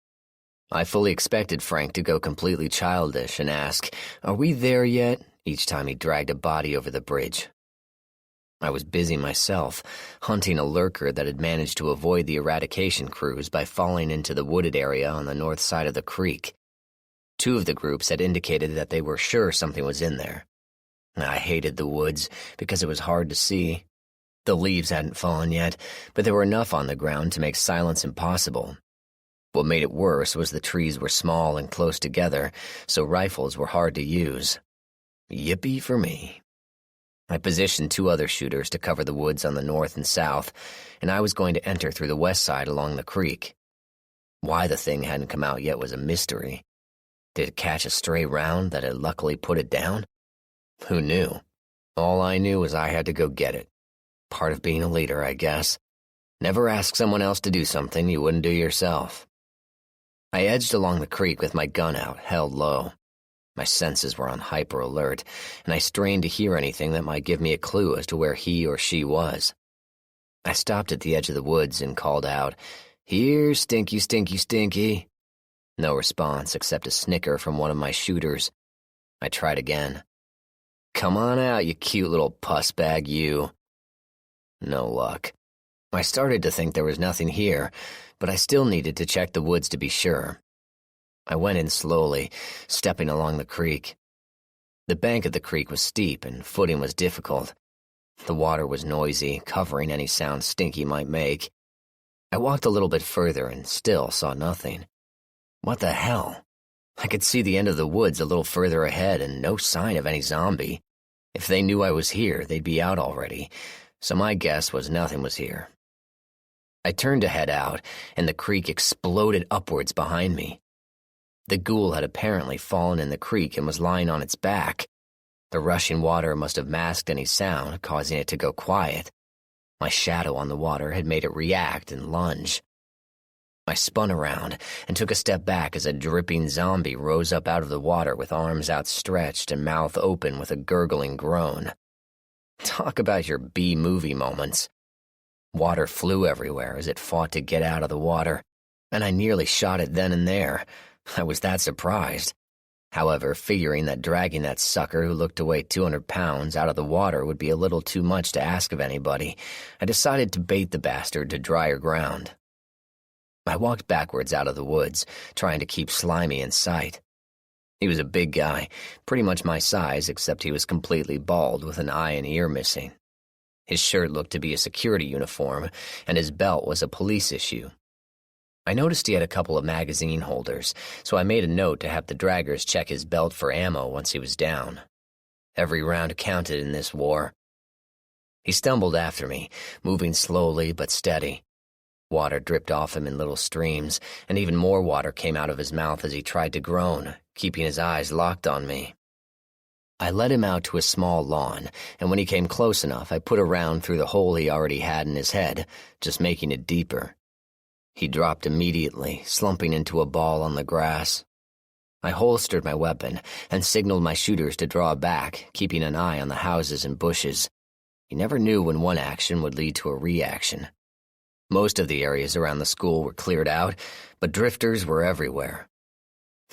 I fully expected Frank to go completely childish and ask, "Are we there yet?" each time he dragged a body over the bridge. I was busy myself, hunting a lurker that had managed to avoid the eradication crews by falling into the wooded area on the north side of the creek. 2 of the groups had indicated that they were sure something was in there. I hated the woods because it was hard to see. The leaves hadn't fallen yet, but there were enough on the ground to make silence impossible. What made it worse was the trees were small and close together, so rifles were hard to use. Yippee for me. I positioned 2 other shooters to cover the woods on the north and south, and I was going to enter through the west side along the creek. Why the thing hadn't come out yet was a mystery. Did it catch a stray round that had luckily put it down? Who knew? All I knew was I had to go get it. Part of being a leader, I guess. Never ask someone else to do something you wouldn't do yourself. I edged along the creek with my gun out, held low. My senses were on hyper alert, and I strained to hear anything that might give me a clue as to where he or she was. I stopped at the edge of the woods and called out, "Here, Stinky, Stinky, Stinky." No response except a snicker from one of my shooters. I tried again. "Come on out, you cute little puss bag, you." No luck. I started to think there was nothing here, but I still needed to check the woods to be sure. I went in slowly, stepping along the creek. The bank of the creek was steep and footing was difficult. The water was noisy, covering any sound Stinky might make. I walked a little bit further and still saw nothing. What the hell? I could see the end of the woods a little further ahead and no sign of any zombie. If they knew I was here, they'd be out already, so my guess was nothing was here. I turned to head out, and the creek exploded upwards behind me. The ghoul had apparently fallen in the creek and was lying on its back. The rushing water must have masked any sound, causing it to go quiet. My shadow on the water had made it react and lunge. I spun around and took a step back as a dripping zombie rose up out of the water with arms outstretched and mouth open with a gurgling groan. Talk about your B-movie moments. Water flew everywhere as it fought to get out of the water, and I nearly shot it then and there. I was that surprised. However, figuring that dragging that sucker who looked to weigh 200 pounds out of the water would be a little too much to ask of anybody, I decided to bait the bastard to drier ground. I walked backwards out of the woods, trying to keep Slimy in sight. He was a big guy, pretty much my size, except he was completely bald with an eye and ear missing. His shirt looked to be a security uniform, and his belt was a police issue. I noticed he had a couple of magazine holders, so I made a note to have the draggers check his belt for ammo once he was down. Every round counted in this war. He stumbled after me, moving slowly but steady. Water dripped off him in little streams, and even more water came out of his mouth as he tried to groan, keeping his eyes locked on me. I led him out to a small lawn, and when he came close enough, I put a round through the hole he already had in his head, just making it deeper. He dropped immediately, slumping into a ball on the grass. I holstered my weapon and signaled my shooters to draw back, keeping an eye on the houses and bushes. You never knew when one action would lead to a reaction. Most of the areas around the school were cleared out, but drifters were everywhere.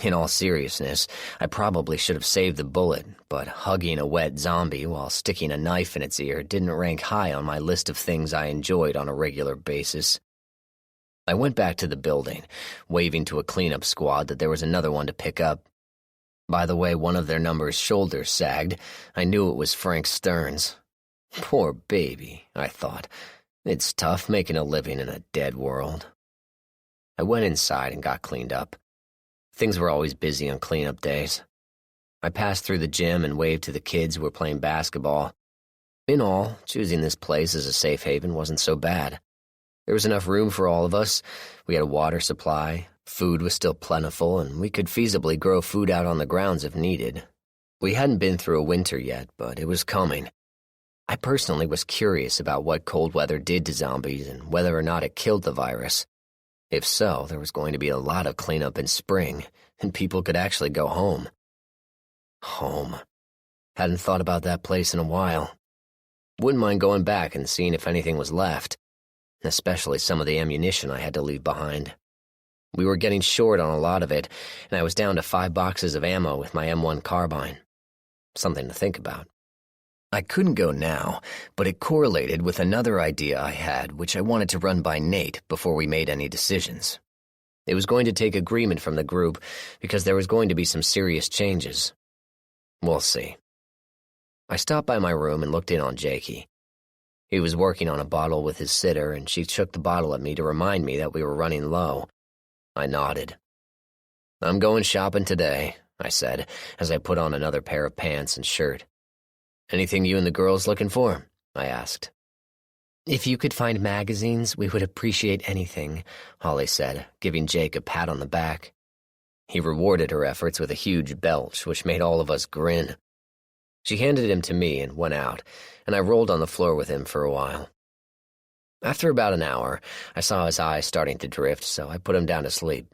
In all seriousness, I probably should have saved the bullet, but hugging a wet zombie while sticking a knife in its ear didn't rank high on my list of things I enjoyed on a regular basis. I went back to the building, waving to a cleanup squad that there was another one to pick up. By the way one of their number's shoulders sagged, I knew it was Frank Stearns. Poor baby, I thought. It's tough making a living in a dead world. I went inside and got cleaned up. Things were always busy on cleanup days. I passed through the gym and waved to the kids who were playing basketball. In all, choosing this place as a safe haven wasn't so bad. There was enough room for all of us. We had a water supply, food was still plentiful, and we could feasibly grow food out on the grounds if needed. We hadn't been through a winter yet, but it was coming. I personally was curious about what cold weather did to zombies and whether or not it killed the virus. If so, there was going to be a lot of cleanup in spring, and people could actually go home. Home. Hadn't thought about that place in a while. Wouldn't mind going back and seeing if anything was left, especially some of the ammunition I had to leave behind. We were getting short on a lot of it, and I was down to 5 boxes of ammo with my M1 carbine. Something to think about. I couldn't go now, but it correlated with another idea I had, which I wanted to run by Nate before we made any decisions. It was going to take agreement from the group because there was going to be some serious changes. We'll see. I stopped by my room and looked in on Jakey. He was working on a bottle with his sitter, and she shook the bottle at me to remind me that we were running low. I nodded. "I'm going shopping today," I said, as I put on another pair of pants and shirt. "Anything you and the girls looking for?" I asked. "If you could find magazines, we would appreciate anything," Holly said, giving Jake a pat on the back. He rewarded her efforts with a huge belch, which made all of us grin. She handed him to me and went out, and I rolled on the floor with him for a while. After about an hour, I saw his eyes starting to drift, so I put him down to sleep.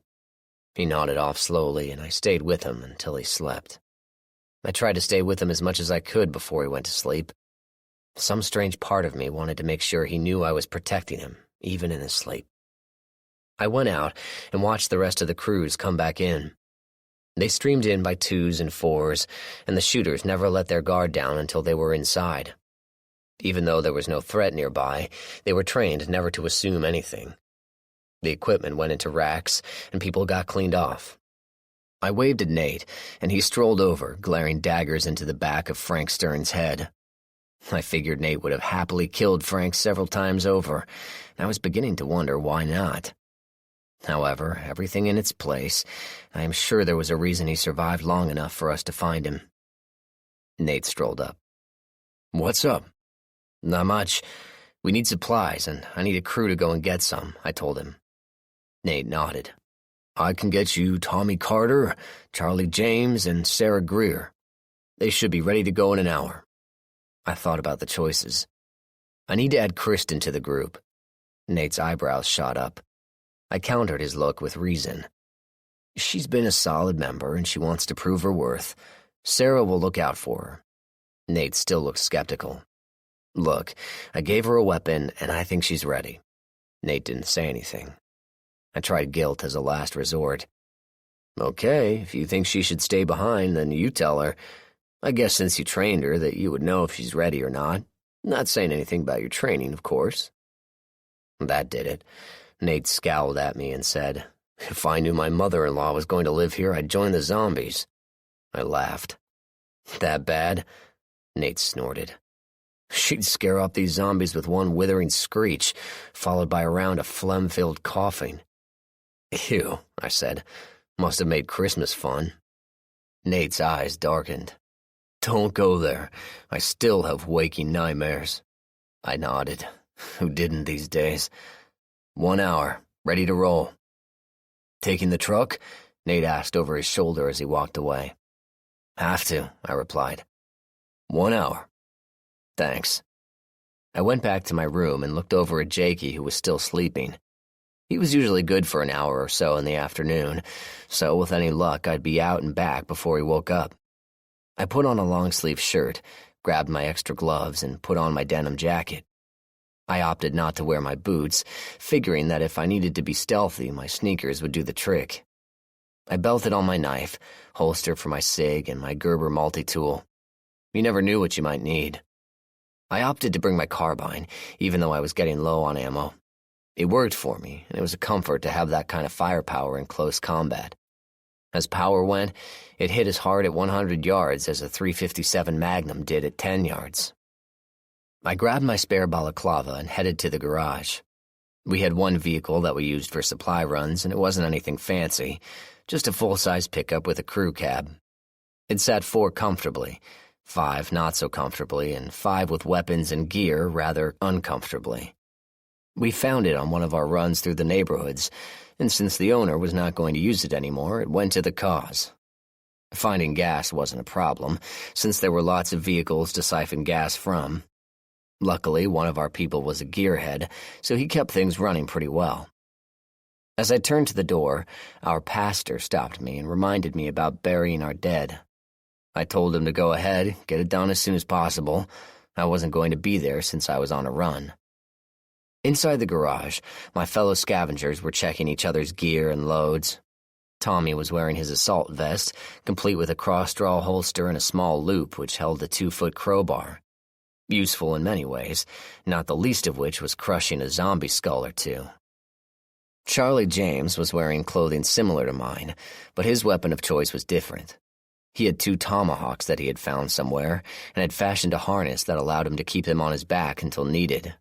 He nodded off slowly, and I stayed with him until he slept. I tried to stay with him as much as I could before he went to sleep. Some strange part of me wanted to make sure he knew I was protecting him, even in his sleep. I went out and watched the rest of the crews come back in. They streamed in by 2s and 4s, and the shooters never let their guard down until they were inside. Even though there was no threat nearby, they were trained never to assume anything. The equipment went into racks, and people got cleaned off. I waved at Nate, and he strolled over, glaring daggers into the back of Frank Stern's head. I figured Nate would have happily killed Frank several times over, and I was beginning to wonder why not. However, everything in its place, I am sure there was a reason he survived long enough for us to find him. Nate strolled up. "What's up?" "Not much. We need supplies, and I need a crew to go and get some," I told him. Nate nodded. "I can get you Tommy Carter, Charlie James, and Sarah Greer. They should be ready to go in an hour." I thought about the choices. I need to add Kristen to the group. Nate's eyebrows shot up. I countered his look with reason. "She's been a solid member, and she wants to prove her worth. Sarah will look out for her." Nate still looked skeptical. "Look, I gave her a weapon, and I think she's ready." Nate didn't say anything. I tried guilt as a last resort. "Okay, if you think she should stay behind, then you tell her. I guess since you trained her that you would know if she's ready or not. Not saying anything about your training, of course." That did it. Nate scowled at me and said, "If I knew my mother-in-law was going to live here, I'd join the zombies." I laughed. "That bad?" Nate snorted. "She'd scare off these zombies with one withering screech, followed by a round of phlegm-filled coughing." "Ew," I said. "Must have made Christmas fun." Nate's eyes darkened. "Don't go there. I still have waking nightmares." I nodded. Who didn't these days? 1 hour, ready to roll. "Taking the truck?" Nate asked over his shoulder as he walked away. "Have to," I replied. 1 hour. "Thanks." I went back to my room and looked over at Jakey, who was still sleeping. He was usually good for an hour or so in the afternoon, so with any luck I'd be out and back before he woke up. I put on a long-sleeve shirt, grabbed my extra gloves, and put on my denim jacket. I opted not to wear my boots, figuring that if I needed to be stealthy, my sneakers would do the trick. I belted on my knife, holster for my SIG, and my Gerber multi-tool. You never knew what you might need. I opted to bring my carbine, even though I was getting low on ammo. It worked for me, and it was a comfort to have that kind of firepower in close combat. As power went, it hit as hard at 100 yards as a .357 Magnum did at 10 yards. I grabbed my spare balaclava and headed to the garage. We had one vehicle that we used for supply runs, and it wasn't anything fancy, just a full-size pickup with a crew cab. It sat 4 comfortably, 5 not so comfortably, and 5 with weapons and gear rather uncomfortably. We found it on one of our runs through the neighborhoods, and since the owner was not going to use it anymore, it went to the cause. Finding gas wasn't a problem, since there were lots of vehicles to siphon gas from. Luckily, one of our people was a gearhead, so he kept things running pretty well. As I turned to the door, our pastor stopped me and reminded me about burying our dead. I told him to go ahead, get it done as soon as possible. I wasn't going to be there since I was on a run. Inside the garage, my fellow scavengers were checking each other's gear and loads. Tommy was wearing his assault vest, complete with a cross-draw holster and a small loop which held a 2-foot crowbar. Useful in many ways, not the least of which was crushing a zombie skull or 2. Charlie James was wearing clothing similar to mine, but his weapon of choice was different. He had 2 tomahawks that he had found somewhere, and had fashioned a harness that allowed him to keep them on his back until needed.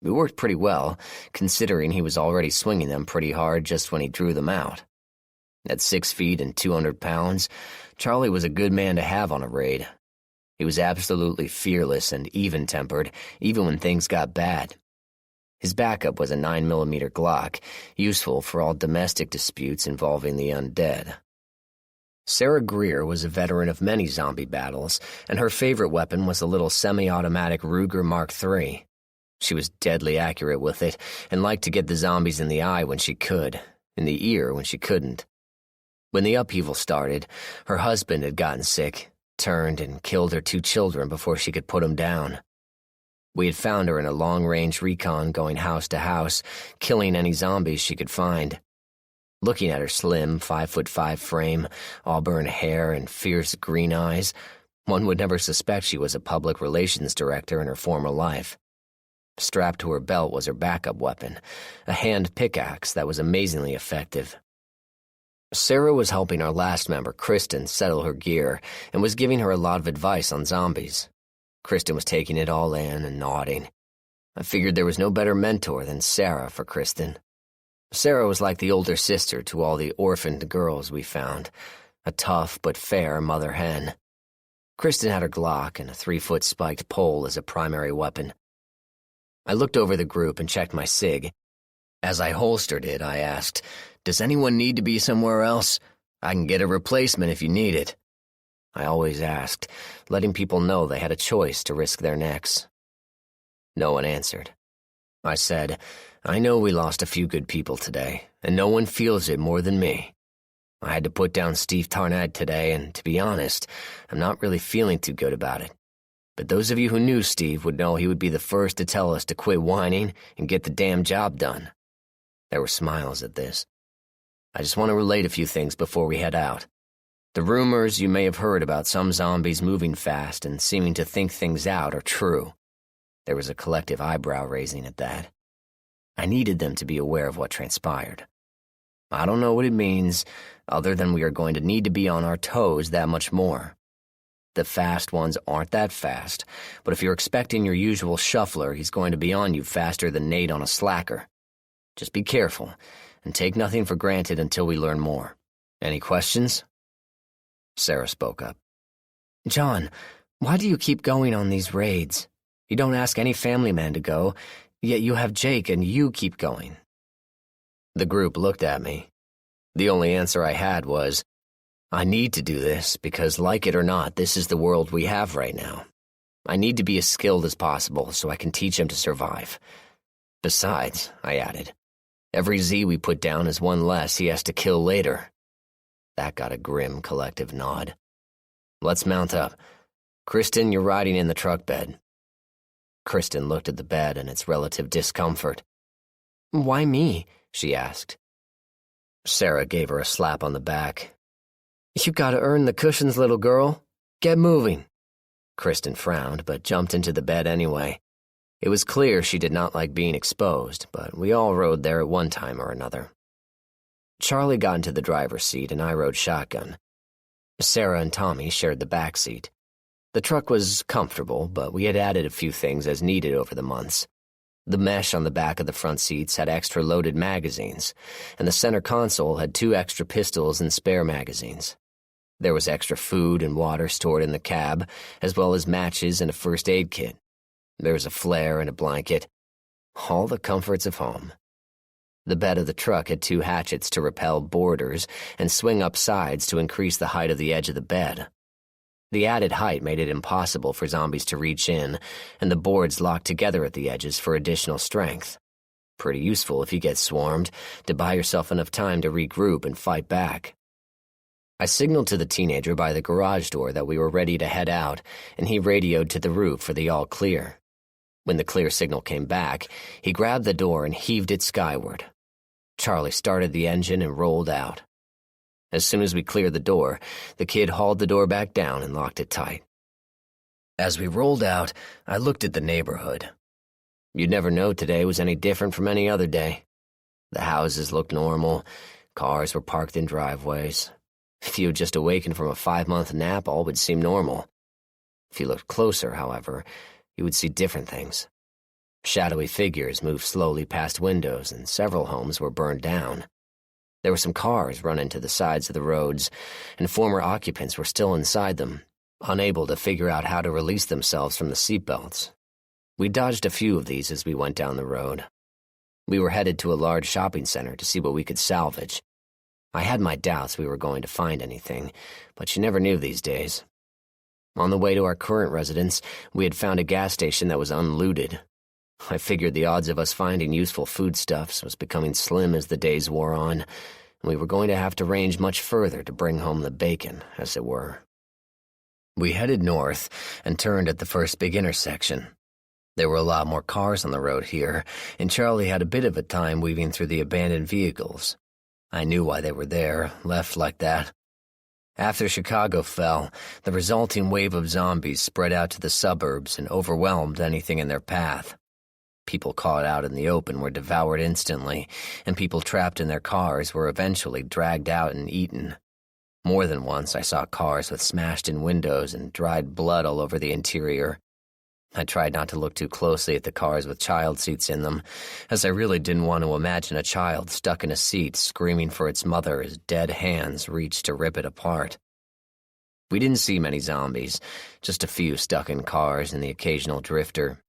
It worked pretty well, considering he was already swinging them pretty hard just when he drew them out. At 6 feet and 200 pounds, Charlie was a good man to have on a raid. He was absolutely fearless and even-tempered, even when things got bad. His backup was a 9mm Glock, useful for all domestic disputes involving the undead. Sarah Greer was a veteran of many zombie battles, and her favorite weapon was a little semi-automatic Ruger Mark III. She was deadly accurate with it, and liked to get the zombies in the eye when she could, in the ear when she couldn't. When the upheaval started, her husband had gotten sick, turned and killed her 2 children before she could put them down. We had found her in a long-range recon going house to house, killing any zombies she could find. Looking at her slim, 5'5" frame, auburn hair, and fierce green eyes, one would never suspect she was a public relations director in her former life. Strapped to her belt was her backup weapon, a hand pickaxe that was amazingly effective. Sarah was helping our last member, Kristen, settle her gear, and was giving her a lot of advice on zombies. Kristen was taking it all in and nodding. I figured there was no better mentor than Sarah for Kristen. Sarah was like the older sister to all the orphaned girls we found, a tough but fair mother hen. Kristen had her Glock and a 3-foot spiked pole as a primary weapon. I looked over the group and checked my SIG. As I holstered it, I asked, "Does anyone need to be somewhere else? I can get a replacement if you need it." I always asked, letting people know they had a choice to risk their necks. No one answered. I said, "I know we lost a few good people today, and no one feels it more than me. I had to put down Steve Tarnad today, and to be honest, I'm not really feeling too good about it. But those of you who knew Steve would know he would be the first to tell us to quit whining and get the damn job done." There were smiles at this. "I just want to relate a few things before we head out. The rumors you may have heard about some zombies moving fast and seeming to think things out are true." There was a collective eyebrow raising at that. I needed them to be aware of what transpired. I don't know what it means, other than we are going to need to be on our toes that much more. The fast ones aren't that fast, but if you're expecting your usual shuffler, he's going to be on you faster than Nate on a slacker. Just be careful, and take nothing for granted until we learn more. Any questions?" Sarah spoke up. "John, why do you keep going on these raids? You don't ask any family man to go, yet you have Jake and you keep going." The group looked at me. The only answer I had was, "I need to do this because, like it or not, this is the world we have right now. I need to be as skilled as possible so I can teach him to survive. Besides," I added, "every Z we put down is one less he has to kill later." That got a grim collective nod. "Let's mount up. Kristen, you're riding in the truck bed." Kristen looked at the bed and its relative discomfort. "Why me?" she asked. Sarah gave her a slap on the back. "You gotta earn the cushions, little girl. Get moving." Kristen frowned, but jumped into the bed anyway. It was clear she did not like being exposed, but we all rode there at one time or another. Charlie got into the driver's seat and I rode shotgun. Sarah and Tommy shared the back seat. The truck was comfortable, but we had added a few things as needed over the months. The mesh on the back of the front seats had extra loaded magazines, and the center console had 2 extra pistols and spare magazines. There was extra food and water stored in the cab, as well as matches and a first aid kit. There was a flare and a blanket. All the comforts of home. The bed of the truck had 2 hatchets to repel boarders and swing up sides to increase the height of the edge of the bed. The added height made it impossible for zombies to reach in, and the boards locked together at the edges for additional strength. Pretty useful if you get swarmed, to buy yourself enough time to regroup and fight back. I signaled to the teenager by the garage door that we were ready to head out, and he radioed to the roof for the all clear. When the clear signal came back, he grabbed the door and heaved it skyward. Charlie started the engine and rolled out. As soon as we cleared the door, the kid hauled the door back down and locked it tight. As we rolled out, I looked at the neighborhood. You'd never know today was any different from any other day. The houses looked normal, cars were parked in driveways. If you had just awakened from a 5-month nap, all would seem normal. If you looked closer, however, you would see different things. Shadowy figures moved slowly past windows, and several homes were burned down. There were some cars run into the sides of the roads, and former occupants were still inside them, unable to figure out how to release themselves from the seatbelts. We dodged a few of these as we went down the road. We were headed to a large shopping center to see what we could salvage. I had my doubts we were going to find anything, but you never knew these days. On the way to our current residence, we had found a gas station that was unlooted. I figured the odds of us finding useful foodstuffs was becoming slim as the days wore on, and we were going to have to range much further to bring home the bacon, as it were. We headed north and turned at the first big intersection. There were a lot more cars on the road here, and Charlie had a bit of a time weaving through the abandoned vehicles. I knew why they were there, left like that. After Chicago fell, the resulting wave of zombies spread out to the suburbs and overwhelmed anything in their path. People caught out in the open were devoured instantly, and people trapped in their cars were eventually dragged out and eaten. More than once I saw cars with smashed-in windows and dried blood all over the interior. I tried not to look too closely at the cars with child seats in them, as I really didn't want to imagine a child stuck in a seat screaming for its mother as dead hands reached to rip it apart. We didn't see many zombies, just a few stuck in cars and the occasional drifter.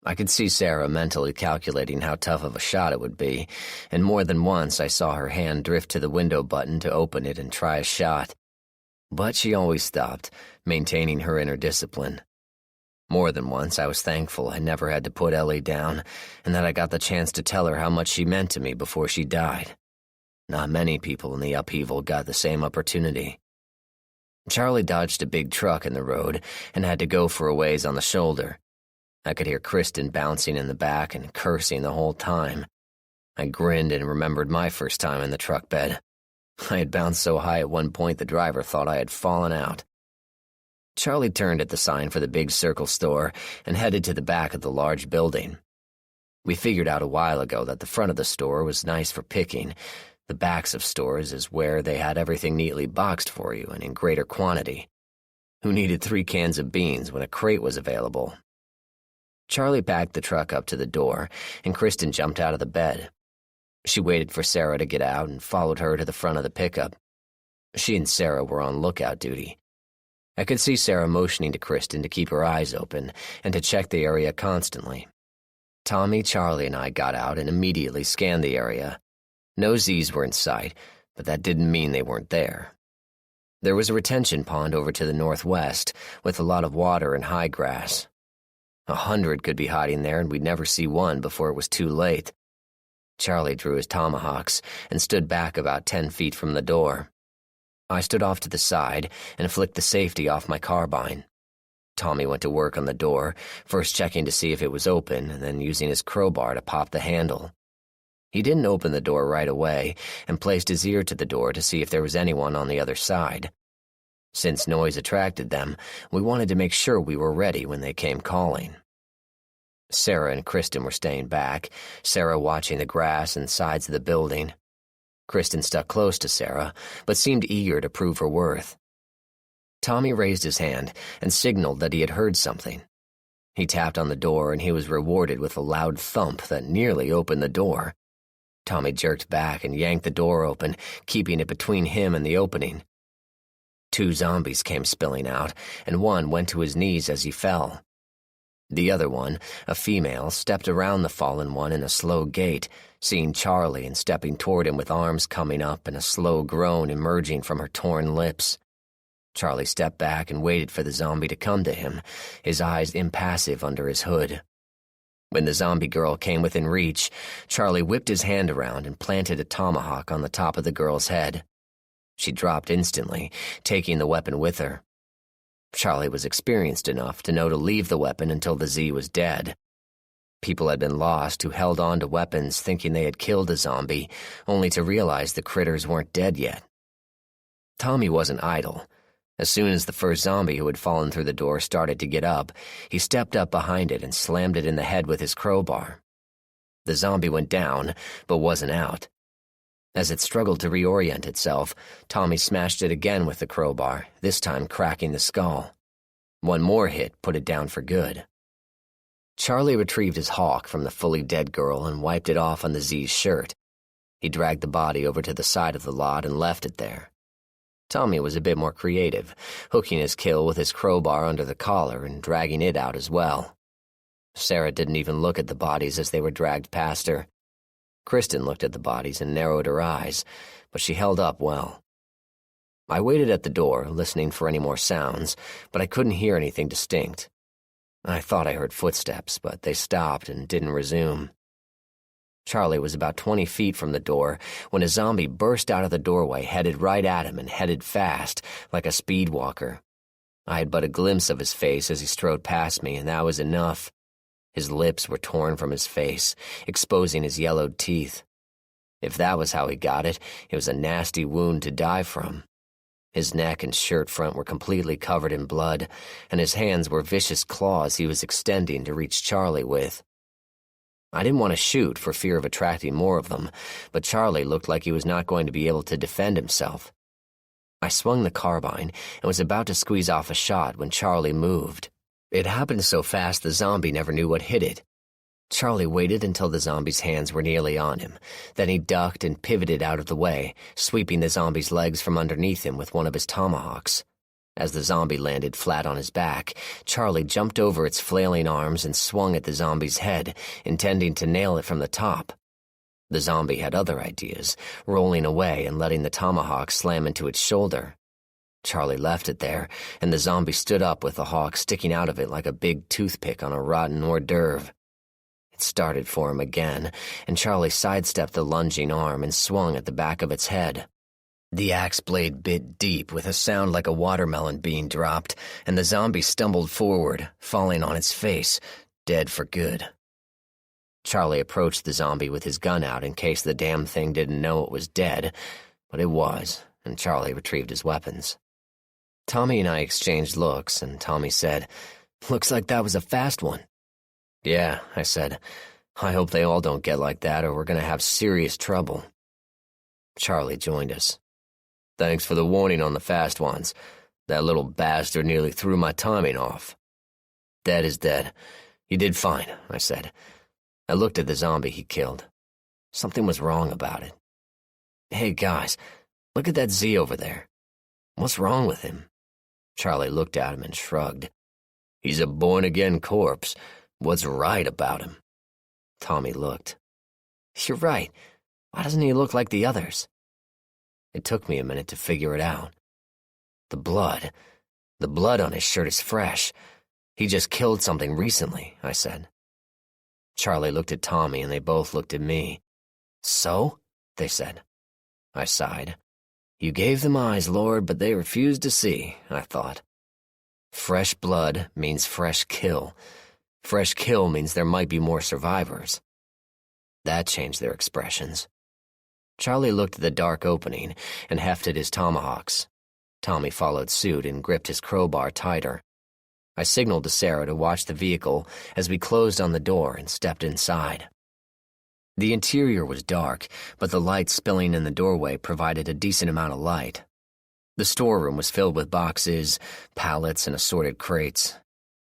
I could see Sarah mentally calculating how tough of a shot it would be, and more than once I saw her hand drift to the window button to open it and try a shot. But she always stopped, maintaining her inner discipline. More than once I was thankful I never had to put Ellie down, and that I got the chance to tell her how much she meant to me before she died. Not many people in the upheaval got the same opportunity. Charlie dodged a big truck in the road and had to go for a ways on the shoulder. I could hear Kristen bouncing in the back and cursing the whole time. I grinned and remembered my first time in the truck bed. I had bounced so high at one point the driver thought I had fallen out. Charlie turned at the sign for the big circle store and headed to the back of the large building. We figured out a while ago that the front of the store was nice for picking. The backs of stores is where they had everything neatly boxed for you and in greater quantity. Who needed 3 cans of beans when a crate was available? Charlie backed the truck up to the door, and Kristen jumped out of the bed. She waited for Sarah to get out and followed her to the front of the pickup. She and Sarah were on lookout duty. I could see Sarah motioning to Kristen to keep her eyes open and to check the area constantly. Tommy, Charlie, and I got out and immediately scanned the area. No Z's were in sight, but that didn't mean they weren't there. There was a retention pond over to the northwest with a lot of water and high grass. 100 could be hiding there, and we'd never see one before it was too late. Charlie drew his tomahawks and stood back about 10 feet from the door. I stood off to the side and flicked the safety off my carbine. Tommy went to work on the door, first checking to see if it was open and then using his crowbar to pop the handle. He didn't open the door right away and placed his ear to the door to see if there was anyone on the other side. Since noise attracted them, we wanted to make sure we were ready when they came calling. Sarah and Kristen were staying back, Sarah watching the grass and sides of the building. Kristen stuck close to Sarah, but seemed eager to prove her worth. Tommy raised his hand and signaled that he had heard something. He tapped on the door, and he was rewarded with a loud thump that nearly opened the door. Tommy jerked back and yanked the door open, keeping it between him and the opening. 2 zombies came spilling out, and one went to his knees as he fell. The other one, a female, stepped around the fallen one in a slow gait, seeing Charlie and stepping toward him with arms coming up and a slow groan emerging from her torn lips. Charlie stepped back and waited for the zombie to come to him, his eyes impassive under his hood. When the zombie girl came within reach, Charlie whipped his hand around and planted a tomahawk on the top of the girl's head. She dropped instantly, taking the weapon with her. Charlie was experienced enough to know to leave the weapon until the Z was dead. People had been lost who held on to weapons thinking they had killed a zombie, only to realize the critters weren't dead yet. Tommy wasn't idle. As soon as the first zombie who had fallen through the door started to get up, he stepped up behind it and slammed it in the head with his crowbar. The zombie went down, but wasn't out. As it struggled to reorient itself, Tommy smashed it again with the crowbar, this time cracking the skull. One more hit put it down for good. Charlie retrieved his hawk from the fully dead girl and wiped it off on the Z's shirt. He dragged the body over to the side of the lot and left it there. Tommy was a bit more creative, hooking his kill with his crowbar under the collar and dragging it out as well. Sarah didn't even look at the bodies as they were dragged past her. Kristen looked at the bodies and narrowed her eyes, but she held up well. I waited at the door, listening for any more sounds, but I couldn't hear anything distinct. I thought I heard footsteps, but they stopped and didn't resume. Charlie was about 20 feet from the door when a zombie burst out of the doorway, headed right at him and headed fast, like a speed walker. I had but a glimpse of his face as he strode past me, and that was enough. His lips were torn from his face, exposing his yellowed teeth. If that was how he got it, it was a nasty wound to die from. His neck and shirt front were completely covered in blood, and his hands were vicious claws he was extending to reach Charlie with. I didn't want to shoot for fear of attracting more of them, but Charlie looked like he was not going to be able to defend himself. I swung the carbine and was about to squeeze off a shot when Charlie moved. It happened so fast the zombie never knew what hit it. Charlie waited until the zombie's hands were nearly on him. Then he ducked and pivoted out of the way, sweeping the zombie's legs from underneath him with one of his tomahawks. As the zombie landed flat on his back, Charlie jumped over its flailing arms and swung at the zombie's head, intending to nail it from the top. The zombie had other ideas, rolling away and letting the tomahawk slam into its shoulder. Charlie left it there, and the zombie stood up with the hawk sticking out of it like a big toothpick on a rotten hors d'oeuvre. It started for him again, and Charlie sidestepped the lunging arm and swung at the back of its head. The axe blade bit deep with a sound like a watermelon being dropped, and the zombie stumbled forward, falling on its face, dead for good. Charlie approached the zombie with his gun out in case the damn thing didn't know it was dead, but it was, and Charlie retrieved his weapons. Tommy and I exchanged looks, and Tommy said, "Looks like that was a fast one." "Yeah," I said. "I hope they all don't get like that, or we're going to have serious trouble." Charlie joined us. "Thanks for the warning on the fast ones. That little bastard nearly threw my timing off." "Dead is dead. You did fine," I said. I looked at the zombie he killed. Something was wrong about it. "Hey, guys, look at that Z over there. What's wrong with him?" Charlie looked at him and shrugged. "He's a born-again corpse. What's right about him?" Tommy looked. "You're right. Why doesn't he look like the others?" It took me a minute to figure it out. The blood on his shirt is fresh. He just killed something recently," I said. Charlie looked at Tommy and they both looked at me. "So?" they said. I sighed. "You gave them eyes, Lord, but they refused to see," I thought. Fresh blood means fresh kill. Fresh kill means there might be more survivors. That changed their expressions. Charlie looked at the dark opening and hefted his tomahawks. Tommy followed suit and gripped his crowbar tighter. I signaled to Sarah to watch the vehicle as we closed on the door and stepped inside. The interior was dark, but the light spilling in the doorway provided a decent amount of light. The storeroom was filled with boxes, pallets, and assorted crates.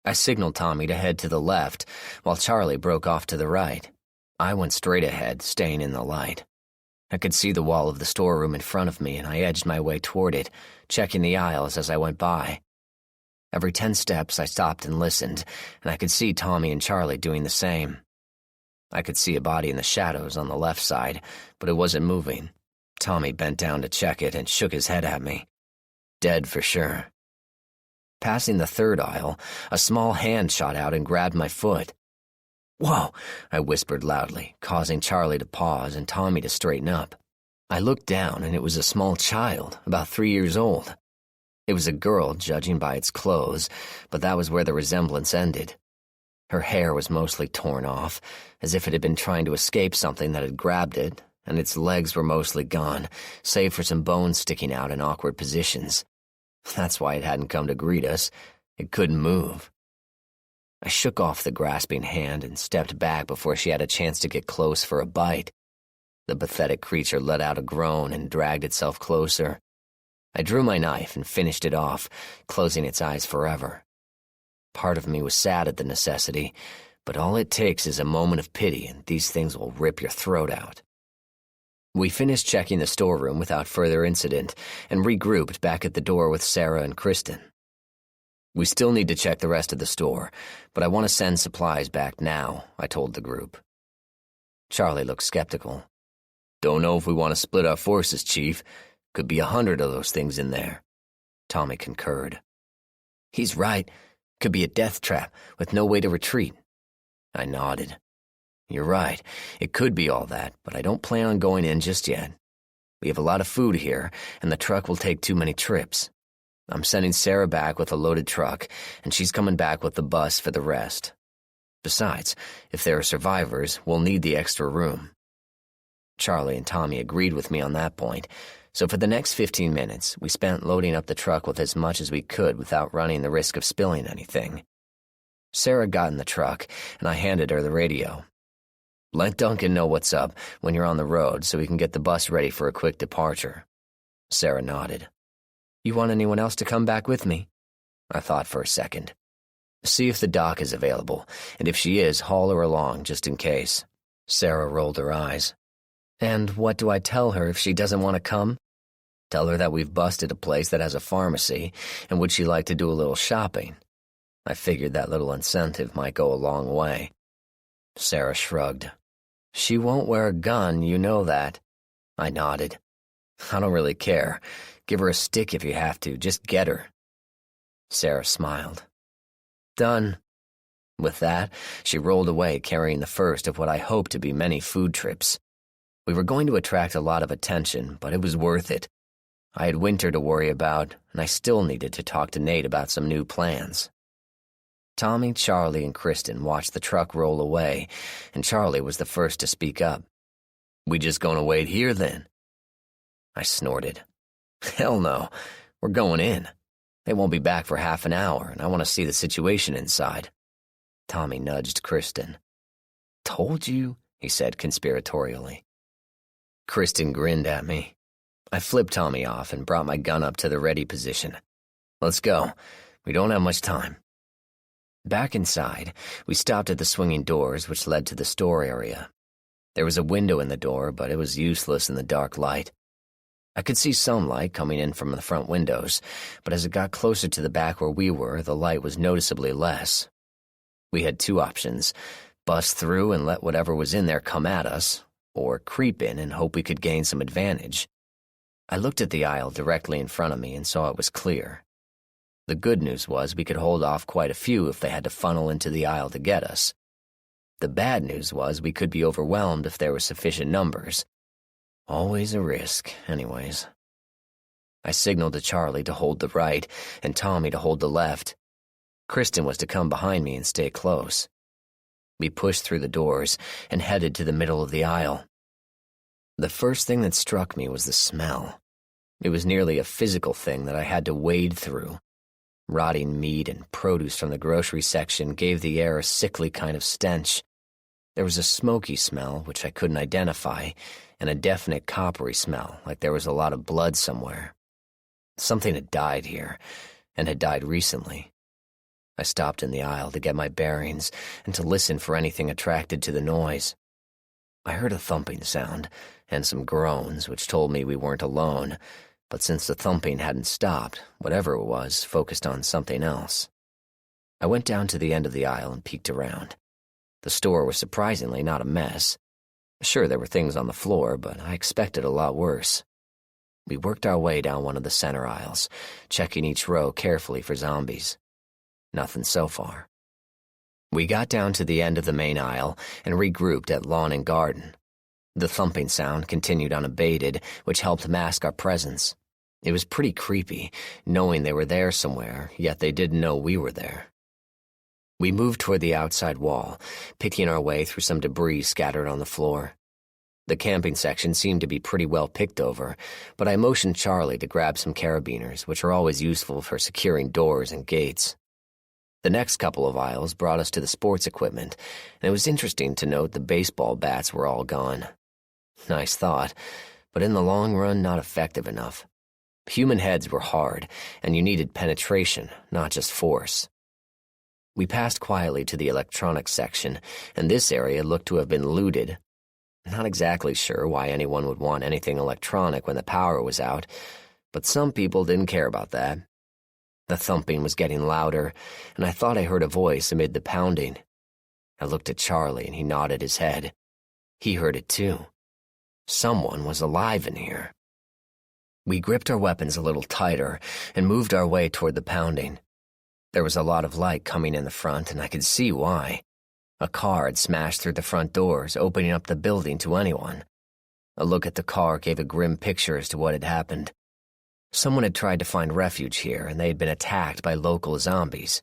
I signaled Tommy to head to the left, while Charlie broke off to the right. I went straight ahead, staying in the light. I could see the wall of the storeroom in front of me, and I edged my way toward it, checking the aisles as I went by. Every 10 steps, I stopped and listened, and I could see Tommy and Charlie doing the same. I could see a body in the shadows on the left side, but it wasn't moving. Tommy bent down to check it and shook his head at me. Dead for sure. Passing the third aisle, a small hand shot out and grabbed my foot. "Whoa," I whispered loudly, causing Charlie to pause and Tommy to straighten up. I looked down, and it was a small child, about 3 years old. It was a girl, judging by its clothes, but that was where the resemblance ended. Her hair was mostly torn off, as if it had been trying to escape something that had grabbed it, and its legs were mostly gone, save for some bones sticking out in awkward positions. That's why it hadn't come to greet us. It couldn't move. I shook off the grasping hand and stepped back before she had a chance to get close for a bite. The pathetic creature let out a groan and dragged itself closer. I drew my knife and finished it off, closing its eyes forever. Part of me was sad at the necessity, but all it takes is a moment of pity and these things will rip your throat out. We finished checking the storeroom without further incident and regrouped back at the door with Sarah and Kristen. "We still need to check the rest of the store, but I want to send supplies back now," I told the group. Charlie looked skeptical. "Don't know if we want to split our forces, Chief. Could be 100 of those things in there." Tommy concurred. "He's right. Could be a death trap with no way to retreat." I nodded. "You're right. It could be all that, but I don't plan on going in just yet. We have a lot of food here, and the truck will take too many trips. I'm sending Sarah back with a loaded truck, and she's coming back with the bus for the rest. Besides, if there are survivors, we'll need the extra room." Charlie and Tommy agreed with me on that point, so for the next 15 minutes, we spent loading up the truck with as much as we could without running the risk of spilling anything. Sarah got in the truck, and I handed her the radio. "Let Duncan know what's up when you're on the road so we can get the bus ready for a quick departure." Sarah nodded. "You want anyone else to come back with me?" I thought for a second. "See if the doc is available, and if she is, haul her along just in case." Sarah rolled her eyes. "And what do I tell her if she doesn't want to come?" "Tell her that we've busted a place that has a pharmacy, and would she like to do a little shopping?" I figured that little incentive might go a long way. Sarah shrugged. "She won't wear a gun, you know that." I nodded. "I don't really care. Give her a stick if you have to. Just get her." Sarah smiled. "Done." With that, she rolled away carrying the first of what I hoped to be many food trips. We were going to attract a lot of attention, but it was worth it. I had winter to worry about, and I still needed to talk to Nate about some new plans. Tommy, Charlie, and Kristen watched the truck roll away, and Charlie was the first to speak up. "We just gonna wait here, then?" I snorted. "Hell no. We're going in. They won't be back for half an hour, and I want to see the situation inside." Tommy nudged Kristen. "Told you," he said conspiratorially. Kristen grinned at me. I flipped Tommy off and brought my gun up to the ready position. "Let's go. We don't have much time." Back inside, we stopped at the swinging doors which led to the store area. There was a window in the door, but it was useless in the dark light. I could see some light coming in from the front windows, but as it got closer to the back where we were, the light was noticeably less. We had two options: bust through and let whatever was in there come at us, or creep in and hope we could gain some advantage. I looked at the aisle directly in front of me and saw it was clear. The good news was we could hold off quite a few if they had to funnel into the aisle to get us. The bad news was we could be overwhelmed if there were sufficient numbers. Always a risk, anyways. I signaled to Charlie to hold the right and Tommy to hold the left. Kristen was to come behind me and stay close. We pushed through the doors and headed to the middle of the aisle. The first thing that struck me was the smell. It was nearly a physical thing that I had to wade through. Rotting meat and produce from the grocery section gave the air a sickly kind of stench. There was a smoky smell, which I couldn't identify, and a definite coppery smell, like there was a lot of blood somewhere. Something had died here, and had died recently. I stopped in the aisle to get my bearings and to listen for anything attracted to the noise. I heard a thumping sound and some groans, which told me we weren't alone, but since the thumping hadn't stopped, whatever it was focused on something else. I went down to the end of the aisle and peeked around. The store was surprisingly not a mess. Sure, there were things on the floor, but I expected a lot worse. We worked our way down one of the center aisles, checking each row carefully for zombies. Nothing so far. We got down to the end of the main aisle and regrouped at lawn and garden. The thumping sound continued unabated, which helped mask our presence. It was pretty creepy, knowing they were there somewhere, yet they didn't know we were there. We moved toward the outside wall, picking our way through some debris scattered on the floor. The camping section seemed to be pretty well picked over, but I motioned Charlie to grab some carabiners, which are always useful for securing doors and gates. The next couple of aisles brought us to the sports equipment, and it was interesting to note the baseball bats were all gone. Nice thought, but in the long run not effective enough. Human heads were hard, and you needed penetration, not just force. We passed quietly to the electronics section, and this area looked to have been looted. Not exactly sure why anyone would want anything electronic when the power was out, but some people didn't care about that. The thumping was getting louder, and I thought I heard a voice amid the pounding. I looked at Charlie, and he nodded his head. He heard it too. Someone was alive in here. We gripped our weapons a little tighter and moved our way toward the pounding. There was a lot of light coming in the front, and I could see why. A car had smashed through the front doors, opening up the building to anyone. A look at the car gave a grim picture as to what had happened. Someone had tried to find refuge here, and they had been attacked by local zombies.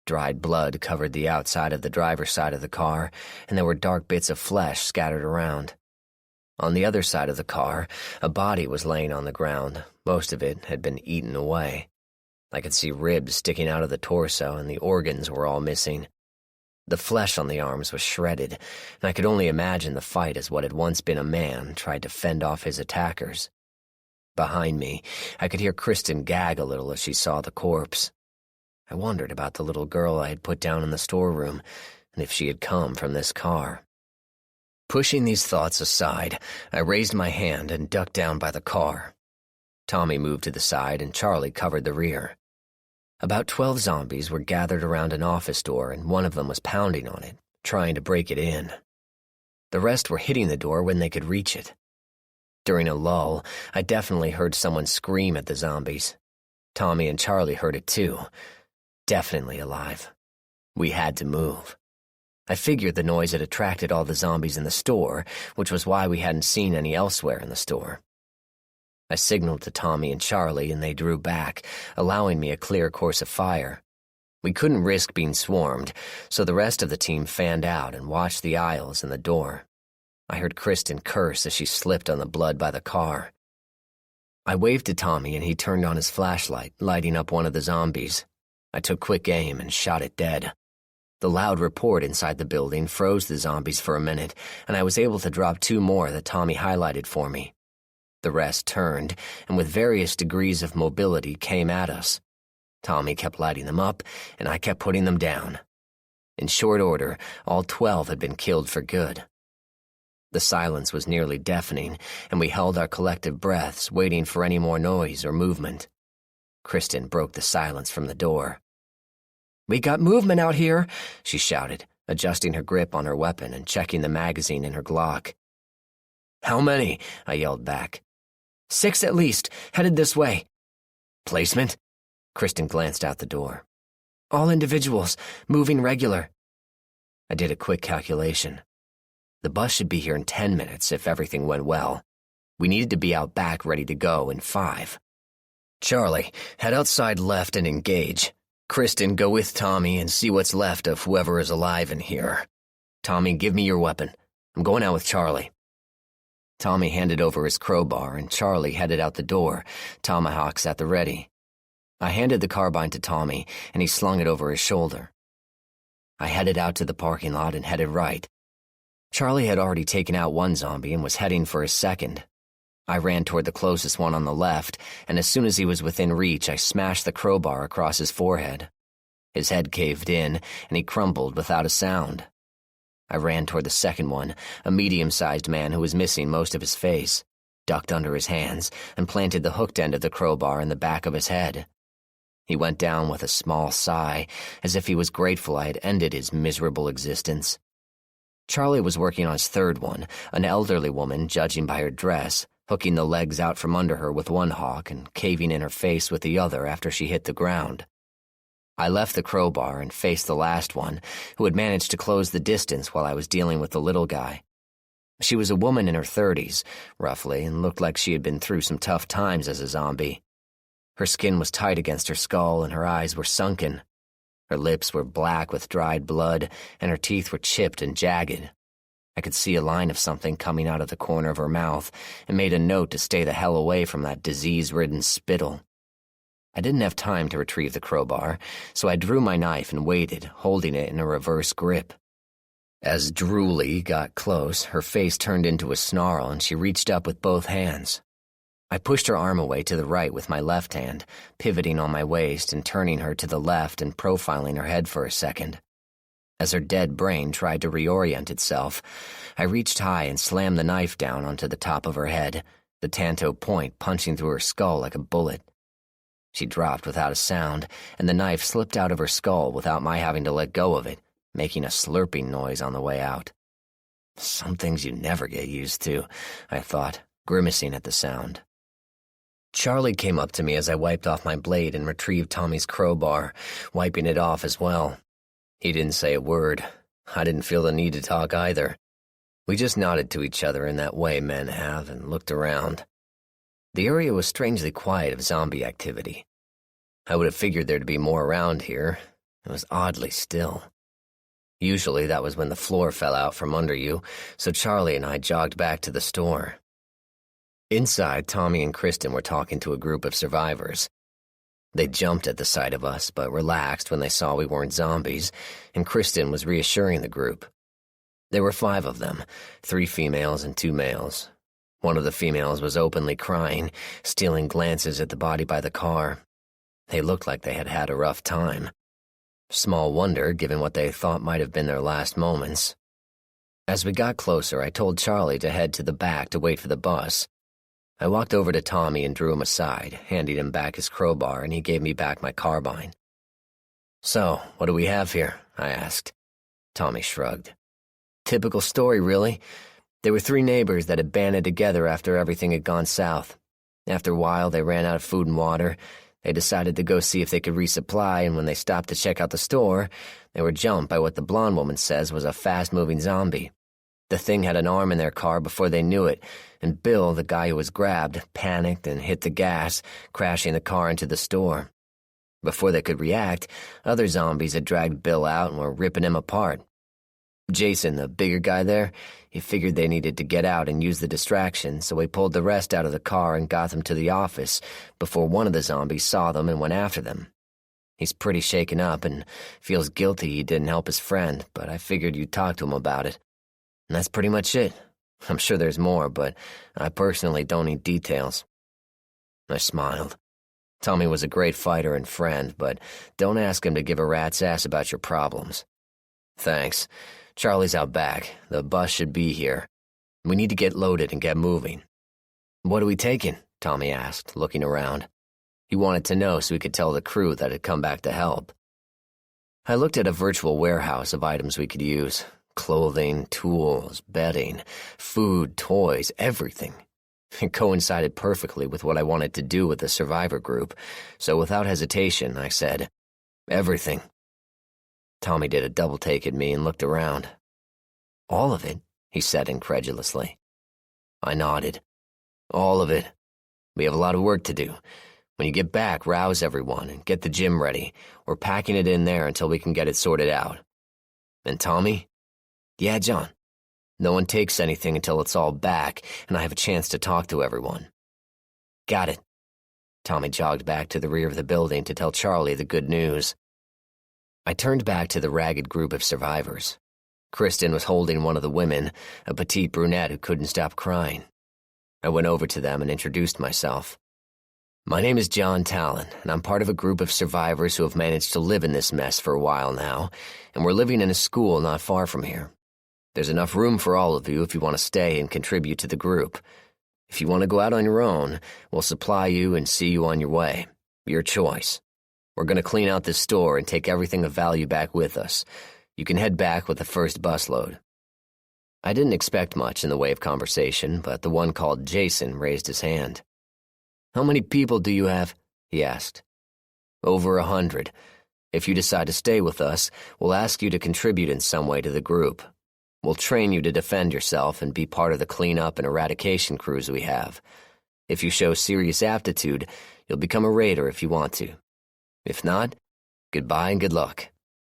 Dried blood covered the outside of the driver's side of the car, and there were dark bits of flesh scattered around. On the other side of the car, a body was laying on the ground. Most of it had been eaten away. I could see ribs sticking out of the torso, and the organs were all missing. The flesh on the arms was shredded, and I could only imagine the fight as what had once been a man tried to fend off his attackers. Behind me, I could hear Kristen gag a little as she saw the corpse. I wondered about the little girl I had put down in the storeroom, and if she had come from this car. Pushing these thoughts aside, I raised my hand and ducked down by the car. Tommy moved to the side, and Charlie covered the rear. About 12 zombies were gathered around an office door, and one of them was pounding on it, trying to break it in. The rest were hitting the door when they could reach it. During a lull, I definitely heard someone scream at the zombies. Tommy and Charlie heard it too. Definitely alive. We had to move. I figured the noise had attracted all the zombies in the store, which was why we hadn't seen any elsewhere in the store. I signaled to Tommy and Charlie, and they drew back, allowing me a clear course of fire. We couldn't risk being swarmed, so the rest of the team fanned out and watched the aisles and the door. I heard Kristen curse as she slipped on the blood by the car. I waved to Tommy, and he turned on his flashlight, lighting up one of the zombies. I took quick aim and shot it dead. The loud report inside the building froze the zombies for a minute, and I was able to drop 2 more that Tommy highlighted for me. The rest turned, and with various degrees of mobility came at us. Tommy kept lighting them up, and I kept putting them down. In short order, all 12 had been killed for good. The silence was nearly deafening, and we held our collective breaths, waiting for any more noise or movement. Kristen broke the silence from the door. "We got movement out here," she shouted, adjusting her grip on her weapon and checking the magazine in her Glock. "How many?" I yelled back. 6 at least, headed this way." "Placement?" Kristen glanced out the door. "All individuals, moving regular." I did a quick calculation. The bus should be here in 10 minutes if everything went well. We needed to be out back ready to go in 5. "Charlie, head outside left and engage. Kristen, go with Tommy and see what's left of whoever is alive in here. Tommy, give me your weapon. I'm going out with Charlie." Tommy handed over his crowbar, and Charlie headed out the door, tomahawks at the ready. I handed the carbine to Tommy, and he slung it over his shoulder. I headed out to the parking lot and headed right. Charlie had already taken out 1 zombie and was heading for his second. I ran toward the closest one on the left, and as soon as he was within reach, I smashed the crowbar across his forehead. His head caved in, and he crumpled without a sound. I ran toward the second one, a medium-sized man who was missing most of his face, ducked under his hands, and planted the hooked end of the crowbar in the back of his head. He went down with a small sigh, as if he was grateful I had ended his miserable existence. Charlie was working on his third one, an elderly woman, judging by her dress, hooking the legs out from under her with one hawk and caving in her face with the other after she hit the ground. I left the crowbar and faced the last one, who had managed to close the distance while I was dealing with the little guy. She was a woman in her 30s, roughly, and looked like she had been through some tough times as a zombie. Her skin was tight against her skull and her eyes were sunken. Her lips were black with dried blood, and her teeth were chipped and jagged. I could see a line of something coming out of the corner of her mouth and made a note to stay the hell away from that disease-ridden spittle. I didn't have time to retrieve the crowbar, so I drew my knife and waited, holding it in a reverse grip. As Drooly got close, her face turned into a snarl and she reached up with both hands. I pushed her arm away to the right with my left hand, pivoting on my waist and turning her to the left and profiling her head for a second. As her dead brain tried to reorient itself, I reached high and slammed the knife down onto the top of her head, the tanto point punching through her skull like a bullet. She dropped without a sound, and the knife slipped out of her skull without my having to let go of it, making a slurping noise on the way out. Some things you never get used to, I thought, grimacing at the sound. Charlie came up to me as I wiped off my blade and retrieved Tommy's crowbar, wiping it off as well. He didn't say a word. I didn't feel the need to talk either. We just nodded to each other in that way men have and looked around. The area was strangely quiet of zombie activity. I would have figured there to be more around here. It was oddly still. Usually that was when the floor fell out from under you, so Charlie and I jogged back to the store. Inside, Tommy and Kristen were talking to a group of survivors. They jumped at the sight of us, but relaxed when they saw we weren't zombies, and Kristen was reassuring the group. There were 5 of them, 3 females and 2 males. One of the females was openly crying, stealing glances at the body by the car. They looked like they had had a rough time. Small wonder, given what they thought might have been their last moments. As we got closer, I told Charlie to head to the back to wait for the bus. I walked over to Tommy and drew him aside, handing him back his crowbar, and he gave me back my carbine. "So, what do we have here?" I asked. Tommy shrugged. "Typical story, really. There were 3 neighbors that had banded together after everything had gone south. After a while, they ran out of food and water. They decided to go see if they could resupply, and when they stopped to check out the store, they were jumped by what the blonde woman says was a fast-moving zombie. The thing had an arm in their car before they knew it, and Bill, the guy who was grabbed, panicked and hit the gas, crashing the car into the store. Before they could react, other zombies had dragged Bill out and were ripping him apart. Jason, the bigger guy there, he figured they needed to get out and use the distraction, so he pulled the rest out of the car and got them to the office before one of the zombies saw them and went after them. He's pretty shaken up and feels guilty he didn't help his friend, but I figured you'd talk to him about it. And that's pretty much it. I'm sure there's more, but I personally don't need details." I smiled. Tommy was a great fighter and friend, but don't ask him to give a rat's ass about your problems. "Thanks. Charlie's out back. The bus should be here. We need to get loaded and get moving." "What are we taking?" Tommy asked, looking around. He wanted to know so he could tell the crew that had come back to help. I looked at a virtual warehouse of items we could use. Clothing, tools, bedding, food, toys, everything. It coincided perfectly with what I wanted to do with the survivor group, so without hesitation, I said, "Everything." Tommy did a double take at me and looked around. "All of it?" he said incredulously. I nodded. "All of it. We have a lot of work to do. When you get back, rouse everyone and get the gym ready. We're packing it in there until we can get it sorted out." "And Tommy?" "Yeah, John. No one takes anything until it's all back and I have a chance to talk to everyone." "Got it." Tommy jogged back to the rear of the building to tell Charlie the good news. I turned back to the ragged group of survivors. Kristen was holding one of the women, a petite brunette who couldn't stop crying. I went over to them and introduced myself. My name is John Talon, and I'm part of a group of survivors who have managed to live in this mess for a while now, and we're living in a school not far from here. There's enough room for all of you if you want to stay and contribute to the group. If you want to go out on your own, we'll supply you and see you on your way. Your choice. We're going to clean out this store and take everything of value back with us. You can head back with the first busload. I didn't expect much in the way of conversation, but the one called Jason raised his hand. "How many people do you have?" he asked. "Over 100. If you decide to stay with us, we'll ask you to contribute in some way to the group. We'll train you to defend yourself and be part of the cleanup and eradication crews we have. If you show serious aptitude, you'll become a raider if you want to. If not, goodbye and good luck."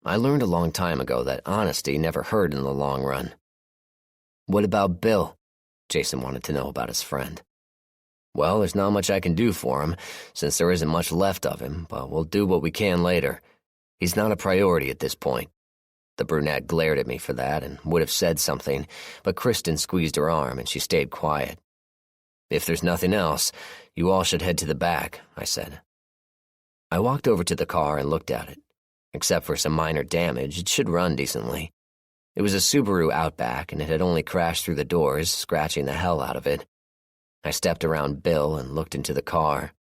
I learned a long time ago that honesty never hurt in the long run. "What about Bill?" Jason wanted to know about his friend. "Well, there's not much I can do for him, since there isn't much left of him, but we'll do what we can later. He's not a priority at this point." The brunette glared at me for that and would have said something, but Kristen squeezed her arm and she stayed quiet. "If there's nothing else, you all should head to the back," I said. I walked over to the car and looked at it. Except for some minor damage, it should run decently. It was a Subaru Outback, and it had only crashed through the doors, scratching the hell out of it. I stepped around Bill and looked into the car.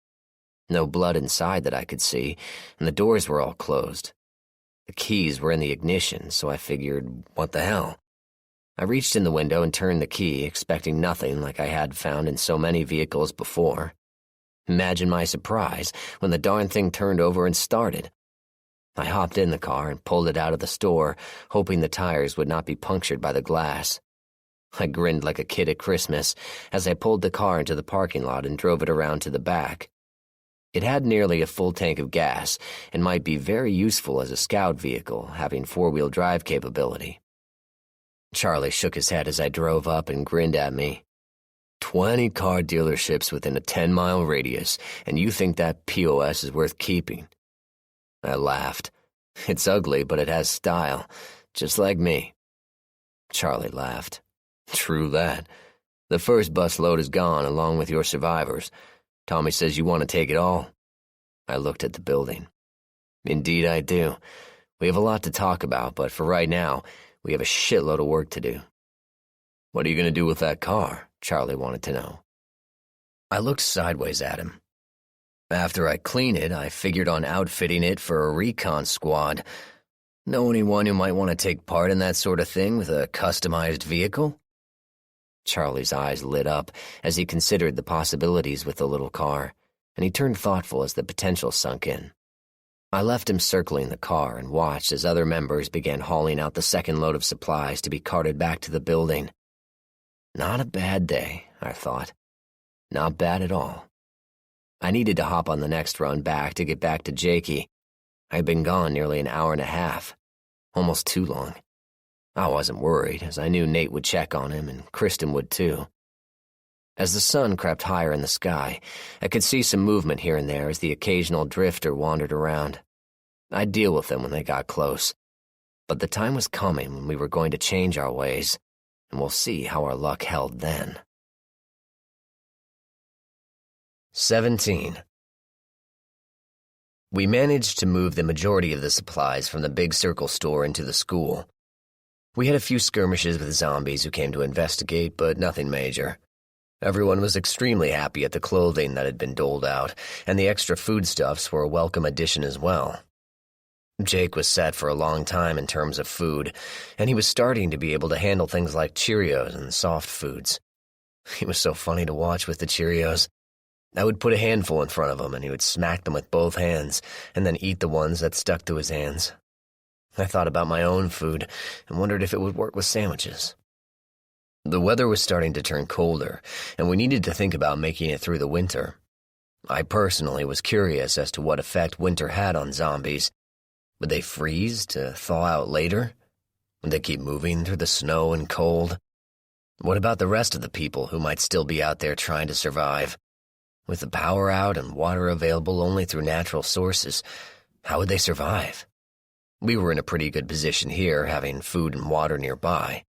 No blood inside that I could see, and the doors were all closed. The keys were in the ignition, so I figured, what the hell? I reached in the window and turned the key, expecting nothing like I had found in so many vehicles before. Imagine my surprise when the darn thing turned over and started. I hopped in the car and pulled it out of the store, hoping the tires would not be punctured by the glass. I grinned like a kid at Christmas as I pulled the car into the parking lot and drove it around to the back. It had nearly a full tank of gas and might be very useful as a scout vehicle, having four-wheel drive capability. Charlie shook his head as I drove up and grinned at me. 20 car dealerships within a 10-mile radius, and you think that POS is worth keeping? I laughed. It's ugly, but it has style, just like me. Charlie laughed. True that. The first busload is gone, along with your survivors. Tommy says you want to take it all. I looked at the building. Indeed I do. We have a lot to talk about, but for right now, we have a shitload of work to do. What are you going to do with that car? Charlie wanted to know. I looked sideways at him. After I clean it, I figured on outfitting it for a recon squad. Know anyone who might want to take part in that sort of thing with a customized vehicle? Charlie's eyes lit up as he considered the possibilities with the little car, and he turned thoughtful as the potential sunk in. I left him circling the car and watched as other members began hauling out the second load of supplies to be carted back to the building. Not a bad day, I thought. Not bad at all. I needed to hop on the next run back to get back to Jakey. I had been gone nearly an hour and a half, almost too long. I wasn't worried, as I knew Nate would check on him, and Kristen would too. As the sun crept higher in the sky, I could see some movement here and there as the occasional drifter wandered around. I'd deal with them when they got close. But the time was coming when we were going to change our ways, and we'll see how our luck held then. 17. We managed to move the majority of the supplies from the Big Circle store into the school. We had a few skirmishes with zombies who came to investigate, but nothing major. Everyone was extremely happy at the clothing that had been doled out, and the extra foodstuffs were a welcome addition as well. Jake was set for a long time in terms of food, and he was starting to be able to handle things like Cheerios and soft foods. He was so funny to watch with the Cheerios. I would put a handful in front of him, and he would smack them with both hands, and then eat the ones that stuck to his hands. I thought about my own food and wondered if it would work with sandwiches. The weather was starting to turn colder, and we needed to think about making it through the winter. I personally was curious as to what effect winter had on zombies. Would they freeze to thaw out later? Would they keep moving through the snow and cold? What about the rest of the people who might still be out there trying to survive? With the power out and water available only through natural sources, how would they survive? We were in a pretty good position here, having food and water nearby.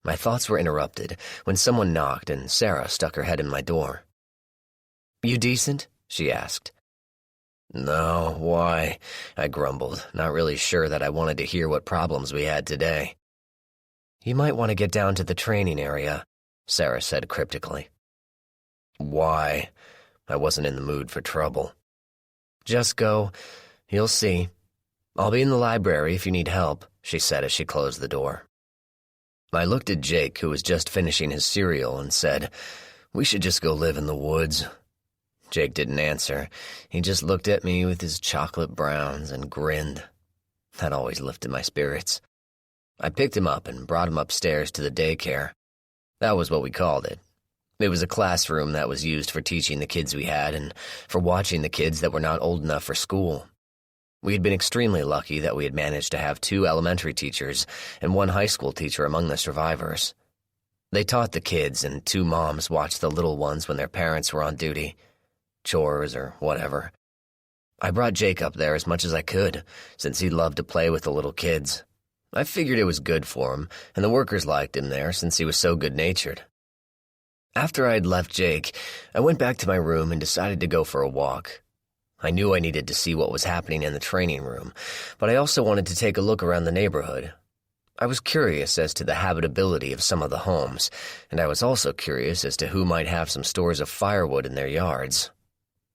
My thoughts were interrupted when someone knocked and Sarah stuck her head in my door. "You decent?" she asked. "No, why?" I grumbled, not really sure that I wanted to hear what problems we had today. "You might want to get down to the training area," Sarah said cryptically. "Why?" I wasn't in the mood for trouble. "Just go. You'll see. I'll be in the library if you need help," she said as she closed the door. I looked at Jake, who was just finishing his cereal, and said, "We should just go live in the woods." Jake didn't answer. He just looked at me with his chocolate browns and grinned. That always lifted my spirits. I picked him up and brought him upstairs to the daycare. That was what we called it. It was a classroom that was used for teaching the kids we had and for watching the kids that were not old enough for school. We had been extremely lucky that we had managed to have 2 elementary teachers and 1 high school teacher among the survivors. They taught the kids, and 2 moms watched the little ones when their parents were on duty. Chores or whatever. I brought Jake up there as much as I could, since he loved to play with the little kids. I figured it was good for him, and the workers liked him there since he was so good-natured. After I had left Jake, I went back to my room and decided to go for a walk. I knew I needed to see what was happening in the training room, but I also wanted to take a look around the neighborhood. I was curious as to the habitability of some of the homes, and I was also curious as to who might have some stores of firewood in their yards.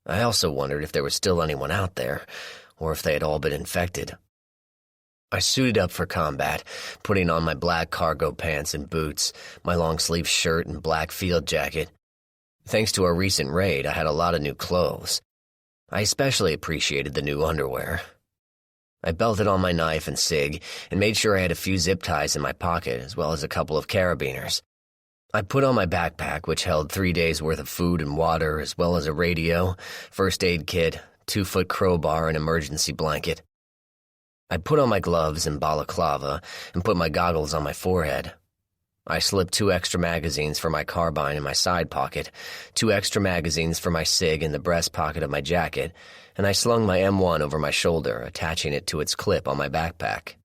I also wondered if there was still anyone out there, or if they had all been infected. I suited up for combat, putting on my black cargo pants and boots, my long-sleeve shirt and black field jacket. Thanks to our recent raid, I had a lot of new clothes. I especially appreciated the new underwear. I belted on my knife and cig and made sure I had a few zip ties in my pocket as well as a couple of carabiners. I put on my backpack, which held 3 days' worth of food and water as well as a radio, first aid kit, 2-foot crowbar, and emergency blanket. I put on my gloves and balaclava and put my goggles on my forehead. I slipped 2 extra magazines for my carbine in my side pocket, 2 extra magazines for my cig in the breast pocket of my jacket, and I slung my M1 over my shoulder, attaching it to its clip on my backpack.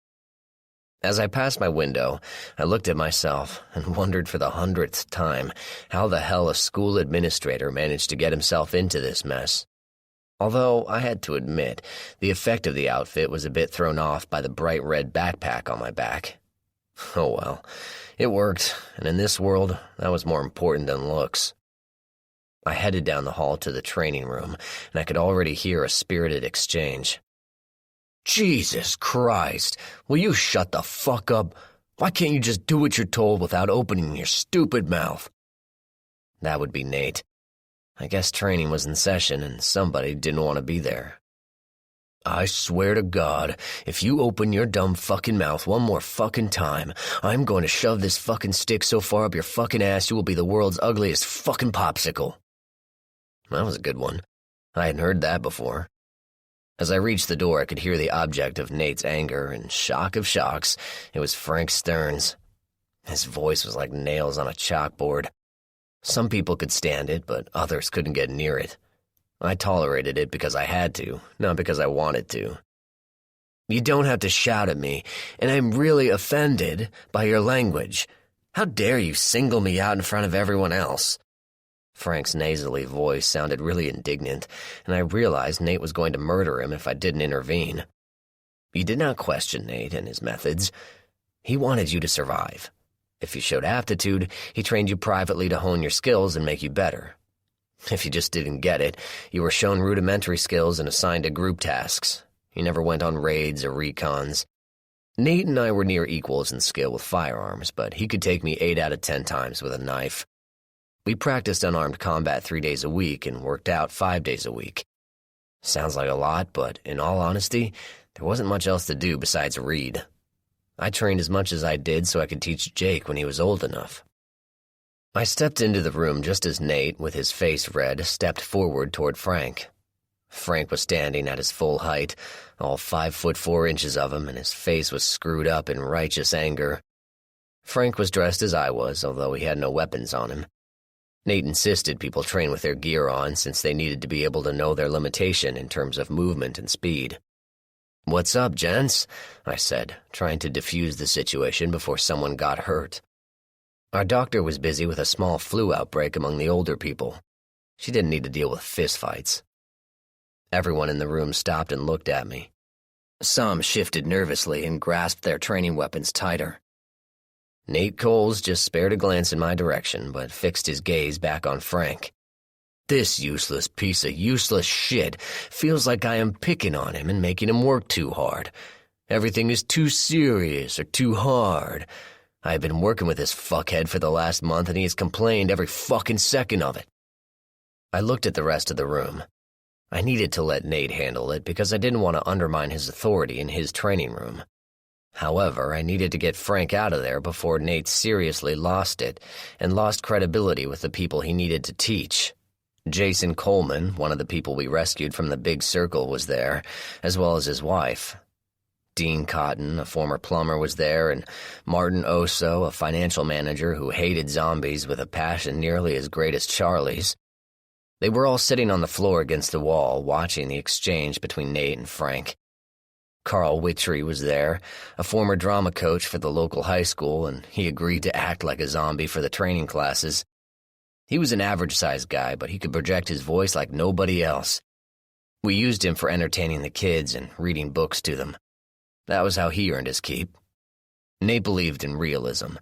As I passed my window, I looked at myself and wondered for the 100th time how the hell a school administrator managed to get himself into this mess. Although, I had to admit, the effect of the outfit was a bit thrown off by the bright red backpack on my back. Oh well, it worked, and in this world, that was more important than looks. I headed down the hall to the training room, and I could already hear a spirited exchange. "Jesus Christ, will you shut the fuck up? Why can't you just do what you're told without opening your stupid mouth?" That would be Nate. I guess training was in session and somebody didn't want to be there. "I swear to God, if you open your dumb fucking mouth one more fucking time, I'm going to shove this fucking stick so far up your fucking ass you will be the world's ugliest fucking popsicle." That was a good one. I hadn't heard that before. As I reached the door, I could hear the object of Nate's anger, and shock of shocks, it was Frank Stearns. His voice was like nails on a chalkboard. Some people could stand it, but others couldn't get near it. I tolerated it because I had to, not because I wanted to. "You don't have to shout at me, and I'm really offended by your language. How dare you single me out in front of everyone else?" Frank's nasally voice sounded really indignant, and I realized Nate was going to murder him if I didn't intervene. You did not question Nate and his methods. He wanted you to survive. If you showed aptitude, he trained you privately to hone your skills and make you better. If you just didn't get it, you were shown rudimentary skills and assigned to group tasks. You never went on raids or recons. Nate and I were near equals in skill with firearms, but he could take me 8 out of 10 times with a knife. We practiced unarmed combat 3 days a week and worked out 5 days a week. Sounds like a lot, but in all honesty, there wasn't much else to do besides read. I trained as much as I did so I could teach Jake when he was old enough. I stepped into the room just as Nate, with his face red, stepped forward toward Frank. Frank was standing at his full height, all 5'4" of him, and his face was screwed up in righteous anger. Frank was dressed as I was, although he had no weapons on him. Nate insisted people train with their gear on since they needed to be able to know their limitation in terms of movement and speed. "What's up, gents?" I said, trying to defuse the situation before someone got hurt. Our doctor was busy with a small flu outbreak among the older people. She didn't need to deal with fistfights. Everyone in the room stopped and looked at me. Some shifted nervously and grasped their training weapons tighter. Nate Coles just spared a glance in my direction, but fixed his gaze back on Frank. This useless piece of useless shit feels like I am picking on him and making him work too hard. Everything is too serious or too hard. I have been working with this fuckhead for the last month and he has complained every fucking second of it. I looked at the rest of the room. I needed to let Nate handle it because I didn't want to undermine his authority in his training room. However, I needed to get Frank out of there before Nate seriously lost it and lost credibility with the people he needed to teach. Jason Coleman, one of the people we rescued from the big circle, was there, as well as his wife. Dean Cotton, a former plumber, was there, and Martin Oso, a financial manager who hated zombies with a passion nearly as great as Charlie's. They were all sitting on the floor against the wall, watching the exchange between Nate and Frank. Carl Witchery was there, a former drama coach for the local high school, and he agreed to act like a zombie for the training classes. He was an average-sized guy, but he could project his voice like nobody else. We used him for entertaining the kids and reading books to them. That was how he earned his keep. Nate believed in realism,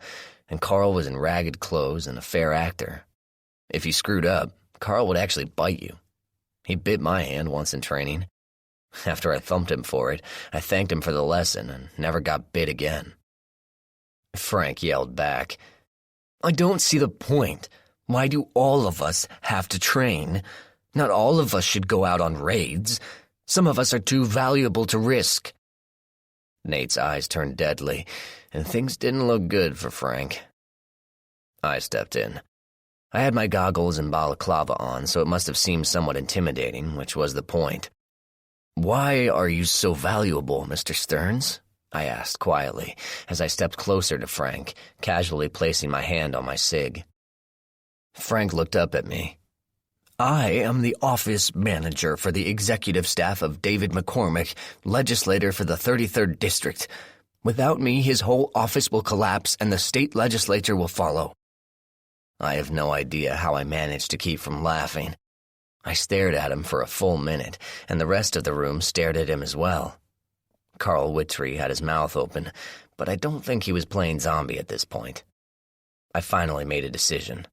and Carl was in ragged clothes and a fair actor. If he screwed up, Carl would actually bite you. He bit my hand once in training. After I thumped him for it, I thanked him for the lesson and never got bit again. Frank yelled back, "I don't see the point. Why do all of us have to train? Not all of us should go out on raids. Some of us are too valuable to risk." Nate's eyes turned deadly, and things didn't look good for Frank. I stepped in. I had my goggles and balaclava on, so it must have seemed somewhat intimidating, which was the point. "Why are you so valuable, Mr. Stearns?" I asked quietly, as I stepped closer to Frank, casually placing my hand on my cig. Frank looked up at me. "I am the office manager for the executive staff of David McCormick, legislator for the 33rd District. Without me, his whole office will collapse and the state legislature will follow." I have no idea how I managed to keep from laughing. I stared at him for a full minute, and the rest of the room stared at him as well. Carl Witchery had his mouth open, but I don't think he was playing zombie at this point. I finally made a decision.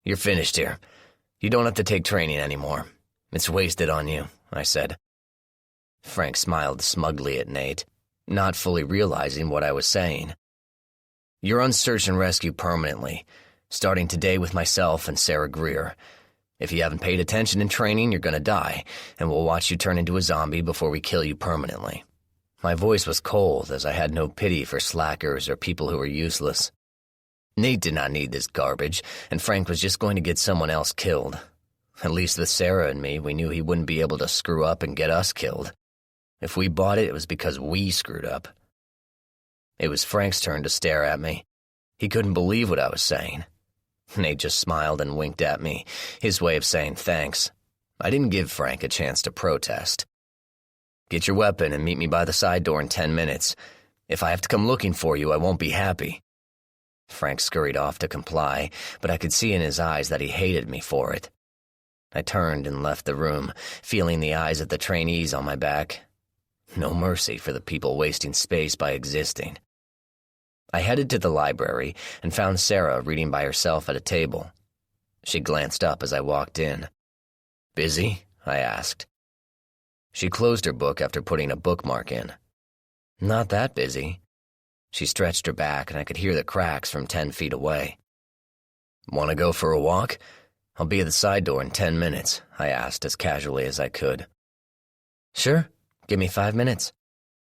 "You're finished here. You don't have to take training anymore. It's wasted on you," I said. Frank smiled smugly at Nate, not fully realizing what I was saying. "You're on search and rescue permanently, starting today with myself and Sarah Greer. If you haven't paid attention in training, you're gonna die, and we'll watch you turn into a zombie before we kill you permanently." My voice was cold, as I had no pity for slackers or people who were useless. Nate did not need this garbage, and Frank was just going to get someone else killed. At least with Sarah and me, we knew he wouldn't be able to screw up and get us killed. If we bought it, it was because we screwed up. It was Frank's turn to stare at me. He couldn't believe what I was saying. Nate just smiled and winked at me, his way of saying thanks. I didn't give Frank a chance to protest. "Get your weapon and meet me by the side door in 10 minutes. If I have to come looking for you, I won't be happy." Frank scurried off to comply, but I could see in his eyes that he hated me for it. I turned and left the room, feeling the eyes of the trainees on my back. No mercy for the people wasting space by existing. I headed to the library and found Sarah reading by herself at a table. She glanced up as I walked in. "Busy?" I asked. She closed her book after putting a bookmark in. "Not that busy." She stretched her back and I could hear the cracks from 10 feet away. "Want to go for a walk? I'll be at the side door in 10 minutes, I asked as casually as I could. "Sure, give me 5 minutes."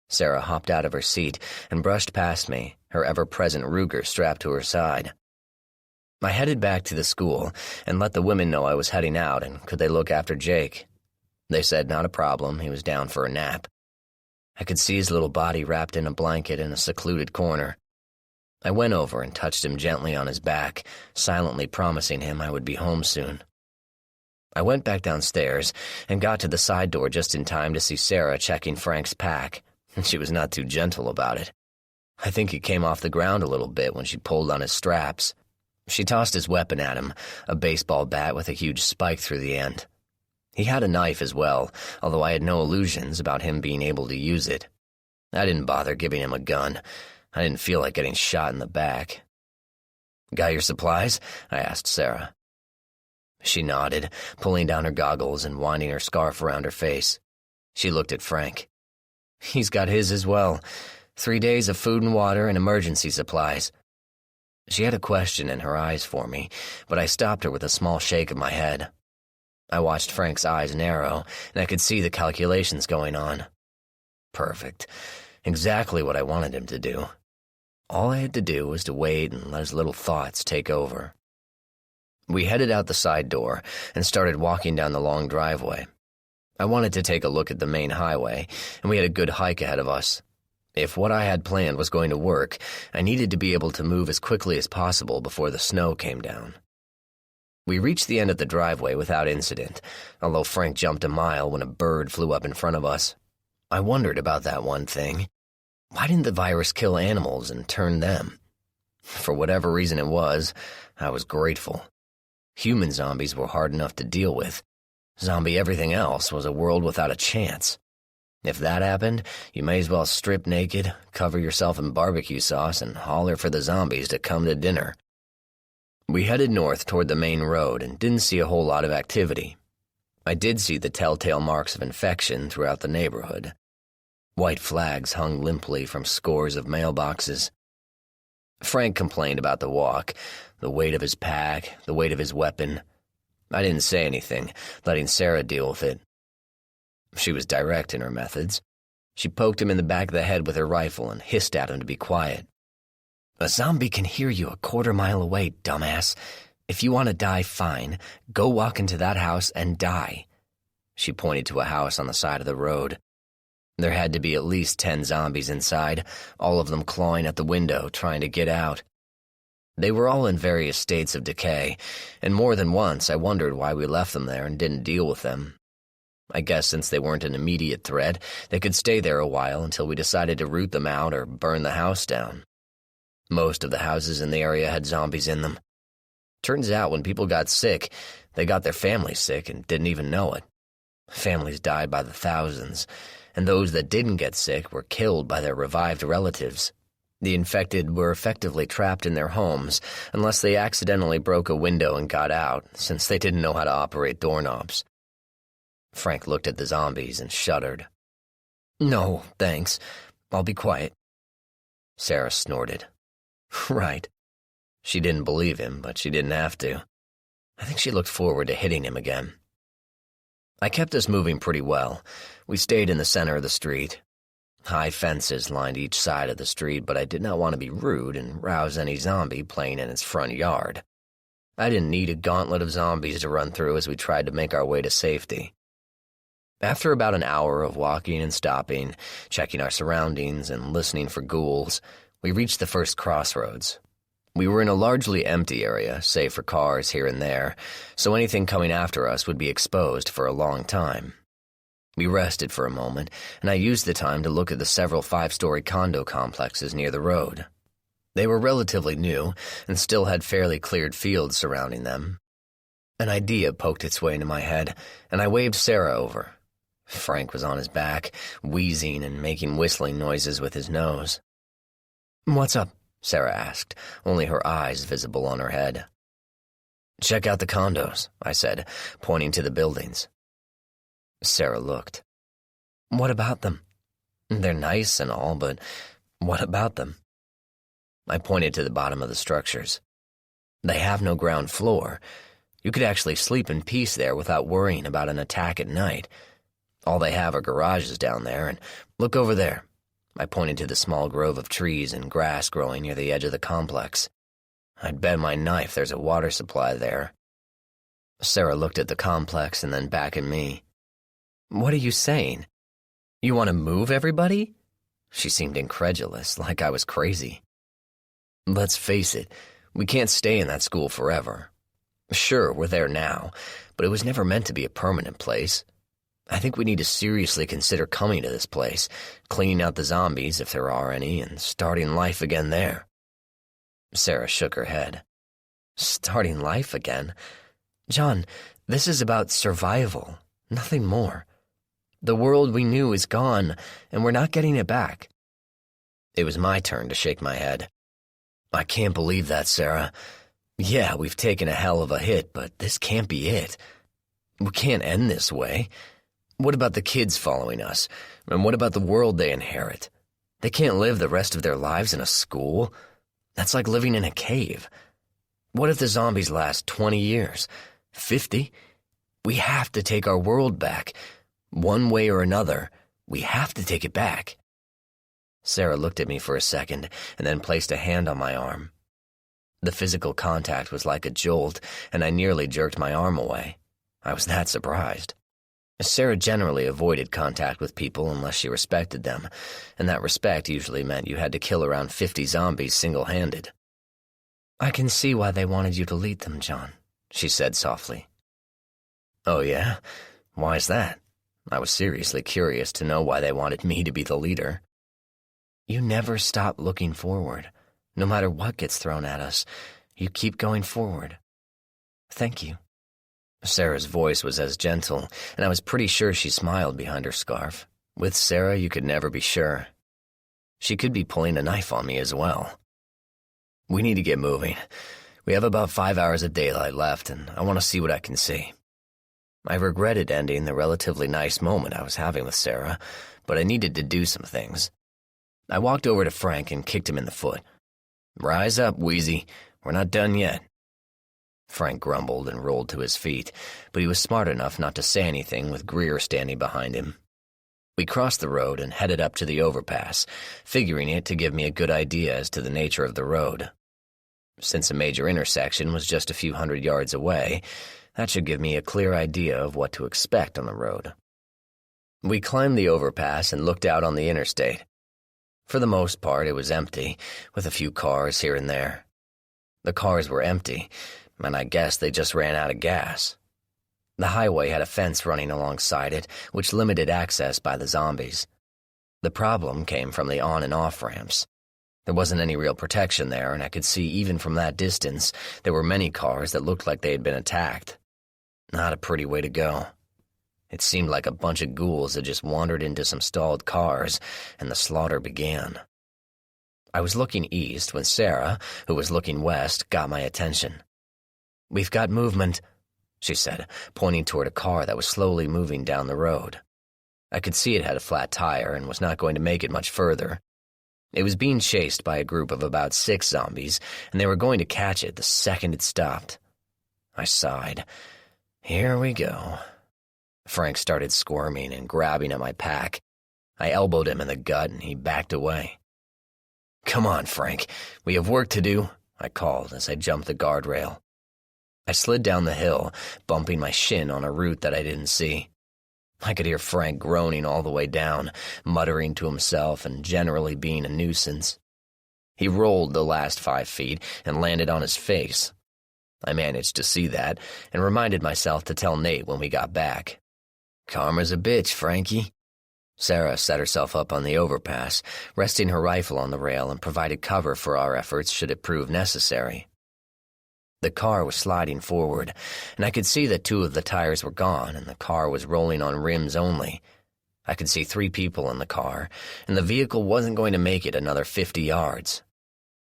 Sarah hopped out of her seat and brushed past me, her ever-present Ruger strapped to her side. I headed back to the school and let the women know I was heading out and could they look after Jake. They said not a problem, he was down for a nap. I could see his little body wrapped in a blanket in a secluded corner. I went over and touched him gently on his back, silently promising him I would be home soon. I went back downstairs and got to the side door just in time to see Sarah checking Frank's pack, and she was not too gentle about it. I think he came off the ground a little bit when she pulled on his straps. She tossed his weapon at him, a baseball bat with a huge spike through the end. He had a knife as well, although I had no illusions about him being able to use it. I didn't bother giving him a gun. I didn't feel like getting shot in the back. "Got your supplies?" I asked Sarah. She nodded, pulling down her goggles and winding her scarf around her face. She looked at Frank. "He's got his as well. 3 days of food and water and emergency supplies." She had a question in her eyes for me, but I stopped her with a small shake of my head. I watched Frank's eyes narrow, and I could see the calculations going on. Perfect. Exactly what I wanted him to do. All I had to do was to wait and let his little thoughts take over. We headed out the side door and started walking down the long driveway. I wanted to take a look at the main highway, and we had a good hike ahead of us. If what I had planned was going to work, I needed to be able to move as quickly as possible before the snow came down. We reached the end of the driveway without incident, although Frank jumped a mile when a bird flew up in front of us. I wondered about that one thing. Why didn't the virus kill animals and turn them? For whatever reason it was, I was grateful. Human zombies were hard enough to deal with. Zombie everything else was a world without a chance. If that happened, you may as well strip naked, cover yourself in barbecue sauce, and holler for the zombies to come to dinner. We headed north toward the main road and didn't see a whole lot of activity. I did see the telltale marks of infection throughout the neighborhood. White flags hung limply from scores of mailboxes. Frank complained about the walk, the weight of his pack, the weight of his weapon. I didn't say anything, letting Sarah deal with it. She was direct in her methods. She poked him in the back of the head with her rifle and hissed at him to be quiet. "A zombie can hear you a quarter-mile away, dumbass. If you want to die, fine. Go walk into that house and die." She pointed to a house on the side of the road. There had to be at least 10 zombies inside, all of them clawing at the window, trying to get out. They were all in various states of decay, and more than once I wondered why we left them there and didn't deal with them. I guess since they weren't an immediate threat, they could stay there a while until we decided to root them out or burn the house down. Most of the houses in the area had zombies in them. Turns out when people got sick, they got their families sick and didn't even know it. Families died by the thousands, and those that didn't get sick were killed by their revived relatives. The infected were effectively trapped in their homes unless they accidentally broke a window and got out, since they didn't know how to operate doorknobs. Frank looked at the zombies and shuddered. "No, thanks. I'll be quiet." Sarah snorted. "Right." She didn't believe him, but she didn't have to. I think she looked forward to hitting him again. I kept us moving pretty well. We stayed in the center of the street. High fences lined each side of the street, but I did not want to be rude and rouse any zombie playing in its front yard. I didn't need a gauntlet of zombies to run through as we tried to make our way to safety. After about an hour of walking and stopping, checking our surroundings and listening for ghouls, we reached the first crossroads. We were in a largely empty area, save for cars here and there, so anything coming after us would be exposed for a long time. We rested for a moment, and I used the time to look at the several 5-story condo complexes near the road. They were relatively new and still had fairly cleared fields surrounding them. An idea poked its way into my head, and I waved Sarah over. Frank was on his back, wheezing and making whistling noises with his nose. "What's up?" Sarah asked, only her eyes visible on her head. "Check out the condos," I said, pointing to the buildings. Sarah looked. "What about them?" "They're nice and all, but what about them?" I pointed to the bottom of the structures. "They have no ground floor. You could actually sleep in peace there without worrying about an attack at night. All they have are garages down there, and look over there." I pointed to the small grove of trees and grass growing near the edge of the complex. "I'd bet my knife there's a water supply there." Sarah looked at the complex and then back at me. "What are you saying? You want to move everybody?" She seemed incredulous, like I was crazy. "Let's face it, we can't stay in that school forever. Sure, we're there now, but it was never meant to be a permanent place. I think we need to seriously consider coming to this place, cleaning out the zombies if there are any, and starting life again there." Sarah shook her head. "Starting life again? John, this is about survival, Nothing more. The world we knew is gone, and we're not getting it back. It was my turn to shake my head. I can't believe that, Sarah. Yeah, we've taken a hell of a hit, but this can't be it. We can't end this way. What about the kids following us? And what about the world they inherit? They can't live the rest of their lives in a school. That's like living in a cave. What if the zombies last 20 years? 50? We have to take our world back. One way or another, we have to take it back. Sarah looked at me for a second and then placed a hand on my arm. The physical contact was like a jolt, and I nearly jerked my arm away. I was that surprised. Sarah generally avoided contact with people unless she respected them, and that respect usually meant you had to kill around 50 zombies single-handed. I can see why they wanted you to lead them, John, she said softly. Oh, yeah? Why is that? I was seriously curious to know why they wanted me to be the leader. You never stop looking forward. No matter what gets thrown at us, you keep going forward. Thank you. Sarah's voice was as gentle, and I was pretty sure she smiled behind her scarf. With Sarah, you could never be sure. She could be pulling a knife on me as well. We need to get moving. We have about 5 hours of daylight left, and I want to see what I can see. I regretted ending the relatively nice moment I was having with Sarah, but I needed to do some things. I walked over to Frank and kicked him in the foot. Rise up, Wheezy. We're not done yet. Frank grumbled and rolled to his feet, but he was smart enough not to say anything with Greer standing behind him. We crossed the road and headed up to the overpass, figuring it to give me a good idea as to the nature of the road. Since a major intersection was just a few hundred yards away, that should give me a clear idea of what to expect on the road. We climbed the overpass and looked out on the interstate. For the most part, it was empty, with a few cars here and there. The cars were empty, and I guess they just ran out of gas. The highway had a fence running alongside it, which limited access by the zombies. The problem came from the on and off ramps. There wasn't any real protection there, and I could see even from that distance there were many cars that looked like they had been attacked. Not a pretty way to go. It seemed like a bunch of ghouls had just wandered into some stalled cars, and the slaughter began. I was looking east when Sarah, who was looking west, got my attention. "We've got movement," she said, pointing toward a car that was slowly moving down the road. I could see it had a flat tire and was not going to make it much further. It was being chased by a group of about 6 zombies, and they were going to catch it the second it stopped. I sighed. Here we go. Frank started squirming and grabbing at my pack. I elbowed him in the gut, and he backed away. "Come on, Frank. We have work to do," I called as I jumped the guardrail. I slid down the hill, bumping my shin on a root that I didn't see. I could hear Frank groaning all the way down, muttering to himself and generally being a nuisance. He rolled the last 5 feet and landed on his face. I managed to see that and reminded myself to tell Nate when we got back. "Karma's a bitch, Frankie." Sarah set herself up on the overpass, resting her rifle on the rail, and provided cover for our efforts should it prove necessary. The car was sliding forward, and I could see that 2 of the tires were gone and the car was rolling on rims only. I could see 3 people in the car, and the vehicle wasn't going to make it another 50 yards.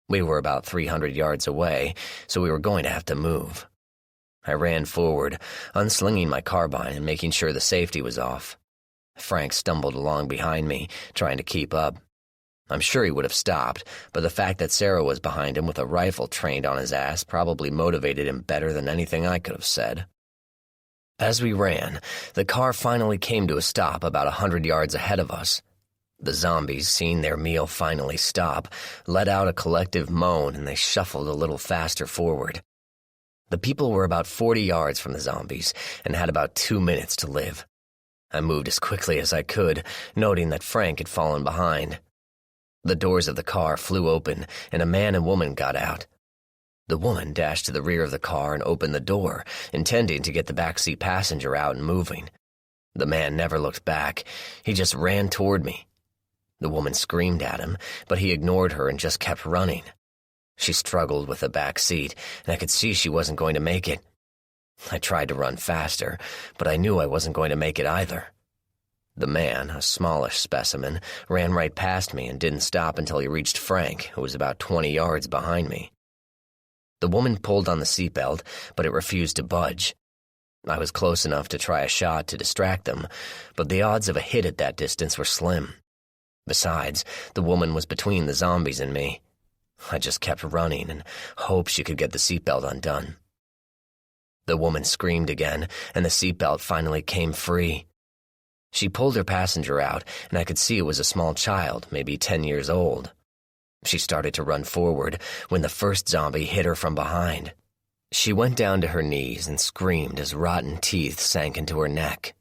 We were about 300 yards away, so we were going to have to move. I ran forward, unslinging my carbine and making sure the safety was off. Frank stumbled along behind me, trying to keep up. I'm sure he would have stopped, but the fact that Sarah was behind him with a rifle trained on his ass probably motivated him better than anything I could have said. As we ran, the car finally came to a stop about 100 yards ahead of us. The zombies, seeing their meal finally stop, let out a collective moan and they shuffled a little faster forward. The people were about 40 yards from the zombies and had about 2 minutes to live. I moved as quickly as I could, noting that Frank had fallen behind. The doors of the car flew open and a man and woman got out. The woman dashed to the rear of the car and opened the door, intending to get the backseat passenger out and moving. The man never looked back. He just ran toward me. The woman screamed at him, but he ignored her and just kept running. She struggled with the back seat, and I could see she wasn't going to make it. I tried to run faster, but I knew I wasn't going to make it either. The man, a smallish specimen, ran right past me and didn't stop until he reached Frank, who was about 20 yards behind me. The woman pulled on the seatbelt, but it refused to budge. I was close enough to try a shot to distract them, but the odds of a hit at that distance were slim. Besides, the woman was between the zombies and me. I just kept running and hoped she could get the seatbelt undone. The woman screamed again, and the seatbelt finally came free. She pulled her passenger out, and I could see it was a small child, maybe 10 years old. She started to run forward when the first zombie hit her from behind. She went down to her knees and screamed as rotten teeth sank into her neck.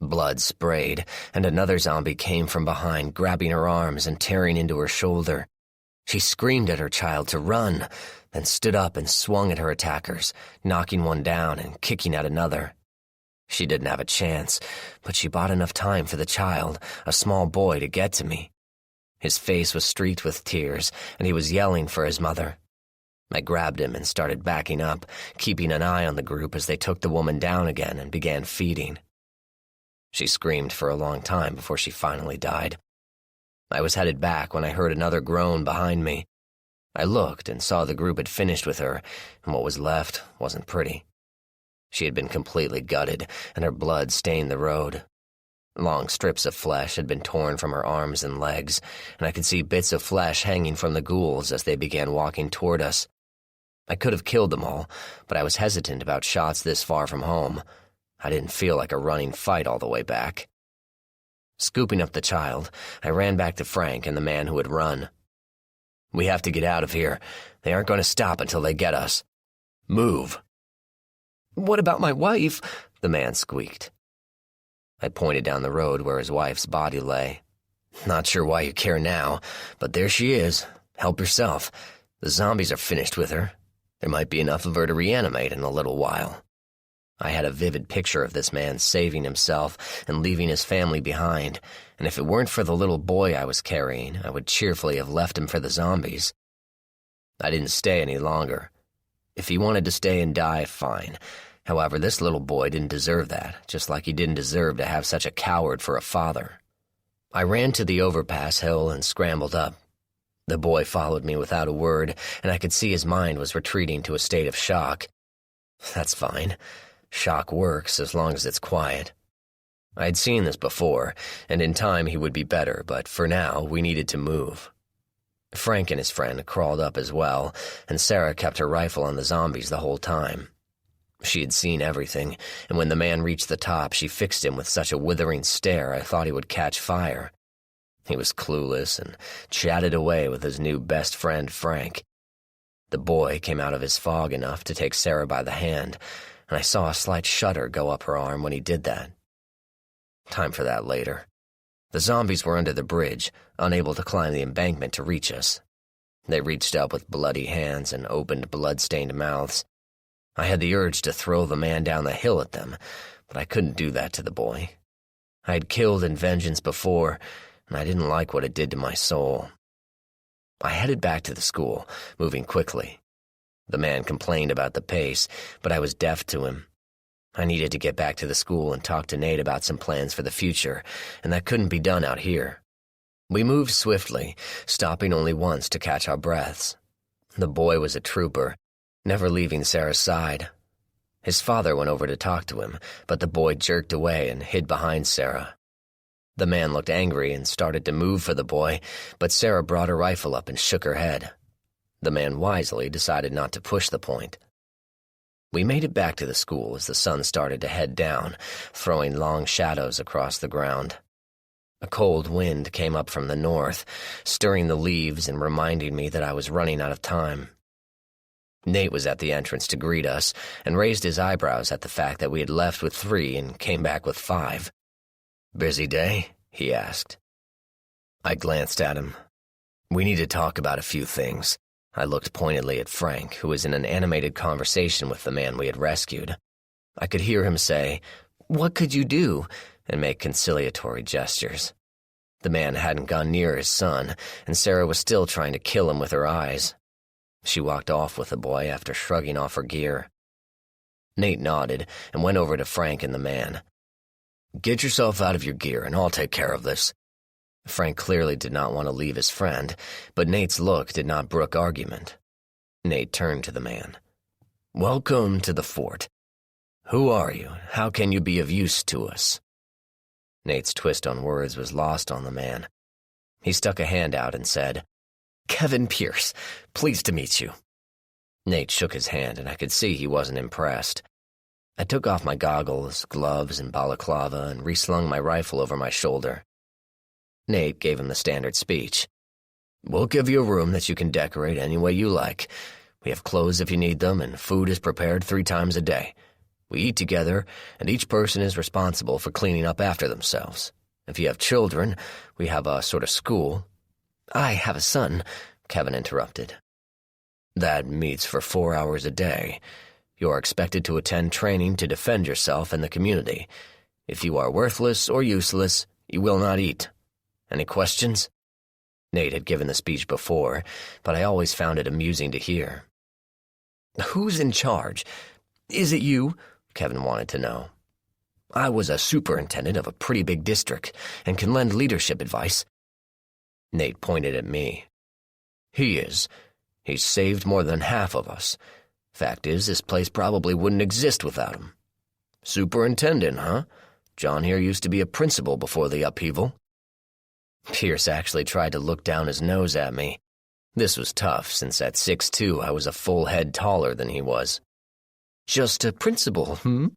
Blood sprayed, and another zombie came from behind, grabbing her arms and tearing into her shoulder. She screamed at her child to run, then stood up and swung at her attackers, knocking one down and kicking at another. She didn't have a chance, but she bought enough time for the child, a small boy, to get to me. His face was streaked with tears, and he was yelling for his mother. I grabbed him and started backing up, keeping an eye on the group as they took the woman down again and began feeding. She screamed for a long time before she finally died. I was headed back when I heard another groan behind me. I looked and saw the group had finished with her, and what was left wasn't pretty. She had been completely gutted, and her blood stained the road. Long strips of flesh had been torn from her arms and legs, and I could see bits of flesh hanging from the ghouls as they began walking toward us. I could have killed them all, but I was hesitant about shots this far from home. I didn't feel like a running fight all the way back. Scooping up the child, I ran back to Frank and the man who had run. "We have to get out of here. They aren't going to stop until they get us. Move." "What about my wife?" the man squeaked. I pointed down the road where his wife's body lay. "Not sure why you care now, but there she is. Help yourself. The zombies are finished with her. There might be enough of her to reanimate in a little while." I had a vivid picture of this man saving himself and leaving his family behind, and if it weren't for the little boy I was carrying, I would cheerfully have left him for the zombies. I didn't stay any longer. If he wanted to stay and die, fine. However, this little boy didn't deserve that, just like he didn't deserve to have such a coward for a father. I ran to the overpass hill and scrambled up. The boy followed me without a word, and I could see his mind was retreating to a state of shock. That's fine. Shock works as long as it's quiet. I had seen this before, and in time he would be better, but for now we needed to move. Frank and his friend crawled up as well, and Sarah kept her rifle on the zombies the whole time. She had seen everything, and when the man reached the top, she fixed him with such a withering stare I thought he would catch fire. He was clueless and chatted away with his new best friend, Frank. The boy came out of his fog enough to take Sarah by the hand, and I saw a slight shudder go up her arm when he did that. Time for that later. The zombies were under the bridge, unable to climb the embankment to reach us. They reached up with bloody hands and opened blood-stained mouths. I had the urge to throw the man down the hill at them, but I couldn't do that to the boy. I had killed in vengeance before, and I didn't like what it did to my soul. I headed back to the school, moving quickly. The man complained about the pace, but I was deaf to him. I needed to get back to the school and talk to Nate about some plans for the future, and that couldn't be done out here. We moved swiftly, stopping only once to catch our breaths. The boy was a trooper, never leaving Sarah's side. His father went over to talk to him, but the boy jerked away and hid behind Sarah. The man looked angry and started to move for the boy, but Sarah brought her rifle up and shook her head. The man wisely decided not to push the point. We made it back to the school as the sun started to head down, throwing long shadows across the ground. A cold wind came up from the north, stirring the leaves and reminding me that I was running out of time. Nate was at the entrance to greet us and raised his eyebrows at the fact that we had left with 3 and came back with 5. "Busy day?" he asked. I glanced at him. "We need to talk about a few things." I looked pointedly at Frank, who was in an animated conversation with the man we had rescued. I could hear him say, "What could you do?" and make conciliatory gestures. The man hadn't gone near his son, and Sarah was still trying to kill him with her eyes. She walked off with the boy after shrugging off her gear. Nate nodded and went over to Frank and the man. "Get yourself out of your gear and I'll take care of this." Frank clearly did not want to leave his friend, but Nate's look did not brook argument. Nate turned to the man. "Welcome to the fort. Who are you? How can you be of use to us?" Nate's twist on words was lost on the man. He stuck a hand out and said, "Kevin Pierce, pleased to meet you." Nate shook his hand, and I could see he wasn't impressed. I took off my goggles, gloves, and balaclava and reslung my rifle over my shoulder. Nate gave him the standard speech. "We'll give you a room that you can decorate any way you like. We have clothes if you need them, and food is prepared 3 times a day. We eat together, and each person is responsible for cleaning up after themselves. If you have children, we have a sort of school." "I have a son," Kevin interrupted. "That meets for 4 hours a day. You are expected to attend training to defend yourself and the community. If you are worthless or useless, you will not eat. Any questions?" Nate had given the speech before, but I always found it amusing to hear. "Who's in charge? Is it you?" Kevin wanted to know. "I was a superintendent of a pretty big district and can lend leadership advice." Nate pointed at me. "He is. He's saved more than half of us. Fact is, this place probably wouldn't exist without him." "Superintendent, huh? John here used to be a principal before the upheaval." Pierce actually tried to look down his nose at me. This was tough, since at 6'2" I was a full head taller than he was. "Just a principal, hmm?"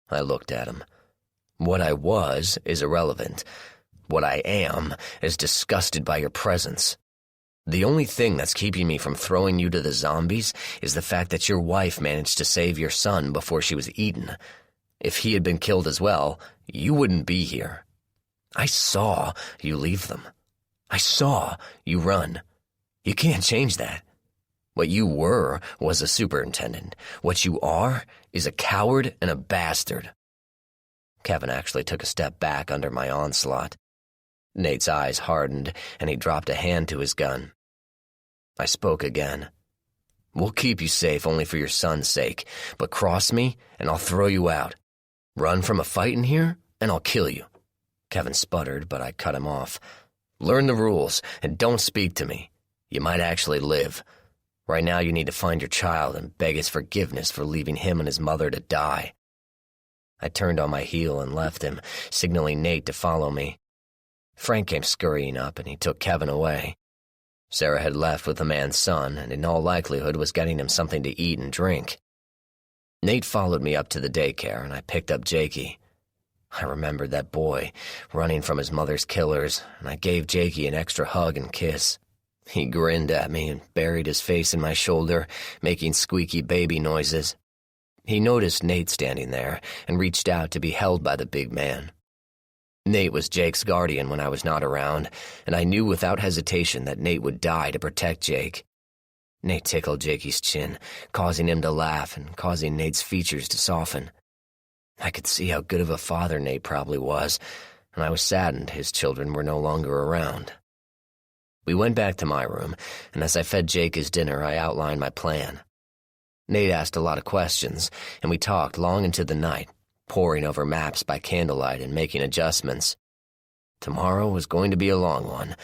I looked at him. "What I was is irrelevant. What I am is disgusted by your presence. The only thing that's keeping me from throwing you to the zombies is the fact that your wife managed to save your son before she was eaten. If he had been killed as well, you wouldn't be here. I saw you leave them. I saw you run. You can't change that. What you were was a superintendent. What you are is a coward and a bastard." Kevin actually took a step back under my onslaught. Nate's eyes hardened, and he dropped a hand to his gun. I spoke again. "We'll keep you safe only for your son's sake, but cross me, and I'll throw you out. Run from a fight in here, and I'll kill you." Kevin sputtered, but I cut him off. "Learn the rules, and don't speak to me. You might actually live. Right now you need to find your child and beg his forgiveness for leaving him and his mother to die." I turned on my heel and left him, signaling Nate to follow me. Frank came scurrying up, and he took Kevin away. Sarah had left with the man's son, and in all likelihood was getting him something to eat and drink. Nate followed me up to the daycare, and I picked up Jakey. I remembered that boy, running from his mother's killers, and I gave Jakey an extra hug and kiss. He grinned at me and buried his face in my shoulder, making squeaky baby noises. He noticed Nate standing there and reached out to be held by the big man. Nate was Jake's guardian when I was not around, and I knew without hesitation that Nate would die to protect Jake. Nate tickled Jakey's chin, causing him to laugh and causing Nate's features to soften. I could see how good of a father Nate probably was, and I was saddened his children were no longer around. We went back to my room, and as I fed Jake his dinner, I outlined my plan. Nate asked a lot of questions, and we talked long into the night, poring over maps by candlelight and making adjustments. Tomorrow was going to be a long one,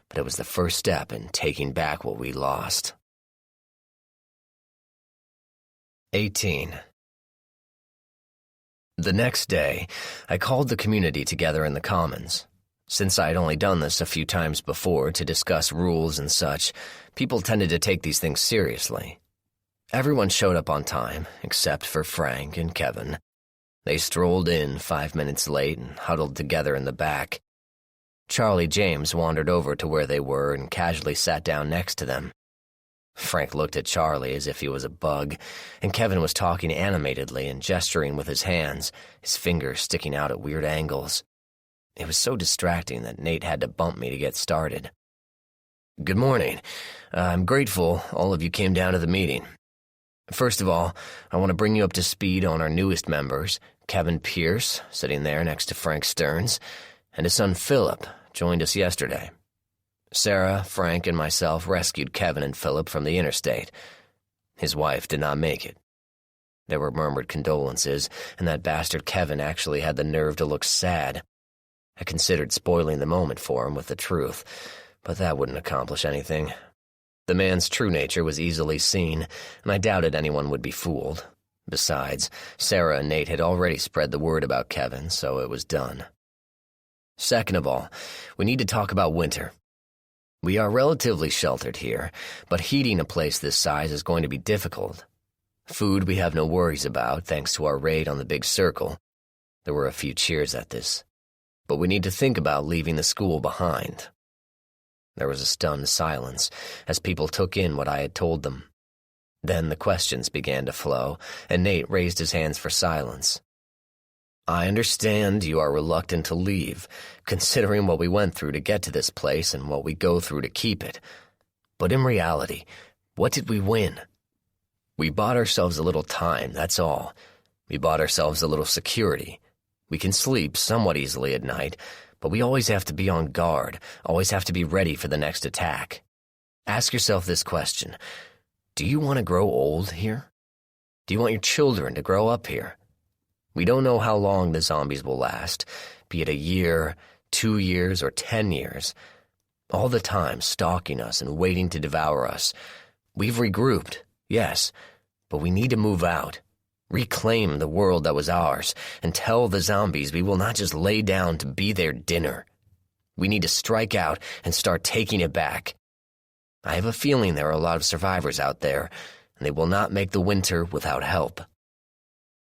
but it was the first step in taking back what we lost. 18. The next day, I called the community together in the Commons. Since I had only done this a few times before to discuss rules and such, people tended to take these things seriously. Everyone showed up on time, except for Frank and Kevin. They strolled in 5 minutes late and huddled together in the back. Charlie James wandered over to where they were and casually sat down next to them. Frank looked at Charlie as if he was a bug, and Kevin was talking animatedly and gesturing with his hands, his fingers sticking out at weird angles. It was so distracting that Nate had to bump me to get started. "Good morning. I'm grateful all of you came down to the meeting. First of all, I want to bring you up to speed on our newest members, Kevin Pierce, sitting there next to Frank Stearns, and his son Philip, joined us yesterday. Sarah, Frank, and myself rescued Kevin and Philip from the interstate. His wife did not make it. There were murmured condolences, and that bastard Kevin actually had the nerve to look sad. I considered spoiling the moment for him with the truth, but that wouldn't accomplish anything. The man's true nature was easily seen, and I doubted anyone would be fooled. Besides, Sarah and Nate had already spread the word about Kevin, so it was done. Second of all, we need to talk about winter. We are relatively sheltered here, but heating a place this size is going to be difficult. Food we have no worries about, thanks to our raid on the Big Circle. There were a few cheers at this. But we need to think about leaving the school behind. There was a stunned silence as people took in what I had told them. Then the questions began to flow, and Nate raised his hands for silence. I understand you are reluctant to leave, considering what we went through to get to this place and what we go through to keep it. But in reality, what did we win? We bought ourselves a little time, that's all. We bought ourselves a little security. We can sleep somewhat easily at night, but we always have to be on guard, always have to be ready for the next attack. Ask yourself this question. Do you want to grow old here? Do you want your children to grow up here? We don't know how long the zombies will last, be it a year, 2 years, or 10 years. All the time stalking us and waiting to devour us. We've regrouped, yes, but we need to move out. Reclaim the world that was ours, and tell the zombies we will not just lay down to be their dinner. We need to strike out and start taking it back. I have a feeling there are a lot of survivors out there, and they will not make the winter without help.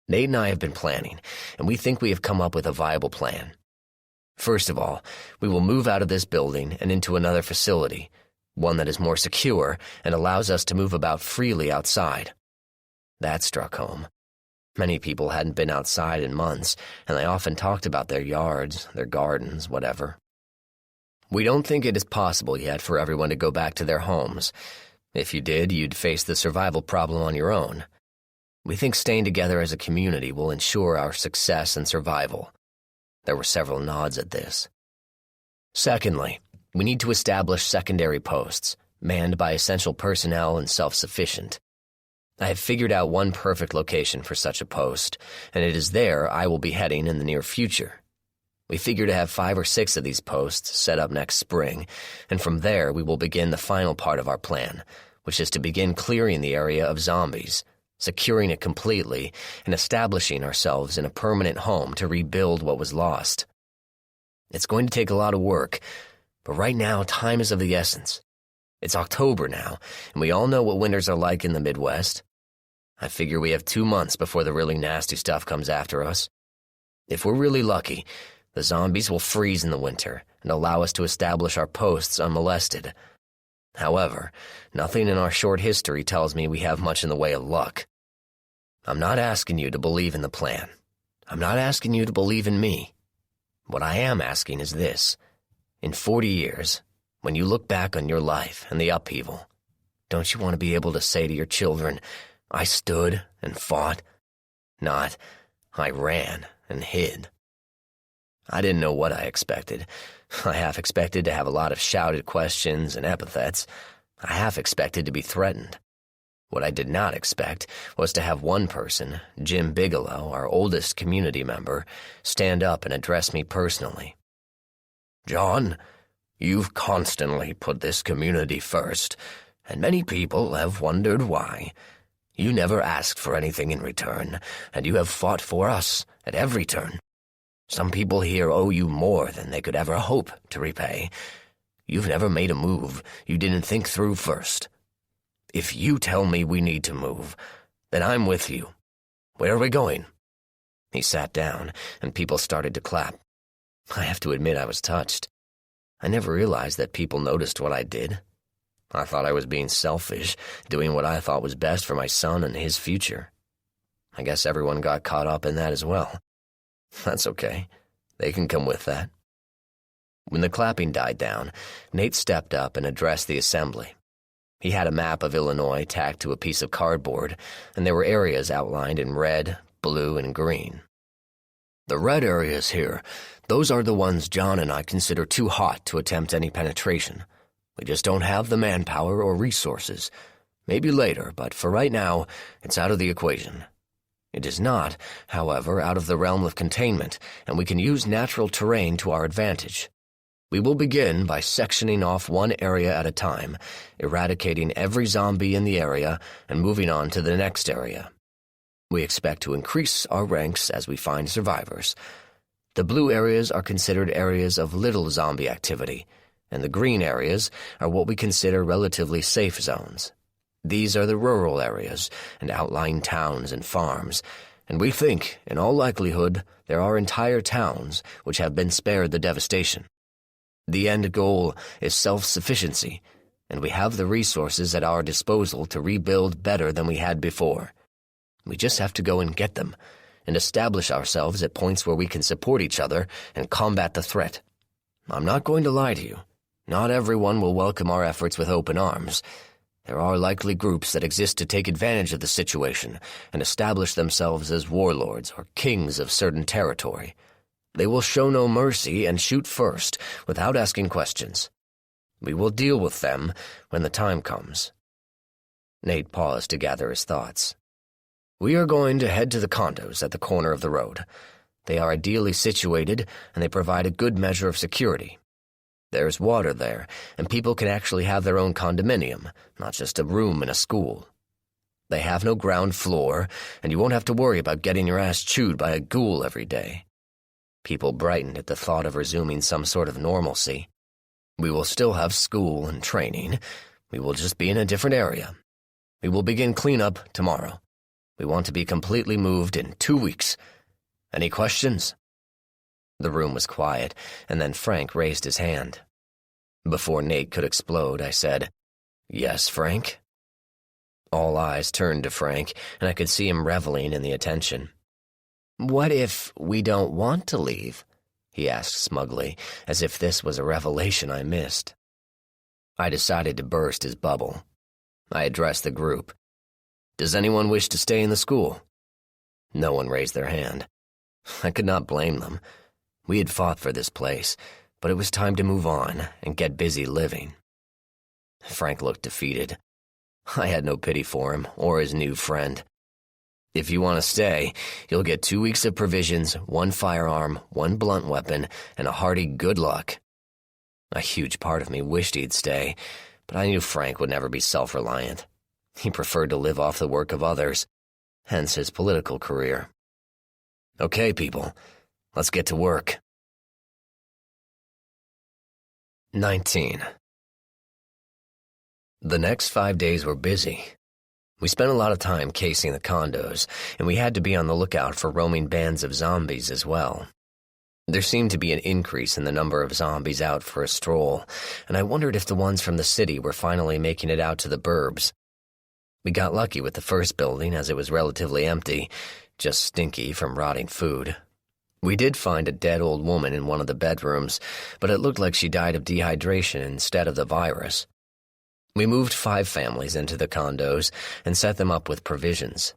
Nate and I have been planning, and we think we have come up with a viable plan. First of all, we will move out of this building and into another facility, one that is more secure and allows us to move about freely outside. That struck home. Many people hadn't been outside in months, and they often talked about their yards, their gardens, whatever. We don't think it is possible yet for everyone to go back to their homes. If you did, you'd face the survival problem on your own. We think staying together as a community will ensure our success and survival. There were several nods at this. Secondly, we need to establish secondary posts, manned by essential personnel and self-sufficient. I have figured out one perfect location for such a post, and it is there I will be heading in the near future. We figure to have 5 or 6 of these posts set up next spring, and from there we will begin the final part of our plan, which is to begin clearing the area of zombies, securing it completely, and establishing ourselves in a permanent home to rebuild what was lost. It's going to take a lot of work, but right now time is of the essence. It's October now, and we all know what winters are like in the Midwest. I figure we have 2 months before the really nasty stuff comes after us. If we're really lucky, the zombies will freeze in the winter and allow us to establish our posts unmolested. However, nothing in our short history tells me we have much in the way of luck. I'm not asking you to believe in the plan. I'm not asking you to believe in me. What I am asking is this. In 40 years, when you look back on your life and the upheaval, don't you want to be able to say to your children, I stood and fought, not, I ran and hid? I didn't know what I expected. I half expected to have a lot of shouted questions and epithets. I half expected to be threatened. What I did not expect was to have one person, Jim Bigelow, our oldest community member, stand up and address me personally. John, you've constantly put this community first, and many people have wondered why. You never asked for anything in return, and you have fought for us at every turn. Some people here owe you more than they could ever hope to repay. You've never made a move you didn't think through first. If you tell me we need to move, then I'm with you. Where are we going? He sat down, and people started to clap. I have to admit I was touched. I never realized that people noticed what I did. I thought I was being selfish, doing what I thought was best for my son and his future. I guess everyone got caught up in that as well. That's okay. They can come with that. When the clapping died down, Nate stepped up and addressed the assembly. He had a map of Illinois tacked to a piece of cardboard, and there were areas outlined in red, blue, and green. The red areas here, those are the ones John and I consider too hot to attempt any penetration. We just don't have the manpower or resources. Maybe later, but for right now, it's out of the equation. It is not, however, out of the realm of containment, and we can use natural terrain to our advantage. We will begin by sectioning off one area at a time, eradicating every zombie in the area and moving on to the next area. We expect to increase our ranks as we find survivors. The blue areas are considered areas of little zombie activity, and the green areas are what we consider relatively safe zones. These are the rural areas and outlying towns and farms, and we think, in all likelihood, there are entire towns which have been spared the devastation. The end goal is self-sufficiency, and we have the resources at our disposal to rebuild better than we had before. We just have to go and get them, and establish ourselves at points where we can support each other and combat the threat. I'm not going to lie to you. Not everyone will welcome our efforts with open arms. There are likely groups that exist to take advantage of the situation and establish themselves as warlords or kings of certain territory. They will show no mercy and shoot first, without asking questions. We will deal with them when the time comes. Nate paused to gather his thoughts. We are going to head to the condos at the corner of the road. They are ideally situated, and they provide a good measure of security. There's water there, and people can actually have their own condominium, not just a room in a school. They have no ground floor, and you won't have to worry about getting your ass chewed by a ghoul every day. People brightened at the thought of resuming some sort of normalcy. We will still have school and training. We will just be in a different area. We will begin cleanup tomorrow. We want to be completely moved in 2 weeks. Any questions? The room was quiet, and then Frank raised his hand. Before Nate could explode, I said, "Yes, Frank?" All eyes turned to Frank, and I could see him reveling in the attention. "What if we don't want to leave?" he asked smugly, as if this was a revelation I missed. I decided to burst his bubble. I addressed the group. "Does anyone wish to stay in the school?" No one raised their hand. I could not blame them. We had fought for this place, but it was time to move on and get busy living. Frank looked defeated. I had no pity for him or his new friend. "If you want to stay, you'll get 2 weeks of provisions, 1 firearm, 1 blunt weapon, and a hearty good luck." A huge part of me wished he'd stay, but I knew Frank would never be self-reliant. He preferred to live off the work of others, hence his political career. "Okay, people, let's get to work." 19. The next 5 days were busy. We spent a lot of time casing the condos, and we had to be on the lookout for roaming bands of zombies as well. There seemed to be an increase in the number of zombies out for a stroll, and I wondered if the ones from the city were finally making it out to the burbs. We got lucky with the first building as it was relatively empty, just stinky from rotting food. We did find a dead old woman in one of the bedrooms, but it looked like she died of dehydration instead of the virus. We moved 5 families into the condos and set them up with provisions.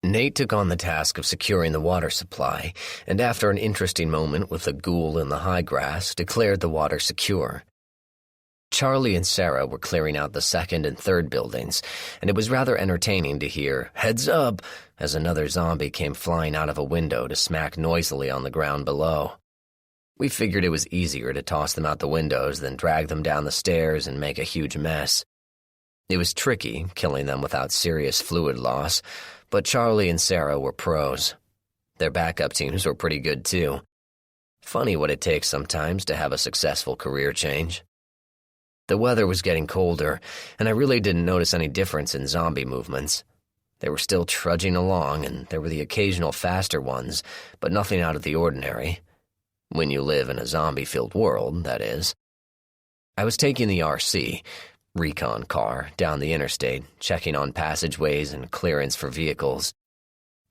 Nate took on the task of securing the water supply, and after an interesting moment with the ghoul in the high grass, declared the water secure. Charlie and Sarah were clearing out the second and third buildings, and it was rather entertaining to hear, "Heads up," as another zombie came flying out of a window to smack noisily on the ground below. We figured it was easier to toss them out the windows than drag them down the stairs and make a huge mess. It was tricky, killing them without serious fluid loss, but Charlie and Sarah were pros. Their backup teams were pretty good too. Funny what it takes sometimes to have a successful career change. The weather was getting colder, and I really didn't notice any difference in zombie movements. They were still trudging along, and there were the occasional faster ones, but nothing out of the ordinary. When you live in a zombie-filled world, that is. I was taking the RC, recon car, down the interstate, checking on passageways and clearance for vehicles.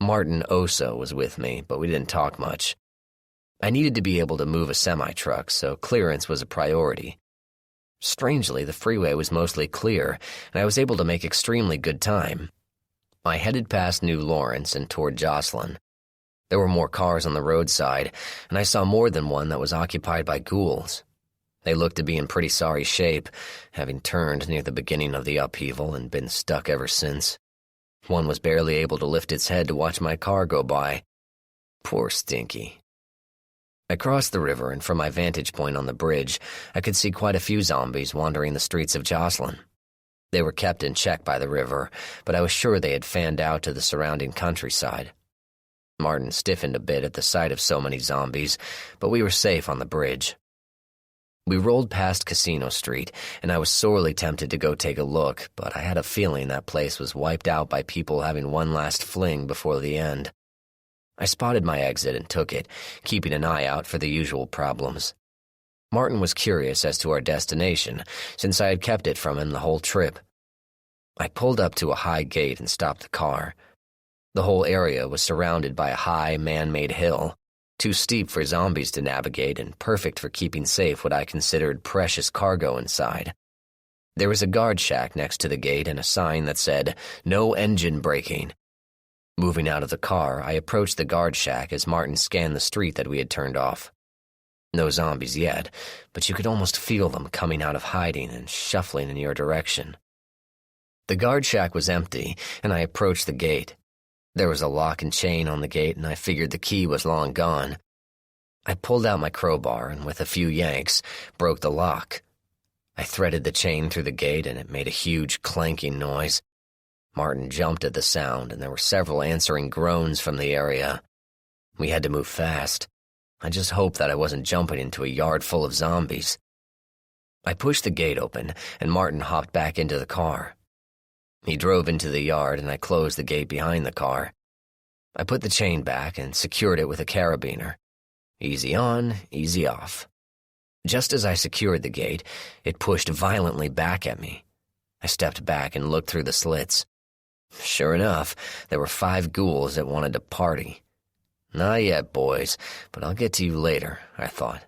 Martin Oso was with me, but we didn't talk much. I needed to be able to move a semi-truck, so clearance was a priority. Strangely, the freeway was mostly clear, and I was able to make extremely good time. I headed past New Lawrence and toward Jocelyn. There were more cars on the roadside, and I saw more than one that was occupied by ghouls. They looked to be in pretty sorry shape, having turned near the beginning of the upheaval and been stuck ever since. One was barely able to lift its head to watch my car go by. Poor Stinky. I crossed the river, and from my vantage point on the bridge, I could see quite a few zombies wandering the streets of Jocelyn. They were kept in check by the river, but I was sure they had fanned out to the surrounding countryside. Martin stiffened a bit at the sight of so many zombies, but we were safe on the bridge. We rolled past Casino Street, and I was sorely tempted to go take a look, but I had a feeling that place was wiped out by people having one last fling before the end. I spotted my exit and took it, keeping an eye out for the usual problems. Martin was curious as to our destination, since I had kept it from him the whole trip. I pulled up to a high gate and stopped the car. The whole area was surrounded by a high, man-made hill, too steep for zombies to navigate and perfect for keeping safe what I considered precious cargo inside. There was a guard shack next to the gate and a sign that said, "No engine braking." Moving out of the car, I approached the guard shack as Martin scanned the street that we had turned off. No zombies yet, but you could almost feel them coming out of hiding and shuffling in your direction. The guard shack was empty, and I approached the gate. There was a lock and chain on the gate, and I figured the key was long gone. I pulled out my crowbar, and with a few yanks, broke the lock. I threaded the chain through the gate, and it made a huge clanking noise. Martin jumped at the sound, and there were several answering groans from the area. We had to move fast. I just hoped that I wasn't jumping into a yard full of zombies. I pushed the gate open, and Martin hopped back into the car. He drove into the yard, and I closed the gate behind the car. I put the chain back and secured it with a carabiner. Easy on, easy off. Just as I secured the gate, it pushed violently back at me. I stepped back and looked through the slits. Sure enough, there were 5 ghouls that wanted to party. Not yet, boys, but I'll get to you later, I thought.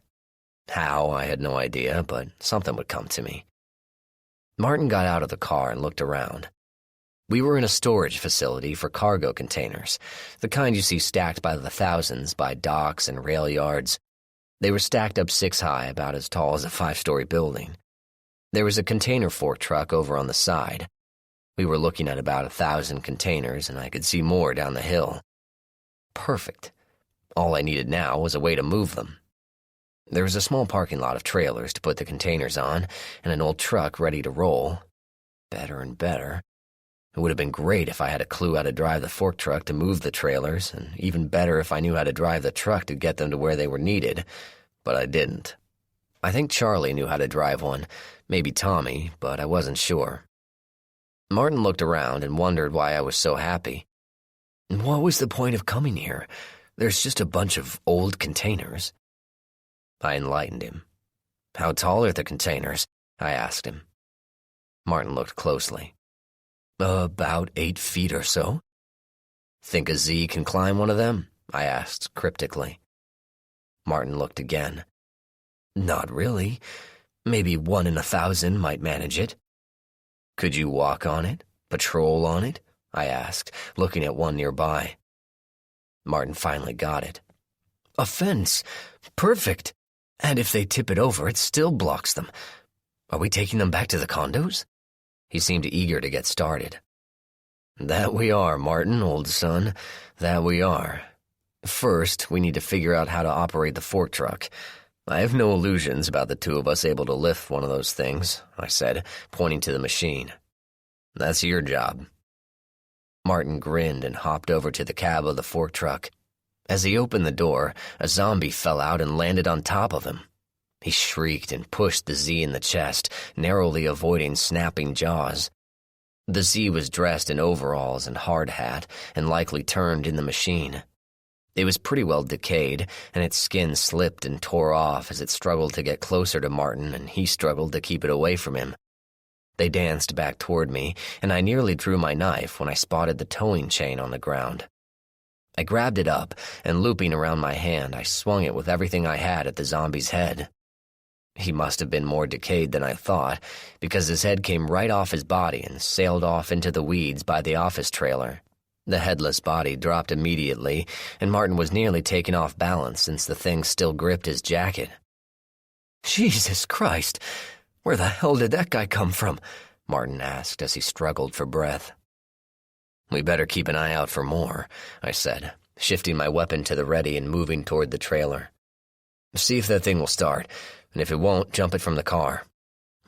How, I had no idea, but something would come to me. Martin got out of the car and looked around. We were in a storage facility for cargo containers, the kind you see stacked by the thousands by docks and rail yards. They were stacked up 6 high, about as tall as a 5-story building. There was a container fork truck over on the side. We were looking at about 1,000 containers, and I could see more down the hill. Perfect. All I needed now was a way to move them. There was a small parking lot of trailers to put the containers on, and an old truck ready to roll. Better and better. It would have been great if I had a clue how to drive the fork truck to move the trailers, and even better if I knew how to drive the truck to get them to where they were needed, but I didn't. I think Charlie knew how to drive one, maybe Tommy, but I wasn't sure. Martin looked around and wondered why I was so happy. What was the point of coming here? There's just a bunch of old containers. I enlightened him. How tall are the containers? I asked him. Martin looked closely. About 8 feet or so. Think a Z can climb one of them? I asked cryptically. Martin looked again. Not really. Maybe 1 in 1,000 might manage it. Could you walk on it? Patrol on it? I asked, looking at one nearby. Martin finally got it. A fence. Perfect. And if they tip it over, it still blocks them. Are we taking them back to the condos? He seemed eager to get started. That we are, Martin, old son. That we are. First, we need to figure out how to operate the fork truck. I have no illusions about the 2 of us able to lift one of those things, I said, pointing to the machine. That's your job. Martin grinned and hopped over to the cab of the fork truck. As he opened the door, a zombie fell out and landed on top of him. He shrieked and pushed the Z in the chest, narrowly avoiding snapping jaws. The Z was dressed in overalls and hard hat and likely turned in the machine. It was pretty well decayed, and its skin slipped and tore off as it struggled to get closer to Martin, and he struggled to keep it away from him. They danced back toward me, and I nearly drew my knife when I spotted the towing chain on the ground. I grabbed it up, and looping around my hand, I swung it with everything I had at the zombie's head. He must have been more decayed than I thought, because his head came right off his body and sailed off into the weeds by the office trailer. The headless body dropped immediately, and Martin was nearly taken off balance since the thing still gripped his jacket. Jesus Christ! Where the hell did that guy come from? Martin asked as he struggled for breath. "We better keep an eye out for more," I said, shifting my weapon to the ready and moving toward the trailer. "See if that thing will start, and if it won't, jump it from the car.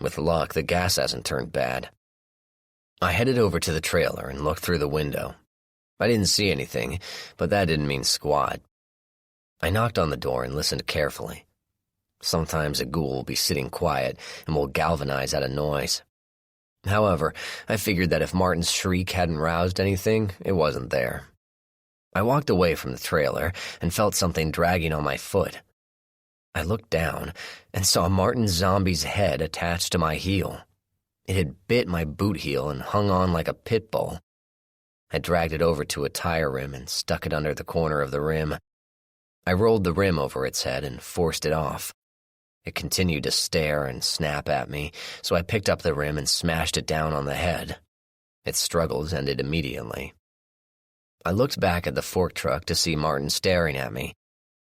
With luck, the gas hasn't turned bad." I headed over to the trailer and looked through the window. I didn't see anything, but that didn't mean squat. I knocked on the door and listened carefully. Sometimes a ghoul will be sitting quiet and will galvanize at a noise. However, I figured that if Martin's shriek hadn't roused anything, it wasn't there. I walked away from the trailer and felt something dragging on my foot. I looked down and saw Martin's zombie's head attached to my heel. It had bit my boot heel and hung on like a pit bull. I dragged it over to a tire rim and stuck it under the corner of the rim. I rolled the rim over its head and forced it off. It continued to stare and snap at me, so I picked up the rim and smashed it down on the head. Its struggles ended immediately. I looked back at the fork truck to see Martin staring at me.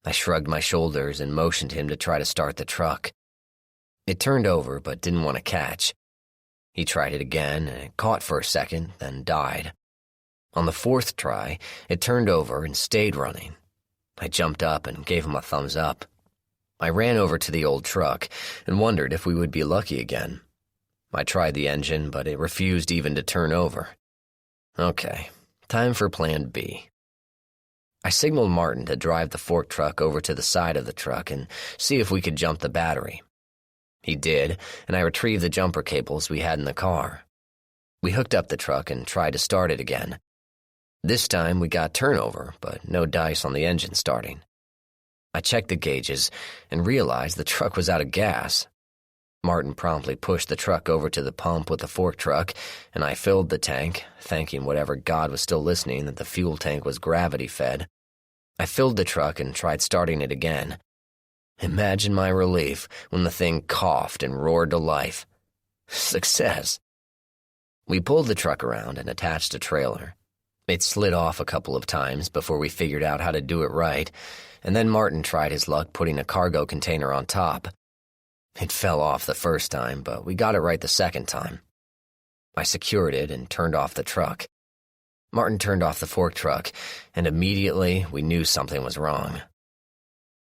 I shrugged my shoulders and motioned him to try to start the truck. It turned over but didn't want to catch. He tried it again, and it caught for a second, then died. On the fourth try, it turned over and stayed running. I jumped up and gave him a thumbs up. I ran over to the old truck and wondered if we would be lucky again. I tried the engine, but it refused even to turn over. Okay, time for Plan B. I signaled Martin to drive the fork truck over to the side of the truck and see if we could jump the battery. He did, and I retrieved the jumper cables we had in the car. We hooked up the truck and tried to start it again. This time we got turnover, but no dice on the engine starting. I checked the gauges and realized the truck was out of gas. Martin promptly pushed the truck over to the pump with the fork truck, and I filled the tank, thanking whatever God was still listening that the fuel tank was gravity-fed. I filled the truck and tried starting it again. Imagine my relief when the thing coughed and roared to life. Success! We pulled the truck around and attached a trailer. It slid off a couple of times before we figured out how to do it right, and then Martin tried his luck putting a cargo container on top. It fell off the first time, but we got it right the second time. I secured it and turned off the truck. Martin turned off the fork truck, and immediately we knew something was wrong.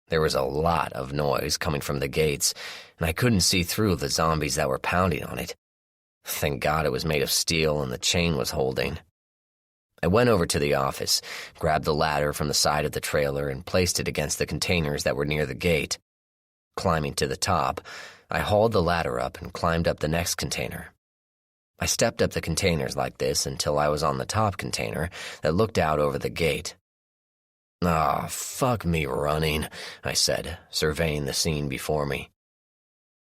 There was a lot of noise coming from the gates, and I couldn't see through the zombies that were pounding on it. Thank God it was made of steel and the chain was holding. I went over to the office, grabbed the ladder from the side of the trailer, and placed it against the containers that were near the gate. Climbing to the top, I hauled the ladder up and climbed up the next container. I stepped up the containers like this until I was on the top container that looked out over the gate. "Ah, fuck me running," I said, surveying the scene before me.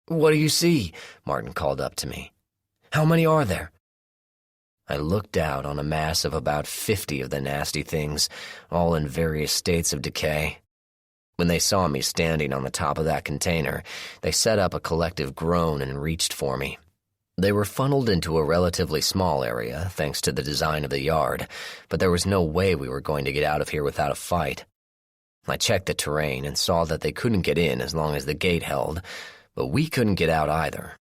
"What do you see?" Martin called up to me. "How many are there?" I looked out on a mass of about 50 of the nasty things, all in various states of decay. When they saw me standing on the top of that container, they set up a collective groan and reached for me. They were funneled into a relatively small area, thanks to the design of the yard, but there was no way we were going to get out of here without a fight. I checked the terrain and saw that they couldn't get in as long as the gate held, but we couldn't get out either.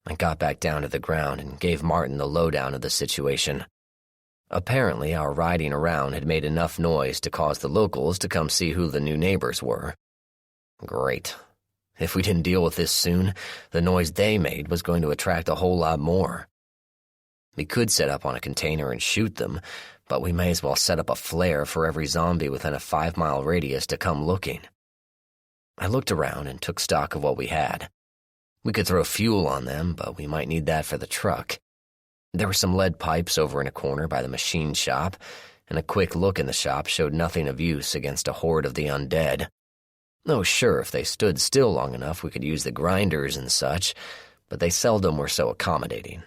I got back down to the ground and gave Martin the lowdown of the situation. Apparently, our riding around had made enough noise to cause the locals to come see who the new neighbors were. Great. If we didn't deal with this soon, the noise they made was going to attract a whole lot more. We could set up on a container and shoot them, but we may as well set up a flare for every zombie within a 5-mile radius to come looking. I looked around and took stock of what we had. We could throw fuel on them, but we might need that for the truck. There were some lead pipes over in a corner by the machine shop, and a quick look in the shop showed nothing of use against a horde of the undead. Oh, sure, if they stood still long enough, we could use the grinders and such, but they seldom were so accommodating.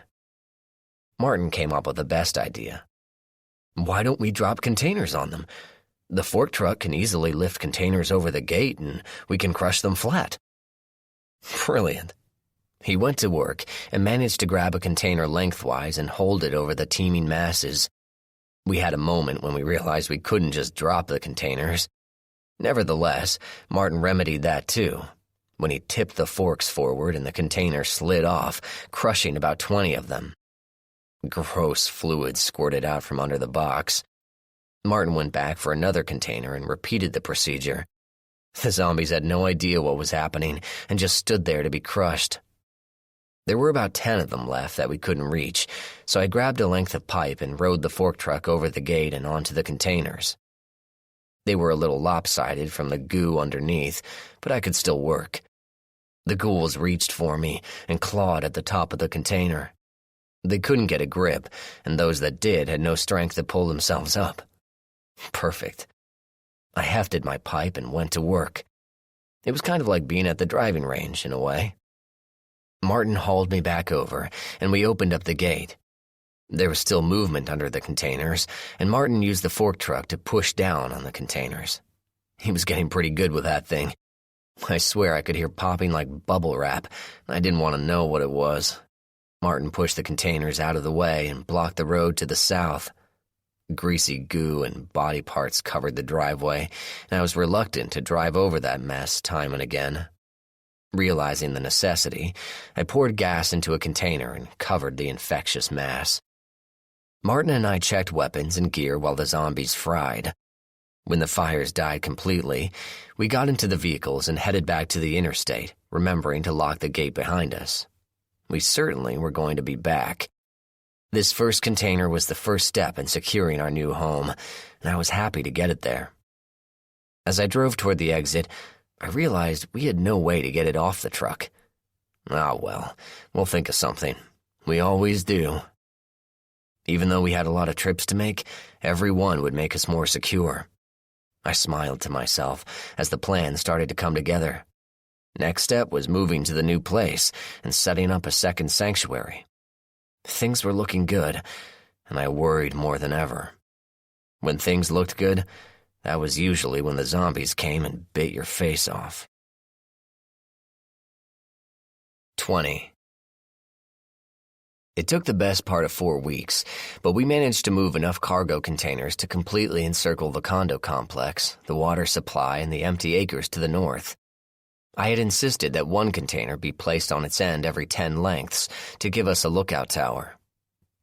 Martin came up with the best idea. "Why don't we drop containers on them? The fork truck can easily lift containers over the gate, and we can crush them flat." Brilliant. He went to work and managed to grab a container lengthwise and hold it over the teeming masses. We had a moment when we realized we couldn't just drop the containers. Nevertheless, Martin remedied that too, when he tipped the forks forward and the container slid off, crushing about 20 of them. Gross fluid squirted out from under the box. Martin went back for another container and repeated the procedure. The zombies had no idea what was happening and just stood there to be crushed. There were about 10 of them left that we couldn't reach, so I grabbed a length of pipe and rode the fork truck over the gate and onto the containers. They were a little lopsided from the goo underneath, but I could still work. The ghouls reached for me and clawed at the top of the container. They couldn't get a grip, and those that did had no strength to pull themselves up. Perfect. I hefted my pipe and went to work. It was kind of like being at the driving range, in a way. Martin hauled me back over, and we opened up the gate. There was still movement under the containers, and Martin used the fork truck to push down on the containers. He was getting pretty good with that thing. I swear I could hear popping like bubble wrap. I didn't want to know what it was. Martin pushed the containers out of the way and blocked the road to the south. Greasy goo and body parts covered the driveway, and I was reluctant to drive over that mess time and again. Realizing the necessity, I poured gas into a container and covered the infectious mass. Martin and I checked weapons and gear while the zombies fried. When the fires died completely, we got into the vehicles and headed back to the interstate, remembering to lock the gate behind us. We certainly were going to be back. This first container was the first step in securing our new home, and I was happy to get it there. As I drove toward the exit, I realized we had no way to get it off the truck. Ah, well, we'll think of something. We always do. Even though we had a lot of trips to make, every one would make us more secure. I smiled to myself as the plan started to come together. Next step was moving to the new place and setting up a second sanctuary. Things were looking good, and I worried more than ever. When things looked good, that was usually when the zombies came and bit your face off. 20. It took the best part of 4 weeks, but we managed to move enough cargo containers to completely encircle the condo complex, the water supply, and the empty acres to the north. I had insisted that one container be placed on its end every 10 lengths to give us a lookout tower.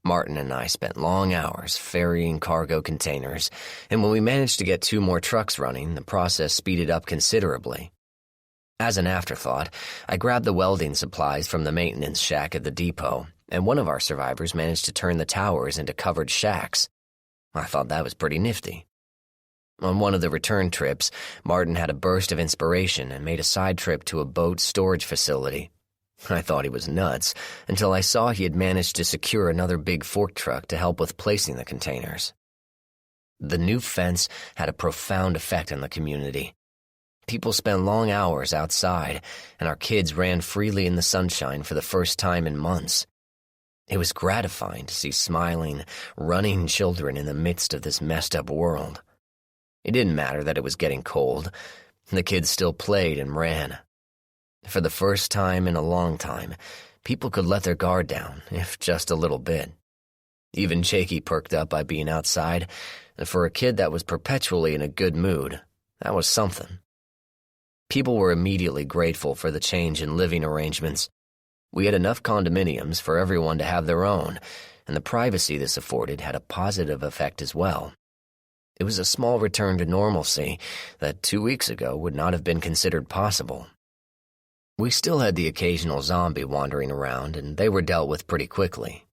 Martin and I spent long hours ferrying cargo containers, and when we managed to get 2 more trucks running, the process speeded up considerably. As an afterthought, I grabbed the welding supplies from the maintenance shack at the depot, and one of our survivors managed to turn the towers into covered shacks. I thought that was pretty nifty. On one of the return trips, Martin had a burst of inspiration and made a side trip to a boat storage facility. I thought he was nuts until I saw he had managed to secure another big fork truck to help with placing the containers. The new fence had a profound effect on the community. People spent long hours outside, and our kids ran freely in the sunshine for the first time in months. It was gratifying to see smiling, running children in the midst of this messed-up world. It didn't matter that it was getting cold. The kids still played and ran. For the first time in a long time, people could let their guard down, if just a little bit. Even Jakey perked up by being outside, and for a kid that was perpetually in a good mood, that was something. People were immediately grateful for the change in living arrangements. We had enough condominiums for everyone to have their own, and the privacy this afforded had a positive effect as well. It was a small return to normalcy that 2 weeks ago would not have been considered possible. We still had the occasional zombie wandering around, and they were dealt with pretty quickly.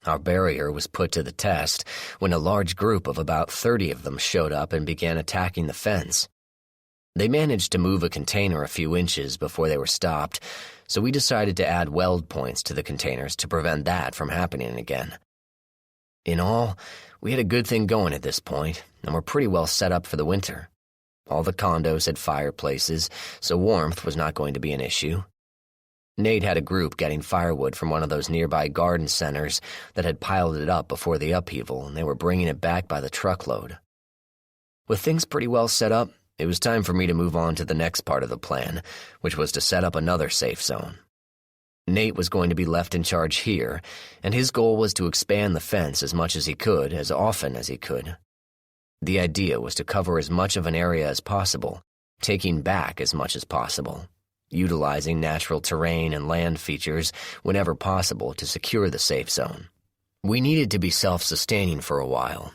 Our barrier was put to the test when a large group of about 30 of them showed up and began attacking the fence. They managed to move a container a few inches before they were stopped, so we decided to add weld points to the containers to prevent that from happening again. In all, we had a good thing going at this point, and were pretty well set up for the winter. All the condos had fireplaces, so warmth was not going to be an issue. Nate had a group getting firewood from one of those nearby garden centers that had piled it up before the upheaval, and they were bringing it back by the truckload. With things pretty well set up, it was time for me to move on to the next part of the plan, which was to set up another safe zone. Nate was going to be left in charge here, and his goal was to expand the fence as much as he could, as often as he could. The idea was to cover as much of an area as possible, taking back as much as possible, utilizing natural terrain and land features whenever possible to secure the safe zone. We needed to be self-sustaining for a while.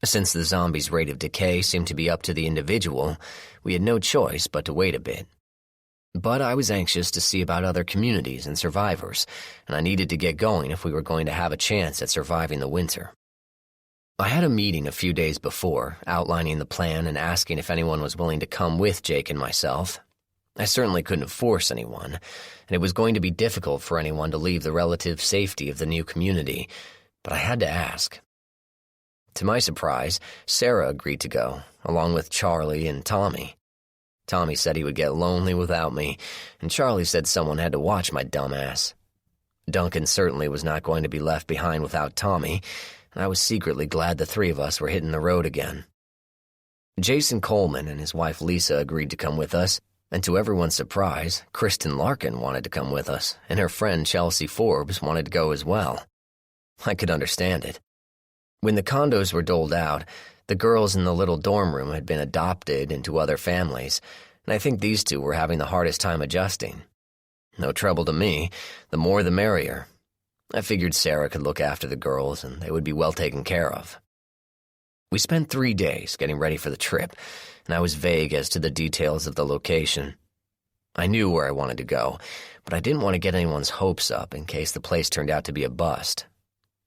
Since the zombies' rate of decay seemed to be up to the individual, we had no choice but to wait a bit. But I was anxious to see about other communities and survivors, and I needed to get going if we were going to have a chance at surviving the winter. I had a meeting a few days before, outlining the plan and asking if anyone was willing to come with Jake and myself. I certainly couldn't force anyone, and it was going to be difficult for anyone to leave the relative safety of the new community, but I had to ask. To my surprise, Sarah agreed to go, along with Charlie and Tommy. Tommy said he would get lonely without me, and Charlie said someone had to watch my dumb ass. Duncan certainly was not going to be left behind without Tommy, and I was secretly glad the three of us were hitting the road again. Jason Coleman and his wife Lisa agreed to come with us, and to everyone's surprise, Kristen Larkin wanted to come with us, and her friend Chelsea Forbes wanted to go as well. I could understand it. When the condos were doled out, the girls in the little dorm room had been adopted into other families, and I think these two were having the hardest time adjusting. No trouble to me, the more the merrier. I figured Sarah could look after the girls and they would be well taken care of. We spent 3 days getting ready for the trip, and I was vague as to the details of the location. I knew where I wanted to go, but I didn't want to get anyone's hopes up in case the place turned out to be a bust.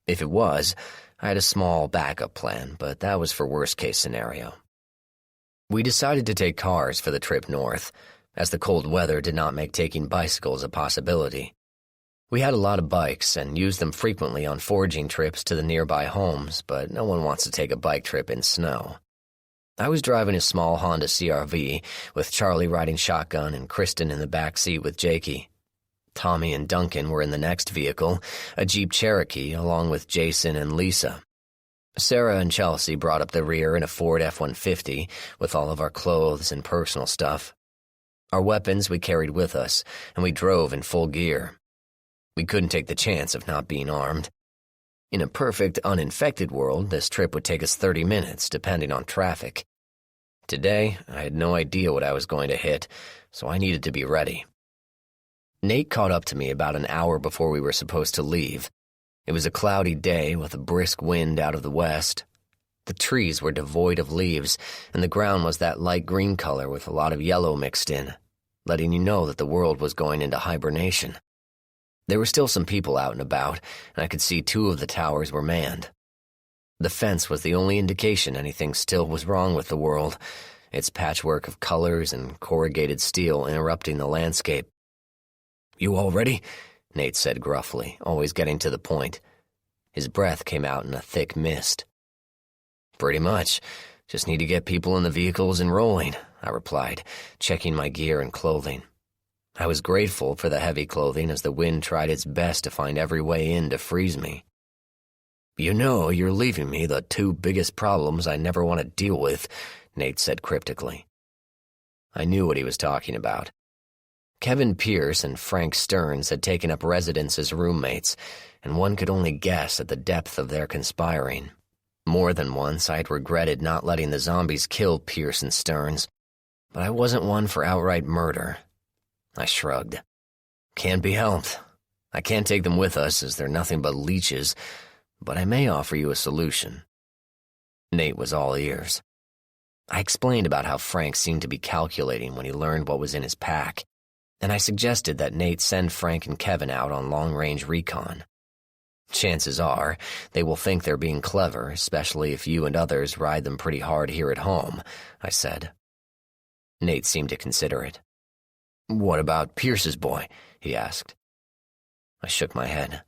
If it was, I had a small backup plan, but that was for worst-case scenario. We decided to take cars for the trip north, as the cold weather did not make taking bicycles a possibility. We had a lot of bikes and used them frequently on foraging trips to the nearby homes, but no one wants to take a bike trip in snow. I was driving a small Honda CR-V, with Charlie riding shotgun and Kristen in the back seat with Jakey. Tommy and Duncan were in the next vehicle, a Jeep Cherokee, along with Jason and Lisa. Sarah and Chelsea brought up the rear in a Ford F-150 with all of our clothes and personal stuff. Our weapons we carried with us, and we drove in full gear. We couldn't take the chance of not being armed. In a perfect, uninfected world, this trip would take us 30 minutes, depending on traffic. Today, I had no idea what I was going to hit, so I needed to be ready. Nate caught up to me about an hour before we were supposed to leave. It was a cloudy day with a brisk wind out of the west. The trees were devoid of leaves, and the ground was that light green color with a lot of yellow mixed in, letting you know that the world was going into hibernation. There were still some people out and about, and I could see 2 of the towers were manned. The fence was the only indication anything still was wrong with the world, its patchwork of colors and corrugated steel interrupting the landscape. "You all ready?" Nate said gruffly, always getting to the point. His breath came out in a thick mist. "Pretty much. Just need to get people in the vehicles and rolling," I replied, checking my gear and clothing. I was grateful for the heavy clothing as the wind tried its best to find every way in to freeze me. "You know you're leaving me the 2 biggest problems I never want to deal with," Nate said cryptically. I knew what he was talking about. Kevin Pierce and Frank Stearns had taken up residence as roommates, and one could only guess at the depth of their conspiring. More than once I had regretted not letting the zombies kill Pierce and Stearns, but I wasn't one for outright murder. I shrugged. "Can't be helped. I can't take them with us as they're nothing but leeches, but I may offer you a solution." Nate was all ears. I explained about how Frank seemed to be calculating when he learned what was in his pack, and I suggested that Nate send Frank and Kevin out on long-range recon. Chances are they will think they're being clever, especially if you and others ride them pretty hard here at home, I said. Nate seemed to consider it. "What about Pierce's boy?" he asked. I shook my head.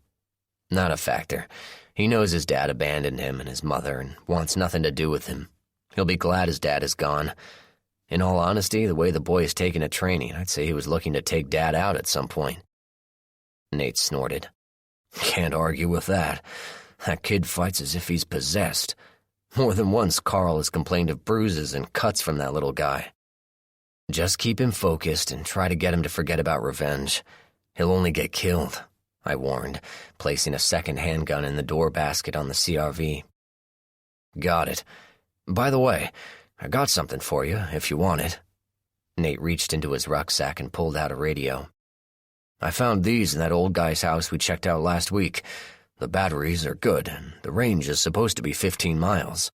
"Not a factor. He knows his dad abandoned him and his mother and wants nothing to do with him. He'll be glad his dad is gone. In all honesty, the way the boy is taking to training, I'd say he was looking to take Dad out at some point." Nate snorted. "Can't argue with that. That kid fights as if he's possessed. More than once Carl has complained of bruises and cuts from that little guy. Just keep him focused and try to get him to forget about revenge. He'll only get killed," I warned, placing a second handgun in the door basket on the CR-V. "Got it. By the way, I got something for you, if you want it." Nate reached into his rucksack and pulled out a radio. "I found these in that old guy's house we checked out last week. The batteries are good, and the range is supposed to be 15 miles.